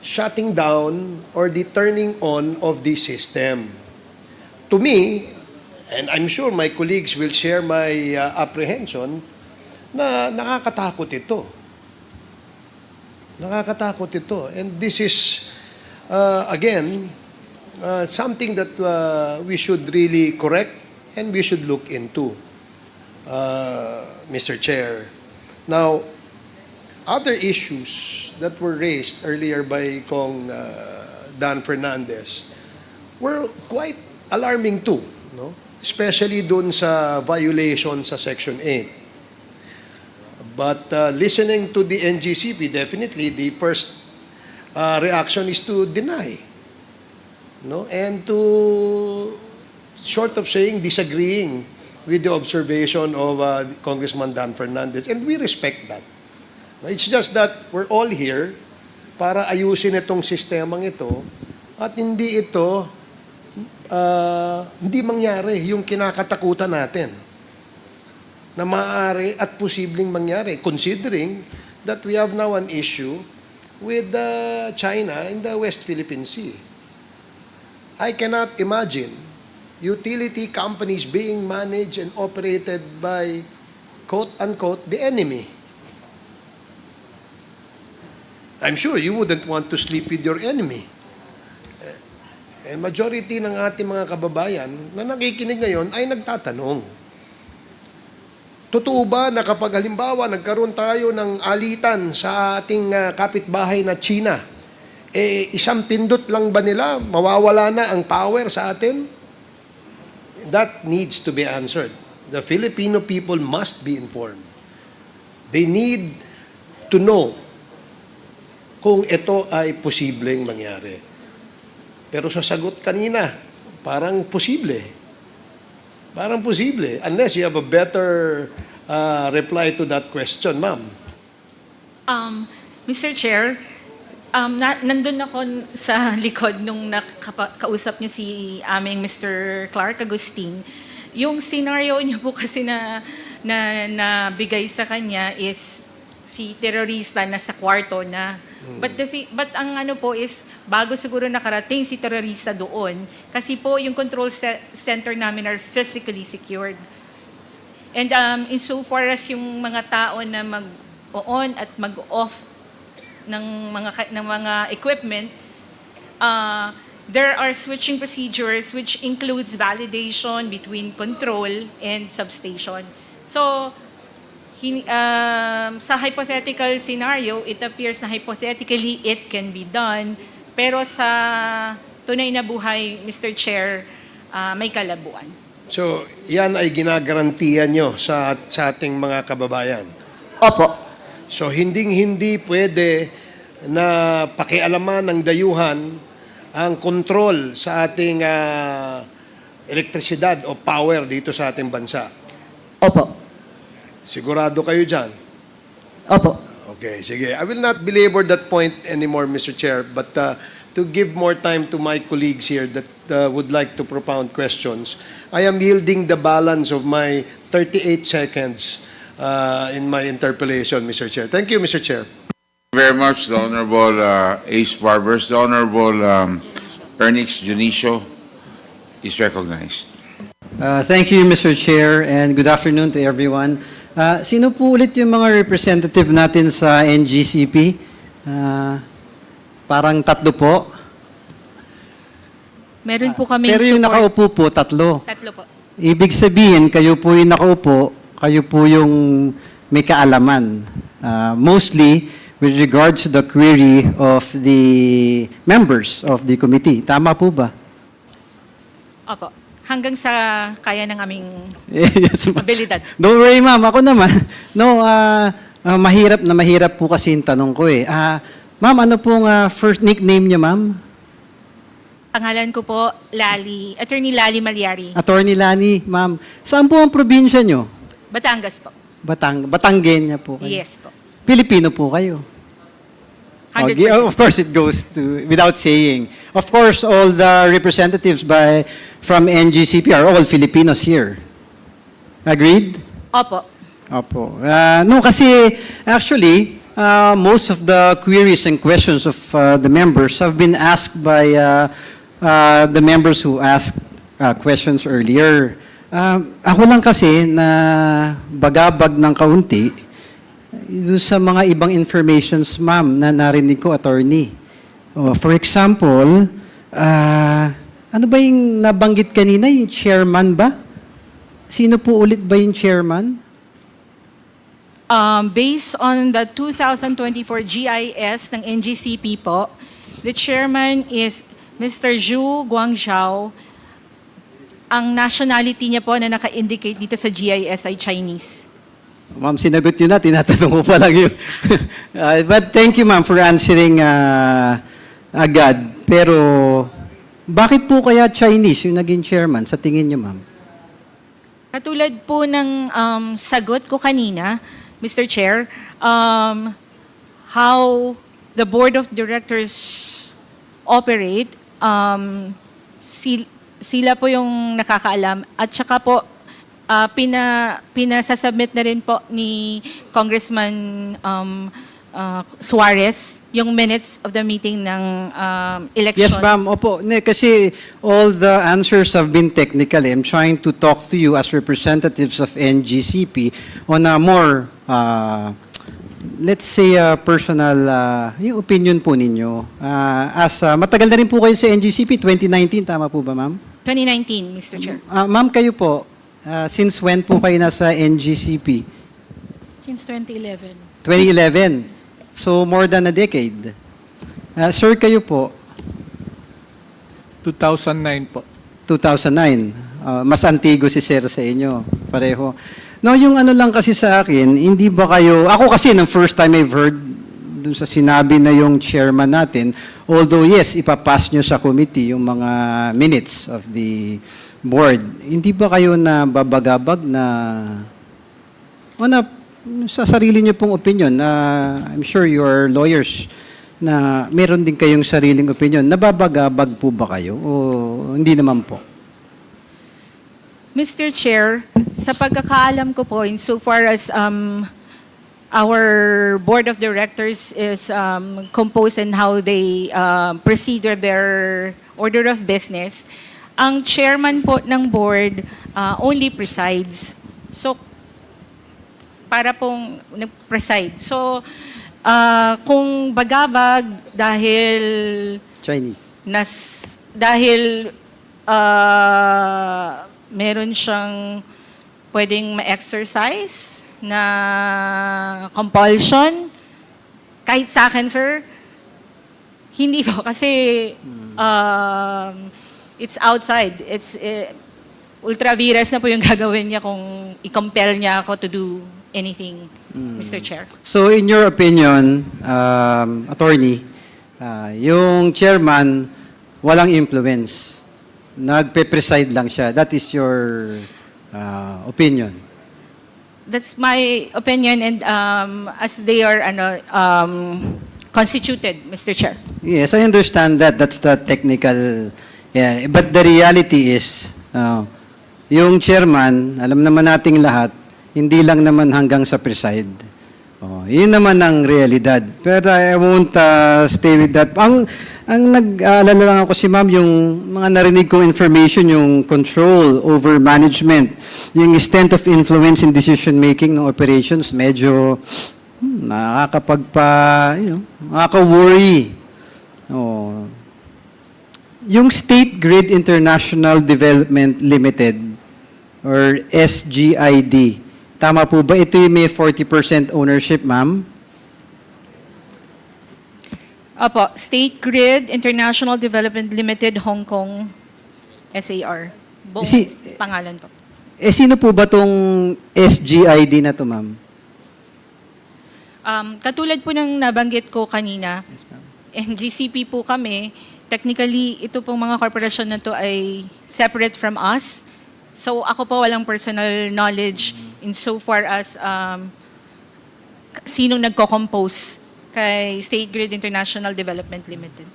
shutting down or the turning on of the system. To me, and I'm sure my colleagues will share my apprehension, na nakakatakot ito. Nakakatakot ito. And this is, again, something that we should really correct and we should look into, Mr. Chair. Now, other issues that were raised earlier by Kong Dan Fernandez were quite alarming too, no? Especially dun sa violation sa Section 8. But listening to the NGCP, definitely the first reaction is to deny, no, and to, short of saying, disagreeing with the observation of Congressman Dan Fernandez, and we respect that. It's just that we're all here para ayusin itong sistemang ito at hindi ito hindi mangyari yung kinakatakutan natin na maaari at posibleng mangyari, considering that we have now an issue with China in the West Philippine Sea. I cannot imagine utility companies being managed and operated by, quote-unquote, the enemy. I'm sure you wouldn't want to sleep with your enemy. And majority ng ating mga kababayan na nakikinig ngayon ay nagtatanong, totoo ba na kapag halimbawa nagkaroon tayo ng alitan sa ating kapitbahay na China, isang pindot lang ba nila, mawawala na ang power sa atin? That needs to be answered. The Filipino people must be informed. They need to know kung ito ay posibleng mangyari. Pero sa sagot kanina, parang posible. Parang posible, unless you have a better reply to that question, ma'am. Mr. Chair, nandun ako sa likod nung kausap niyo si aming Mr. Clark Agustin. Yung scenario niyo po kasi na bigay sa kanya is si terorista na sa kwarto na. But ang ano po is, bago siguro nakarating si terorista doon, kasi po yung control center namin are physically secured. And insofar as yung mga tao na mag-on at mag-off ng mga equipment, there are switching procedures which includes validation between control and substation. So, sa hypothetical scenario, it appears na hypothetically it can be done, pero sa tunay na buhay, Mr. Chair, may kalabuan. So, yan ay ginagarantiyan nyo sa ating mga kababayan. Opo. So, hindi pwede na pakialaman ng dayuhan ang control sa ating elektrisidad o power dito sa ating bansa. Opo. Sigurado kayo dyan? Opo. Okay, sige. I will not belabor that point anymore, Mr. Chair, but to give more time to my colleagues here that would like to propound questions, I am yielding the balance of my 38 seconds in my interpellation, Mr. Chair. Thank you, Mr. Chair. Very much, the Honorable Ace Barbers. The Honorable Ernix Junicio is recognized. Thank you, Mr. Chair, and good afternoon to everyone. Sino po ulit yung mga representative natin sa NGCP? Parang tatlo po. Meron po kami Pero yung nakaupo po, tatlo. Tatlo po. Ibig sabihin, kayo po yung nakaupo, kayo po yung may kaalaman. Mostly with regards to the query of the members of the committee. Tama po ba? Opo. Hanggang sa kaya ng aming Yes, abilidad. Don't worry, ma'am. Ako naman. No, mahirap po kasi yung tanong ko eh. Ma'am, ano pong first nickname niya, ma'am? Pangalan ko po, Attorney Lali Malyari. Attorney Lani, ma'am. Saan po ang probinsya nyo? Batangas po. Batanggenya po kayo. Yes po. Pilipino po kayo. 100%. Okay, of course, it goes to, without saying. Of course, all the representatives from NGCP are all Filipinos here. Agreed? Opo. Opo. No, kasi actually, most of the queries and questions of the members have been asked by the members who asked questions earlier. Ako lang kasi na bagabag ng kaunti sa mga ibang informations, ma'am, na narinig ko, attorney. For example, ano ba yung nabanggit kanina, yung chairman ba? Sino po ulit ba yung chairman? Based on the 2024 GIS ng NGCP po, the chairman is Mr. Zhu Guangzhou. Ang nationality niya po na naka-indicate dito sa GIS ay Chinese. Ma'am, sinagot yun na, tinatanong ko pa lang yun. But thank you, ma'am, for answering agad. Pero, bakit po kaya Chinese yung naging chairman sa tingin niyo, ma'am? Katulad po ng sagot ko kanina, Mr. Chair, how the Board of Directors operate, sila po yung nakakaalam. At saka po, pinasasubmit na rin po ni Congressman Suarez yung minutes of the meeting ng election. Yes, ma'am. Opo. Kasi all the answers have been technical. I'm trying to talk to you as representatives of NGCP on a more, let's say, personal yung opinion po ninyo. Matagal na rin po kayo sa NGCP, 2019, tama po ba, ma'am? 2019, Mr. Chair. Ma'am, kayo po, since when po kayo nasa NGCP? Since 2011. 2011. So, more than a decade. Sir, kayo po? 2009 po. 2009. Mas antigo si Sir sa inyo. Pareho. No, yung ano lang kasi sa akin, hindi ba kayo... Ako kasi, ng first time I've heard dun sa sinabi na yung chairman natin, although yes, ipapass nyo sa committee yung mga minutes of the board, hindi ba kayo na babagabag na... O na sa sarili niyo pong opinion na I'm sure you are lawyers na meron din kayong sariling opinion. Nababagabag po ba kayo o hindi naman po? Mr. Chair, sa pagkakaalam ko po, insofar as our board of directors is composed and how they proceed with their order of business, ang chairman po ng board only presides. So, para pong nag-preside. So, kung bagabag dahil Chinese. dahil meron siyang pwedeng ma-exercise na compulsion, kahit sa akin, sir, hindi po. Kasi it's outside. It's ultra-virus na po yung gagawin niya kung i-compel niya ako to do anything, Mr. Chair. So in your opinion, attorney, yung chairman walang influence. Nagpe-preside lang siya. That is your opinion. That's my opinion, and as they are constituted, Mr. Chair. Yes, I understand that. That's the technical. Yeah, but the reality is, yung chairman, alam naman nating lahat, hindi lang naman hanggang sa preside. Yun naman ang realidad. Pero I won't stay with that. Ang nag-aalala lang ako si ma'am, yung mga narinig kong information, yung control over management, yung extent of influence in decision-making ng operations, medyo nakaka-worry. Yung State Grid International Development Limited, or SGID, tama po ba? Ito yung may 40% ownership, ma'am? Opo, State Grid International Development Limited, Hong Kong, SAR. Buong pangalan po. Sino po ba tong SGID na to, ma'am? Katulad po ng nabanggit ko kanina, NGCP po kami. Technically, ito pong mga korporasyon na to ay separate from us. So ako po walang personal knowledge insofar as sinong nagko-compose kay State Grid International Development Limited.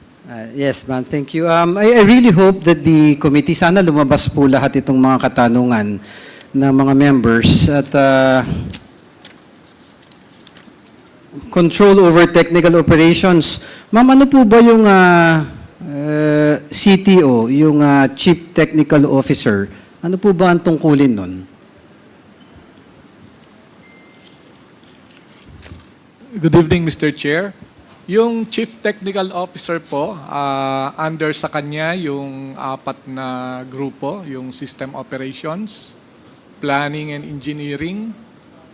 Yes, ma'am. Thank you. I really hope that the committee, sana lumabas po lahat itong mga katanungan ng mga members at control over technical operations. Ma'am, ano po ba yung CTO, yung Chief Technical Officer? Ano po ba ang tungkulin nun? Good evening, Mr. Chair. Yung Chief Technical Officer po, under sa kanya yung 4 na grupo, yung System Operations, Planning and Engineering,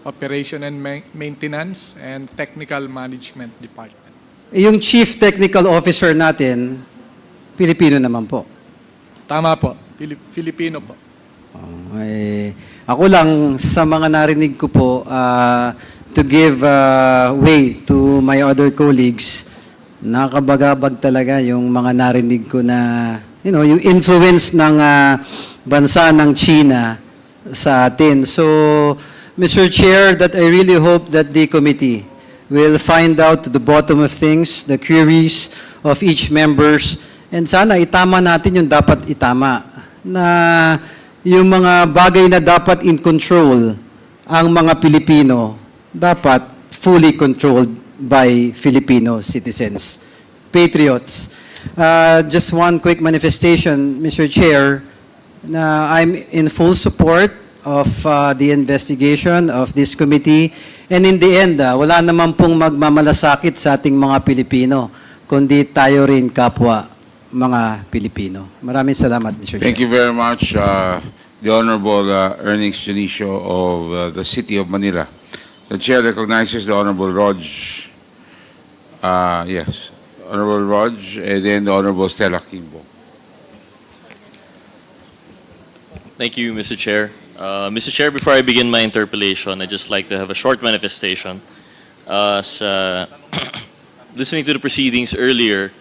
Operation and Maintenance, and Technical Management Department. Yung Chief Technical Officer natin, Pilipino naman po. Tama po, Filipino po. Ako lang, sa mga narinig ko po, to give way to my other colleagues, nakabagabag talaga yung mga narinig ko na, yung influence ng bansa ng China sa atin. So, Mr. Chair, that I really hope that the committee will find out to the bottom of things, the queries of each members, and sana itama natin yung dapat itama, na yung mga bagay na dapat in control ang mga Pilipino, dapat fully controlled by Filipino citizens, patriots. Just one quick manifestation, Mr. Chair, na I'm in full support of the investigation of this committee. And in the end, wala naman pong magmamalasakit sa ating mga Pilipino, kundi tayo rin kapwa mga Pilipino. Maraming salamat, Mr. Chair. Thank you very much, the Honorable Ernest Janicio of the City of Manila. The Chair recognizes the Honorable Rog. Yes, Honorable Rog, and then the Honorable Stella Kimbo. Thank you, Mr. Chair. Mr. Chair, before I begin my interpellation, I'd just like to have a short manifestation. Listening to the proceedings earlier,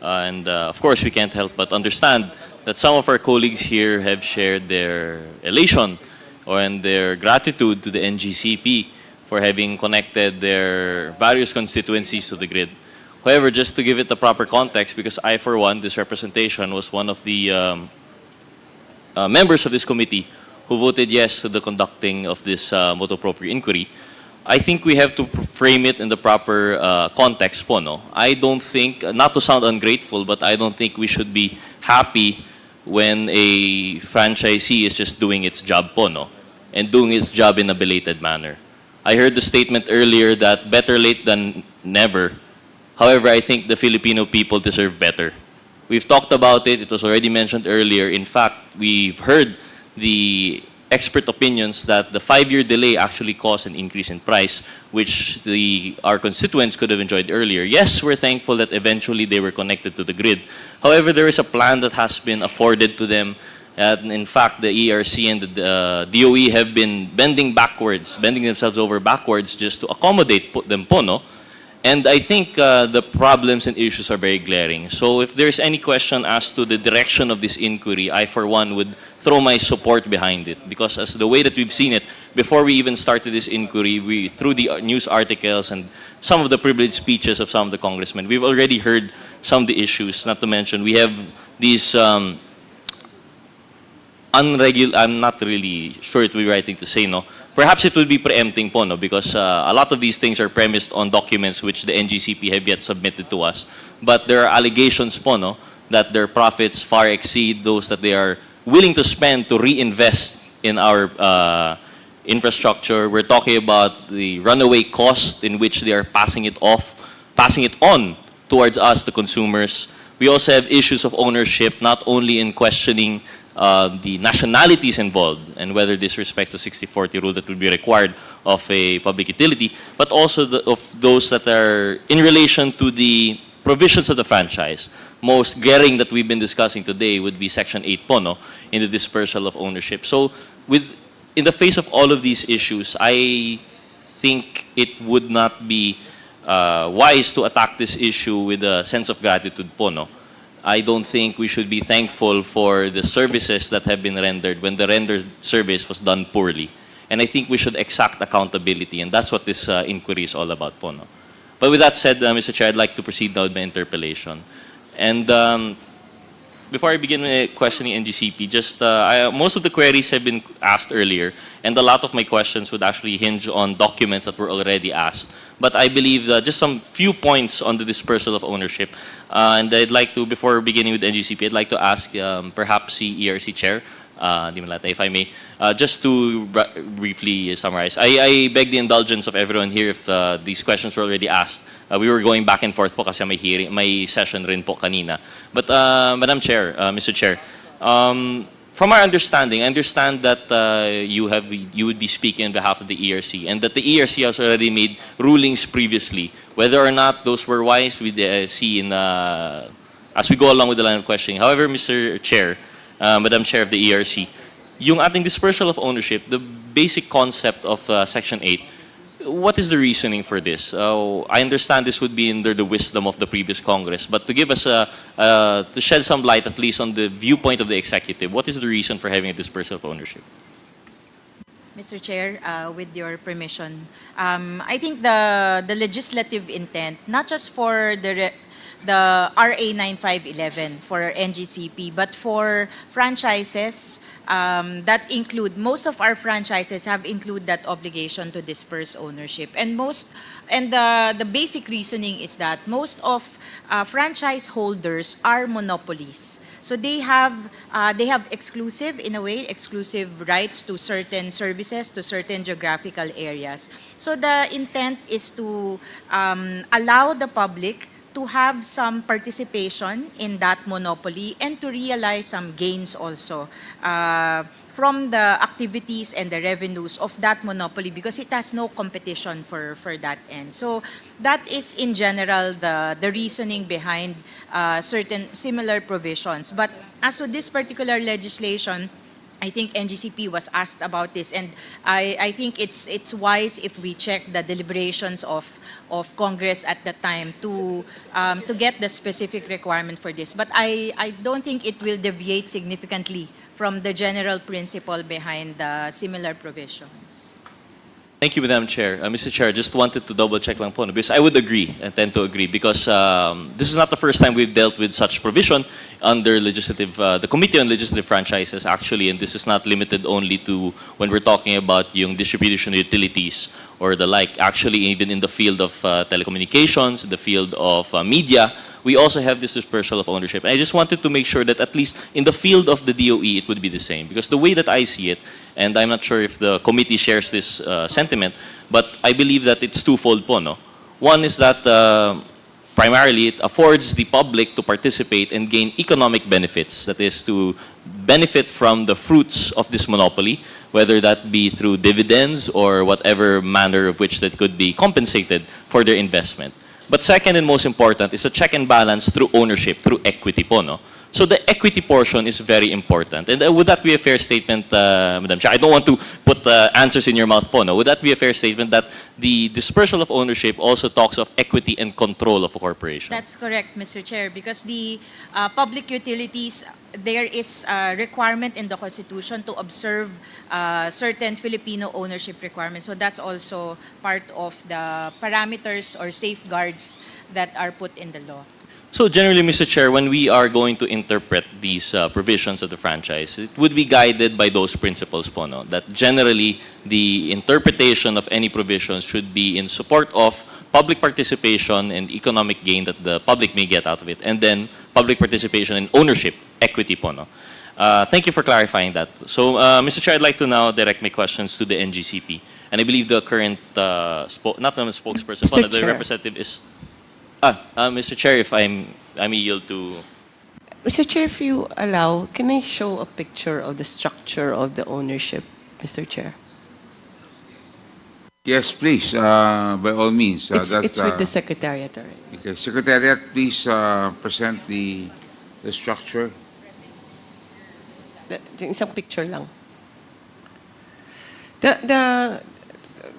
and of course, we can't help but understand that some of our colleagues here have shared their elation and their gratitude to the NGCP for having connected their various constituencies to the grid. However, just to give it the proper context, because I, for one, this representation was one of the members of this committee who voted yes to the conducting of this motu proprio inquiry, I think we have to frame it in the proper context po, no? I don't think, not to sound ungrateful, but I don't think we should be happy when a franchisee is just doing its job po, no? And doing its job in a belated manner. I heard the statement earlier that better late than never. However, I think the Filipino people deserve better. We've talked about it. It was already mentioned earlier. In fact, we've heard the expert opinions that the 5-year delay actually caused an increase in price, which our constituents could have enjoyed earlier. Yes, we're thankful that eventually they were connected to the grid. However, there is a plan that has been afforded to them. In fact, the ERC and the DOE have been bending themselves over backwards just to accommodate them po, no? And I think the problems and issues are very glaring. So if there's any question as to the direction of this inquiry, I, for one, would throw my support behind it. Because as the way that we've seen it, before we even started this inquiry, through the news articles and some of the privileged speeches of some of the congressmen, we've already heard some of the issues. Not to mention, we have these I'm not really sure it would be right thing to say, no? Perhaps it would be preempting po, no? Because a lot of these things are premised on documents which the NGCP have yet submitted to us. But there are allegations po, no? That their profits far exceed those that they are willing to spend to reinvest in our infrastructure. We're talking about the runaway cost in which they are passing it on towards us, the consumers. We also have issues of ownership, not only in questioning the nationalities involved and whether this respects the 60-40 rule that would be required of a public utility, but also of those that are in relation to the provisions of the franchise. Most glaring that we've been discussing today would be Section 8 po, no, in the dispersal of ownership. So in the face of all of these issues, I think it would not be wise to attack this issue with a sense of gratitude po, no. I don't think we should be thankful for the services that have been rendered when the rendered service was done poorly. And I think we should exact accountability, and that's what this inquiry is all about po, no? But with that said, Mr. Chair, I'd like to proceed now with my interpellation. And before I begin with questioning NGCP, most of the queries have been asked earlier, and a lot of my questions would actually hinge on documents that were already asked. But I believe just some few points on the dispersal of ownership. And I'd like to, before beginning with NGCP, I'd like to ask perhaps the ERC Chair, if I may, just to briefly summarize. I beg the indulgence of everyone here if these questions were already asked. We were going back and forth po kasi may session rin po kanina. But Madam Chair, Mr. Chair, from our understanding, I understand that you would be speaking on behalf of the ERC and that the ERC has already made rulings previously. Whether or not those were wise, we see as we go along with the line of questioning. However, Mr. Chair, Madam Chair of the ERC, yung ating dispersal of ownership, the basic concept of Section 8, what is the reasoning for this? I understand this would be under the wisdom of the previous Congress, but to give us to shed some light at least on the viewpoint of the executive, what is the reason for having a dispersal of ownership? Mr. Chair, with your permission, I think the legislative intent, not just for the RA 9511 for NGCP, but for franchises that include, most of our franchises have include that obligation to disperse ownership. And the basic reasoning is that most of franchise holders are monopolies. So they have exclusive, in a way, exclusive rights to certain services, to certain geographical areas. So the intent is to allow the public to have some participation in that monopoly and to realize some gains also from the activities and the revenues of that monopoly, because it has no competition for that end. So that is in general the reasoning behind certain similar provisions. But as to this particular legislation, I think NGCP was asked about this, and I think it's wise if we check the deliberations of Congress at the time to get the specific requirement for this. But I don't think it will deviate significantly from the general principle behind the similar provisions. Thank you, Madam Chair. Mr. Chair, just wanted to double check lang po, no, because I would agree, and tend to agree, because this is not the first time we've dealt with such provision under the Committee on Legislative Franchises, actually, and this is not limited only to when we're talking about yung distribution utilities or the like. Actually, even in the field of telecommunications, in the field of media, we also have this dispersal of ownership. And I just wanted to make sure that at least in the field of the DOE, it would be the same. Because the way that I see it, and I'm not sure if the committee shares this sentiment, but I believe that it's twofold po, no? One is that primarily it affords the public to participate and gain economic benefits, that is to benefit from the fruits of this monopoly, whether that be through dividends or whatever manner of which that could be compensated for their investment. But second and most important is a check and balance through ownership, through equity po, no? So the equity portion is very important. And would that be a fair statement, Madam Chair? I don't want to put answers in your mouth po, no? Would that be a fair statement that the dispersal of ownership also talks of equity and control of a corporation? That's correct, Mr. Chair, because the public utilities, there is a requirement in the Constitution to observe certain Filipino ownership requirements. So that's also part of the parameters or safeguards that are put in the law. So generally, Mr. Chair, when we are going to interpret these provisions of the franchise, it would be guided by those principles po, no? That generally, the interpretation of any provisions should be in support of public participation and economic gain that the public may get out of it, and then public participation and ownership, equity po, no? Thank you for clarifying that. So, Mr. Chair, I'd like to now direct my questions to the NGCP. And I believe the current, not the spokesperson, po, the representative is... Mr. Chair, if I may yield to... Mr. Chair, if you allow, can I show a picture of the structure of the ownership, Mr. Chair? Yes, please, by all means. It's with the Secretariat already. Okay, Secretariat, please present the structure. Yung isang picture lang.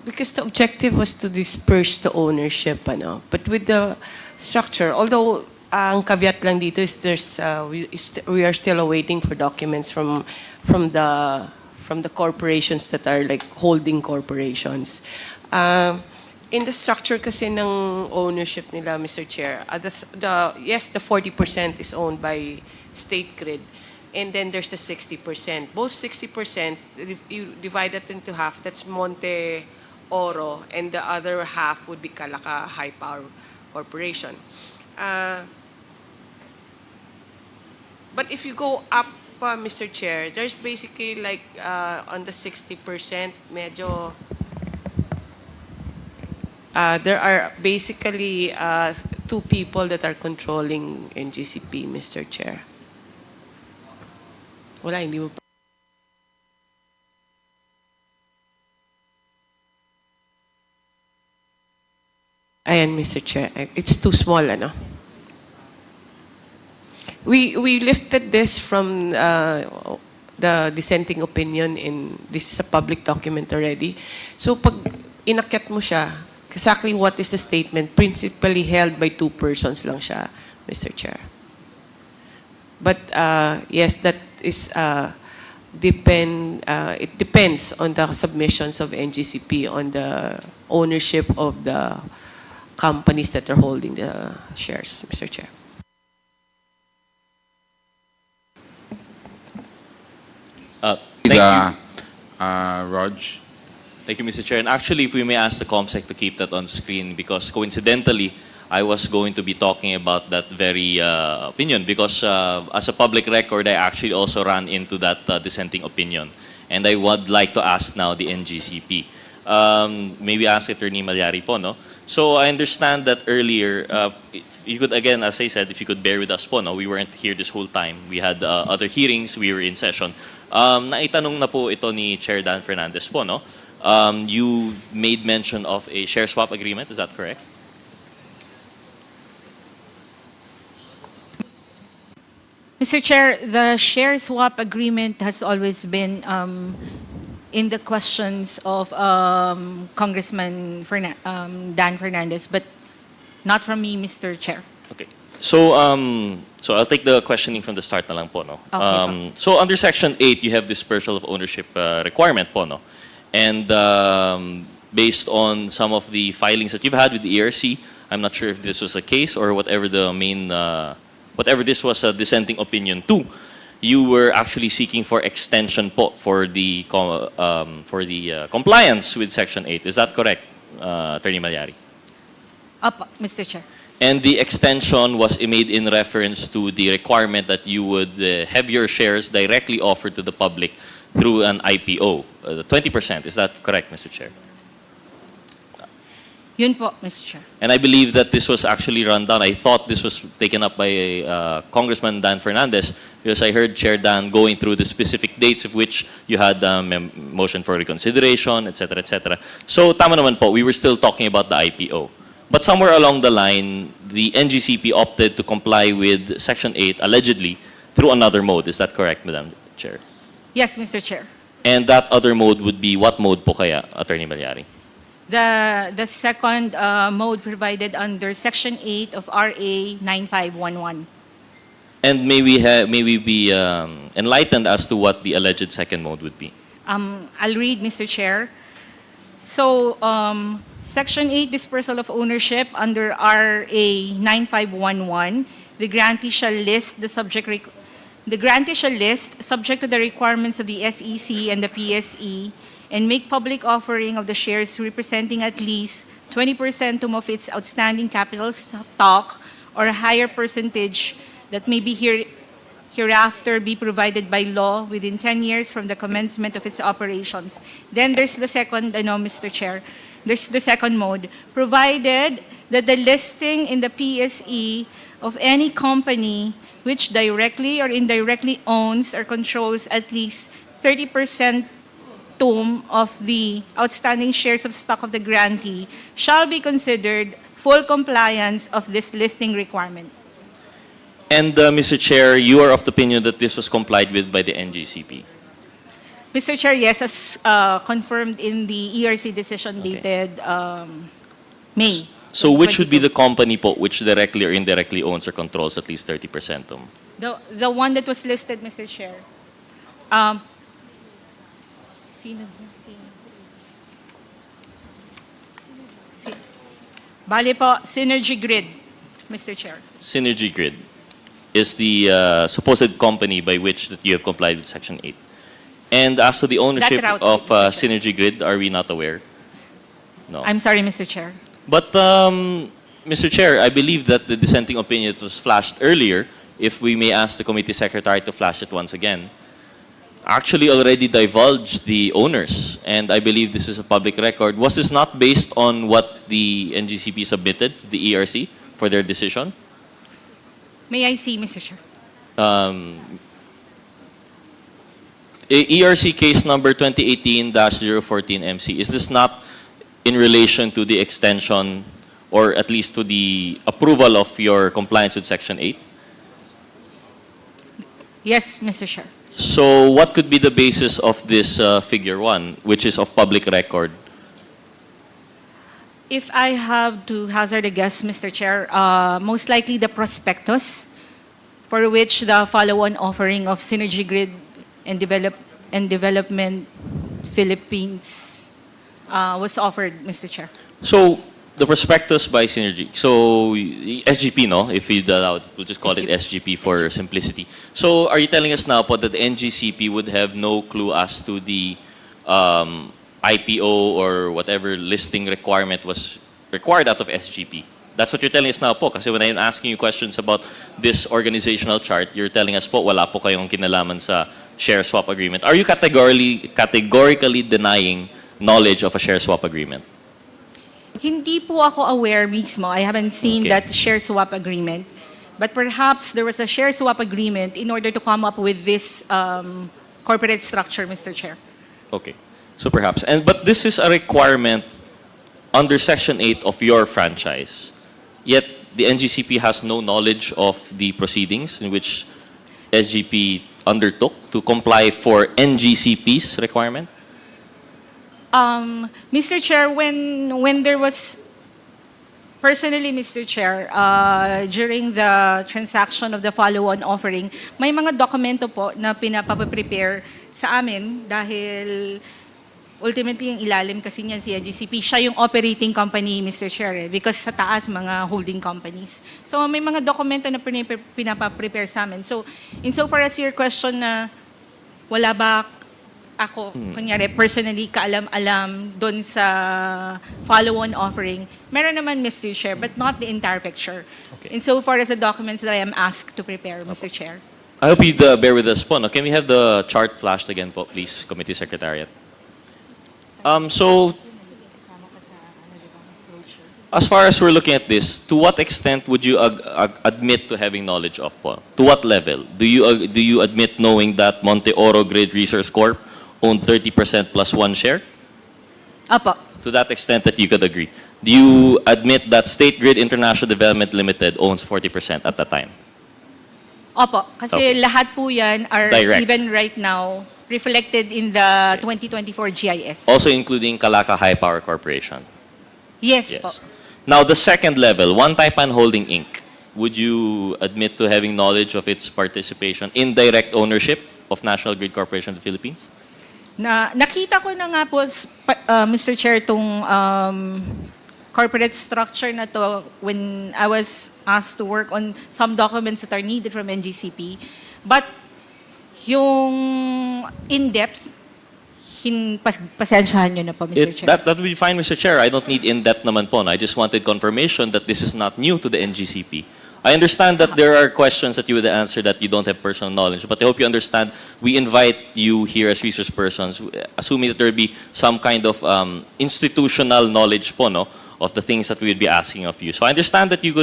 Because the objective was to disperse the ownership, ano. But with the structure, although ang caveat lang dito is we are still awaiting for documents from the corporations that are like holding corporations. In the structure kasi ng ownership nila, Mr. Chair, yes, the 40% is owned by State Grid. And then there's the 60%. Both 60%, if you divide it into half, that's Monte Oro, and the other half would be Calaca High Power Corporation. But if you go up, Mr. Chair, there's basically like on the 60%, medyo there are basically two people that are controlling NGCP, Mr. Chair. Wala, hindi mo pa. Ayan, Mr. Chair. It's too small, ano? We lifted this from the dissenting opinion in this is a public document already. So pag inakyat mo siya, exactly what is the statement? Principally held by two persons lang siya, Mr. Chair. But yes, that is it depends on the submissions of NGCP on the ownership of the companies that are holding the shares, Mr. Chair. Thank you. Raj. Thank you, Mr. Chair. And actually, if we may ask the COMSEC to keep that on screen, because coincidentally, I was going to be talking about that very opinion, because as a public record, I actually also ran into that dissenting opinion. And I would like to ask now the NGCP. Maybe ask Attorney Malyari po, no? So I understand that earlier, you could, again, as I said, if you could bear with us po, no? We weren't here this whole time. We had other hearings, we were in session. Naitanong na po ito ni Chair Dan Fernandez po, no? You made mention of a share swap agreement, is that correct? Mr. Chair, the share swap agreement has always been in the questions of Congressman Dan Fernandez, but not from me, Mr. Chair. Okay. So, so I'll take the questioning from the start na lang po, no? Okay, so under Section 8, you have dispersal of ownership requirement po, no? And based on some of the filings that you've had with the ERC. I'm not sure if this was a case or whatever the main, whatever this was a dissenting opinion to. You were actually seeking for extension po for the compliance with Section 8. Is that correct, Attorney Malyari? Up, Mr. Chair. And the extension was made in reference to the requirement that you would have your shares directly offered to the public through an IPO, 20%. Is that correct, Mr. Chair? Yun po, Mr. Chair. And I believe that this was actually run down. I thought this was taken up by Congressman Dan Fernandez because I heard Chair Dan going through the specific dates of which you had motion for reconsideration, etc., etc. So, tama naman po, we were still talking about the IPO. But somewhere along the line, the NGCP opted to comply with Section 8, allegedly, through another mode. Is that correct, Madam Chair? Yes, Mr. Chair. And that other mode would be what mode po kaya, Attorney Malyari? The second mode provided under Section 8 of RA 9511. And may we be enlightened as to what the alleged second mode would be? I'll read, Mr. Chair. So, Section 8, dispersal of ownership under RA 9511, the grantee shall list subject to the requirements of the SEC and the PSE and make public offering of the shares representing at least 20% of its outstanding capital stock or a higher percentage that may be hereafter be provided by law within 10 years from the commencement of its operations. Then there's the second, Mr. Chair, there's the second mode, provided that the listing in the PSE of any company which directly or indirectly owns or controls at least 30% of the outstanding shares of stock of the grantee shall be considered full compliance of this listing requirement. And Mr. Chair, you are of the opinion that this was complied with by the NGCP? Mr. Chair, yes, as confirmed in the ERC decision dated May. So which would be the company po which directly or indirectly owns or controls at least 30% of them? The one that was listed, Mr. Chair. Bale po, Synergy Grid, Mr. Chair. Synergy Grid is the supposed company by which that you have complied with Section 8. And as to the ownership of Synergy Grid, are we not aware? No. I'm sorry, Mr. Chair. But, Mr. Chair, I believe that the dissenting opinion that was flashed earlier, if we may ask the committee secretary to flash it once again, actually already divulged the owners. And I believe this is a public record. Was this not based on what the NGCP submitted to the ERC for their decision? May I see, Mr. Chair? ERC case number 2018-014 MC, is this not in relation to the extension or at least to the approval of your compliance with Section 8? Yes, Mr. Chair. So what could be the basis of this figure 1, which is of public record? If I have to hazard a guess, Mr. Chair, most likely the prospectus for which the follow-on offering of Synergy Grid and Development Philippines was offered, Mr. Chair. So the prospectus by Synergy, so SGP, no? If you allow it, we'll just call it SGP for simplicity. So are you telling us now po that the NGCP would have no clue as to the IPO or whatever listing requirement was required out of SGP? That's what you're telling us now po. Kasi when I'm asking you questions about this organizational chart, you're telling us po wala po kayong kinalaman sa share swap agreement. Are you categorically denying knowledge of a share swap agreement? Hindi po ako aware mismo. I haven't seen that share swap agreement. But perhaps there was a share swap agreement in order to come up with this corporate structure, Mr. Chair. Okay. So perhaps. But this is a requirement under Section 8 of your franchise. Yet the NGCP has no knowledge of the proceedings in which SGP undertook to comply for NGCP's requirement? Mr. Chair, when there was, personally, Mr. Chair, during the transaction of the follow-on offering, may mga dokumento po na pinapaprepare sa amin dahil ultimately, yung ilalim kasi niyan si NGCP, siya yung operating company, Mr. Chair, because sa taas, mga holding companies. So, may mga dokumento na pinapaprepare sa amin. So, insofar as your question na wala ba ako, kunyari, personally, kaalam-alam doon sa follow-on offering, meron naman, Mr. Chair, but not the entire picture. Okay. Insofar as the documents that I am asked to prepare, Mr. Chair. I hope you'd bear with us po. No? Can we have the chart flashed again po, please, Committee Secretariat? So, as far as we're looking at this, to what extent would you admit to having knowledge of po? To what level? Do you admit knowing that Monte Oro Grid Resource Corp owned 30% plus one share? Apo. To that extent that you could agree. Do you admit that State Grid International Development Limited owns 40% at the time? Opo, kasi Okay. lahat po yan are Direct. even right now reflected in the 2024 GIS. Also including Calaca High Power Corporation. Yes, po. Yes. Now, the second level, One Taipan Holding Inc., would you admit to having knowledge of its participation in direct ownership of National Grid Corporation of the Philippines? Nakita ko na nga po, Mr. Chair, itong corporate structure na to when I was asked to work on some documents that are needed from NGCP. But yung in-depth, pasensyahan nyo na po, Mr. Chair. That would be fine, Mr. Chair. I don't need in-depth naman po. I just wanted confirmation that this is not new to the NGCP. I understand that there are questions that you would answer that you don't have personal knowledge, but I hope you understand we invite you here as resource persons, assuming that there will be some kind of institutional knowledge po, no, of the things that we would be asking of you. So I understand that you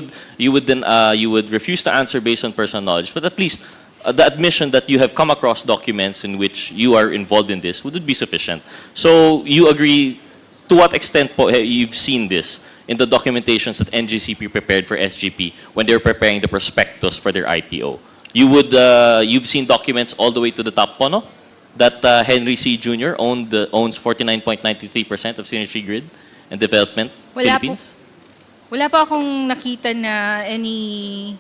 would refuse to answer based on personal knowledge, but at least the admission that you have come across documents in which you are involved in this would be sufficient. So you agree, to what extent po you've seen this in the documentations that NGCP prepared for SGP when they were preparing the prospectus for their IPO? You've seen documents all the way to the top po, no? That Henry C. Jr. owns 49.93% of Synergy Grid and Development Philippines? Wala po akong nakita na any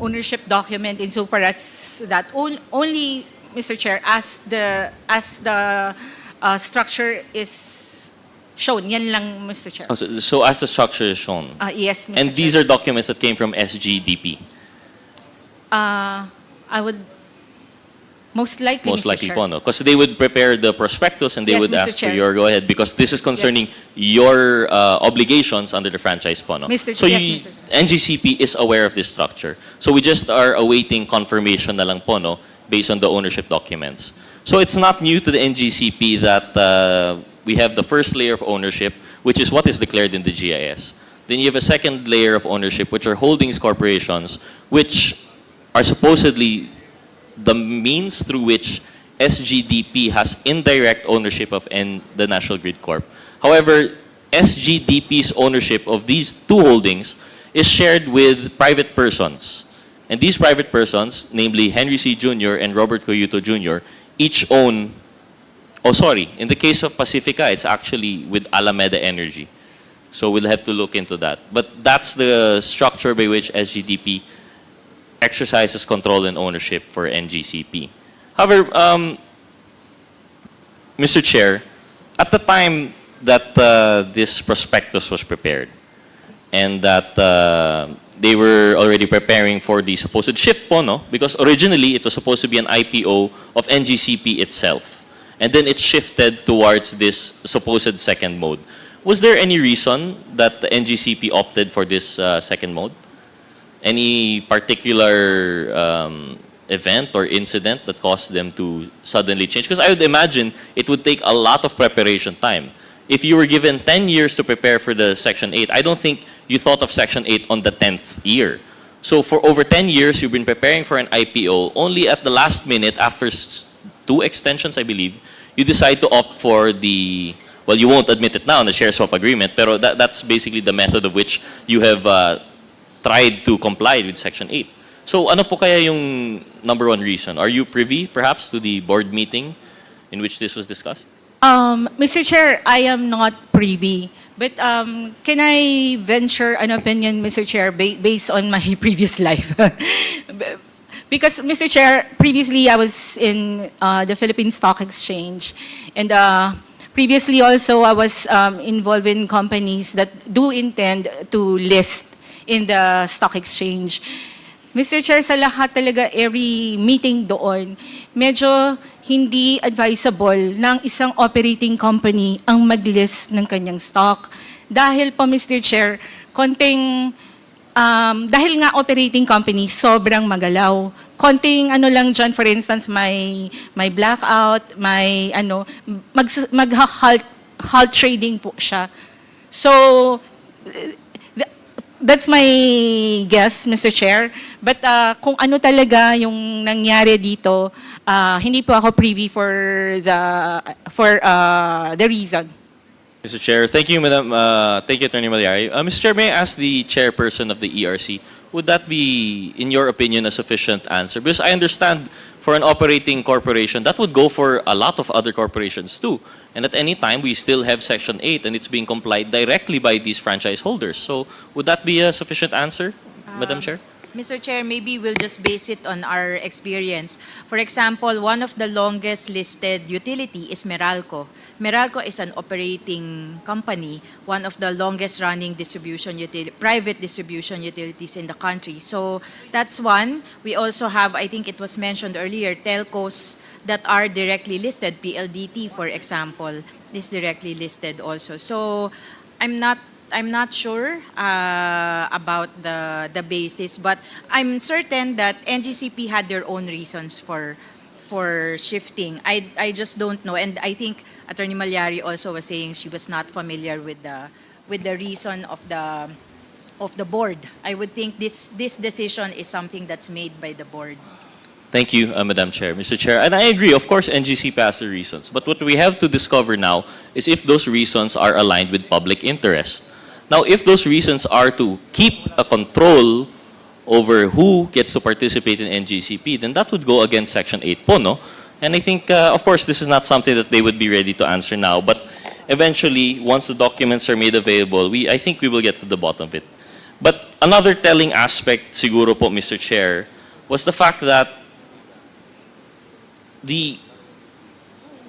ownership document insofar as that. Only, Mr. Chair, as the structure is shown. Yan lang, Mr. Chair. Oh, so as the structure is shown. Yes, Mr. And these are documents that came from SGDP. I would most likely, Most Mr. likely Chair. po, no? Because they would prepare the prospectus and they Yes, would Mr. ask for Chair. your, go ahead, because this is concerning your obligations under the franchise po, no? Mr. So Yes, you, Mr. NGCP is aware of this structure. So we just are awaiting confirmation na lang po, no? Based on the ownership documents. So it's not new to the NGCP that we have the first layer of ownership, which is what is declared in the GIS. Then you have a second layer of ownership, which are holdings corporations, which are supposedly the means through which SGDP has indirect ownership of the National Grid Corp. However, SGDP's ownership of these two holdings is shared with private persons. And these private persons, namely Henry C. Jr. and Robert Coyuto Jr., each own, in the case of Pacifica, it's actually with Alameda Energy. So we'll have to look into that. But that's the structure by which SGDP exercises control and ownership for NGCP. However, Mr. Chair, at the time that this prospectus was prepared and that they were already preparing for the supposed shift po, no? Because originally it was supposed to be an IPO of NGCP itself. And then it shifted towards this supposed second mode. Was there any reason that the NGCP opted for this second mode? Any particular event or incident that caused them to suddenly change? Because I would imagine it would take a lot of preparation time. If you were given 10 years to prepare for the Section 8, I don't think you thought of Section 8 on the 10th year. So for over 10 years, you've been preparing for an IPO. Only at the last minute, after 2 extensions, I believe, you decide to opt for the, well, you won't admit it now in the share swap agreement, pero that's basically the method of which you have tried to comply with Section 8. So ano po kaya yung number one reason? Are you privy, perhaps, to the board meeting in which this was discussed? Mr. Chair, I am not privy. But can I venture an opinion, Mr. Chair, based on my previous life? Because, Mr. Chair, previously I was in the Philippine Stock Exchange. And Previously also, I was involved in companies that do intend to list in the stock exchange. Mr. Chair, sa lahat talaga, every meeting doon, medyo hindi advisable ng isang operating company ang mag-list ng kanyang stock. Dahil po, Mr. Chair, dahil nga operating company, sobrang magalaw. Konting ano lang dyan, for instance, may blackout, may halt trading po siya. So, that's my guess, Mr. Chair. But kung ano talaga yung nangyari dito, hindi po ako privy for the reason. Mr. Chair, thank you, Madam. Thank you, Attorney Malyari. Mr. Chair, may I ask the chairperson of the ERC, would that be, in your opinion, a sufficient answer? Because I understand for an operating corporation, that would go for a lot of other corporations too. And at any time, we still have Section 8 and it's being complied directly by these franchise holders. So would that be a sufficient answer, Madam Chair? Mr. Chair, maybe we'll just base it on our experience. For example, one of the longest listed utility is Meralco. Meralco is an operating company, one of the longest running private distribution utilities in the country. So that's one. We also have, I think it was mentioned earlier, telcos that are directly listed. PLDT, for example, is directly listed also. So I'm not sure about the basis, but I'm certain that NGCP had their own reasons for shifting. I just don't know, and I think Attorney Malyari also was saying she was not familiar with the reason of the board. I would think this decision is something that's made by the board. Thank you, Madam Chair. Mr. Chair, and I agree, of course, NGCP has the reasons. But what we have to discover now is if those reasons are aligned with public interest. Now, if those reasons are to keep a control over who gets to participate in NGCP, then that would go against Section 8 po, no? And I think, of course, this is not something that they would be ready to answer now. But eventually, once the documents are made available, I think we will get to the bottom of it. But another telling aspect, siguro po, Mr. Chair, was the fact that the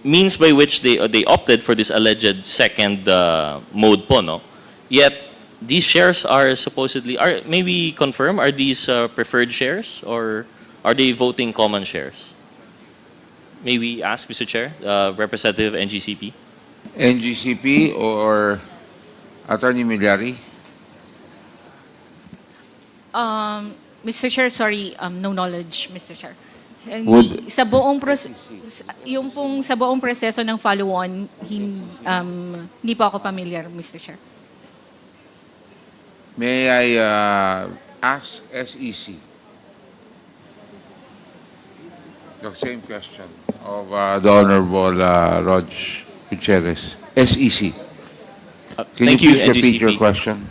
means by which they opted for this alleged second mode po, no? Yet, these shares are supposedly, maybe confirm, are these preferred shares or are they voting common shares? Maybe ask, Mr. Chair, Representative NGCP. NGCP or Attorney Malyari? Mr. Chair, sorry, no knowledge, Mr. Chair. Would- Sa buong sa buong proseso ng follow-on, hindi po ako familiar, Mr. Chair. May I ask SEC the same question of the Honorable Rog Gutierrez? SEC. Can Thank you you, please repeat your NGCP. question?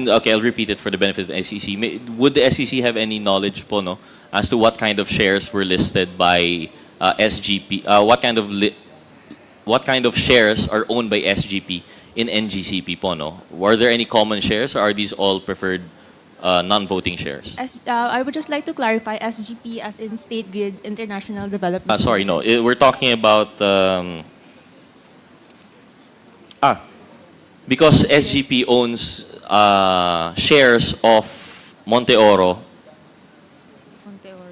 Okay, I'll repeat it for the benefit of the SEC. Would the SEC have any knowledge po, no, as to what kind of shares were listed by SGP? What kind of shares are owned by SGP in NGCP po, no? Were there any common shares or are these all preferred non-voting shares? I would just like to clarify SGP as in State Grid International Development. Sorry, no. We're talking about... because SGP owns shares of Monte Oro.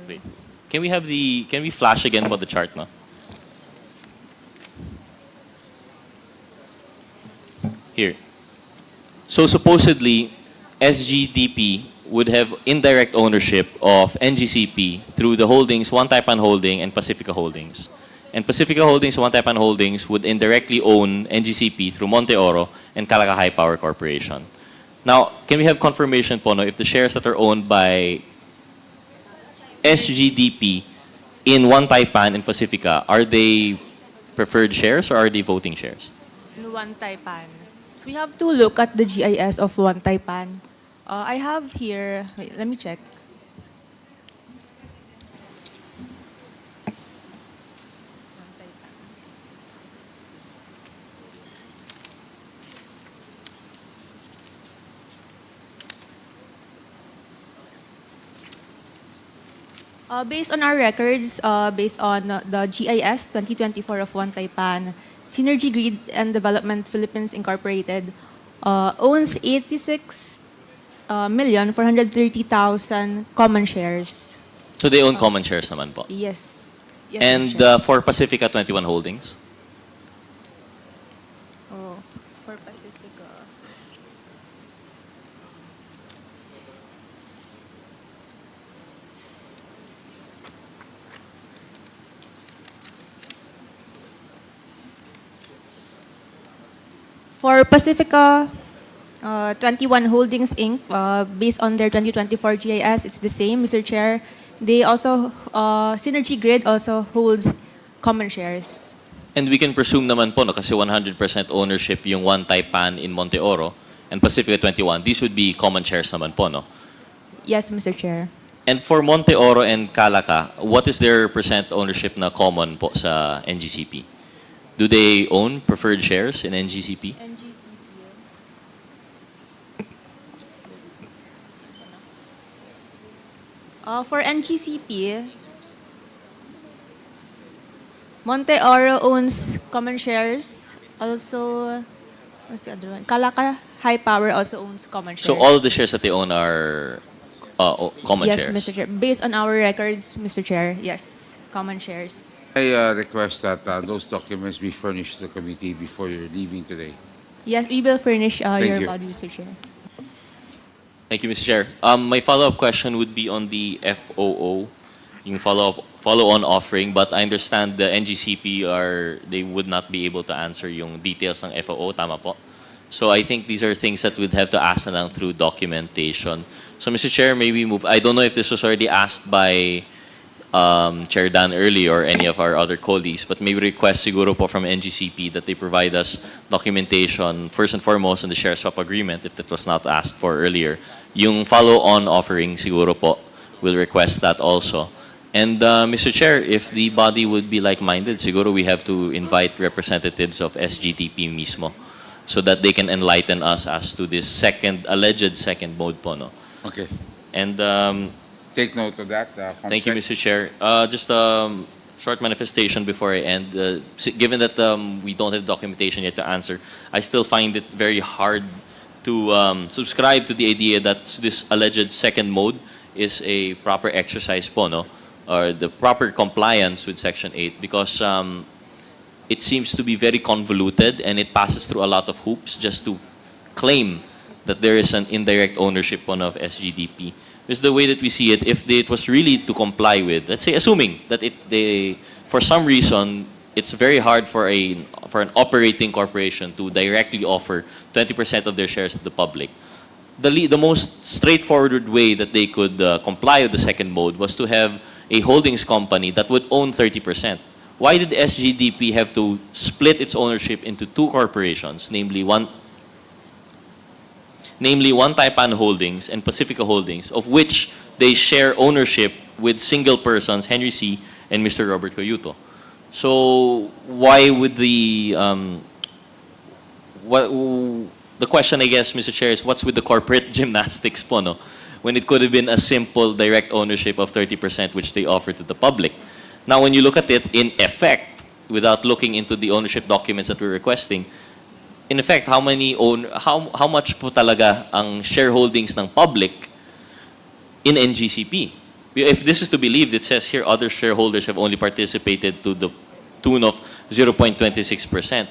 Wait. Can we flash again for the chart, no? Here. So supposedly, SGDP would have indirect ownership of NGCP through the holdings One Taipan Holding and Pacifica Holdings. And Pacifica Holdings, One Taipan Holdings would indirectly own NGCP through Monte Oro and Kalakahay Power Corporation. Now, can we have confirmation po, no, if the shares that are owned by SGDP in One Taipan and Pacifica, are they preferred shares or are they voting shares? In One Taipan. So we have to look at the GIS of One Taipan. I have here, wait, let me check. Based on our records, based on the GIS 2024 of One Taipan, Synergy Grid and Development Philippines Incorporated owns 86,430,000 common shares. So they own common shares naman po. Yes. Yes, And Mr. Chair. for Pacifica 21 Holdings? Oh, for Pacifica. For Pacifica 21 Holdings Inc., based on their 2024 GIS, it's the same, Mr. Chair. They also, Synergy Grid also holds common shares. And we can presume naman po, no, kasi 100% ownership yung One Taipan in Monte Oro and Pacifica 21, these would be common shares naman po, no? Yes, Mr. Chair. And for Monte Oro and Calaca, what is their percent ownership na common po sa NGCP? Do they own preferred shares in NGCP? For NGCP, Monte Oro owns common shares. Also, what's the other one? Calaca High Power also owns common shares. So all of the shares that they own are common yes, shares? Yes, Mr. Chair. Based on our records, Mr. Chair, yes, common shares. I request that those documents be furnished to the committee before you're leaving today. Yes, we will furnish your you. body, Mr. Chair. Thank you, Mr. Chair. My follow-up question would be on the FOO, yung follow-on offering, but I understand the NGCP they would not be able to answer yung details ng FOO, tama po? So I think these are things that we'd have to ask na lang through documentation. So Mr. Chair, maybe move, I don't know if this was already asked by Chair Dan earlier or any of our other colleagues, but maybe request siguro po from NGCP that they provide us documentation, first and foremost, on the share swap agreement, if that was not asked for earlier. Yung follow-on offering siguro po, we'll request that also. And Mr. Chair, if the body would be like-minded, siguro we have to invite representatives of SGTP mismo so that they can enlighten us as to this alleged second mode po, no? Okay. And take note of that. thank you, Mr. Chair. Just a short manifestation before I end. Given that we don't have documentation yet to answer, I still find it very hard to subscribe to the idea that this alleged second mode is a proper exercise po, no? Or the proper compliance with Section 8, because it seems to be very convoluted and it passes through a lot of hoops just to claim that there is an indirect ownership on of SGDP. Because the way that we see it, if it was really to comply with, let's say, assuming that for some reason, it's very hard for an operating corporation to directly offer 20% of their shares to the public. The most straightforward way that they could comply with the second mode was to have a holdings company that would own 30%. Why did SGDP have to split its ownership into two corporations, namely One Taipan Holdings and Pacifica Holdings, of which they share ownership with single persons, Henry C. and Mr. Robert Coyuto? So why would the question, I guess, Mr. Chair, is what's with the corporate gymnastics po, no? When it could have been a simple direct ownership of 30%, which they offer to the public. Now, when you look at it, in effect, without looking into the ownership documents that we're requesting, in effect, how much po talaga ang shareholdings ng public in NGCP? If this is to be believed, it says here other shareholders have only participated to the tune of 0.26%.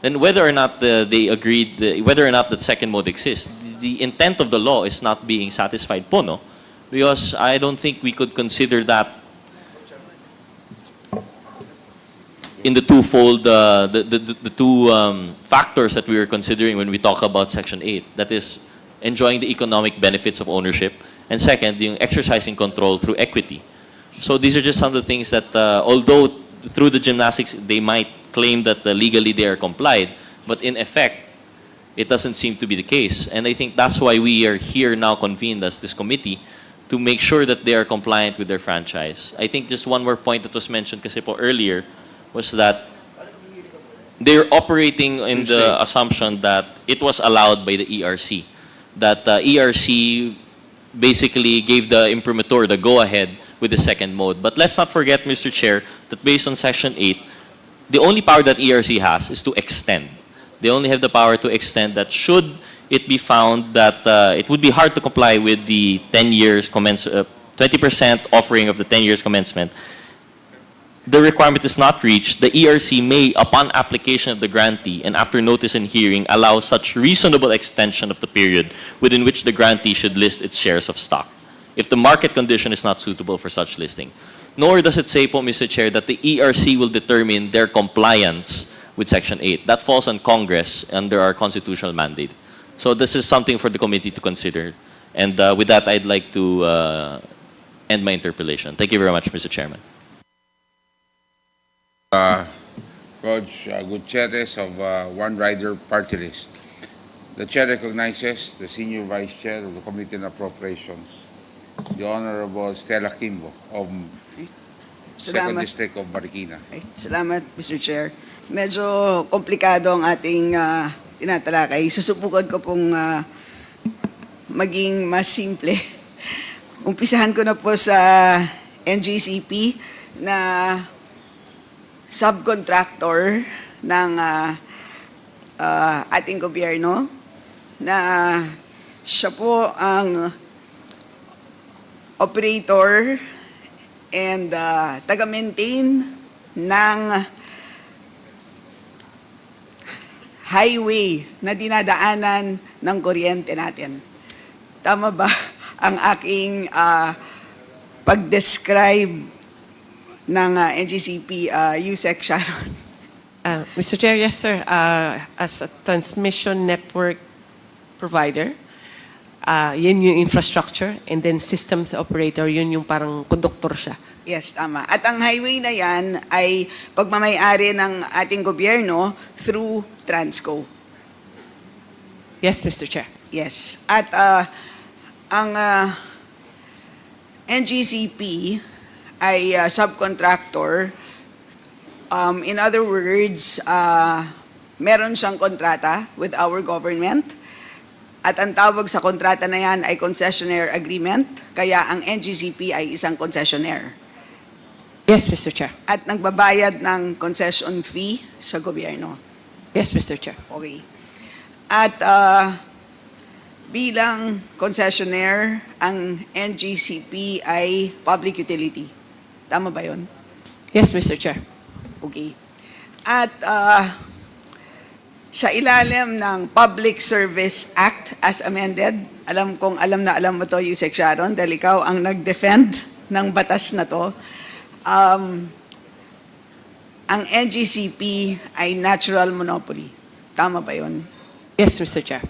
Then whether or not they agreed, whether or not that second mode exists, the intent of the law is not being satisfied po, no? Because I don't think we could consider that in the twofold, the two factors that we were considering when we talk about Section 8, that is enjoying the economic benefits of ownership, and second, yung exercising control through equity. So these are just some of the things that, although through the gymnastics they might claim that legally they are complied, but in effect, it doesn't seem to be the case. And I think that's why we are here now convened as this committee to make sure that they are compliant with their franchise. I think just one more point that was mentioned kasi po earlier was that they're operating in the assumption that it was allowed by the ERC. That ERC basically gave the imprimatur the go-ahead with the second mode. But let's not forget, Mr. Chair, that based on Section 8, the only power that ERC has is to extend. They only have the power to extend that should it be found that it would be hard to comply with the 10 years 20% offering of the 10 years commencement, the requirement is not reached, the ERC may, upon application of the grantee and after notice and hearing, allow such reasonable extension of the period within which the grantee should list its shares of stock, if the market condition is not suitable for such listing. Nor does it say po, Mr. Chair, that the ERC will determine their compliance with Section 8. That falls on Congress under our constitutional mandate. So this is something for the committee to consider. And with that, I'd like to end my interpellation. Thank you very much, Mr. Chairman. Coach Gutierrez of One Rider Party List. The Chair recognizes the Senior Vice Chair of the Committee on Appropriations, the Honorable Stella Kimbo of Second District of Marikina. Salamat, Mr. Chair. Medyo komplikado ang ating tinatalakay. Susubukan ko pong maging mas simple. Umpisahan ko na po sa NGCP na subcontractor ng ating gobyerno na siya po ang operator and taga-maintain ng highway na dinadaanan ng kuryente natin. Tama ba ang aking pag-describe ng NGCP USEC Sharon? Mr. Chair, yes, sir. As a transmission network provider, yun yung infrastructure, and then systems operator, yun yung parang conductor siya. Yes, tama. At ang highway na yan ay pagmamayari ng ating gobyerno through Transco. Yes, Mr. Chair. Yes. At ang NGCP ay subcontractor. In other words, meron siyang kontrata with our government. At ang tawag sa kontrata na yan ay concessionaire agreement. Kaya ang NGCP ay isang concessionaire. Yes, Mr. Chair. At nagbabayad ng concession fee sa gobyerno. Yes, Mr. Chair. Okay. At bilang concessionaire, ang NGCP ay public utility. Tama ba yun? Yes, Mr. Chair. Okay. At sa ilalim ng Public Service Act as amended, alam kong alam na alam mo to, Yusek Sharon, dahil ikaw ang nag-defend ng batas na to. Ang NGCP ay natural monopoly. Tama ba yun? Yes, Mr. Chair.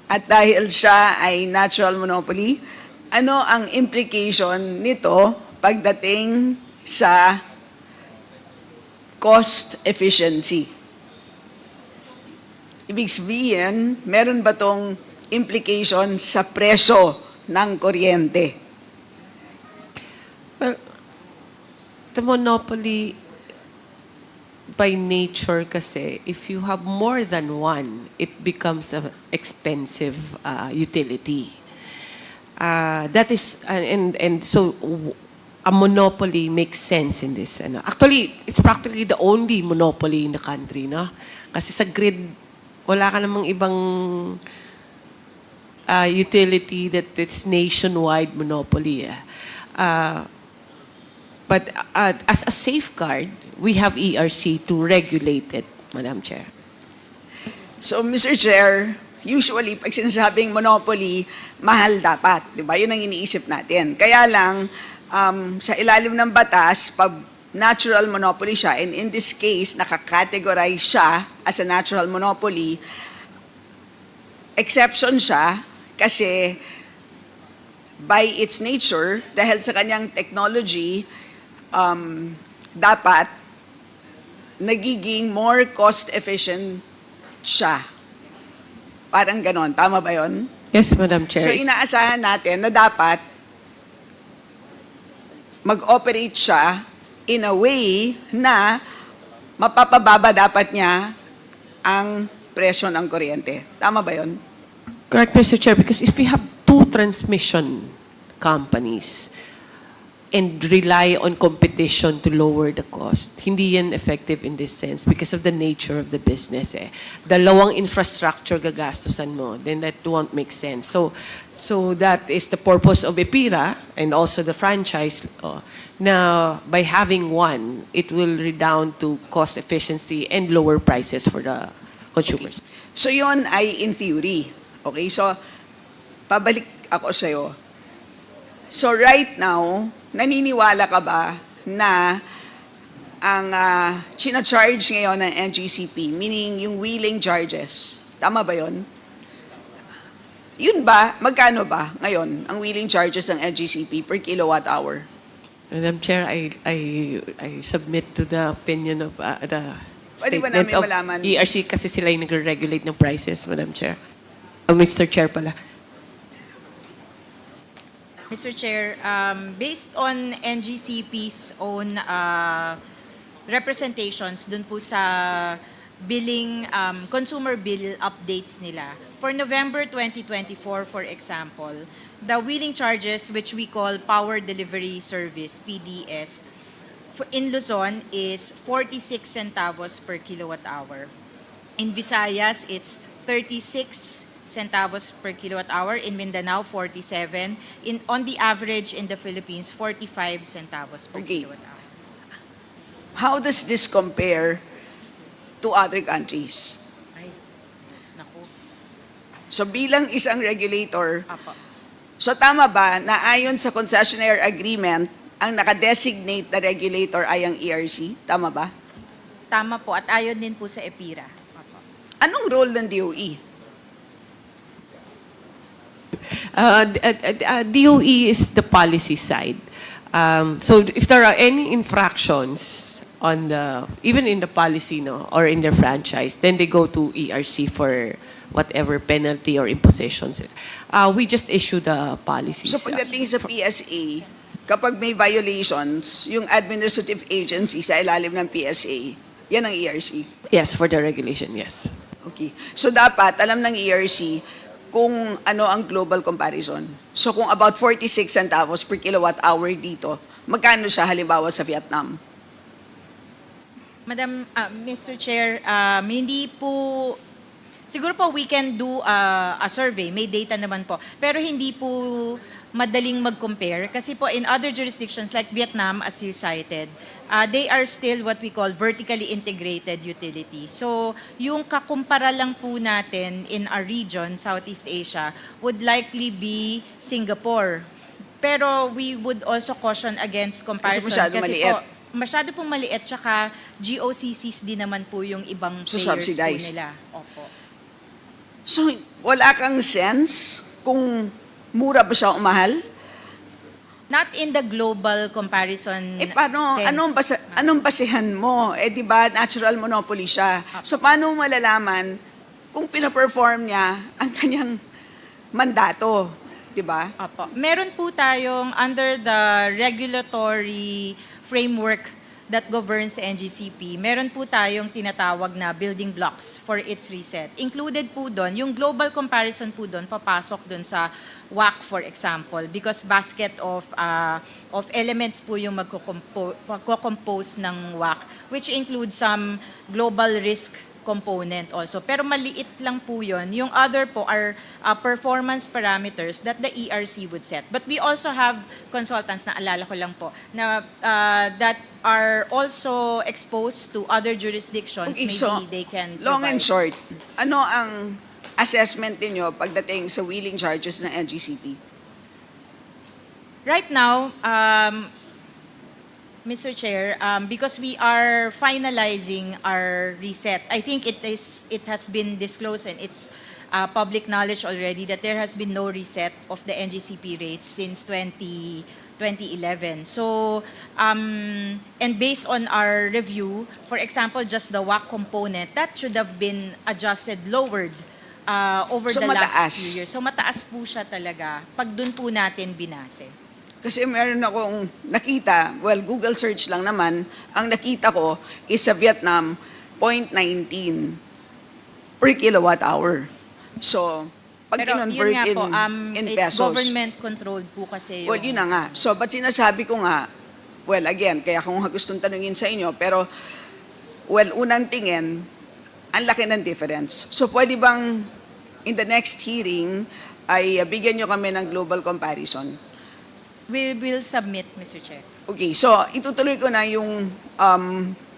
At dahil siya ay natural monopoly, ano ang implication nito pagdating sa cost efficiency? Ibig sabihin, meron ba tong implication sa presyo ng kuryente? Well, the monopoly by nature kasi, if you have more than one, it becomes an expensive utility. That is, and so a monopoly makes sense in this. Actually, it's practically the only monopoly in the country, no? Kasi sa grid, wala ka namang ibang utility that it's nationwide monopoly. But as a safeguard, we have ERC to regulate it, Madam Chair. So, Mr. Chair, usually, pag sinasabing monopoly, mahal dapat. Di ba? Yun ang iniisip natin. Kaya lang, sa ilalim ng batas, pag natural monopoly siya, and in this case, nakakategorize siya as a natural monopoly, exception siya kasi by its nature, dahil sa kanyang technology, dapat nagiging more cost-efficient siya. Parang ganon. Tama ba yun? Yes, Madam Chair. So inaasahan natin na dapat mag-operate siya in a way na mapapababa dapat niya ang presyo ng kuryente. Tama ba yun? Correct, Mr. Chair, because if we have two transmission companies, and rely on competition to lower the cost. Hindi yan effective in this sense because of the nature of the business. Dalawang infrastructure gagastusan mo, then that won't make sense. So that is the purpose of EPIRA and also the franchise law. Now, by having one, it will redound to cost efficiency and lower prices for the consumers. So yon ay in theory. Okay, so pabalik ako sa'yo. So right now, naniniwala ka ba na ang charge ngayon ng NGCP, meaning yung wheeling charges, tama ba yon? Yun ba, magkano ba ngayon ang wheeling charges ng NGCP per kilowatt hour? Madam Chair, I submit to the opinion of the Pwede ba statement namin of malaman? ERC kasi sila yung nag-regulate ng prices, Madam Chair. Mr. Chair pala. Mr. Chair, based on NGCP's own representations dun po sa billing, consumer bill updates nila, for November 2024, for example, the wheeling charges, which we call Power Delivery Service, PDS, in Luzon is 46 centavos per kilowatt hour. In Visayas, it's 36 centavos per kilowatt hour. In Mindanao, 47. On the average in the Philippines, 45 centavos per kilowatt hour. How does this compare to other countries? Ay, naku. So bilang isang regulator, Apo. so tama ba na ayon sa concessionaire agreement, ang nakadesignate na regulator ay ang ERC? Tama ba? Tama po, at ayon din po sa EPIRA. Apo. Anong role ng DOE? DOE is the policy side. So if there are any infractions on even in the policy or in the franchise, then they go to ERC for whatever penalty or impositions. We just issue the policies. So pagdating sa PSA, kapag may violations, yung administrative agency sa ilalim ng PSA, yan ang ERC? Yes, for the regulation, yes. Okay. So dapat, alam ng ERC kung ano ang global comparison. So kung about 46 centavos per kilowatt hour dito, magkano siya halimbawa sa Vietnam? Madam, Mr. Chair, hindi po, siguro po we can do a survey, may data naman po, pero hindi po madaling mag-compare kasi po in other jurisdictions like Vietnam, as you cited, they are still what we call vertically integrated utility. So yung kakumpara lang po natin in our region, Southeast Asia, would likely be Singapore. Pero we would also caution against comparison. Kasi masyado maliit. Masyado pong maliit, tsaka GOCCs din naman po yung ibang So players po subsidized. nila. Opo. So wala kang sense kung mura ba siya o mahal? Not in the global comparison Paano, sense. anong basihan mo? Di ba, natural monopoly siya. So, paano mo malalaman kung pinaperform niya ang kanyang mandato? Di ba? Opo. Meron po tayong under the regulatory framework that governs NGCP, meron po tayong tinatawag na building blocks for its reset. Included po doon, yung global comparison po doon, papasok doon sa WACC, for example, because basket of elements po yung magko-compose ng WACC, which includes some global risk component also. Pero maliit lang po yun. Yung other po are performance parameters that the ERC would set. But we also have consultants, na alala ko lang po, na that are also exposed to other jurisdictions. Okay, Maybe so, they can long and provide. short, ano ang assessment niyo pagdating sa wheeling charges ng NGCP? Right now, Mr. Chair, because we are finalizing our reset, I think it has been disclosed and it's public knowledge already that there has been no reset of the NGCP rates since 2011. So, and based on our review, for example, just the WACC component, that should have been adjusted, lowered over So, the mataas. last few years. So mataas po siya talaga pag dun po natin binase. Kasi meron akong nakita, well, Google search lang naman, ang nakita ko is sa Vietnam, 0.19 per kilowatt hour. So, pag Pero kinonvert yun nga po, in it's pesos. government-controlled po kasi yung... Well, yun na nga. So, but sinasabi ko nga, well, again, kaya kung gustong tanungin sa inyo, pero, well, unang tingin, ang laki ng difference. So, pwede bang, in the next hearing, ay bigyan nyo kami ng global comparison? We will submit, Mr. Chair. Okay, so itutuloy ko na yung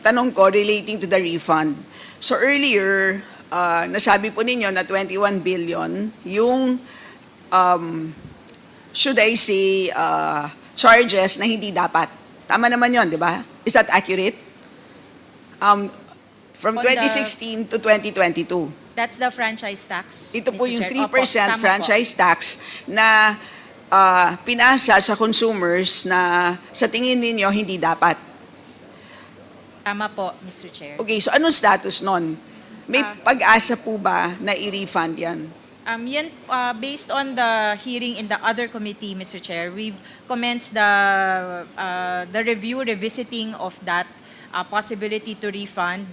tanong ko relating to the refund. So earlier, nasabi po ninyo na 21 billion yung, should I say, charges na hindi dapat. Tama naman yon, di ba? Is that accurate? From On the- 2016 to 2022. That's the franchise tax. Ito po Mr. yung Chair. 3% Opo, tama po. franchise tax na pinasa sa consumers na sa tingin ninyo hindi dapat. Tama po, Mr. Chair. Okay, so anong status nun? May pag-asa po ba na i-refund yan? Yan, based on the hearing in the other committee, Mr. Chair, we've commenced the review, revisiting of that possibility to refund.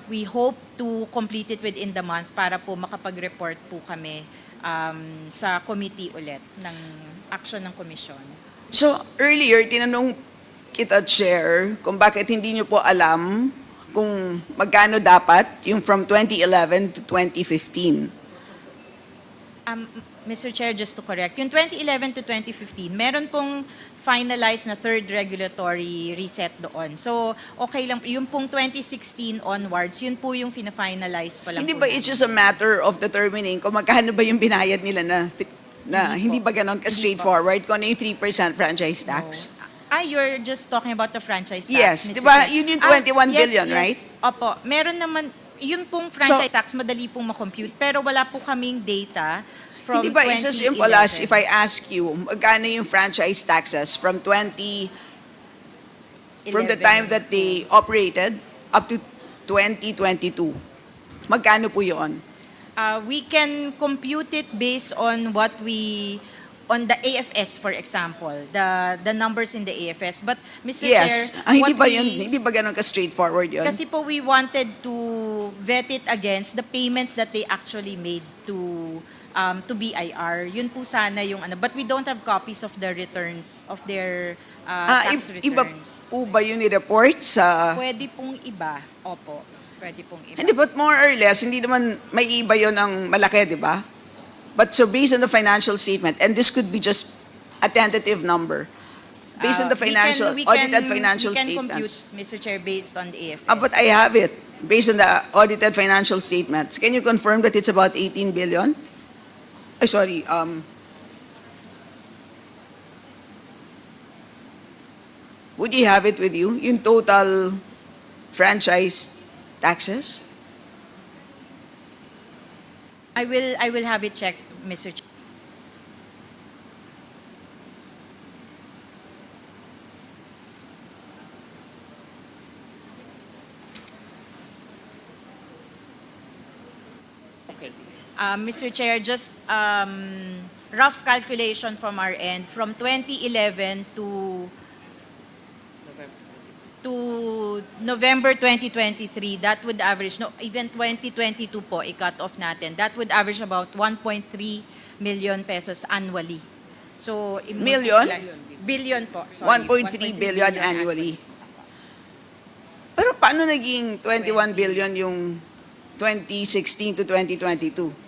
We hope to complete it within the month para po makapag-report po kami sa committee ulit ng action ng commission. So earlier, tinanong kita, Chair, kung bakit hindi nyo po alam kung magkano dapat yung from 2011 to 2015. Mr. Chair, just to correct, yung 2011 to 2015, meron pong finalized na third regulatory reset doon. So, okay lang. Yung pong 2016 onwards, yun po yung fina-finalize pa lang. Hindi po ba it's just a matter of determining kung magkano ba yung binayad nila na hindi ba ganon ka-straightforward kung ano yung 3% franchise tax? You're just talking about the franchise tax, Yes, Mr. di ba? Chair. Yun yung 21 billion, yes. right? Opo. Meron naman, yun pong franchise tax, madali pong makompute, pero wala po kaming data from Hindi ba it's as 2011. simple as if I ask you, magkano yung franchise taxes from from the time that they operated up to 2022? Magkano po yun? We can compute it based on what on the AFS, for example, the numbers in the AFS. But, Mr. Yes. Chair, Hindi what ba yun? Hindi ba ganon ka-straightforward yun? Kasi po we wanted to vet it against the payments that they actually made to BIR. Yun po sana yung ano. But we don't have copies of the returns, of their tax Iba returns. po ba yun i-report sa... Pwede pong iba. Opo. Pwede pong iba. Hindi, but more or less, hindi naman may iba yun ng malaki, di ba? But so based on the financial statement, and this could be just a tentative number, based on the audited financial we can statements. compute, Mr. Chair, based on the AFS. But I have it. Based on the audited financial statements, can you confirm that it's about 18 billion? Sorry, would you have it with you? Yung total franchise taxes? I will have it checked, Mr. Chair. Mr. Chair, just rough calculation from our end, from 2011 to November 2023, that would average, no, even 2022 po, i-cut off natin, that would average about 1.3 million pesos annually. So, Million? Billion po. Sorry, 1.3 billion annually. Pero paano naging 21 billion yung 2016 to 2022?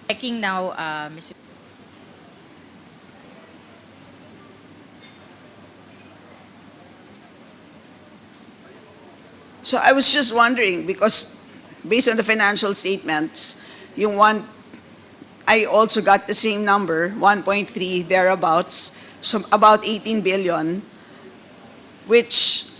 Checking now, Mr. So I was just wondering, because based on the financial statements, yung I also got the same number, 1.3 thereabouts, so about 18 billion, which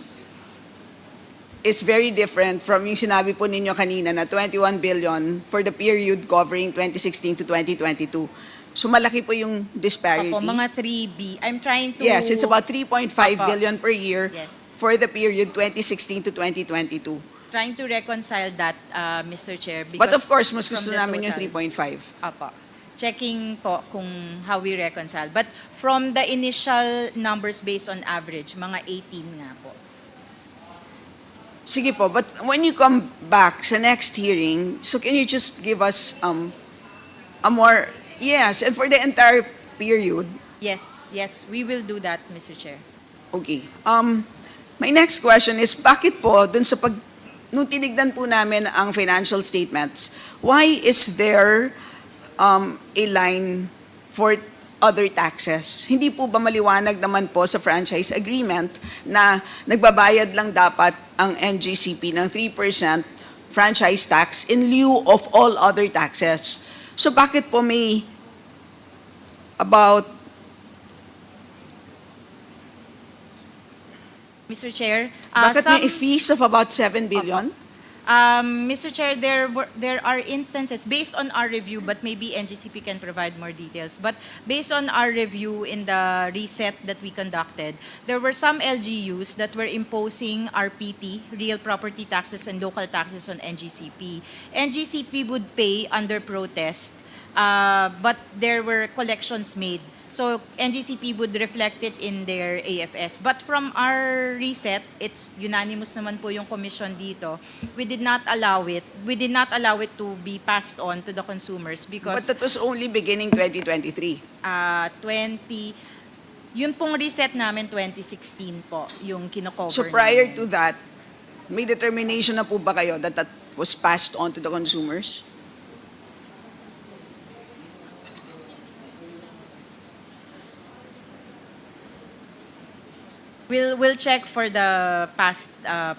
is very different from yung sinabi po ninyo kanina na 21 billion for the period covering 2016 to 2022. So malaki po yung disparity. Opo, mga 3B. I'm trying to... Yes, it's about 3.5 Opo. billion per year Yes. for the period 2016 to 2022. Trying to reconcile that, Mr. Chair. But of because course, mas from gusto the namin yung total- 3.5. Opo. checking po kung how we reconcile. But from the initial numbers based on average, mga 18 nga po. Sige po, but when you come back sa next hearing, so can you just give us a more, yes, and for the entire period? Yes, we will do that, Mr. Chair. Okay. My next question is, bakit po, dun sa nung tinignan po namin ang financial statements, why is there a line for other taxes? Hindi po ba maliwanag naman po sa franchise agreement na nagbabayad lang dapat ang NGCP ng 3% franchise tax in lieu of all other taxes? So bakit po may about Mr. Chair, bakit may fees of about 7 billion? Mr. Chair, there are instances based on our review, but maybe NGCP can provide more details. But based on our review in the reset that we conducted, there were some LGUs that were imposing RPT, real property taxes and local taxes on NGCP. NGCP would pay under protest, but there were collections made. So NGCP would reflect it in their AFS. But from our reset, it's unanimous naman po yung commission dito. We did not allow it. We did not allow it to be passed on to the consumers because But that was only beginning 2023. yun pong reset namin 2016 po yung kino-cover. So prior namin. to that, may determination na po ba kayo that that was passed on to the consumers? We'll check for the past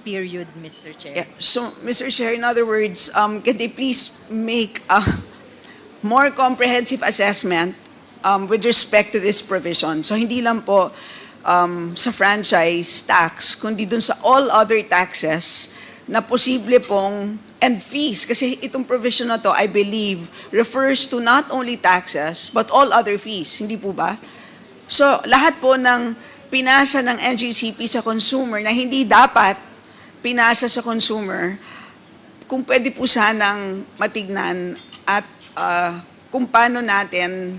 period, Mr. Chair. Yeah. So, Mr. Chair, in other words, can they please make a more comprehensive assessment with respect to this provision? So, hindi lang po sa franchise tax, kundi dun sa all other taxes na posible pong, and fees, kasi itong provision na to, I believe, refers to not only taxes, but all other fees. Hindi po ba? So, lahat po ng pinasa ng NGCP sa consumer na hindi dapat pinasa sa consumer, kung pwede po sanang matignan at kung paano natin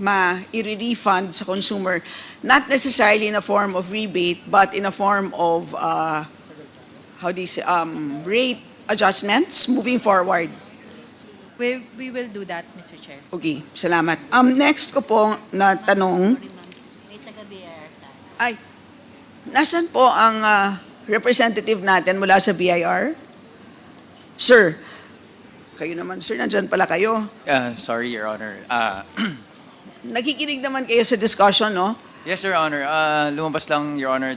ma-refund sa consumer, not necessarily in a form of rebate, but in a form of rate adjustments moving forward. We will do that, Mr. Chair. Okay, salamat. Next ko po na tanong, ay, nasan po ang representative natin mula sa BIR? Sir, kayo naman, sir, nandyan pala kayo. Sorry, Your Honor. Nakikinig naman kayo sa discussion, no? Yes, Your Honor. Lumabas lang, Your Honor,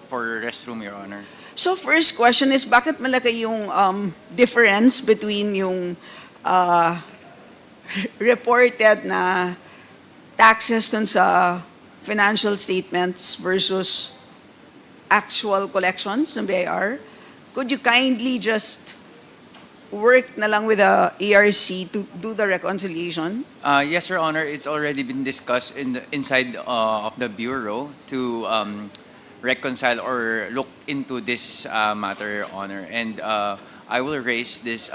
for restroom, Your Honor. So first question is, bakit malaki yung difference between yung reported na taxes dun sa financial statements versus actual collections ng BIR? Could you kindly just work na lang with the ERC to do the reconciliation? Yes, Your Honor. It's already been discussed inside of the Bureau to reconcile or look into this matter, Your Honor. And I will raise this.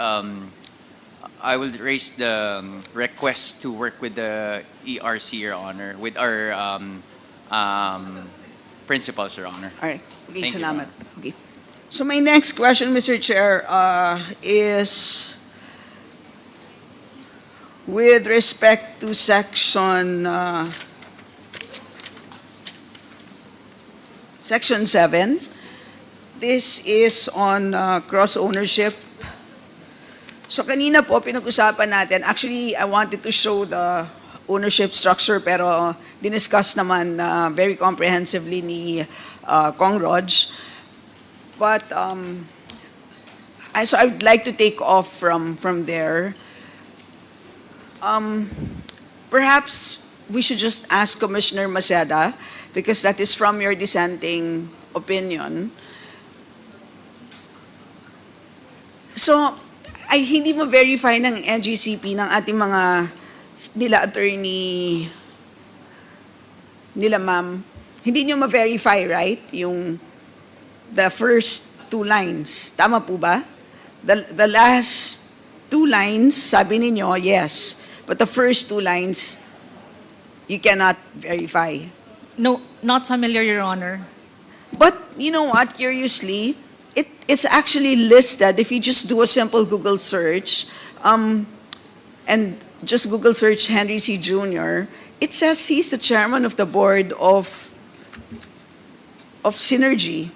I will raise the request to work with the ERC, Your Honor, with our principals, Your Honor. All right. Okay, Thank you, salamat. Okay. So my next question, Mr. Chair, is with respect to section 7. This is on cross ownership. So kanina po pinag-usapan natin, actually I wanted to show the ownership structure pero diniscuss naman very comprehensively ni Kong Rog. But so I'd like to take off from there. Perhaps we should just ask Commissioner Maceda, because that is from your dissenting opinion. So, ay hindi mo verify ng NGCP ng ating mga nila attorney nila ma'am, hindi nyo ma-verify, right? Yung the first 2 lines. Tama po ba? The last 2 lines, sabi ninyo, yes. but the first two lines, you cannot verify. No, not familiar, Your Honor. But you know what, curiously, it's actually listed, if you just do a simple Google search, and just Google search Henry C. Jr., it says he's the chairman of the board of Synergy.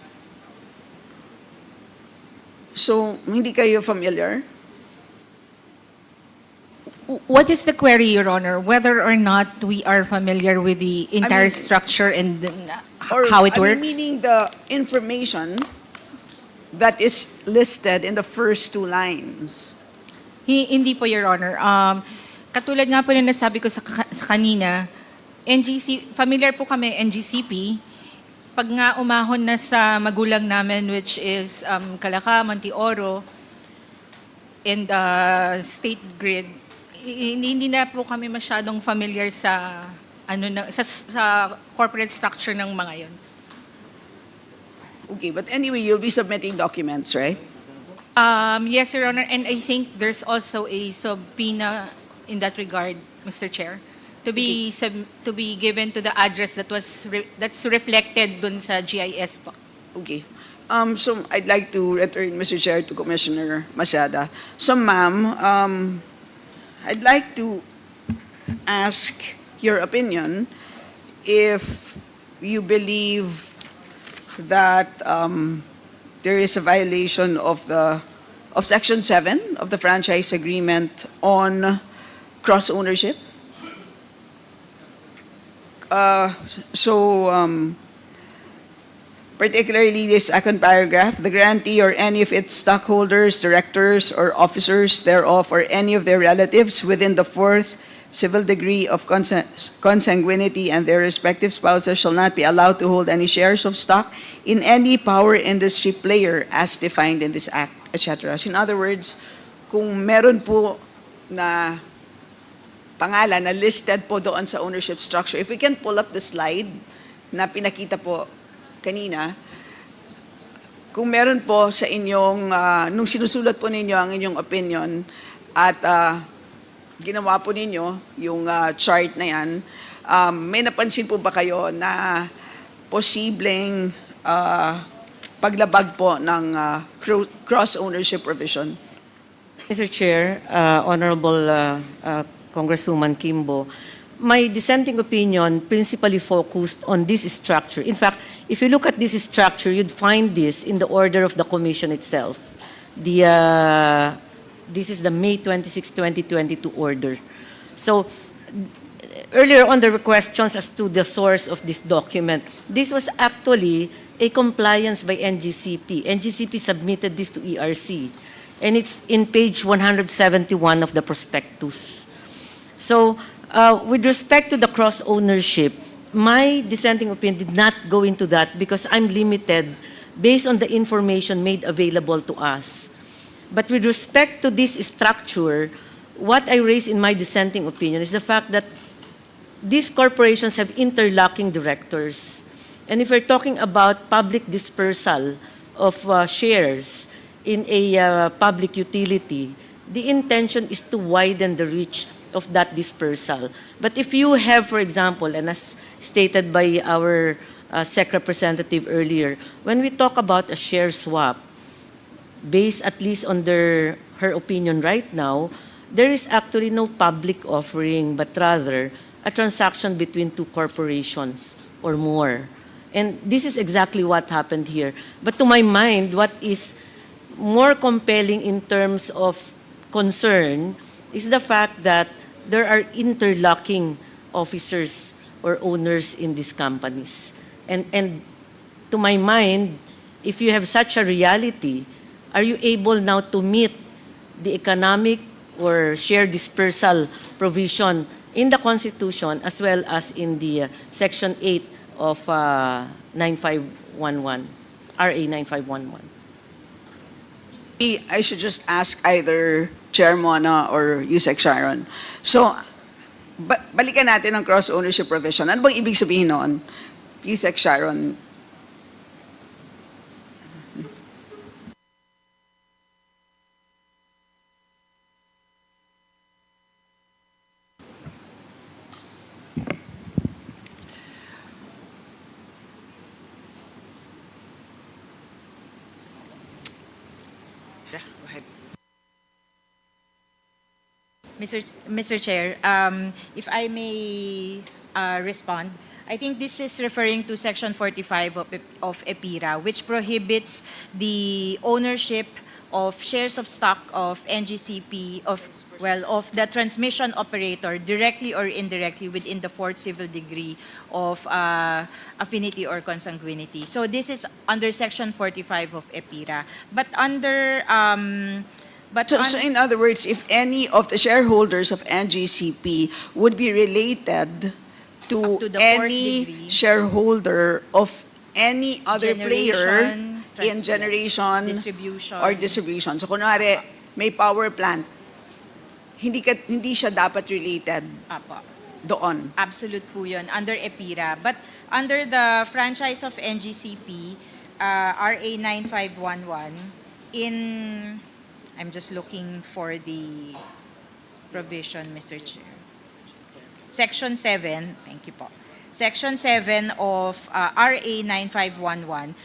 So, hindi kayo familiar? What is the query, Your Honor? Whether or not we are familiar with the entire mean- structure and Or, how it I mean, works? meaning the information that is listed in the first two lines. Hindi po, Your Honor. Katulad nga po na nasabi ko sa kanina, familiar po kami, NGCP. Pag nga umahon na sa magulang namin, which is Calaca, Monteoro, and State Grid, hindi na po kami masyadong familiar sa sa corporate structure ng mga yon. Okay, but anyway, you'll be submitting documents, right? Yes, Your Honor, and I think there's also a subpoena in that regard, Mr. Chair, to be given to the address that's reflected dun sa GIS po. Okay. So I'd like to return, Mr. Chair, to Commissioner Masada. So ma'am, I'd like to ask your opinion if you believe that there is a violation of Section 7 of the franchise agreement on cross-ownership. Particularly the second paragraph, the grantee or any of its stockholders, directors, or officers thereof, or any of their relatives within the fourth civil degree of consanguinity and their respective spouses shall not be allowed to hold any shares of stock in any power industry player as defined in this act, etc. So in other words, kung meron po na pangalan na listed po doon sa ownership structure, if we can pull up the slide na pinakita po kanina, kung meron po sa inyong, nung sinusulat po ninyo ang inyong opinion at ginawa po ninyo yung chart na yan, may napansin po ba kayo na posibleng paglabag po ng cross-ownership provision? Mr. Chair, Honorable Congresswoman Kimbo, my dissenting opinion principally focused on this structure. In fact, if you look at this structure, you'd find this in the order of the commission itself. This is the May 26, 2022 order. So, earlier on, there were questions as to the source of this document. This was actually a compliance by NGCP. NGCP submitted this to ERC, and it's in page 171 of the prospectus. So, with respect to the cross-ownership, my dissenting opinion did not go into that because I'm limited based on the information made available to us. But with respect to this structure, what I raised in my dissenting opinion is the fact that these corporations have interlocking directors. And if we're talking about public dispersal of shares in a public utility, the intention is to widen the reach of that dispersal. But if you have, for example, and as stated by our SEC representative earlier, when we talk about a share swap, based at least on her opinion right now, there is actually no public offering, but rather a transaction between two corporations or more. And this is exactly what happened here. But to my mind, what is more compelling in terms of concern is the fact that there are interlocking officers or owners in these companies. And to my mind, if you have such a reality, are you able now to meet the economic or share dispersal provision in the Constitution as well as in the Section 8 of 9511, RA 9511? I should just ask either Chair Mona or Yusek Sharon. So, balikan natin ang cross-ownership provision. Ano bang ibig sabihin noon? Yusek Sharon. Mr. Chair, if I may respond, I think this is referring to Section 45 of EPIRA, which prohibits the ownership of shares of stock of NGCP, of the transmission operator, directly or indirectly within the fourth civil degree of affinity or consanguinity. So this is under Section 45 of EPIRA. But under... So in other words, if any of the shareholders of NGCP would be related to Up to the fourth any degree. shareholder of any other player Generation, in generation distribution. or distribution. So kunwari, may power plant, hindi siya dapat related Apa. doon. Absolute po yun, under EPIRA. But under the franchise of NGCP, RA 9511, I'm just looking for the provision, Mr. Chair. Section 7, thank you po. Section 7 of RA 9511,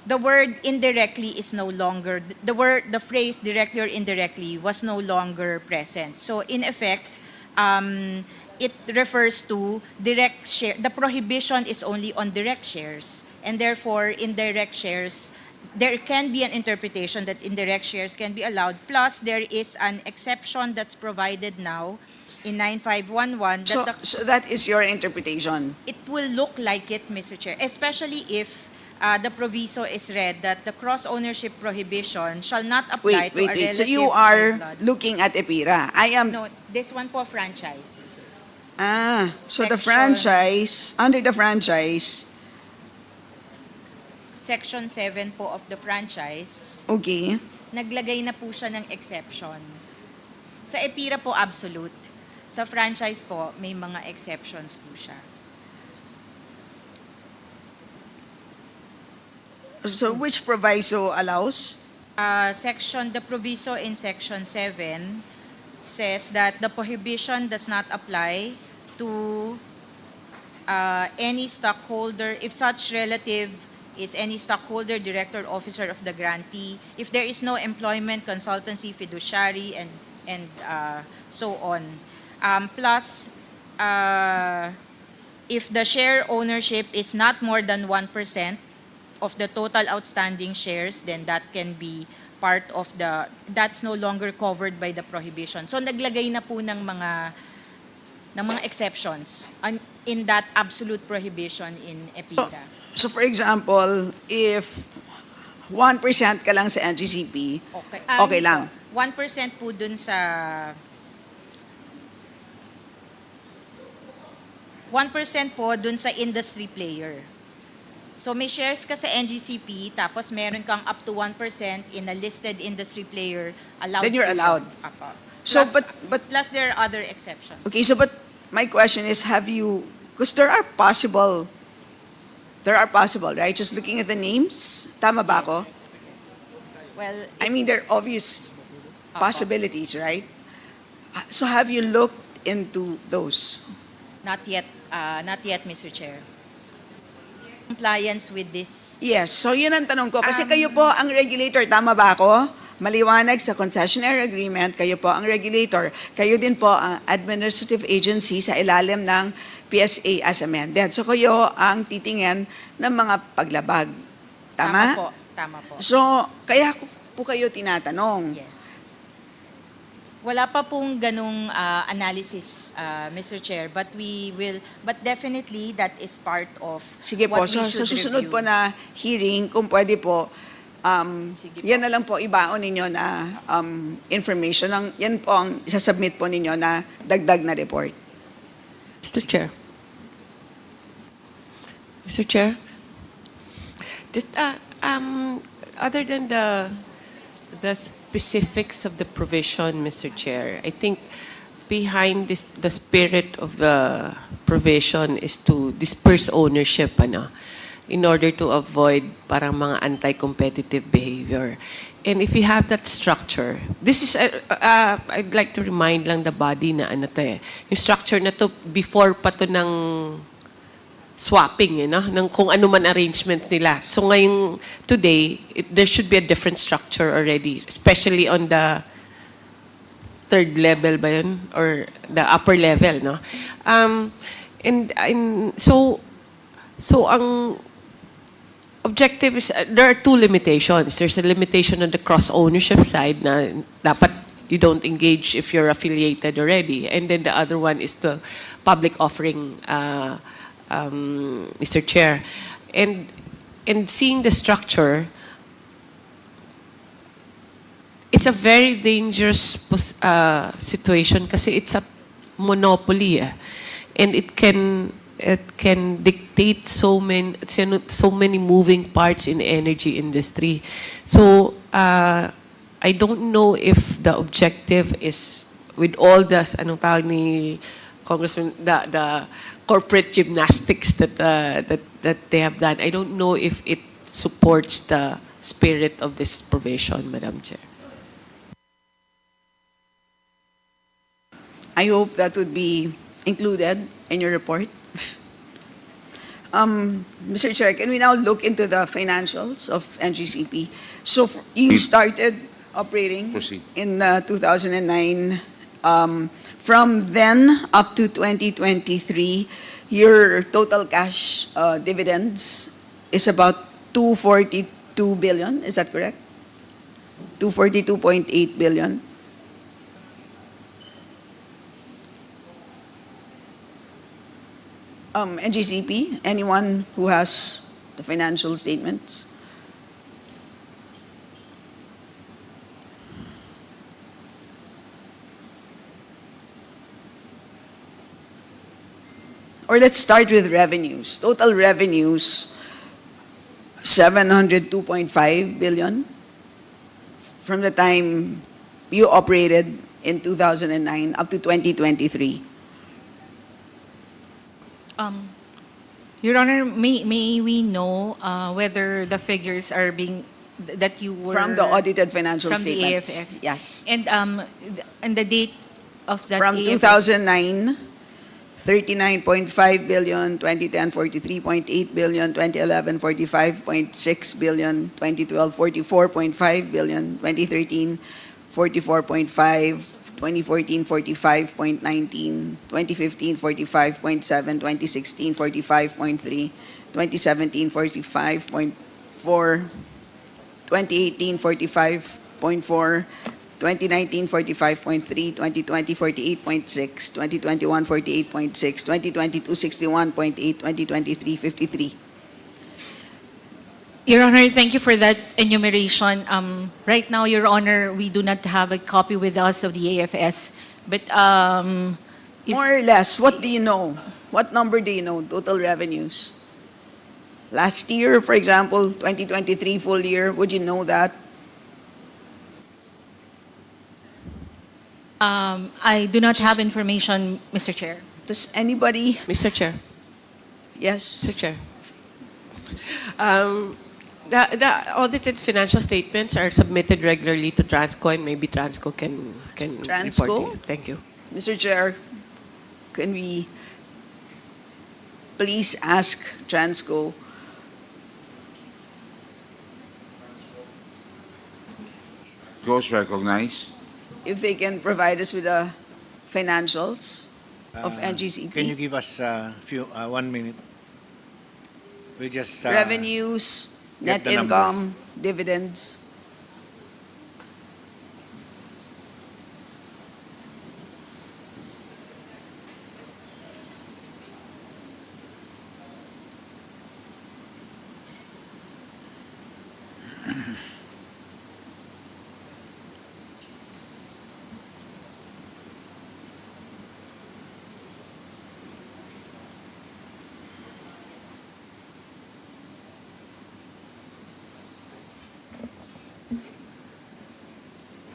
the word indirectly is no longer, the phrase directly or indirectly was no longer present. So in effect, it refers to direct share. The prohibition is only on direct shares, and therefore indirect shares, there can be an interpretation that indirect shares can be allowed. Plus, there is an exception that's provided now in 9511 that So that is your interpretation. it will look like it, Mr. Chair, especially if the proviso is read that the cross-ownership prohibition shall not apply to a relative. So you are by blood. looking at EPIRA. I am... No, this one po franchise. So the Section- franchise, under the franchise, Section 7 po of the franchise, okay. naglagay na po siya ng exception. Sa EPIRA po absolute. Sa franchise po, may mga exceptions po siya. So which proviso allows? The proviso in Section 7 says that the prohibition does not apply to any stockholder if such relative is any stockholder, director, officer of the grantee, if there is no employment, consultancy, fiduciary, and so on. Plus, if the share ownership is not more than 1% of the total outstanding shares, then that can be part of that's no longer covered by the prohibition. So naglagay na po ng mga exceptions in that absolute prohibition in EPIRA. So for example, if 1% ka lang sa NGCP, okay lang. 1% po dun sa 1% po dun sa industry player. So may shares ka sa NGCP, tapos meron kang up to 1% in a listed industry player, allowed. Then you're po allowed. yun. Apo. So, Plus, but plus there are other exceptions. okay, so but my question is, have you, because there are possible, right? Just looking at the names, tama ba ako? Well, I mean, there are obvious possibilities, right? So have you looked into those? not yet, Mr. Chair. Compliance with this. Yes, so yun ang tanong ko. Kasi kayo po ang regulator, tama ba ako? Maliwanag sa concessionaire agreement, kayo po ang regulator. Kayo din po ang administrative agency sa ilalim ng PSA as amended. So kayo ang titingin ng mga paglabag. Tama? Tama po. So, kaya po kayo tinatanong. Yes. Wala pa pong ganung analysis, Mr. Chair, but definitely that is part of Sige po, what so we sa should susunod review. po na hearing, kung pwede po, Sige po. yan na lang po ibaon ninyo na information. Yan po ang isasubmit po ninyo na dagdag na report. Mr. Chair. Mr. Chair, other than the specifics of the provision, Mr. Chair, I think behind this, the spirit of the provision is to disperse ownership, in order to avoid parang mga anti-competitive behavior. And if you have that structure, this is, I'd like to remind lang the body na yung structure na to before pa to ng swapping, ng kung ano man arrangements nila. So ngayong today, there should be a different structure already, especially on the third level ba yun? Or the upper level, no? And so ang objective is, there are two limitations. There's a limitation on the cross-ownership side na dapat you don't engage if you're affiliated already. And then the other one is the public offering, Mr. Chair. And seeing the structure, it's a very dangerous situation kasi it's a monopoly. And it can dictate so many moving parts in the energy industry. So I don't know if the objective is, with all the anong tawag ni Congressman, the corporate gymnastics that they have done. I don't know if it supports the spirit of this provision, Madam Chair. I hope that would be included in your report. Mr. Chair, can we now look into the financials of NGCP? So you started operating Proceed. in 2009. From then up to 2023, your total cash dividends is about 242 billion. Is that correct? 242.8 billion. NGCP, anyone who has the financial statements? Or let's start with revenues. Total revenues, 702.5 billion from the time you operated in 2009 up to 2023. Your Honor, may we know whether the figures are being that you were From the audited financial from statements. the AFS? Yes. And the date of that From AFS? 2009, 39.5 billion, 2010, 43.8 billion, 2011, 45.6 billion, 2012, 44.5 billion, 2013, 44.5, 2014, 45.19, 2015, 45.7, 2016, 45.3, 2017, 45.4, 2018, 45.4, 2019, 45.3, 2020, 48.6, 2021, 48.6, 2022, 61.8, 2023, 53. Your Honor, thank you for that enumeration. Right now, Your Honor, we do not have a copy with us of the AFS, but if- More or less, what do you know? What number do you know, total revenues? Last year, for example, 2023 full year, would you know that? I do not have information, Mr. Chair. Does anybody? Mr. Chair. Yes. Mr. Chair. The audited financial statements are submitted regularly to Transco, and maybe Transco can report to Transco? you. Thank you. Mr. Chair, can we please ask Transco Goes recognized. if they can provide us with the financials of NGCP? Can you give us a few 1 minute? We just Revenues, net get the income, numbers. dividends.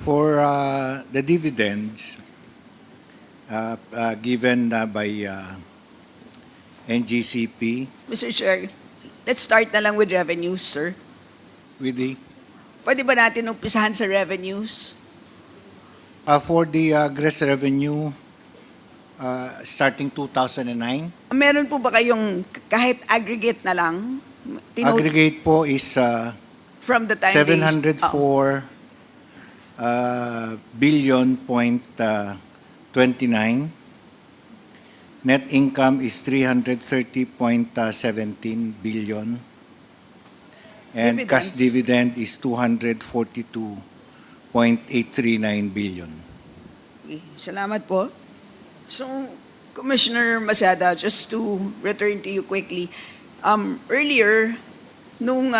For the dividends given by NGCP Mr. Chair, let's start na lang with revenues, sir. with the Pwede ba natin umpisahan sa revenues? for the gross revenue starting 2009. Meron po ba kayong kahit aggregate na lang? Aggregate po is from the time they- 704 billion point 29. Net income is 330.17 billion. And cash dividend is 242.839 billion. Okay, salamat po. So, Commissioner Masada, just to return to you quickly, earlier, nung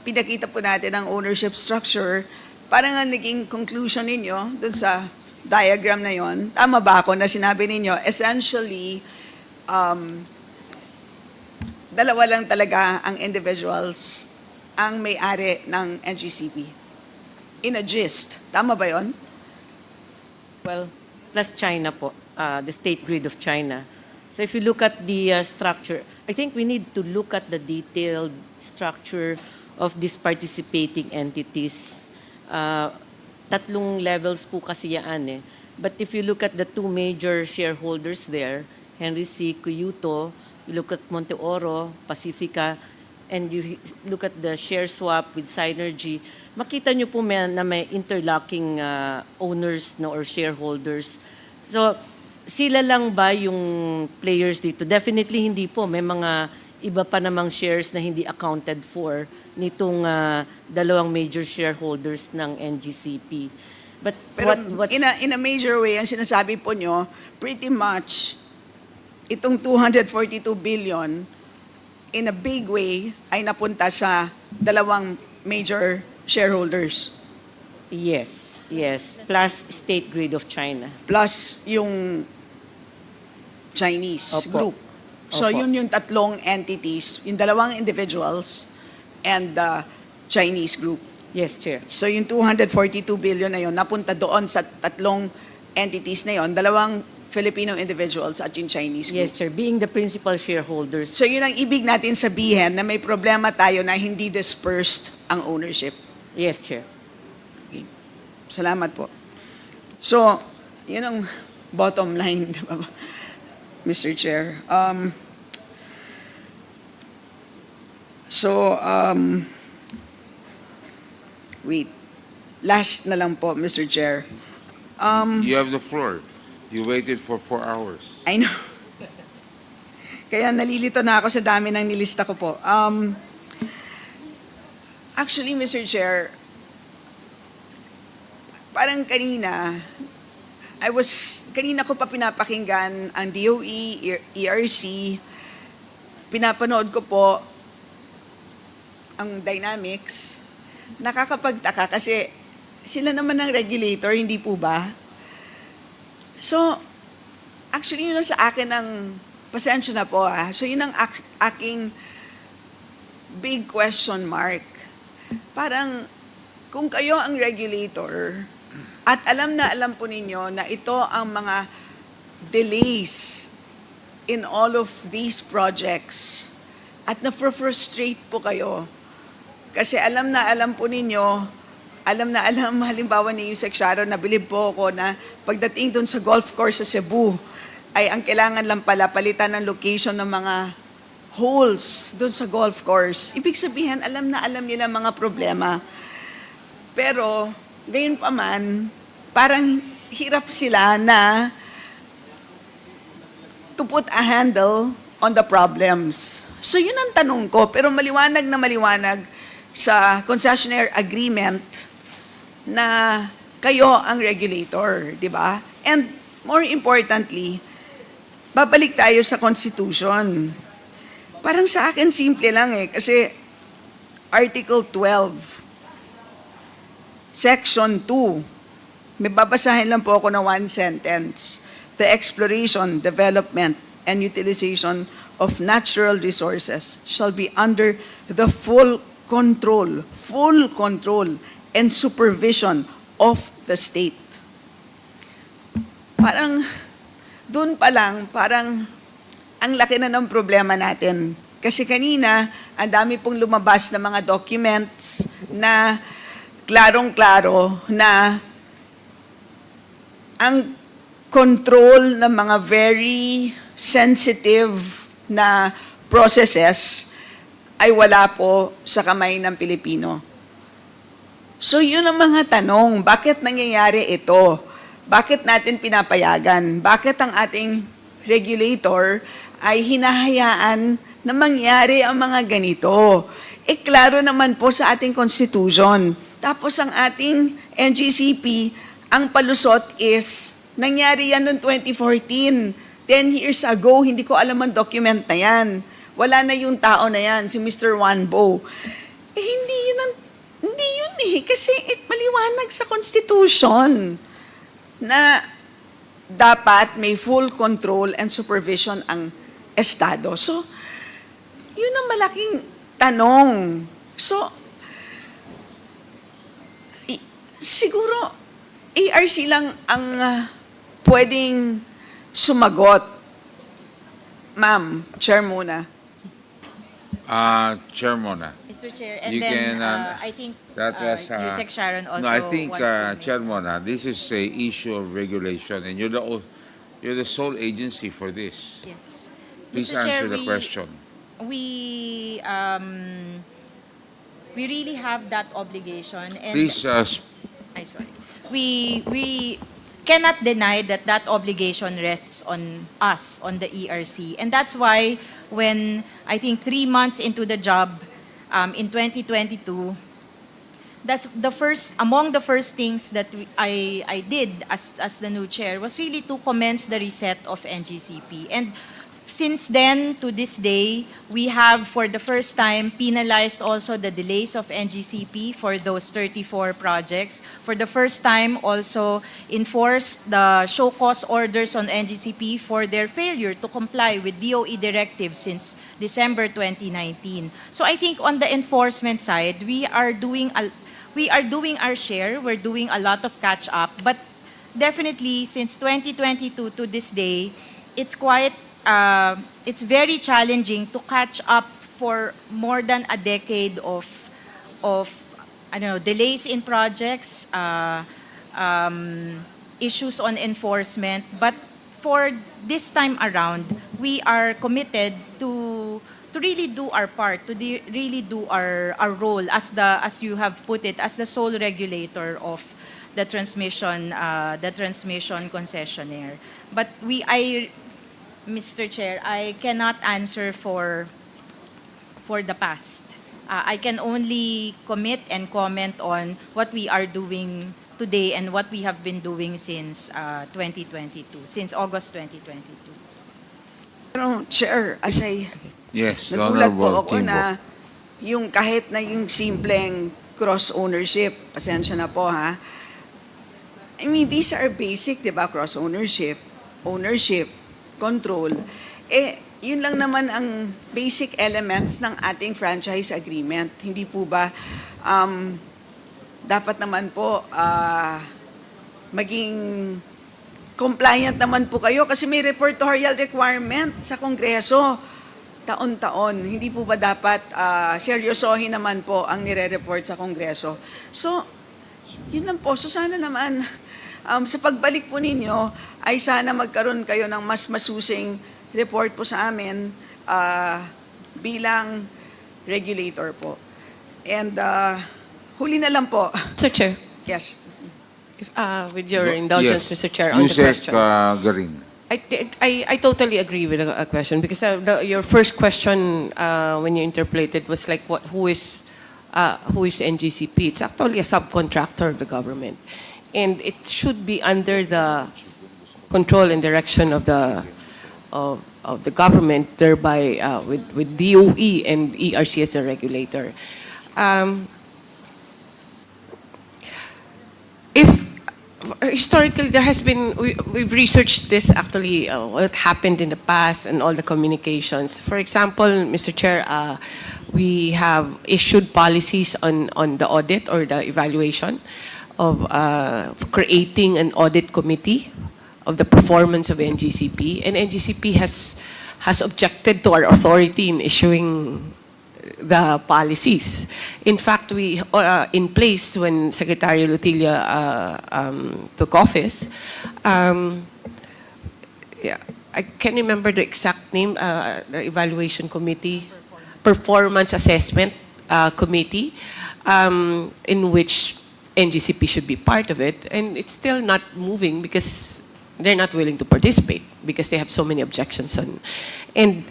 pinakita po natin ang ownership structure, parang ang naging conclusion ninyo dun sa diagram na yon, tama ba ako na sinabi ninyo, essentially, dalawa lang talaga ang individuals ang may-ari ng NGCP. In a gist, tama ba yon? Well, plus China po, the state grid of China. So if you look at the structure, I think we need to look at the detailed structure of these participating entities. Tatlong levels po kasi yan eh. But if you look at the two major shareholders there, Henry C. Cuyuto, you look at Monte Oro, Pacifica, and you look at the share swap with Synergy, makita nyo po na may interlocking owners no, or shareholders. So, sila lang ba yung players dito? Definitely hindi po. May mga iba pa namang shares na hindi accounted for nitong dalawang major shareholders ng NGCP. But Pero what's... in a major way, ang sinasabi po nyo, pretty much, itong 242 billion, in a big way, ay napunta sa dalawang major shareholders. Yes, yes. Plus state grid of China. Plus yung Chinese Opo. group. So Opo. yun yung tatlong entities, yung dalawang individuals and the Chinese group. Yes, Chair. So yung 242 billion na yun, napunta doon sa tatlong entities na yun, dalawang Filipino individuals at yung Chinese group. Yes, Chair. Being the principal shareholders. So yun ang ibig natin sabihin na may problema tayo na hindi dispersed ang ownership. Yes, Chair. Okay. Salamat po. So, yun ang bottom line, Mr. Chair. Wait. Last na lang po, Mr. Chair. You have the floor. You waited for 4 hours. I know. Kaya nalilito na ako sa dami ng nilista ko po. Actually, Mr. Chair, parang kanina ko pa pinapakinggan ang DOE, ERC, pinapanood ko po ang dynamics. Nakakapagtaka kasi sila naman ang regulator, hindi po ba? So, actually, yun ang sa akin ang, pasensya na po so yun ang aking big question mark. Parang, kung kayo ang regulator, at alam na alam po ninyo na ito ang mga delays in all of these projects, at na-frustrate po kayo, kasi alam na alam po ninyo, halimbawa ni Yusek Sharon, nabilib po ako na pagdating doon sa golf course sa Cebu, ay ang kailangan lang pala palitan ng location ng mga holes doon sa golf course. Ibig sabihin, alam na alam nila mga problema. Pero, gayon pa man, parang hirap sila na to put a handle on the problems. So yun ang tanong ko, pero maliwanag na maliwanag sa concessionaire agreement na kayo ang regulator, di ba? And more importantly, babalik tayo sa Constitution. Parang sa akin, simple lang kasi Article 12, Section 2, may babasahin lang po ako na one sentence. The exploration, development, and utilization of natural resources shall be under the full control and supervision of the state. Parang, doon pa lang, parang ang laki na ng problema natin. Kasi kanina, ang dami pong lumabas na mga documents na klarong-klaro na ang control ng mga very sensitive na processes ay wala po sa kamay ng Pilipino. So yun ang mga tanong, bakit nangyayari ito? Bakit natin pinapayagan? Bakit ang ating regulator ay hinahayaan na mangyari ang mga ganito? Eh klaro naman po sa ating constitution. Tapos ang ating NGCP, ang palusot is, nangyari yan noong 2014. 10 years ago, hindi ko alam ang document na yan. Wala na yung tao na yan, si Mr. Wanbo. Eh hindi yun eh. Kasi maliwanag sa constitution na dapat may full control and supervision ang Estado. So, yun ang malaking tanong. So, siguro, ARC lang ang pwedeng sumagot. Ma'am, Chair muna. Chair muna. Mr. Chair, and You then can, I think that was, Yusek Sharon also no, I think, wants to make- Chair muna, this is a issue of regulation, and you're the sole agency for this. Yes. Please Mr. Chair, answer the question. We really have that obligation, and Please, I'm sorry. We cannot deny that that obligation rests on us, on the ERC. And that's why when, I think 3 months into the job, in 2022, that's among the first things that I did as the new chair was really to commence the reset of NGCP. And since then to this day, we have for the first time penalized also the delays of NGCP for those 34 projects. For the first time also enforced the show cause orders on NGCP for their failure to comply with DOE directives since December 2019. So I think on the enforcement side, we are doing our share. We're doing a lot of catch up, but definitely since 2022 to this day, it's very challenging to catch up for more than a decade of I don't know, delays in projects, issues on enforcement. But for this time around, we are committed to really do our part, to really do our role as you have put it, as the sole regulator of the transmission concessionaire. But Mr. Chair, I cannot answer for the past. I can only commit and comment on what we are doing today and what we have been doing since 2022, since August 2022. Pero, Chair, Yes, nagulat po Honorable ako Kimbo. na yung kahit na yung simpleng cross-ownership, pasensya na po ha, I mean, these are basic, di ba? Cross-ownership, ownership, control. Eh, yun lang naman ang basic elements ng ating franchise agreement. Hindi po ba dapat naman po maging compliant naman po kayo kasi may reportorial requirement sa Kongreso taon-taon. Hindi po ba dapat seryosohin naman po ang nire-report sa Kongreso? So, yun lang po. So, sana naman sa pagbalik po ninyo ay sana magkaroon kayo ng mas masusing report po sa amin bilang regulator po. And huli na lang po. Mr. Chair, Yes. with your indulgence, Yes. Mr. Chair, on the Yusek, question. Garin. I totally agree with the question because your first question when you interpolated was like who is NGCP? It's actually a subcontractor of the government, and it should be under the control and direction of the government, thereby with DOE and ERC as a regulator. If historically, there has been, we've researched this actually, what happened in the past and all the communications. For example, Mr. Chair, we have issued policies on the audit or the evaluation of creating an audit committee of the performance of NGCP. And NGCP has objected to our authority in issuing the policies. In fact, we in place when Secretary Lutilla took office. Yeah, I can't remember the exact name. The evaluation committee, performance assessment committee, in which NGCP should be part of it, and it's still not moving because they're not willing to participate because they have so many objections on, and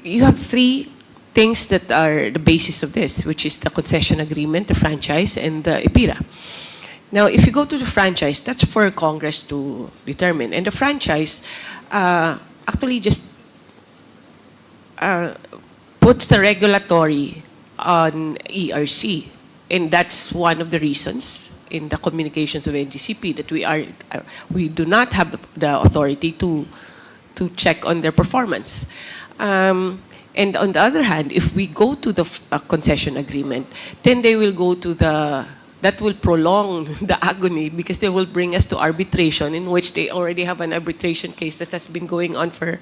you have three things that are the basis of this, which is the concession agreement, the franchise, and the IPIRA. Now, if you go to the franchise, that's for Congress to determine, and the franchise actually just puts the regulatory on ERC, and that's one of the reasons in the communications of NGCP that we do not have the authority to check on their performance. And on the other hand, if we go to the concession agreement, then they will go to that will prolong the agony because they will bring us to arbitration, in which they already have an arbitration case that has been going on for,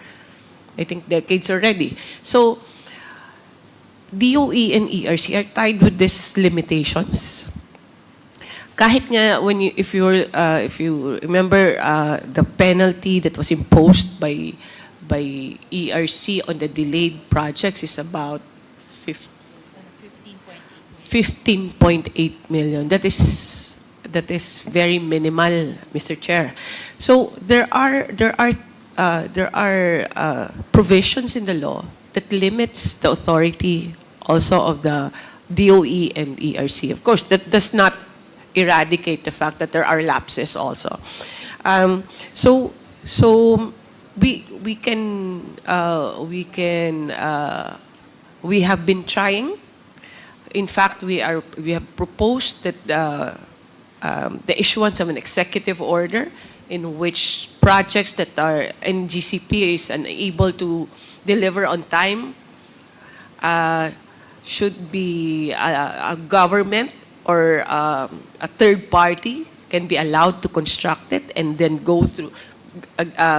I think, decades already. So DOE and ERC are tied with these limitations. Kahit nga if you remember the penalty that was imposed by ERC on the delayed projects is about 15.8 million. That is very minimal, Mr. Chair. So there are provisions in the law that limits the authority also of the DOE and ERC. Of course, that does not eradicate the fact that there are lapses also. We have been trying. In fact, we have proposed that the issuance of an executive order in which projects that are NGCP is unable to deliver on time should be a government or a third party can be allowed to construct it and then go through,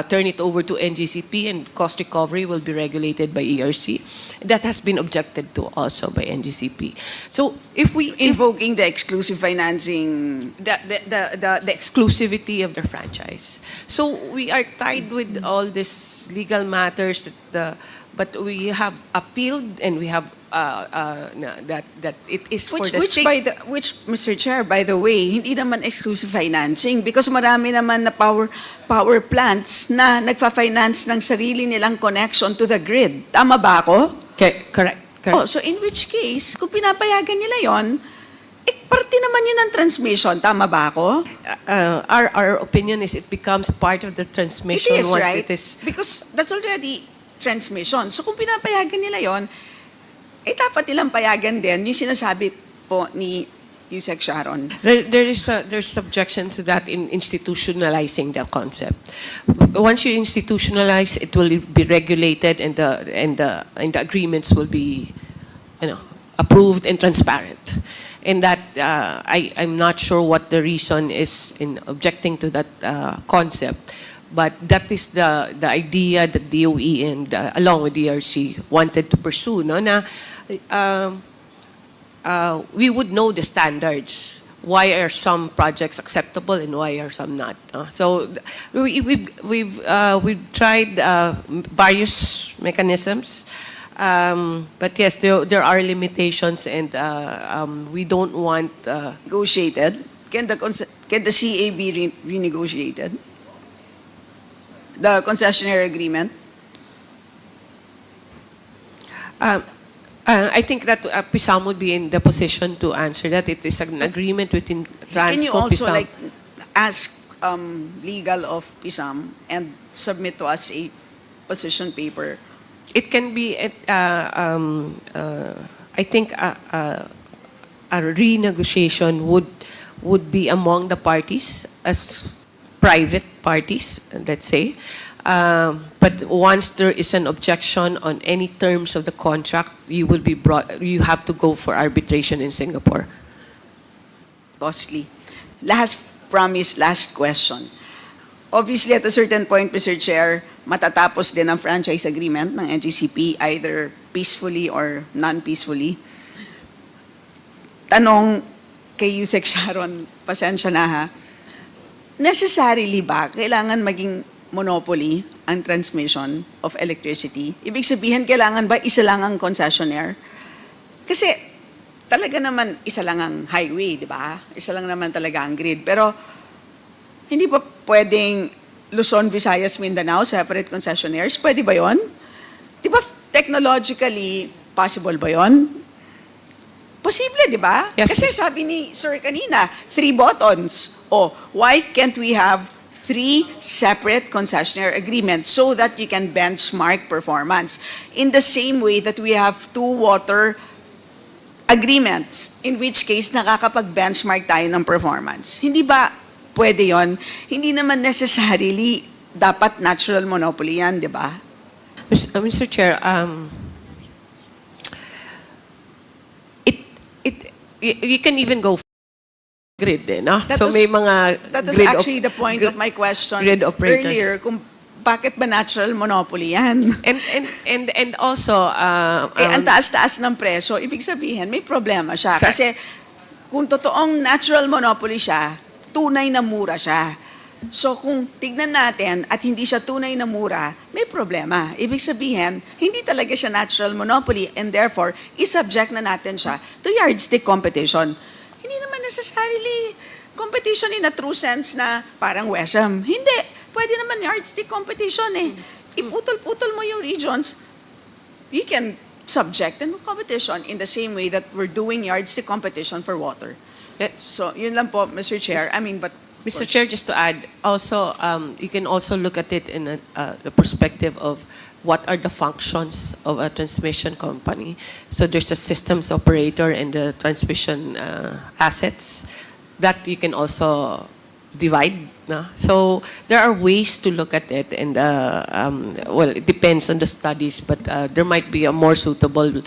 turn it over to NGCP, and cost recovery will be regulated by ERC. That has been objected to also by NGCP. So if we Invoking the exclusive financing. the exclusivity of the franchise. So we are tied with all these legal matters but we have appealed and we have that it is for the sake. Which, Mr. Chair, by the way, hindi naman exclusive financing because marami naman na power plants na nagfa-finance ng sarili nilang connection to the grid. Tama ba ako? Okay, correct. Oh, so in which case, kung pinapayagan nila yon, parte naman yun ng transmission. Tama ba ako? Our opinion is it becomes part of the transmission It is, once right? it is. Because that's already transmission. So kung pinapayagan nila yon, dapat nilang payagan din yung sinasabi po ni Yusek Sharon. There's objection to that in institutionalizing the concept. Once you institutionalize, it will be regulated, and the agreements will be, approved and transparent. And that I'm not sure what the reason is in objecting to that concept. But that is the idea that DOE and along with DRC wanted to pursue. No? Na, we would know the standards. Why are some projects acceptable and why are some not? So we've tried various mechanisms, but yes, there are limitations, and we don't want negotiated. Can the CA be renegotiated? The concessionaire agreement? I think that PISAM would be in the position to answer that. It is an agreement between Transco, Can you also PISAM. ask legal of PISAM and submit to us a position paper? It can be, I think, a renegotiation would be among the parties as private parties, let's say. But once there is an objection on any terms of the contract, you have to go for arbitration in Singapore. Costly. Last question. Obviously, at a certain point, Mr. Chair, matatapos din ang franchise agreement ng NGCP, either peacefully or non-peacefully. Tanong kay Yusek Sharon, pasensya na ha, necessarily ba kailangan maging monopoly ang transmission of electricity? Ibig sabihin, kailangan ba isa lang ang concessionaire? Kasi talaga naman isa lang ang highway, di ba? Isa lang naman talaga ang grid. Pero hindi ba pwedeng Luzon, Visayas, Mindanao, separate concessionaires? Pwede ba yon? Di ba technologically possible ba yon? Posible, di ba? Yes, Kasi sabi ni Sir kanina, 3 buttons. Oh, why can't we have 3 separate concessionaire agreements so that you can benchmark performance? In the same way that we have 2 water agreements, in which case nakakapag-benchmark tayo ng performance. Hindi ba pwede yon? Hindi naman necessarily dapat natural monopoly yan, di ba? Mr. Chair, you can even go grid, no? That So was- may mga That was grid actually the point of my question grid operators. earlier, kung bakit ba natural monopoly yan? And also, Ang taas-taas ng presyo, ibig sabihin, may problema siya. Kasi kung totoong natural monopoly siya, tunay na mura siya. So kung tignan natin at hindi siya tunay na mura, may problema. Ibig sabihin, hindi talaga siya natural monopoly and therefore, isubject na natin siya to yardstick competition. Hindi naman necessarily competition in a true sense na parang WESM. Hindi. Pwede naman yardstick competition eh. Iputol-putol mo yung regions, you can subject them to competition in the same way that we're doing yardstick competition for water. So, yun lang po, Mr. Chair. I mean, but Mr. Chair, just to add, also, you can also look at it in the perspective of what are the functions of a transmission company. So there's a systems operator and the transmission assets that you can also divide. No? So there are ways to look at it, and well, it depends on the studies, but there might be a more suitable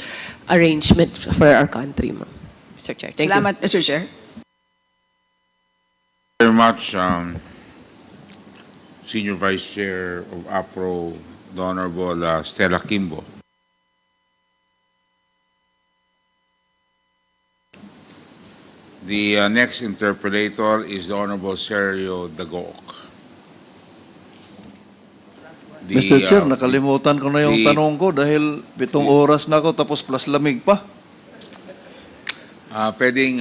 arrangement for our country, Mr. Chair. Thank you. salamat, Mr. Chair. Very much, Senior Vice Chair of APRO, the Honorable Stella Kimbo. The next interpolator is the Honorable Sergio Dagoc. Mr. Chair, nakalimutan ko na yung tanong ko dahil 7 oras na ako tapos plus lamig pa. Pwedeng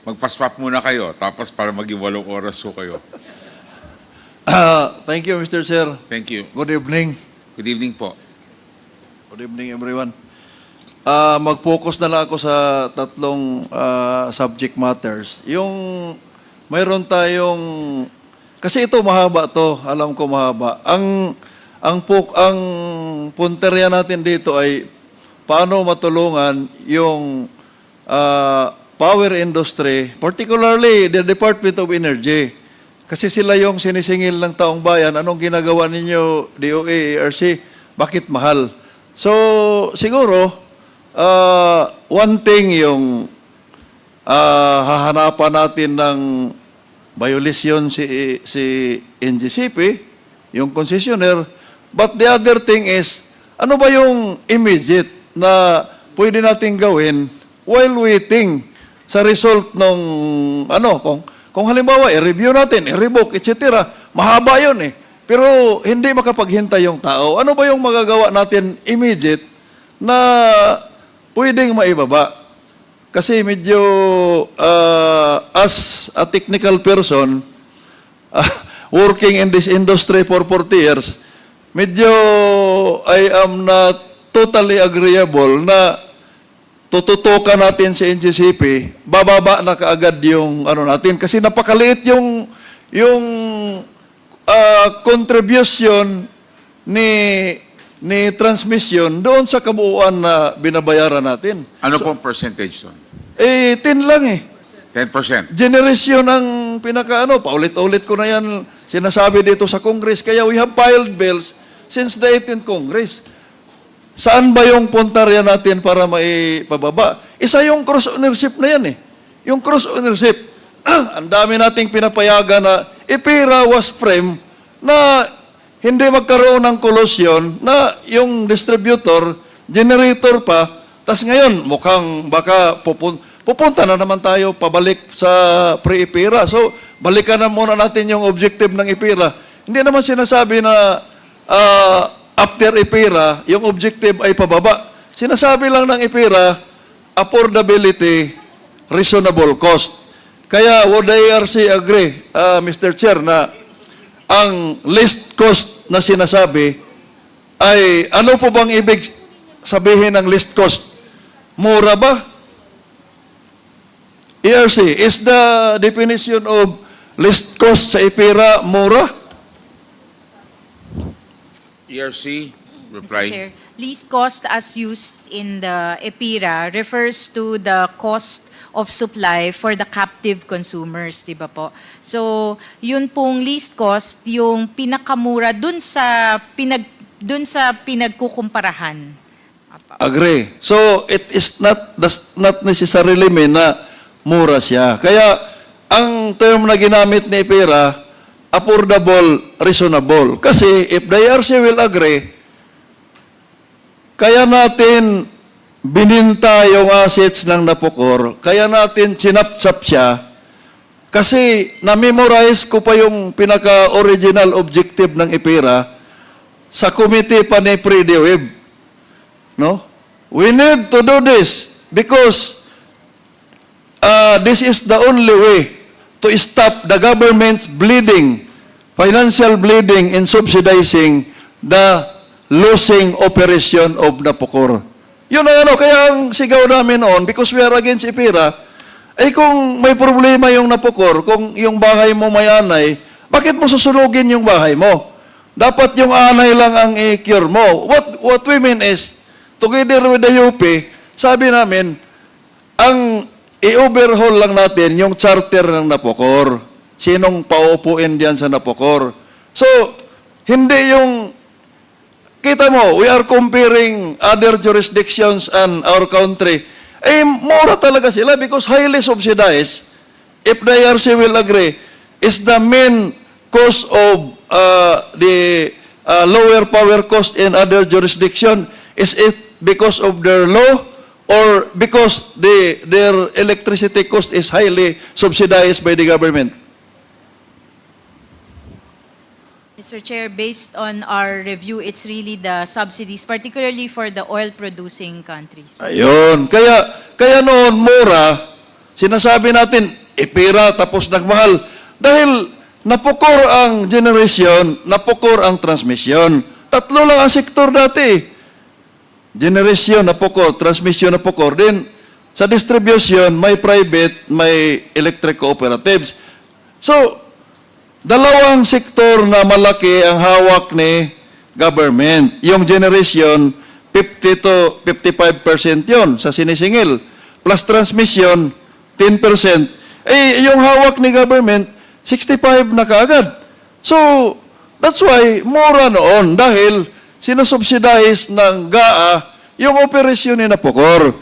magpa-swap muna kayo, tapos para maging 8 oras ko kayo. Thank you, Mr. Chair. Thank you. Good evening. Good evening po. Good evening, everyone. Mag-focus na lang ako sa 3 subject matters. Yung mayroon tayong, kasi ito mahaba to, alam ko mahaba. Ang punterya natin dito ay paano matulungan yung power industry, particularly the Department of Energy. Kasi sila yung sinisingil ng taong bayan. Anong ginagawa ninyo, DOE, ERC? Bakit mahal? So, siguro, one thing yung hahanapan natin ng violation si NGCP, yung concessionaire. But the other thing is, ano ba yung immediate na pwede natin gawin while waiting sa result ng kung halimbawa i-review natin, i-revoke, etc. Mahaba 'yon eh. Pero hindi makapaghintay yung tao. Ano ba yung magagawa natin immediate na pwedeng maibaba? Kasi medyo as a technical person working in this industry for 40 years, medyo I am not totally agreeable na tututukan natin si NGCP, bababa na kaagad yung natin kasi napakaliit yung contribution ni transmission doon sa kabuuan na binabayaran natin. Ano pong percentage doon? 10 lang eh. 10%. Generation ang paulit-ulit ko na yan sinasabi dito sa Congress. Kaya we have filed bills since the 18th Congress. Saan ba yung puntarya natin para maipababa? Isa yung cross-ownership na yan eh. Yung cross-ownership, ang dami nating pinapayagan na IPIRA was framed na hindi magkaroon ng kolosyon na yung distributor, generator pa, tas ngayon mukhang baka pupunta na naman tayo pabalik sa pre-IPIRA. So, balikan na muna natin yung objective ng IPIRA. Hindi naman sinasabi na after IPIRA, yung objective ay pababa. Sinasabi lang ng IPIRA, affordability, reasonable cost. Kaya would IRC agree, Mr. Chair, na ang list cost na sinasabi ay ano po bang ibig sabihin ng list cost? Mura ba? ERC, is the definition of list cost sa IPERA mura? ERC, Mr. reply. Chair, least cost as used in the EPIRA refers to the cost of supply for the captive consumers, di ba po? So, yun pong least cost, yung pinakamura dun sa pinagkukumparahan. Agree. So, it is does not necessarily mean na mura siya. Kaya, ang term na ginamit ni IPERA, affordable, reasonable. Kasi, if the IRC will agree, kaya natin bininta yung assets ng Napocor, kaya natin chinapchap siya, kasi na-memorize ko pa yung pinaka-original objective ng IPERA sa committee pa ni Freddy Webb. No? We need to do this because this is the only way to stop the government's bleeding, financial bleeding in subsidizing the losing operation of Napocor. Yun ang kaya ang sigaw namin noon, because we are against IPERA, ay kung may problema yung Napocor, kung yung bahay mo may anay, bakit mo susunugin yung bahay mo? Dapat yung anay lang ang i-cure mo. What we mean is, together with the UP, sabi namin, ang i-overhaul lang natin yung charter ng Napocor. Sinong paupuin diyan sa Napocor? So, hindi yung kita mo, we are comparing other jurisdictions and our country. Eh, mura talaga sila because highly subsidized, if the IRC will agree, is the main cause of the lower power cost in other jurisdiction. Is it because of their law or because their electricity cost is highly subsidized by the government? Mr. Chair, based on our review, it's really the subsidies, particularly for the oil-producing countries. Ayun. Kaya noon, mura, sinasabi natin, IPERA tapos nagmahal. Dahil Napocor ang generation, Napocor ang transmission. Tatlo lang ang sektor dati. Generation, Napocor, transmission, Napocor. Then, sa distribution, may private, may electric cooperatives. So, dalawang sektor na malaki ang hawak ni government. Yung generation, 50 to 55% yon sa sinisingil. Plus transmission, 10%. Eh, yung hawak ni government, 65 na kaagad. So, that's why, mura noon. Dahil, sinusubsidize ng GAA yung operasyon ni Napocor.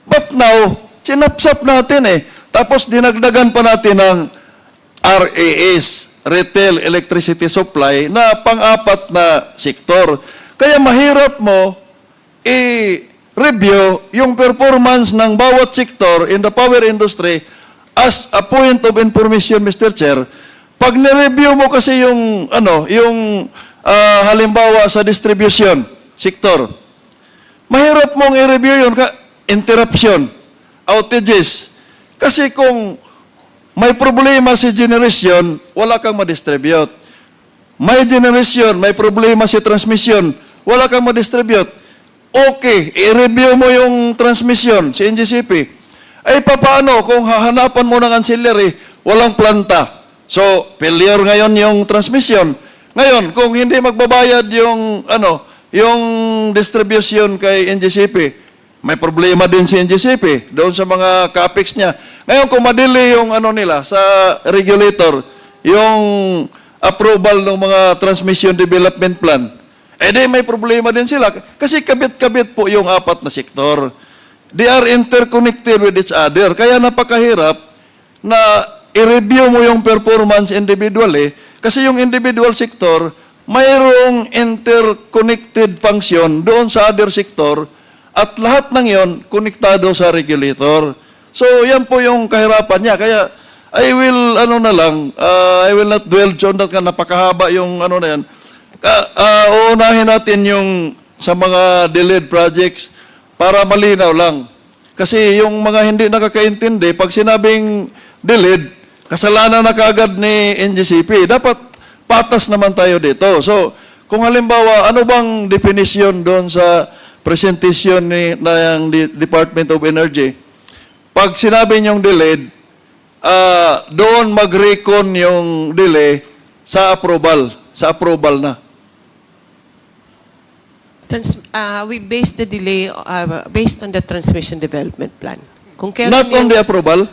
But now, sinapsap natin eh. Tapos, dinagdagan pa natin ng RAS, Retail Electricity Supply, na pang-apat na sektor. Kaya mahirap mo i-review yung performance ng bawat sektor in the power industry as a point of information, Mr. Chair. Pag ni-review mo kasi yung halimbawa sa distribution sector, mahirap mong i-review yun, interruption, outages. Kasi kung may problema si generation, wala kang ma-distribute. May generation, may problema si transmission, wala kang ma-distribute. Okay, i-review mo yung transmission, si NGCP. Ay, paano kung hahanapan mo ng ancillary, walang planta? So, failure ngayon yung transmission. Ngayon, kung hindi magbabayad yung distribution kay NGCP, may problema din si NGCP doon sa mga capex niya. Ngayon, kung madili yung nila sa regulator, yung approval ng mga transmission development plan, di may problema din sila. Kasi kabit-kabit po yung apat na sektor. They are interconnected with each other. Kaya napakahirap na i-review mo yung performance individually kasi yung individual sector mayroong interconnected function doon sa other sector at lahat ng yon konektado sa regulator. So, yan po yung kahirapan niya. Kaya, I will not dwell on that, napakahaba yung na yan. Uunahin natin yung sa mga delayed projects para malinaw lang. Kasi yung mga hindi nakakaintindi, pag sinabing delayed, kasalanan na kaagad ni NGCP. Dapat patas naman tayo dito. So, kung halimbawa, ano bang definition doon sa presentation ng Department of Energy? Pag sinabi niyong delayed, doon mag-recon yung delay sa approval. Sa approval na. We base the delay based on the transmission development plan. Kung Not on the approval?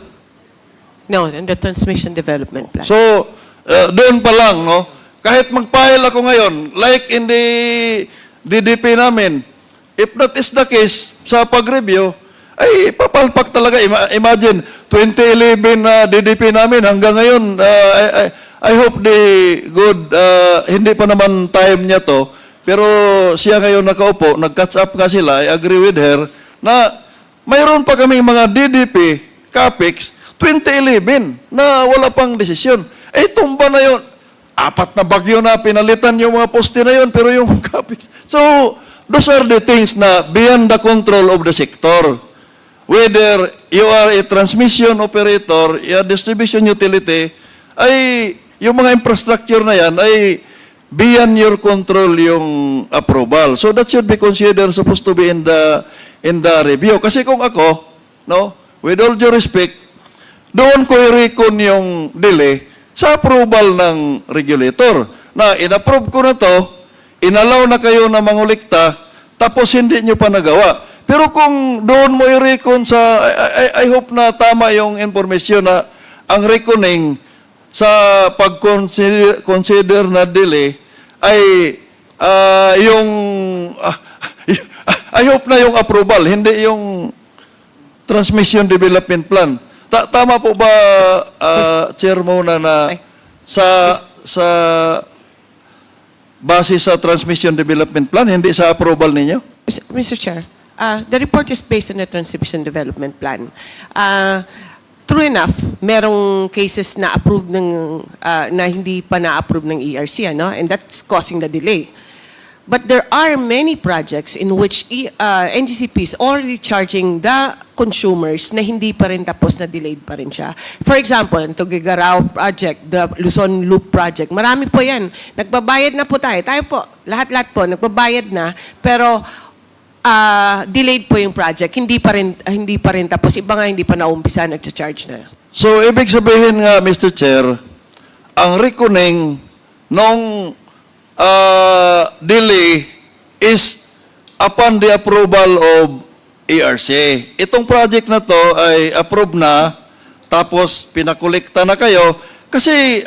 No, on the transmission development plan. So, doon pa lang, no? Kahit mag-file ako ngayon, like in the DDP namin, if that is the case, sa pag-review, ay papalpak talaga. Imagine, 2011 na DDP namin, hanggang ngayon, I hope hindi pa naman time niya to, pero siya ngayon nakaupo, nag-catch up nga sila, I agree with her, na mayroon pa kaming mga DDP, CAPEX, 2011, na wala pang desisyon. Tumba na yun. 4 na bagyo na, pinalitan yung mga poste na yun, pero yung CAPEX. So, those are the things na beyond the control of the sector. Whether you are a transmission operator, a distribution utility, ay yung mga infrastructure na yan ay beyond your control yung approval. So that should be considered supposed to be in the review. Kasi kung ako, no, with all due respect, doon ko i-recon yung delay sa approval ng regulator. Na in-approve ko na to, inalaw na kayo na mangulikta, tapos hindi nyo pa nagawa. Pero kung doon mo i-recon sa, I hope na tama yung information na ang reckoning sa pag-consider na delay ay I hope na yung approval, hindi yung transmission development plan. Tama po ba, Chair Mona, na sa base sa transmission development plan, hindi sa approval ninyo? Mr. Chair, the report is based on the transmission development plan. True enough, merong cases na approved na hindi pa na-approve ng ERC, ano? And that's causing the delay. But there are many projects in which NGCP is already charging the consumers na hindi pa rin tapos na delayed pa rin siya. For example, ang Tuguegarao project, the Luzon Loop project, marami po yan. Nagbabayad na po tayo. Tayo po, lahat-lahat po, nagbabayad na. Pero delayed po yung project. Hindi pa rin tapos. Iba nga hindi pa naumpisa, nagcha-charge na. So, ibig sabihin nga, Mr. Chair, ang reckoning nung delay is upon the approval of ERC. Itong project na to ay approved na, tapos pinakolekta na kayo, kasi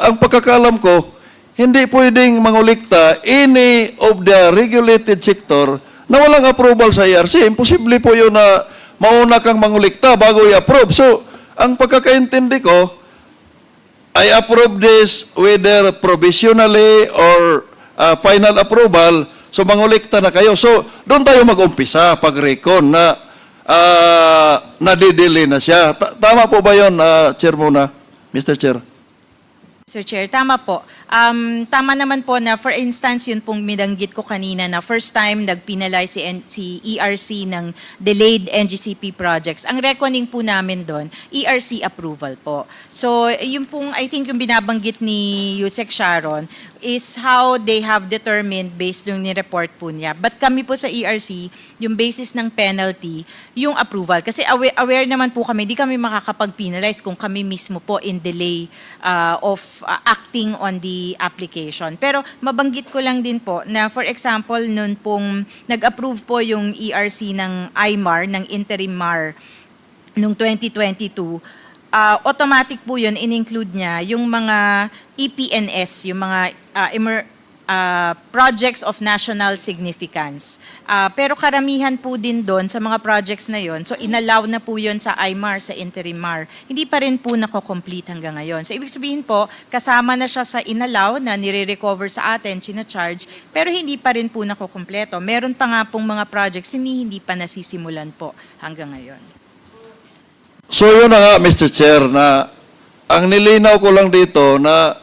ang pagkakalam ko, hindi pwedeng mangulikta any of the regulated sector na walang approval sa ERC. Imposible po yun na mauna kang mangulikta bago i-approve. So, ang pagkakaintindi ko, I approve this whether provisionally or final approval, so mangulikta na kayo. So, doon tayo mag-umpisa pag-recon na nadidelay na siya. Tama po ba yun, Chair Mona, Mr. Chair? Sir Chair, tama po. Tama naman po na, for instance, yun pong minanggit ko kanina na first time nag-penalize si ERC ng delayed NGCP projects. Ang reckoning po namin doon, ERC approval po. So, yun pong, I think yung binabanggit ni Yusek Sharon is how they have determined based yung ni-report po niya. But kami po sa ERC, yung basis ng penalty, yung approval. Kasi aware naman po kami, di kami makakapag-penalize kung kami mismo po in delay of acting on the application. Pero mabanggit ko lang din po na for example, noon pong nag-approve po yung ERC ng IMAR, ng interim MAR, noong 2022, automatic po yun, in-include niya yung mga EPNS, yung mga projects of national significance. Pero karamihan po din doon sa mga projects na yon, so inallow na po yun sa IMAR, sa interim MAR. Hindi pa rin po nako-complete hanggang ngayon. So ibig sabihin po, kasama na siya sa inallow na nire-recover sa atin, charge, pero hindi pa rin po nako-kompleto. Meron pa nga pong mga projects hindi pa nasisimulan po hanggang ngayon. So yun na nga, Mr. Chair, na ang nilinaw ko lang dito na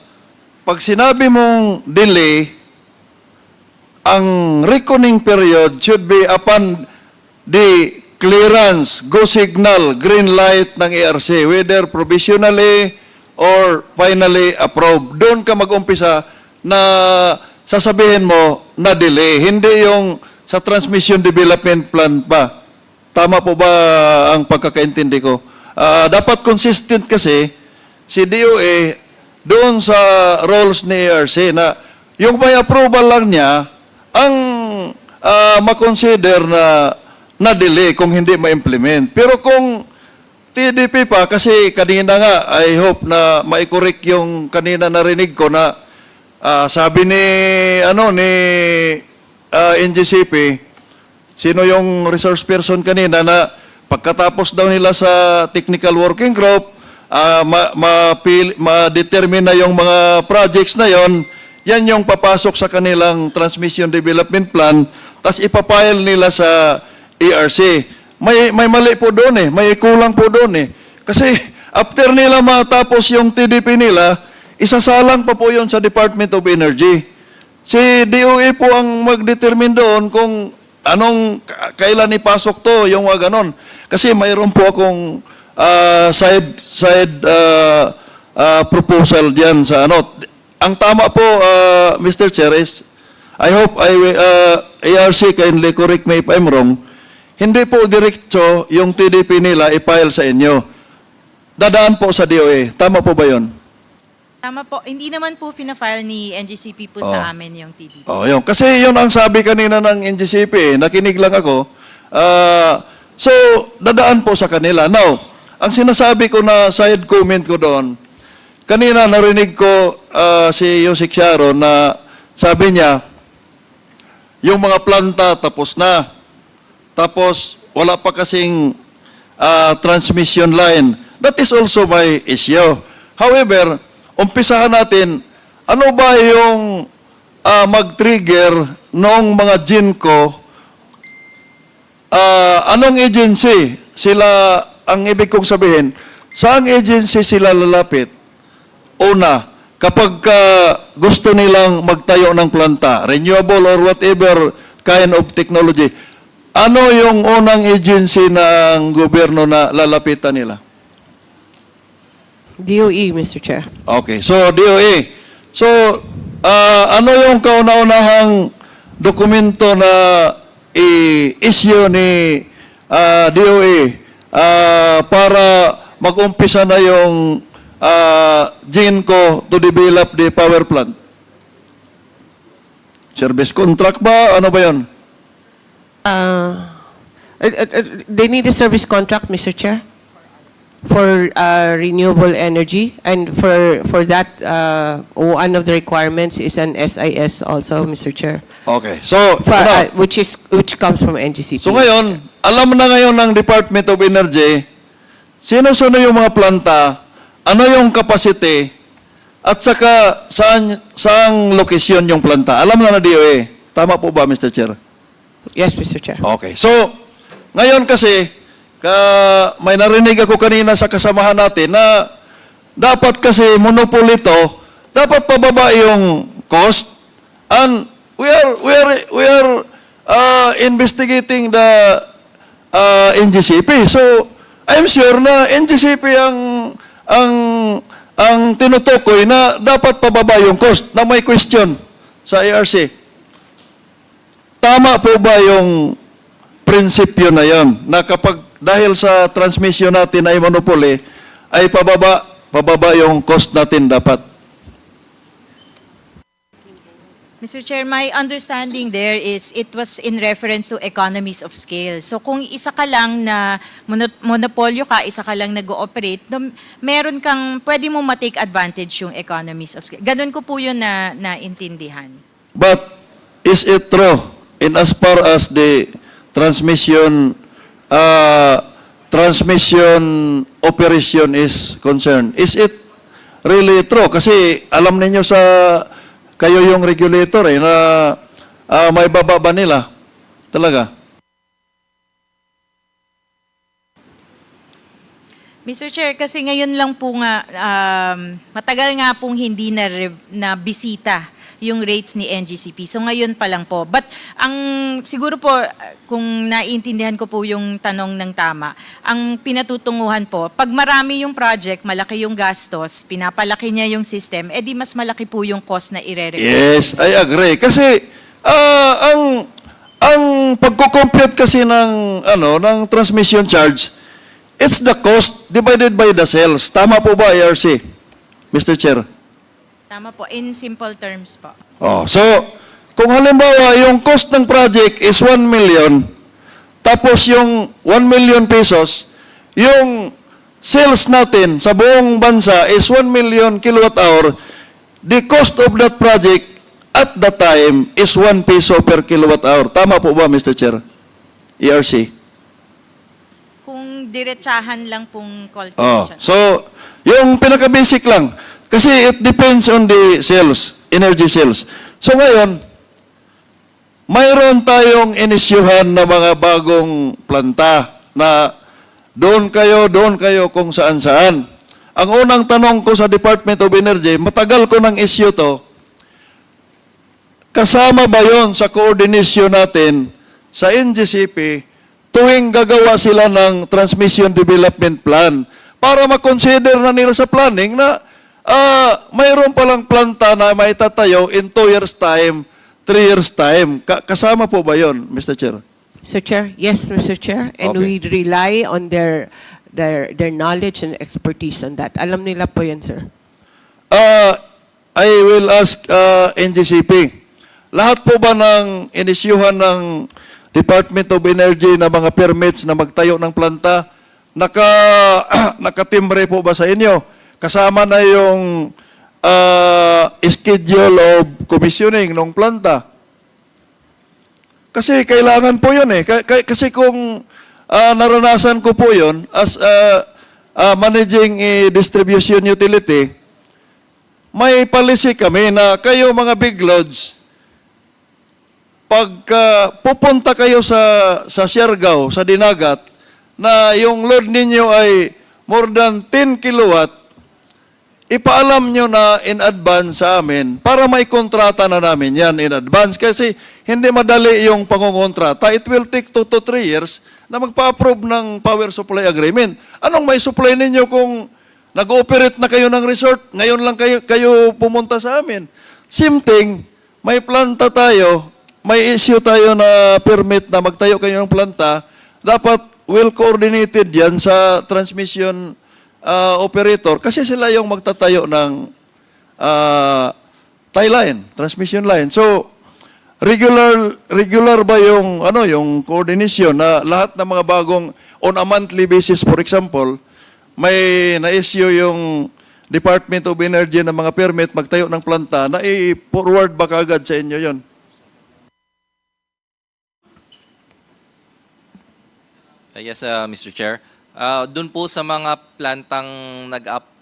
pag sinabi mong delay, ang reckoning period should be upon the clearance, go signal, green light ng ERC, whether provisionally or finally approved. Doon ka mag-umpisa na sasabihin mo na delay, hindi yung sa transmission development plan pa. Tama po ba ang pagkakaintindi ko? Dapat consistent kasi si DOA doon sa roles ni ERC na yung may approval lang niya ang makonsider na delay kung hindi ma-implement. Pero kung TDP pa, kasi kanina nga, I hope na mai-correct yung kanina narinig ko na sabi ni NGCP, sino yung resource person kanina na pagkatapos daw nila sa technical working group, ma-determine na yung mga projects na yon, yan yung papasok sa kanilang transmission development plan, tas ipapile nila sa ERC. May mali po doon eh, may kulang po doon eh. Kasi after nila matapos yung TDP nila, isasalang pa po yun sa Department of Energy. Si DOE po ang mag-determine doon kung kailan ipasok to, yung mga ganon. Kasi mayroon po akong side proposal diyan sa Ang tama po, Mr. Chair, is I hope ARC kindly correct me if I'm wrong. Hindi po diretso yung TDP nila i-file sa inyo. Dadaan po sa DOE. Tama po ba yun? Tama po. Hindi naman po fina-file ni NGCP po sa amin yung TDP. Yun. Kasi yun ang sabi kanina ng NGCP. Nakinig lang ako. So, dadaan po sa kanila. Now, ang sinasabi ko na side comment ko doon, kanina narinig ko si Yusik Sharon na sabi niya, yung mga planta tapos na. Tapos, wala pa kasing transmission line. That is also my issue. However, umpisahan natin, ano ba yung mag-trigger ng mga GENCO? Anong agency sila, ang ibig kong sabihin, saang agency sila lalapit? Una, kapag gusto nilang magtayo ng planta, renewable or whatever kind of technology, ano yung unang agency ng gobyerno na lalapitan nila? DOE, Mr. Chair. Okay, so DOE. So, ano yung kauna-unahang dokumento na i-issue ni DOE para mag-umpisa na yung GENCO to develop the power plant? Service contract ba? Ano ba yun? They need a service contract, Mr. Chair, for renewable energy, and for that, one of the requirements is an SIS also, Mr. Chair. Okay, so Which comes from NGCP. So ngayon, alam na ngayon ng Department of Energy, sino-sino yung mga planta, ano yung capacity, at saka saang lokasyon yung planta. Alam na DOE. Tama po ba, Mr. Chair? Yes, Mr. Chair. Okay. So, ngayon kasi, may narinig ako kanina sa kasamahan natin na dapat kasi monopoly to, dapat pababa yung cost. And we are investigating the NGCP. So, I'm sure na NGCP ang tinutukoy na dapat pababa yung cost, na may question sa ARC. Tama po ba yung prinsipyo na yon na kapag dahil sa transmission natin ay monopoly, ay pababa yung cost natin dapat? Mr. Chair, my understanding there is it was in reference to economies of scale. So kung isa ka lang na monopolyo ka, isa ka lang nag-ooperate, meron kang, pwede mo ma-take advantage yung economies of scale. Ganun ko po yun na naintindihan. But is it true in as far as the transmission operation is concerned? Is it really true? Kasi alam niyo kayo yung regulator na may bababa nila talaga. Mr. Chair, kasi ngayon lang po nga, matagal nga pong hindi na bisita yung rates ni NGCP. So ngayon pa lang po. But ang siguro po, kung naiintindihan ko po yung tanong ng tama, ang pinatutunguhan po, pag marami yung project, malaki yung gastos, pinapalaki niya yung system, edi mas malaki po yung cost na ire-require. Yes, I agree. Kasi ang pagko-compute kasi ng transmission charge, it's the cost divided by the sales. Tama po ba, ARC, Mr. Chair? Tama po, in simple terms po. So kung halimbawa yung cost ng project is 1 million, tapos yung 1 million pesos, yung sales natin sa buong bansa is 1 million kilowatt hour, the cost of that project at that time is 1 peso per kilowatt hour. Tama po ba, Mr. Chair? ERC? Kung diretsahan lang pong Oh, calculation. so, yung pinaka-basic lang. Kasi it depends on the sales, energy sales. So ngayon, mayroon tayong inisyuhan na mga bagong planta na doon kayo kung saan-saan. Ang unang tanong ko sa Department of Energy, matagal ko ng issue to, kasama ba yon sa coordination natin sa NGCP tuwing gagawa sila ng Transmission Development Plan para makonsider na nila sa planning na mayroon palang planta na maitatayo in 2 years' time, 3 years' time. Kasama po ba yon, Mr. Chair? Sir Chair, yes, Mr. Chair, and Okay. we rely on their knowledge and expertise on that. Alam nila po yan, sir. I will ask NGCP. Lahat po ba ng inisyuhan ng Department of Energy na mga permits na magtayo ng planta, nakatimbre po ba sa inyo? Kasama na yung schedule of commissioning ng planta. Kasi kailangan po yun eh. Kasi kung naranasan ko po yun as managing a distribution utility, may policy kami na kayo mga big loads, pagka pupunta kayo sa Siargao, sa Dinagat, na yung load ninyo ay more than 10 kilowatt, ipaalam nyo na in advance sa amin para may kontrata na namin yan in advance. Kasi hindi madali yung pangungontrata. It will take 2 to 3 years na magpa-approve ng power supply agreement. Anong may supply ninyo kung nag-ooperate na kayo ng resort, ngayon lang kayo pumunta sa amin? Same thing, may planta tayo, may issue tayo na permit na magtayo kayo ng planta, dapat well coordinated yan sa transmission operator kasi sila yung magtatayo ng tie line, transmission line. So, regular ba yung yung coordination na lahat ng mga bagong on a monthly basis, for example, may na-issue yung Department of Energy ng mga permit magtayo ng planta, na i-forward ba kaagad sa inyo yon? Yes, Mr. Chair. Doon po sa mga plantang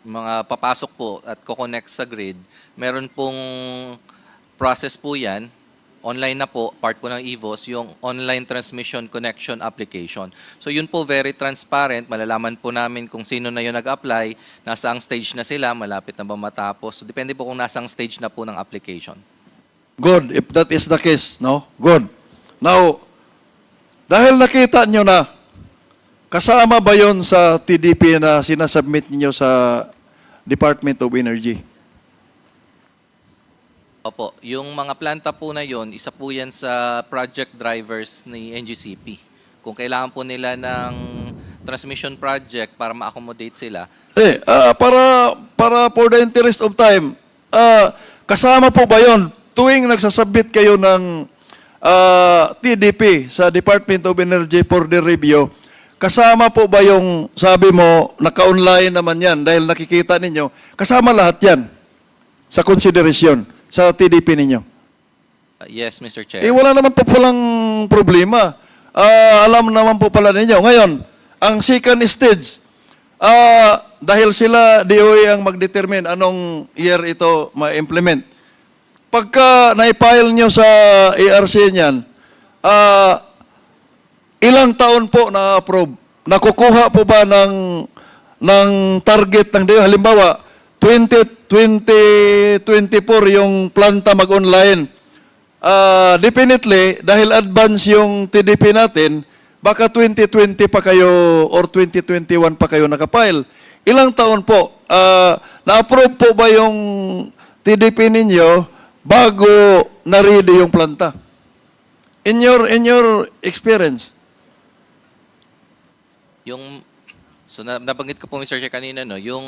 mga papasok po at ko-connect sa grid, meron pong process po yan. Online na po, part po ng EVOS, yung Online Transmission Connection Application. So yun po very transparent, malalaman po namin kung sino na yun nag-apply, nasa ang stage na sila, malapit na ba matapos. So depende po kung nasa ang stage na po ng application. Good, if that is the case, no? Good. Now, dahil nakita nyo na, kasama ba yon sa TDP na sinasubmit niyo sa Department of Energy? Opo, yung mga planta po na yon, isa po yan sa project drivers ni NGCP. Kung kailangan po nila ng transmission project para ma-accommodate sila. Para for the interest of time, kasama po ba yon tuwing nagsasubmit kayo ng TDP sa Department of Energy for the review? Kasama po ba yung, sabi mo, naka-online naman yan dahil nakikita ninyo, kasama lahat yan sa consideration sa TDP ninyo? Yes, Mr. Chair. Wala naman po palang problema. Alam naman po pala ninyo. Ngayon, ang second stage, dahil sila, DOE ang mag-determine anong year ito ma-implement. Pagka na-file nyo sa ARC niyan, ilang taon po na-approve? Nakukuha po ba ng ng target ng DOE. Halimbawa, 2024 yung planta mag-online. Definitely, dahil advance yung TDP natin, baka 2020 pa kayo or 2021 pa kayo nakapile. Ilang taon po? Na-approve po ba yung TDP ninyo bago na-ready yung planta? In your experience? Nabanggit ko po, Mr. Chair, kanina, no, yung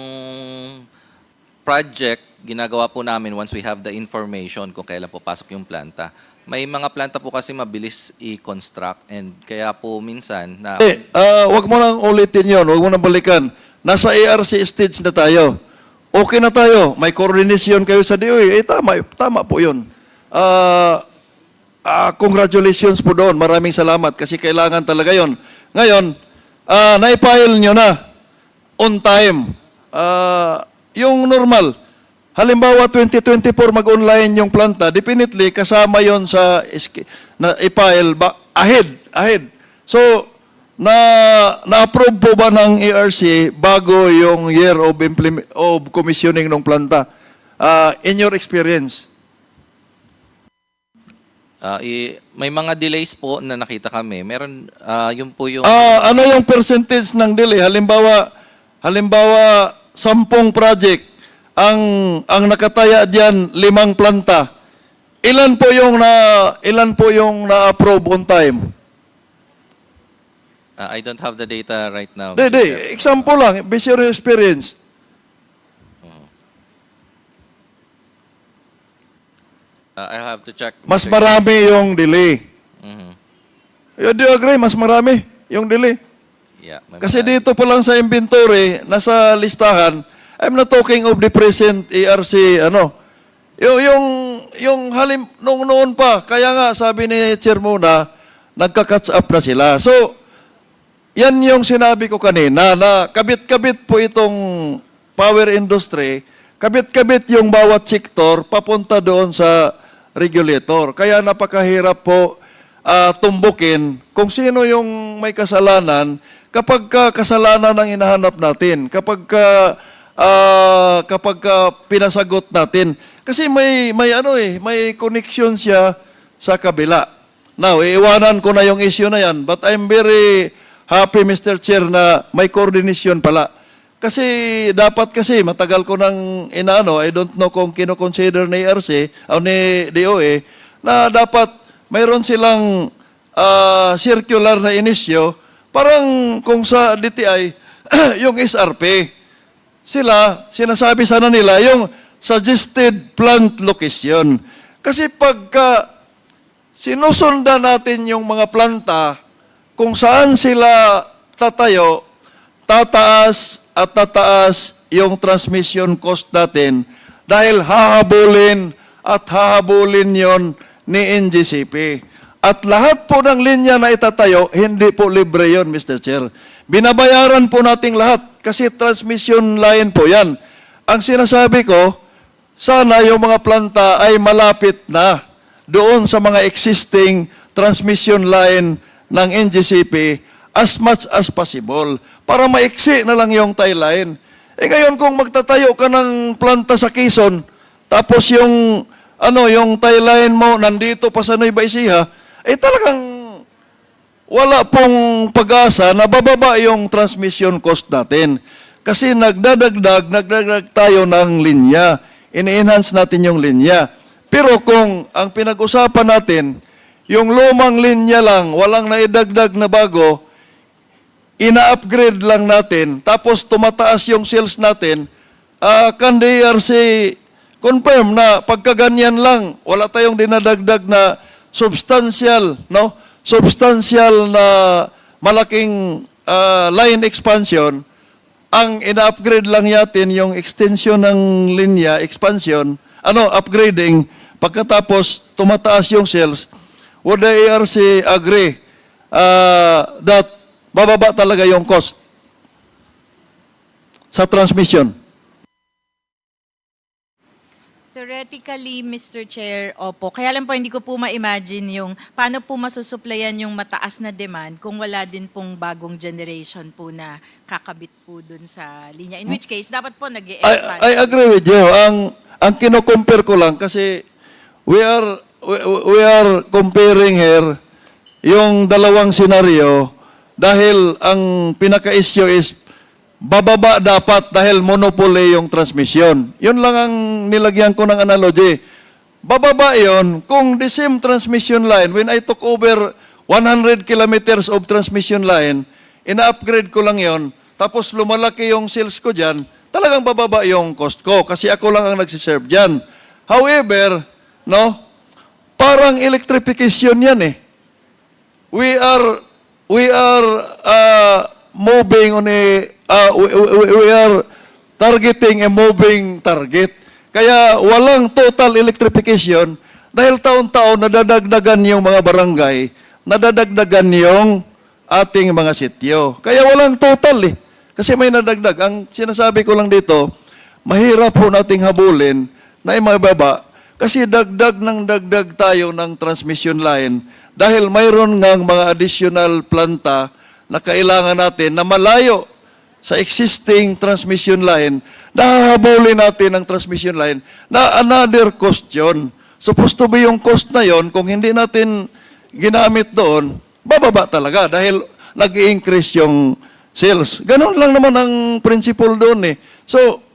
project, ginagawa po namin once we have the information kung kailan po pasok yung planta. May mga planta po kasi mabilis i-construct and kaya po minsan na... Wag mo nang ulitin yon, wag mo nang balikan. Nasa ARC stage na tayo. Okay na tayo. May coordination kayo sa DOE. Tama po yun. Congratulations po doon. Maraming salamat kasi kailangan talaga yon. Ngayon, na-file nyo na on time. Yung normal, halimbawa 2024 mag-online yung planta, definitely kasama yon sa i-file ahead. So, na-approve po ba ng ERC bago yung year of commissioning ng planta? In your experience? May mga delays po na nakita kami. Meron, yun po yung... ano yung percentage ng delay? Halimbawa 10 project, ang nakataya diyan 5 planta. Ilan po yung na-approve on time? I don't have the data right now. Example lang, based on your experience. I have to check. Mas marami yung delay. Do you agree? Mas marami yung delay. Yeah, kasi dito pa lang sa inventory, nasa listahan, I'm not talking of the present ERC, yung nung noon pa, kaya nga sabi ni Chair Muna, nagka-catch up na sila. So, yan yung sinabi ko kanina, na kabit-kabit po itong power industry, kabit-kabit yung bawat sektor, papunta doon sa regulator. Kaya napakahirap po tumbukin kung sino yung may kasalanan kapag kasalanan ang hinahanap natin, kapag pinasagot natin. Kasi may connection siya sa kabila. Now, iiwanan ko na yung issue na yan, but I'm very happy, Mr. Chair, na may coordination pala. Kasi dapat matagal ko nang I don't know kung kino-consider ni ERC o ni DOE, na dapat mayroon silang circular na inisyo. Parang kung sa DTI, yung SRP, sinasabi sana nila yung suggested plant location. Kasi pagka sinusundan natin yung mga planta, kung saan sila tatayo, tataas at tataas yung transmission cost natin dahil hahabulin yon ni NGCP. At lahat po ng linya na itatayo, hindi po libre yon, Mr. Chair. Binabayaran po nating lahat kasi transmission line po yan. Ang sinasabi ko, sana yung mga planta ay malapit na doon sa mga existing transmission line ng NGCP as much as possible para maiksi na lang yung tie line. Ngayon kung magtatayo ka ng planta sa Quezon, tapos yung tie line mo nandito pa sa Nueva Ecija, talagang wala pong pag-asa na bababa yung transmission cost natin. Kasi nagdadagdag tayo ng linya. Ini-enhance natin yung linya. Pero kung ang pinag-usapan natin, yung lumang linya lang, walang naidagdag na bago, ina-upgrade lang natin, tapos tumataas yung sales natin, can the ERC confirm na pagkaganyan lang, wala tayong dinadagdag na substantial na malaking line expansion, ang ina-upgrade lang natin yung extension ng linya, expansion, upgrading, pagkatapos tumataas yung sales, would the ERC agree that bababa talaga yung cost sa transmission? The Theoretically, Mr. Chair, opo. Kaya lang po hindi ko po ma-imagine yung paano po masusuplayan yung mataas na demand kung wala din pong bagong generation po na kakabit po dun sa linya. In which case, dapat po nag-expand. I agree with you. Ang kino-compare ko lang kasi we are comparing here yung dalawang senaryo dahil ang pinaka-issue is bababa dapat dahil monopoly yung transmission. Yun lang ang nilagyan ko ng analogy. Bababa yun kung the same transmission line, when I took over 100 kilometers of transmission line, ina-upgrade ko lang yon, tapos lumalaki yung sales ko dyan, talagang bababa yung cost ko kasi ako lang ang nagsiserve dyan. However, no, parang electrification yan eh. We are moving on we are targeting a moving target. Kaya walang total electrification dahil taon-taon nadadagdagan yung mga barangay, nadadagdagan yung ating mga sityo. Kaya walang total eh. Kasi may nadagdag. Ang sinasabi ko lang dito, mahirap po nating habulin na imababa kasi dagdag tayo ng transmission line dahil mayroon ngang mga additional planta na kailangan natin na malayo sa existing transmission line, nahahabulin natin ang transmission line na another cost yun. Supposed to be yung cost na yon, kung hindi natin ginamit doon, bababa talaga dahil nag-i-increase yung sales. Ganon lang naman ang principle doon eh. So,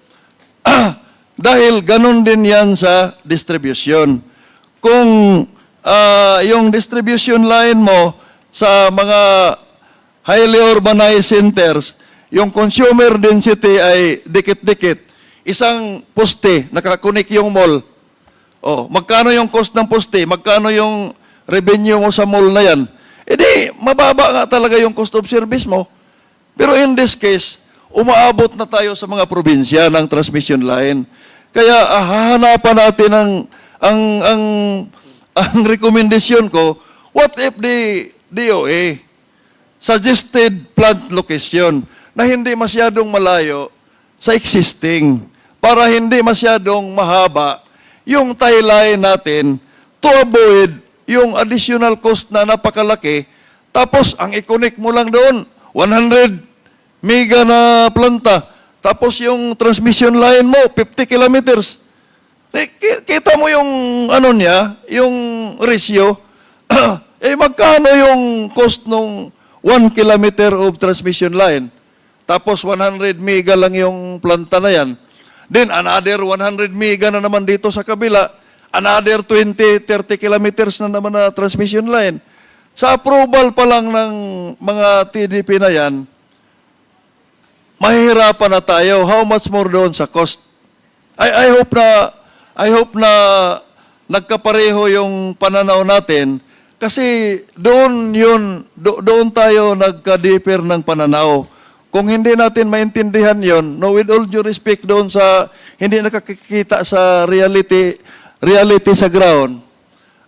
dahil ganon din yan sa distribution. Kung yung distribution line mo sa mga highly urbanized centers, yung consumer density ay dikit-dikit. Isang poste, nakakunik yung mall. Oh, magkano yung cost ng poste? Magkano yung revenue mo sa mall na yan? E di, mababa nga talaga yung cost of service mo. Pero in this case, umaabot na tayo sa mga probinsya ng transmission line. Kaya hahanapan natin ang recommendation ko, what if the DOA suggested plant location na hindi masyadong malayo sa existing para hindi masyadong mahaba yung tie line natin to avoid yung additional cost na napakalaki. Tapos, ang i-connect mo lang doon, 100 mega na planta. Tapos yung transmission line mo, 50 kilometers. Kita mo yung ano niya, yung ratio. Magkano yung cost ng 1 kilometer of transmission line? Tapos 100 mega lang yung planta na yan. Then another 100 mega na naman dito sa kabila. Another 20, 30 kilometers na naman na transmission line. Sa approval pa lang ng mga TDP na yan, mahihirapan na tayo. How much more doon sa cost? I hope na nagkapareho yung pananaw natin kasi doon tayo nagka-differ ng pananaw. Kung hindi natin maintindihan yon, no, with all due respect doon sa hindi nakakikita sa reality sa ground,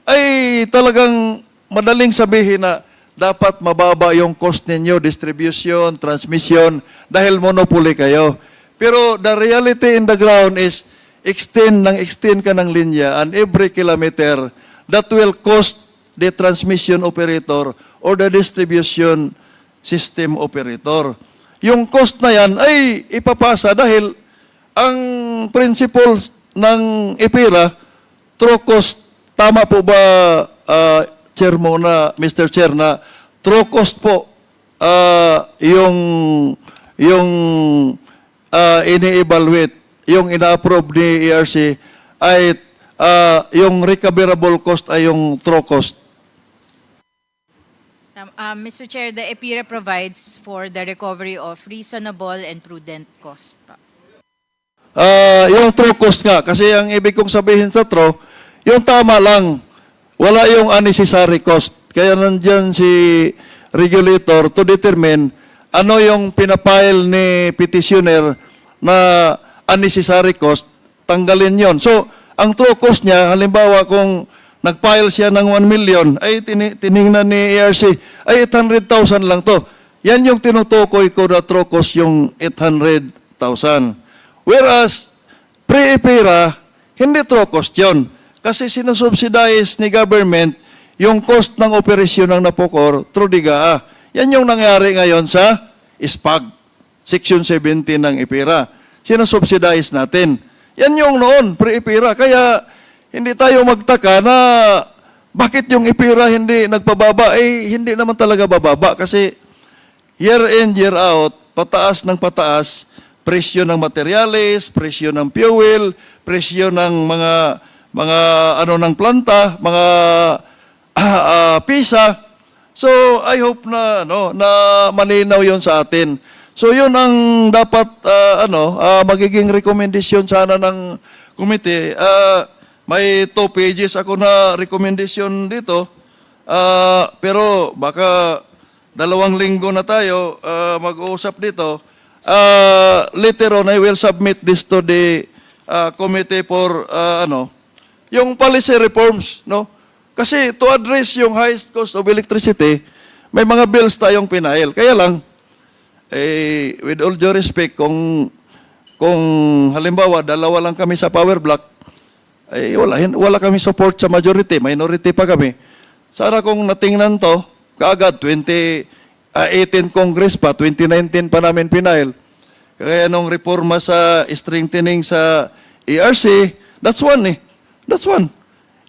ay talagang madaling sabihin na dapat mababa yung cost ninyo, distribution, transmission, dahil monopoly kayo. Pero the reality in the ground is extend ka ng linya and every kilometer that will cost the transmission operator or the distribution system operator. Yung cost na yan ay ipapasa dahil ang principles ng IPIRA, true cost, tama po ba, Chair mo na, Mr. Chair, na true cost po yung ini-evaluate, yung ina-approve ni ERC ay yung recoverable cost ay yung true cost. Mr. Chair, the EPIRA provides for the recovery of reasonable and prudent cost. Yung true cost nga, kasi ang ibig kong sabihin sa true, yung tama lang, wala yung unnecessary cost. Kaya nandyan si regulator to determine ano yung pinapile ni petitioner na unnecessary cost, tanggalin yon. So, ang true cost niya, halimbawa kung nag-file siya ng 1 million, ay tiningnan ni ERC, ay 800,000 lang to. Yan yung tinutukoy ko na true cost, yung 800,000. Whereas, pre-EPIRA, Hindi true cost yun. Kasi sinusubsidize ni government yung cost ng operasyon ng Napocor through DIGA. Yan yung nangyari ngayon sa SPAG, Section 17 ng IPIRA. Sinusubsidize natin. Yan yung noon, pre-IPIRA. Kaya hindi tayo magtaka na bakit yung IPIRA hindi nagpababa. Hindi naman talaga bababa kasi year in, year out, pataas ng pataas, presyo ng materyales, presyo ng fuel, presyo ng mga ano ng planta, mga pisa. So I hope na na malinaw 'yon sa atin. So 'yun ang dapat magiging recommendation sana ng komite. May 2 pages ako na recommendation dito. Pero baka 2 linggo na tayo mag-uusap dito. Later on, I will submit this to the committee for, yung policy reforms, no? Kasi to address yung highest cost of electricity, may mga bills tayong pinail. Kaya lang, with all due respect, kung halimbawa, 2 lang kami sa power block, wala kami support sa majority, minority pa kami. Sana kung natingnan to, kaagad 2018 Congress pa, 2019 pa namin pinail. Kaya nung reforma sa strengthening sa ERC, that's one eh. That's one.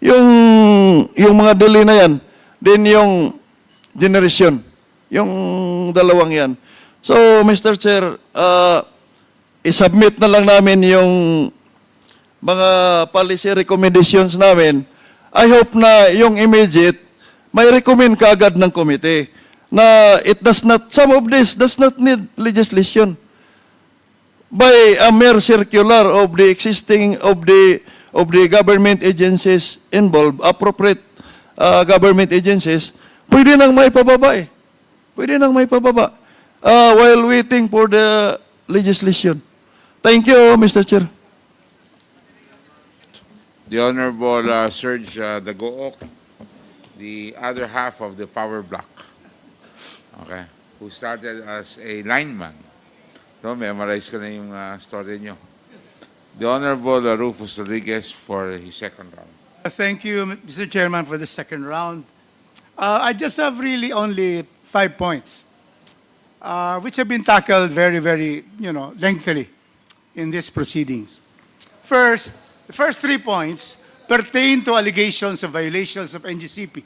Yung mga delay na yan, then yung generation, yung 2 yan. So, Mr. Chair, isubmit na lang namin yung mga policy recommendations namin. I hope na yung immediate, may recommend kaagad ng committee na some of this does not need legislation. By a mere circular of the existing of the government agencies involved, appropriate government agencies, pwede nang may pababa eh. Pwede nang may pababa while waiting for the legislation. Thank you, Mr. Chair. The Honorable Serge Dagook, the other half of the power block, okay, who started as a lineman. No, memorize ko na yung story nyo. The Honorable Rufus Rodriguez for his second round. Thank you, Mr. Chairman, for the second round. I just have really only 5 points, which have been tackled very, very, lengthily in these proceedings. First, the first 3 points pertain to allegations of violations of NGCP,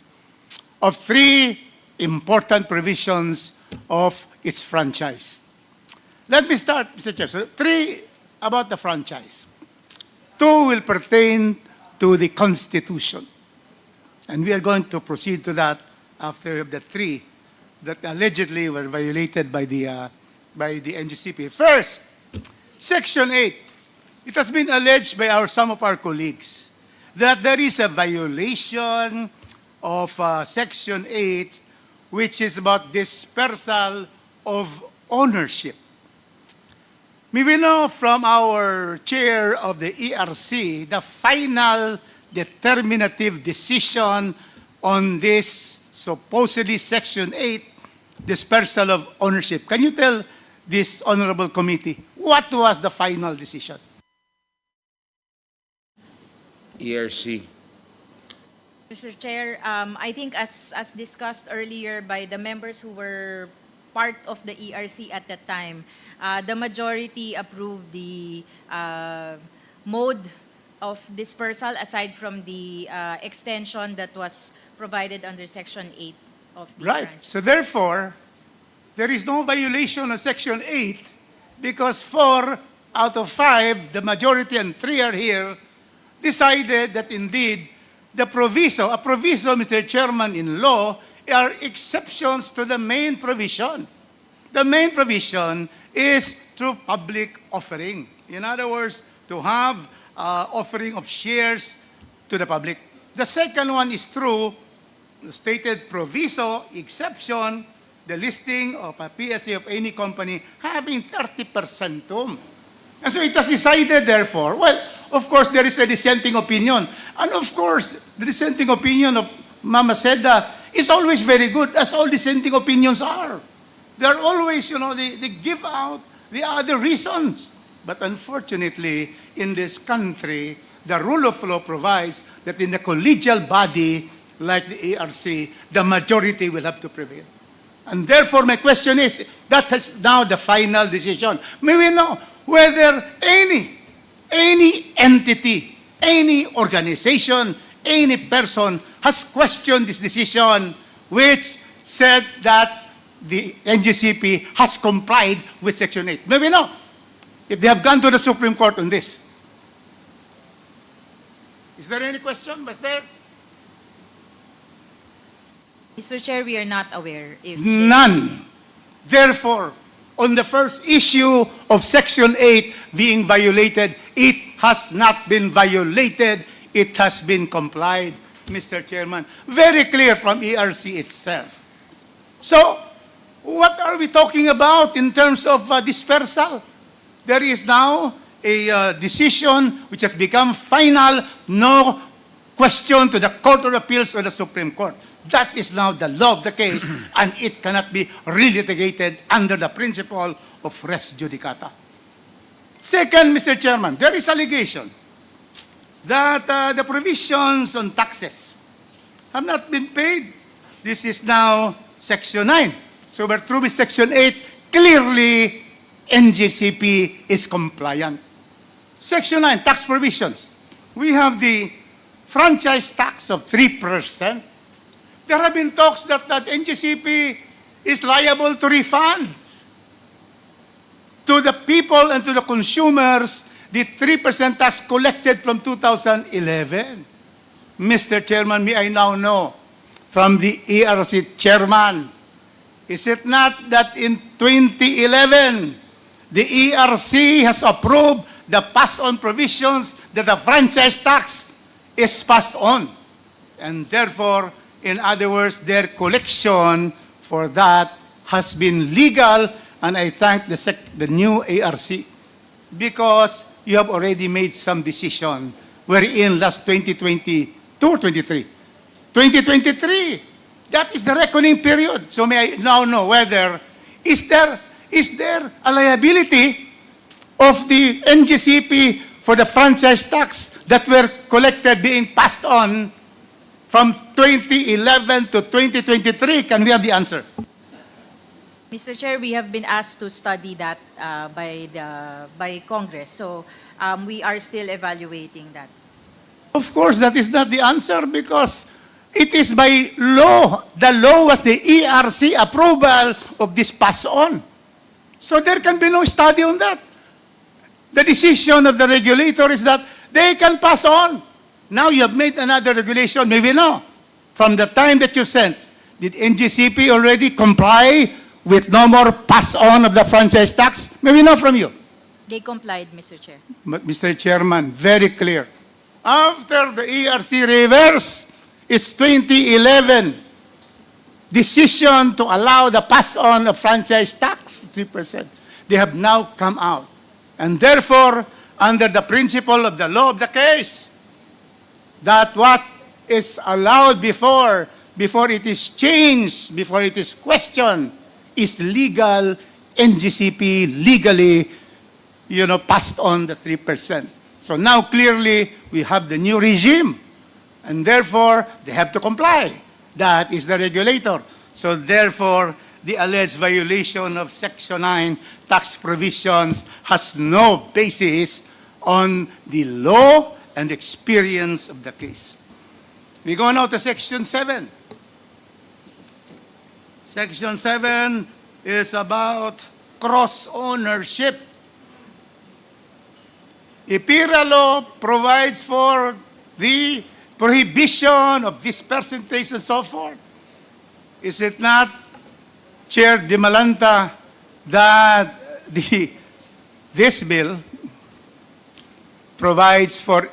of 3 important provisions of its franchise. Let me start, Mr. Chair. So 3 about the franchise. 2 will pertain to the Constitution. And we are going to proceed to that after the 3 that allegedly were violated by the NGCP. First, Section 8. It has been alleged by some of our colleagues that there is a violation of Section 8, which is about dispersal of ownership. May we know from our chair of the ERC the final determinative decision on this supposedly Section 8 dispersal of ownership. Can you tell this honorable committee what was the final decision? ERC. Mr. Chair, I think as discussed earlier by the members who were part of the ERC at that time, the majority approved the mode of dispersal aside from the extension that was provided under Section 8 of the Right. branch. So therefore, there is no violation of Section 8 because 4 out of 5, the majority and 3 are here, decided that indeed the proviso, a proviso, Mr. Chairman, in law, are exceptions to the main provision. The main provision is through public offering. In other words, to have offering of shares to the public. The second one is through the stated proviso, exception, the listing of a PSA of any company having 30% term. And so it was decided, therefore, well, of course, there is a dissenting opinion. And of course, the dissenting opinion of Mama Seda is always very good, as all dissenting opinions are. They're always, they give out the other reasons. But unfortunately, in this country, the rule of law provides that in the collegial body, like the ARC, the majority will have to prevail. And therefore, my question is, that is now the final decision. May we know whether any entity, any organization, any person has questioned this decision, which said that the NGCP has complied with Section 8. May we know if they have gone to the Supreme Court on this. Is there any question? Was there? Mr. Chair, we are not aware if... None. Therefore, on the first issue of Section 8 being violated, it has not been violated. It has been complied, Mr. Chairman. Very clear from ERC itself. So, what are we talking about in terms of dispersal? There is now a decision which has become final, no question to the Court of Appeals or the Supreme Court. That is now the law of the case, and it cannot be relitigated under the principle of res judicata. Second, Mr. Chairman, there is allegation that the provisions on taxes have not been paid. This is now Section 9. So we're through with Section 8. Clearly, NGCP is compliant. Section 9, tax provisions. We have the franchise tax of 3%. There have been talks that NGCP is liable to refund to the people and to the consumers the 3% tax collected from 2011. Mr. Chairman, may I now know from the ERC chairman, is it not that in 2011, the ERC has approved the pass-on provisions that the franchise tax is passed on? And therefore, in other words, their collection for that has been legal, and I thank the new ARC because you have already made some decision wherein last 2022 or 23. 2023, that is the reckoning period. So may I now know whether is there a liability of the NGCP for the franchise tax that were collected being passed on from 2011 to 2023? Can we have the answer? Mr. Chair, we have been asked to study that by Congress. So we are still evaluating that. Of course, that is not the answer because it is by law. The law was the ERC approval of this pass-on. So there can be no study on that. The decision of the regulator is that they can pass on. Now you have made another regulation, maybe no. From the time that you sent, did NGCP already comply with no more pass-on of the franchise tax? Maybe not from you. They complied, Mr. Chair. But Mr. Chairman, very clear. After the ERC reverse its 2011 decision to allow the pass-on of franchise tax, 3%, they have now come out. And therefore, under the principle of the law of the case, that what is allowed before it is changed, before it is questioned, is legal. NGCP legally, passed on the 3%. So now clearly we have the new regime, and therefore they have to comply. That is the regulator. So therefore, the alleged violation of Section 9 tax provisions has no basis on the law and experience of the case. We go now to Section 7. Section 7 is about cross-ownership. IPIRA law provides for the prohibition of this percentage and so forth. Is it not, Chair De Malanta, that this bill provides for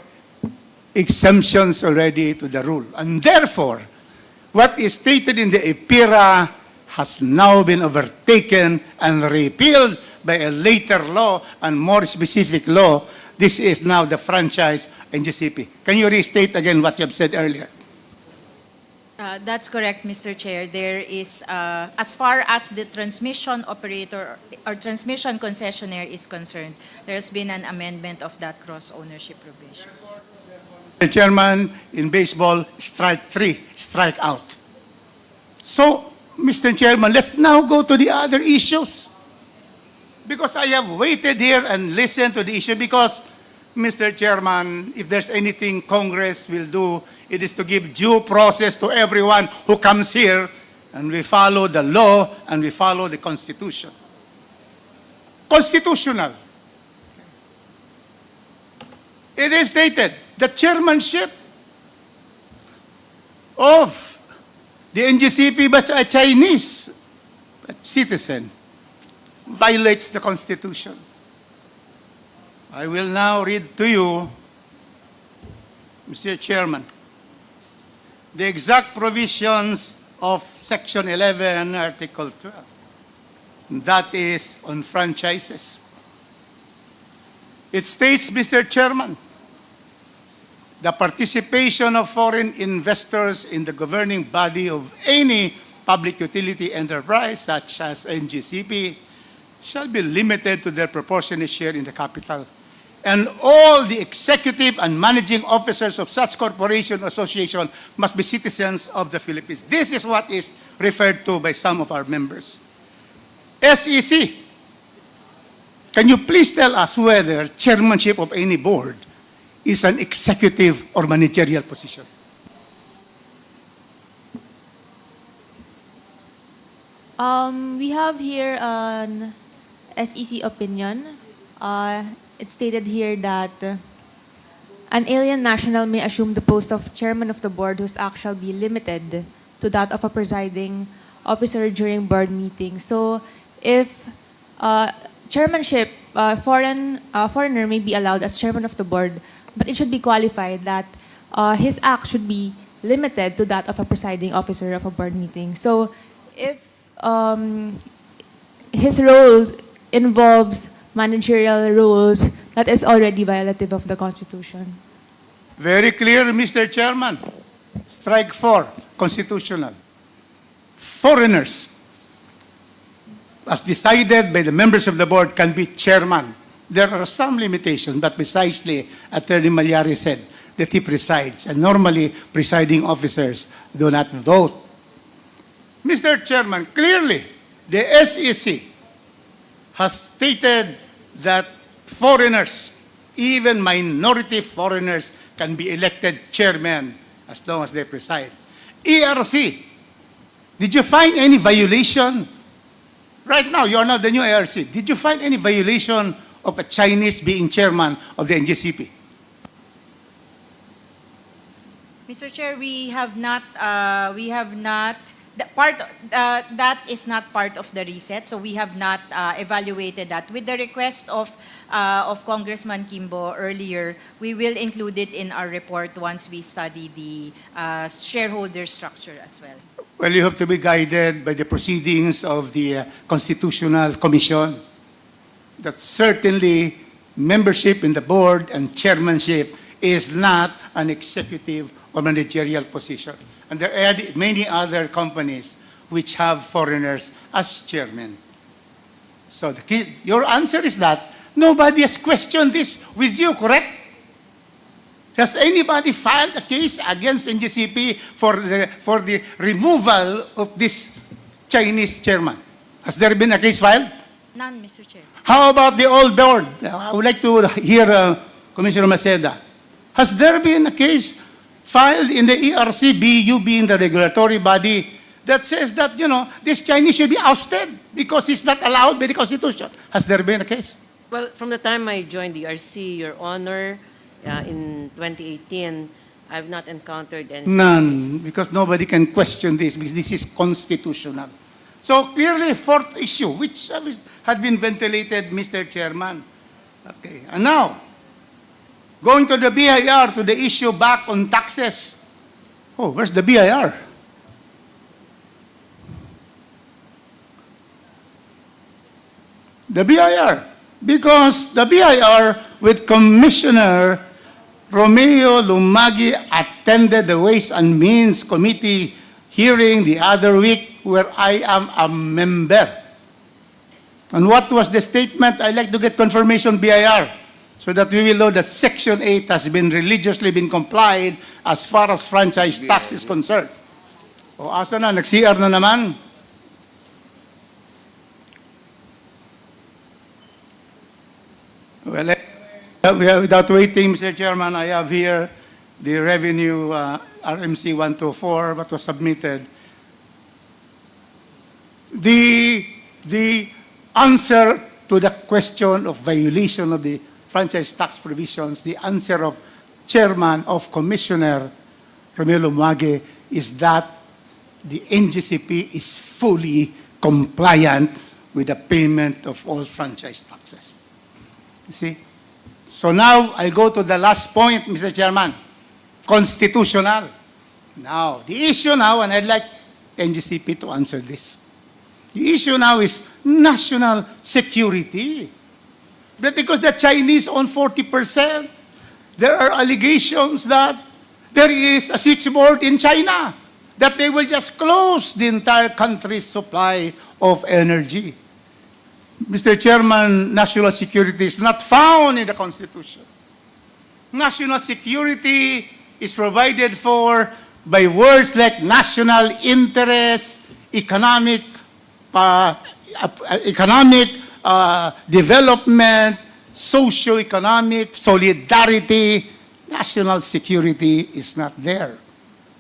exemptions already to the rule? And therefore, what is stated in the IPIRA has now been overtaken and repealed by a later law and more specific law. This is now the franchise NGCP. Can you restate again what you have said earlier? That's correct, Mr. Chair. There is, as far as the transmission operator or transmission concessionaire is concerned, there has been an amendment of that cross-ownership provision. Chairman, in baseball, strike 3, strike out. So, Mr. Chairman, let's now go to the other issues. Because I have waited here and listened to the issue because, Mr. Chairman, if there's anything Congress will do, it is to give due process to everyone who comes here, and we follow the law and we follow the Constitution. Constitutional. It is stated, the chairmanship of the NGCP by a Chinese citizen violates the Constitution. I will now read to you, Mr. Chairman, the exact provisions of Section 11, Article 12. That is on franchises. It states, Mr. Chairman, the participation of foreign investors in the governing body of any public utility enterprise, such as NGCP, shall be limited to their proportionate share in the capital. And all the executive and managing officers of such corporation or association must be citizens of the Philippines. This is what is referred to by some of our members. SEC, can you please tell us whether chairmanship of any board is an executive or managerial position? We have here an SEC opinion. It's stated here that an alien national may assume the post of chairman of the board whose act shall be limited to that of a presiding officer during board meetings. So if chairmanship, foreigner may be allowed as chairman of the board, but it should be qualified that his act should be limited to that of a presiding officer of a board meeting. So if his role involves managerial roles, that is already violative of the Constitution. Very clear, Mr. Chairman. Strike 4, constitutional. Foreigners, as decided by the members of the board, can be chairman. There are some limitations, but precisely Attorney Malyari said that he presides, and normally presiding officers do not vote. Mr. Chairman, clearly, the SEC has stated that foreigners, even minority foreigners, can be elected chairman as long as they preside. ERC, did you find any violation? Right now, you are not the new ERC. Did you find any violation of a Chinese being chairman of the NGCP? Mr. Chair, we have not, that is not part of the reset, so we have not evaluated that. With the request of Congressman Kimbo earlier, we will include it in our report once we study the shareholder structure as well. Well, you have to be guided by the proceedings of the Constitutional Commission. That certainly membership in the board and chairmanship is not an executive or managerial position. And there are many other companies which have foreigners as chairmen. So your answer is that nobody has questioned this with you, correct? Has anybody filed a case against NGCP for the removal of this Chinese chairman? Has there been a case filed? None, Mr. Chair. How about the old board? I would like to hear Commissioner Maceda. Has there been a case filed in the ERC, you being the regulatory body, that says that, this Chinese should be ousted because he's not allowed by the Constitution? Has there been a case? Well, from the time I joined the ERC, Your Honor, in 2018, I've not encountered any. None, because nobody can question this, because this is constitutional. So clearly, fourth issue, which had been ventilated, Mr. Chairman. Okay, and now, going to the BIR, to the issue back on taxes. Oh, where's the BIR? The BIR. Because the BIR with Commissioner Romeo Lumagi attended the Ways and Means Committee hearing the other week where I am a member. And what was the statement? I'd like to get confirmation, BIR. so that we will know that Section 8 has been religiously been complied as far as franchise tax is concerned. O asa na, nag-CR na naman. Well, without waiting, Mr. Chairman, I have here the revenue RMC 124 that was submitted. The answer to the question of violation of the franchise tax provisions, the answer of Chairman of Commissioner Romelo Mage is that the NGCP is fully compliant with the payment of all franchise taxes. You see? So now I go to the last point, Mr. Chairman, constitutional. Now, the issue now, and I'd like NGCP to answer this. The issue now is national security. But because the Chinese own 40%, there are allegations that there is a switchboard in China, that they will just close the entire country's supply of energy. Mr. Chairman, national security is not found in the Constitution. National security is provided for by words like national interest, economic development, socio-economic solidarity. National security is not there.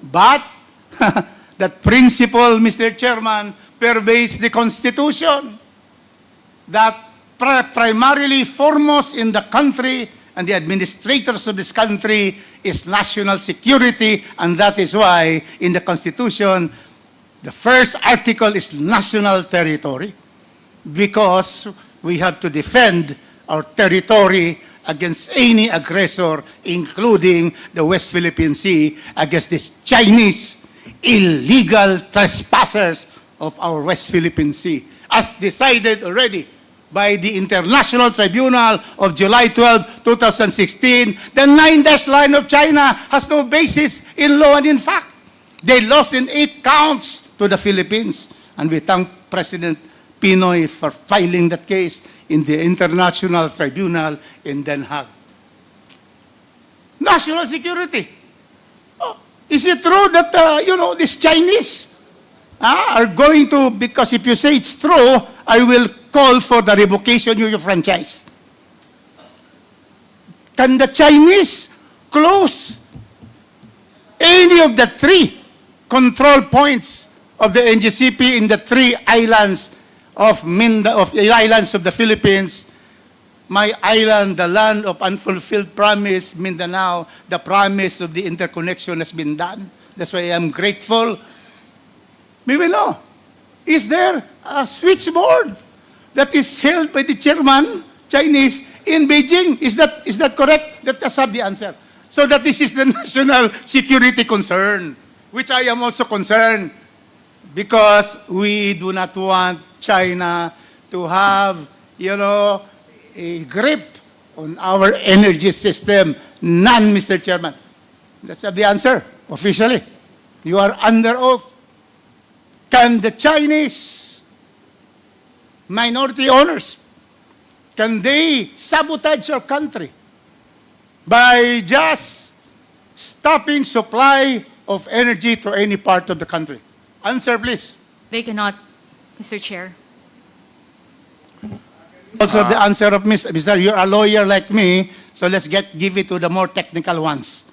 But that principle, Mr. Chairman, pervades the Constitution, that primarily foremost in the country and the administrators of this country is national security, and that is why in the Constitution, the first article is national territory, because we have to defend our territory against any aggressor, including the West Philippine Sea, against these Chinese illegal trespassers of our West Philippine Sea, as decided already by the International Tribunal of July 12, 2016. The 9-dash line of China has no basis in law and in fact. They lost in 8 counts to the Philippines. And we thank President Pinoy for filing that case in the International Tribunal in Den Haag. National security. Oh, is it true that, these Chinese are going to, because if you say it's true, I will call for the revocation of your franchise. Can the Chinese close any of the 3 control points of the NGCP in the 3 islands of the islands of the Philippines? My island, the land of unfulfilled promise, Mindanao, the promise of the interconnection has been done. That's why I am grateful. We will know. Is there a switchboard that is held by the chairman, Chinese, in Beijing? Is that correct? Let us have the answer. So that this is the national security concern, which I am also concerned, because we do not want China to have, a grip on our energy system. None, Mr. Chairman. Let's have the answer, officially. You are under oath. Can the Chinese minority owners, can they sabotage our country by just stopping supply of energy to any part of the country? Answer, please. They cannot, Mr. Chair. Also, the answer of Mr. You're a lawyer like me, so let's give it to the more technical ones.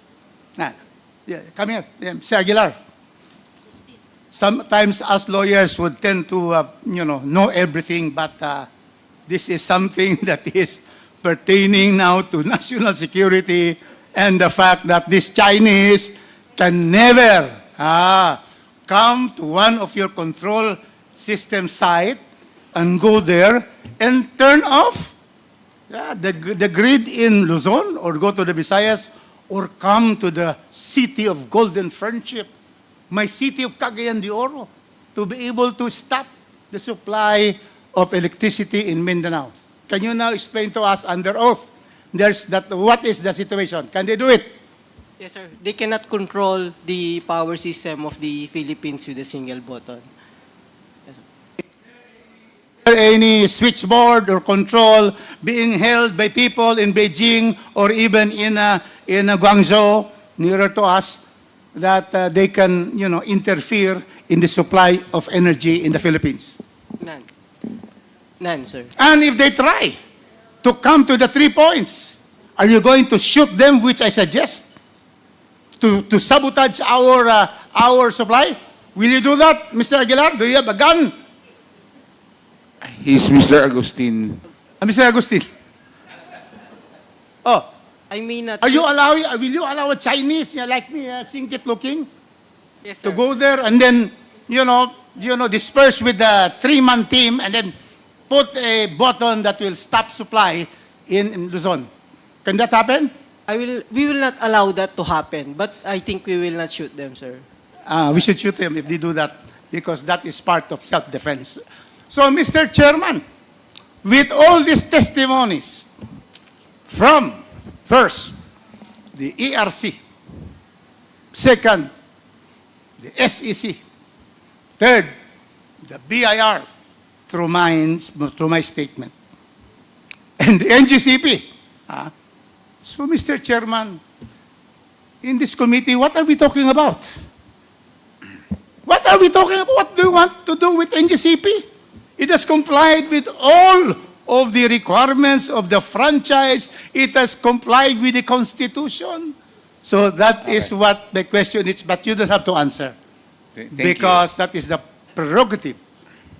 Come here, Mr. Aguilar. Sometimes us lawyers would tend to, know everything, but this is something that is pertaining now to national security and the fact that these Chinese can never come to one of your control system site and go there and turn off the grid in Luzon, or go to the Visayas, or come to the city of Golden Friendship, my city of Cagayan de Oro, to be able to stop the supply of electricity in Mindanao. Can you now explain to us under oath, what is the situation? Can they do it? Yes, sir. They cannot control the power system of the Philippines with a single button. Yes, sir. any switchboard or control being held by people in Beijing or even in Guangzhou, nearer to us, that they can, interfere in the supply of energy in the Philippines? None. None, sir. And if they try to come to the 3 points, are you going to shoot them, which I suggest, to sabotage our supply? Will you do that, Mr. Aguilar? Do you have a gun? He's Mr. Agustin. Mr. Agustin. Oh, I mean, not will you allow a Chinese like me, singkit looking, yes, sir. to go there and then, disperse with the 3-man team and then put a button that will stop supply in Luzon? Can that happen? We will not allow that to happen, but I think we will not shoot them, sir. We should shoot them if they do that because that is part of self-defense. So, Mr. Chairman, with all these testimonies from, first, the ERC, second, the SEC, third, the BIR, through my statement, and the NGCP. So, Mr. Chairman, in this committee, what are we talking about? What are we talking about? What do you want to do with NGCP? It has complied with all of the requirements of the franchise. It has complied with the Constitution. So that is what the question is, but you don't have to answer. Because that is the prerogative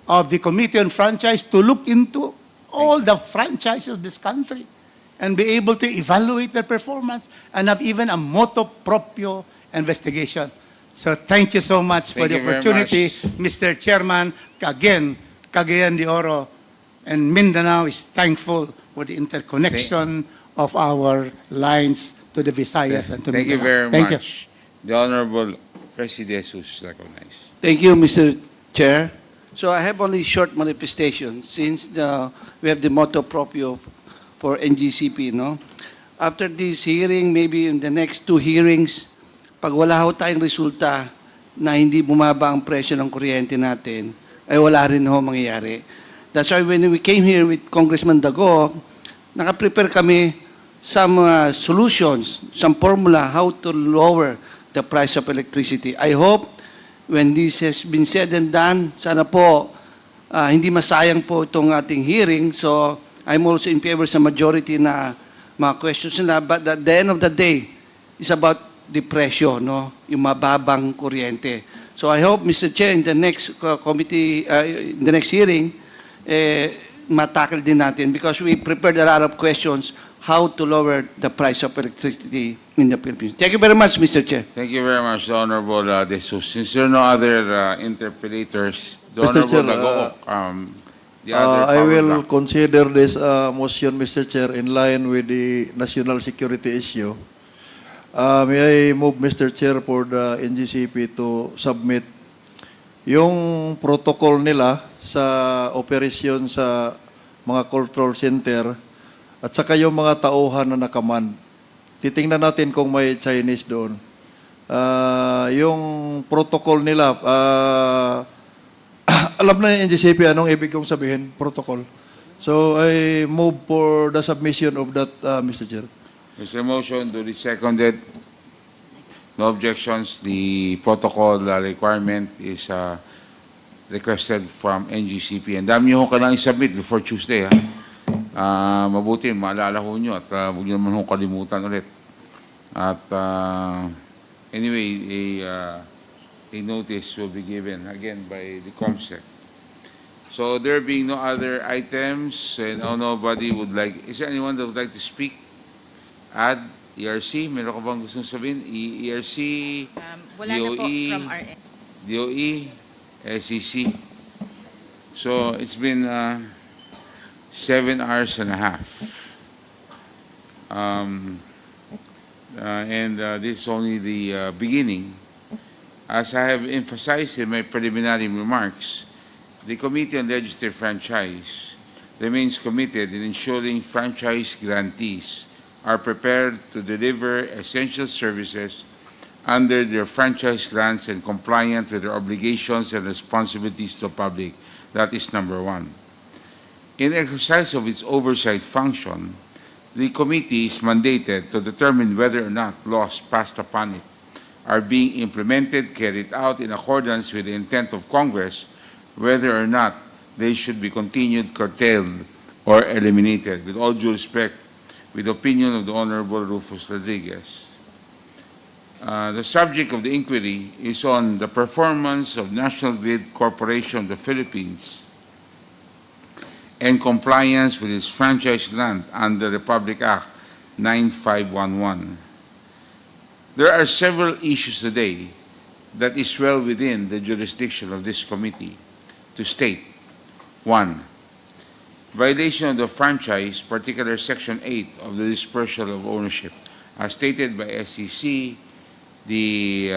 of the Committee on Franchise to look into all the franchises of this country and be able to evaluate their performance and have even a motu proprio investigation. So thank you so much for Thank the you very opportunity, much. Mr. Chairman. Again, Cagayan de Oro and Mindanao is thankful for the interconnection of our lines to the Visayas and to Thank you Mindanao. very Thank you. much. The Honorable President is recognized. Thank you, Mr. Chair. So I have only short manifestation since we have the motto proprio for NGCP, no? After this hearing, maybe in the next 2 hearings, pag wala ho tayong resulta na hindi bumaba ang presyo ng kuryente natin, ay wala rin ho mangyayari. That's why when we came here with Congressman Dago, naka-prepare kami some solutions, some formula how to lower the price of electricity. I hope when this has been said and done, sana po hindi masayang po itong ating hearing. So I'm also in favor sa majority na mga questions nila. But at the end of the day, it's about the presyo, no? Yung mababang kuryente. So I hope, Mr. Chair, in the next committee, in the next hearing, matakal din natin because we prepared a lot of questions how to lower the price of electricity in the Philippines. Thank you very much, Mr. Chair. Thank you very much, the Honorable De Jesus. Since there are no other interpellators, the Mr. Chair, Honorable Dago, the other I power will block. consider this motion, Mr. Chair, in line with the national security issue. May I move, Mr. Chair, for the NGCP to submit yung protocol nila sa operasyon sa mga control center at saka yung mga tauhan na nakaman. Titingnan natin kung may Chinese doon. Yung protocol nila, alam na yung NGCP anong ibig kong sabihin, protocol. So I move for the submission of that, Mr. Chair. There's a motion duly seconded. No objections. The protocol requirement is requested from NGCP. And dami nyo kailangan i-submit before Tuesday. Mabuti, maalala ho nyo at huwag nyo naman ho kalimutan ulit. At anyway, a notice will be given again by the COMSEC. So there being no other items and nobody would like, is there anyone that would like to speak? Add ERC, meron ka bang gustong sabihin? ERC, Wala na po from our end. DOE, SEC. So it's been 7 hours and a half. And this is only the beginning. As I have emphasized in my preliminary remarks, the Committee on Legislative Franchise remains committed in ensuring franchise grantees are prepared to deliver essential services under their franchise grants and compliant with their obligations and responsibilities to the public. That is number one. In exercise of its oversight function, the committee is mandated to determine whether or not laws passed upon it are being implemented, carried out in accordance with the intent of Congress, whether or not they should be continued, curtailed, or eliminated. With all due respect, with the opinion of the Honorable Rufus Rodriguez. The subject of the inquiry is on the performance of National Grid Corporation of the Philippines and compliance with its franchise grant under Republic Act 9511. There are several issues today that is well within the jurisdiction of this committee to state. 1. Violation of the franchise, particular Section 8 of the Dispersal of Ownership. As stated by SEC, the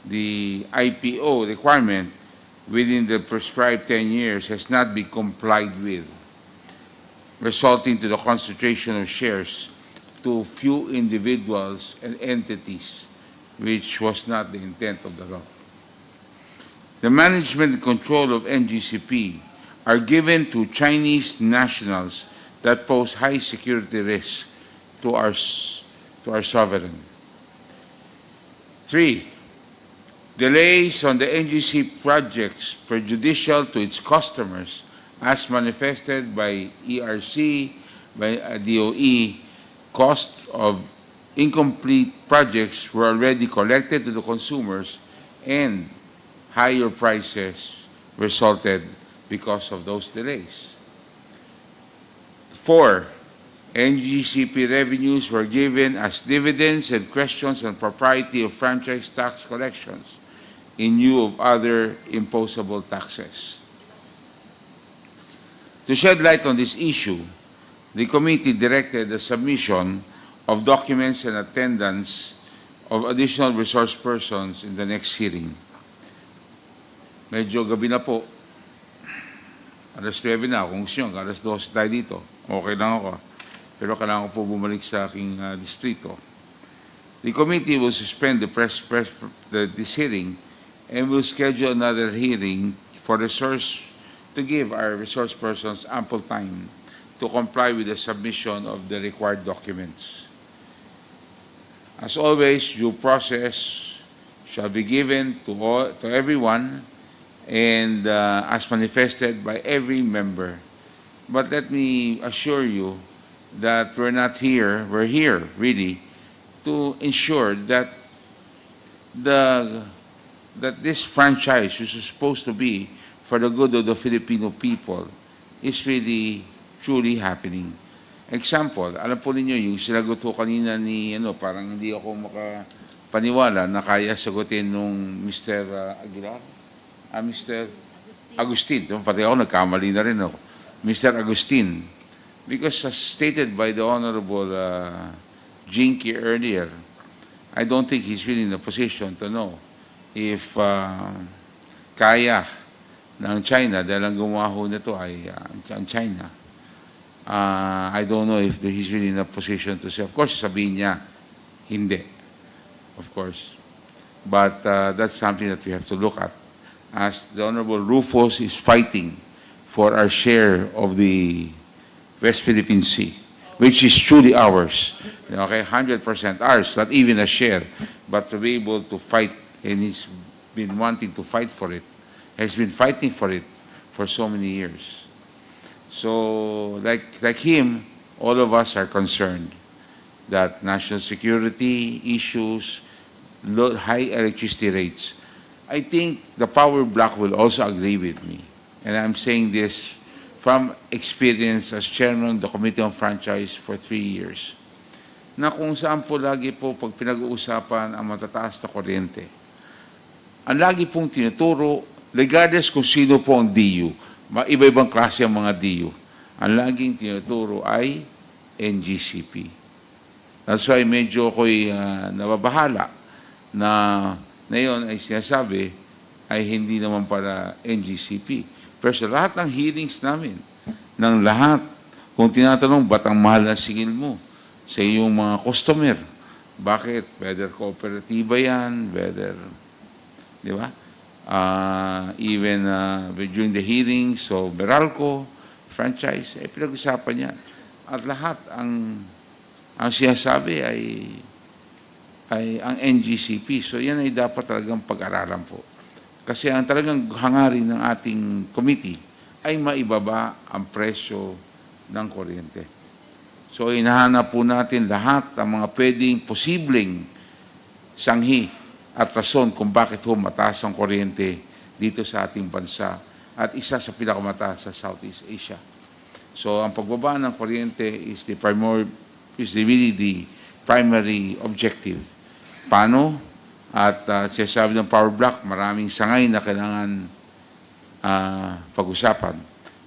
IPO requirement within the prescribed 10 years has not been complied with, resulting to the concentration of shares to few individuals and entities, which was not the intent of the law. The management and control of NGCP are given to Chinese nationals that pose high security risk to our sovereign. 3. Delays on the NGC projects prejudicial to its customers as manifested by ERC, by DOE. Costs of incomplete projects were already collected to the consumers, and higher prices resulted because of those delays. 4. NGCP revenues were given as dividends and questions on propriety of franchise tax collections in lieu of other imposable taxes. To shed light on this issue, the committee directed the submission of documents and attendance of additional resource persons in the next hearing. Medyo gabi na po. Alas 9 na. Kung gusto nyo, alas 12 tayo dito. Okay lang ako. Pero kailangan ko po bumalik sa aking distrito. The committee will suspend this hearing and will schedule another hearing for to give our resource persons ample time to comply with the submission of the required documents. As always, due process shall be given to everyone and as manifested by every member. But let me assure you that we're here really to ensure that that this franchise, which is supposed to be for the good of the Filipino people, is really truly happening. Example, alam po ninyo yung sinagot ko kanina ni parang hindi ako makapaniwala na kaya sagutin nung Mr. Aguilar? Mr. Agustin. Pati ako nagkamali na rin ako. Mr. Agustin. Because as stated by the Honorable Jinky earlier, I don't think he's really in a position to know if kaya ng China, dahil ang gumawa ho nito ay ang China. I don't know if he's really in a position to say. Of course, sabihin niya, hindi. Of course. But that's something that we have to look at. As the Honorable Rufus is fighting for our share of the West Philippine Sea, which is truly ours. Okay, 100% ours, not even a share. But to be able to fight, and he's been wanting to fight for it, has been fighting for it for so many years. So, like him, all of us are concerned that national security issues, high electricity rates. I think the power block will also agree with me. And I'm saying this from experience as chairman of the Committee on Franchise for 3 years. Na kung saan po lagi po pag pinag-uusapan ang matataas na kuryente, ang lagi pong tinuturo, regardless kung sino po ang DU, iba-ibang klase ang mga DU, ang laging tinuturo ay NGCP. That's why medyo ako'y nababahala na ngayon ay sinasabi ay hindi naman para NGCP. Pero sa lahat ng hearings namin, ng lahat, kung tinatanong, ba't ang mahal na singil mo sa iyong mga customer? Bakit? Whether kooperatiba yan, whether, di ba? Even during the hearings of Meralco, franchise, pinag-usapan yan. At lahat ang sinasabi ay ang NGCP. So yan ay dapat talagang pag-aralan po. Kasi ang talagang hangarin ng ating committee ay maibaba ang presyo ng kuryente. So hinahanap po natin lahat ng mga pwedeng posibleng sanghi at rason kung bakit mataas ang kuryente dito sa ating bansa at isa sa pinakamataas sa Southeast Asia. So ang pagbaba ng kuryente is really the primary objective. Paano? At sinasabi ng power block, maraming sangay na kailangan pag-usapan.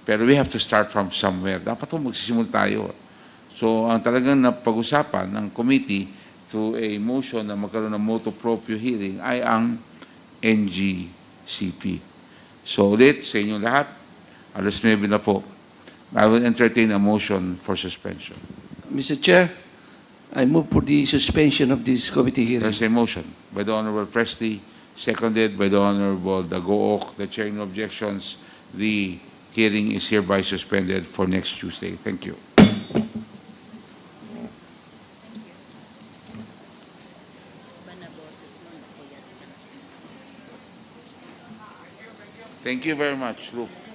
Pero we have to start from somewhere. Dapat magsisimul tayo. So ang talagang napag-usapan ng committee through a motion na magkaroon ng motu proprio hearing ay ang NGCP. So ulit sa inyong lahat, alas 9 na po, I will entertain a motion for suspension. Mr. Chair, I move for the suspension of this committee hearing. There's a motion by the Honorable Presti, seconded by the Honorable Dagook. The chair no objections. The hearing is hereby suspended for next Tuesday. Thank you. Thank you very much, Ruth.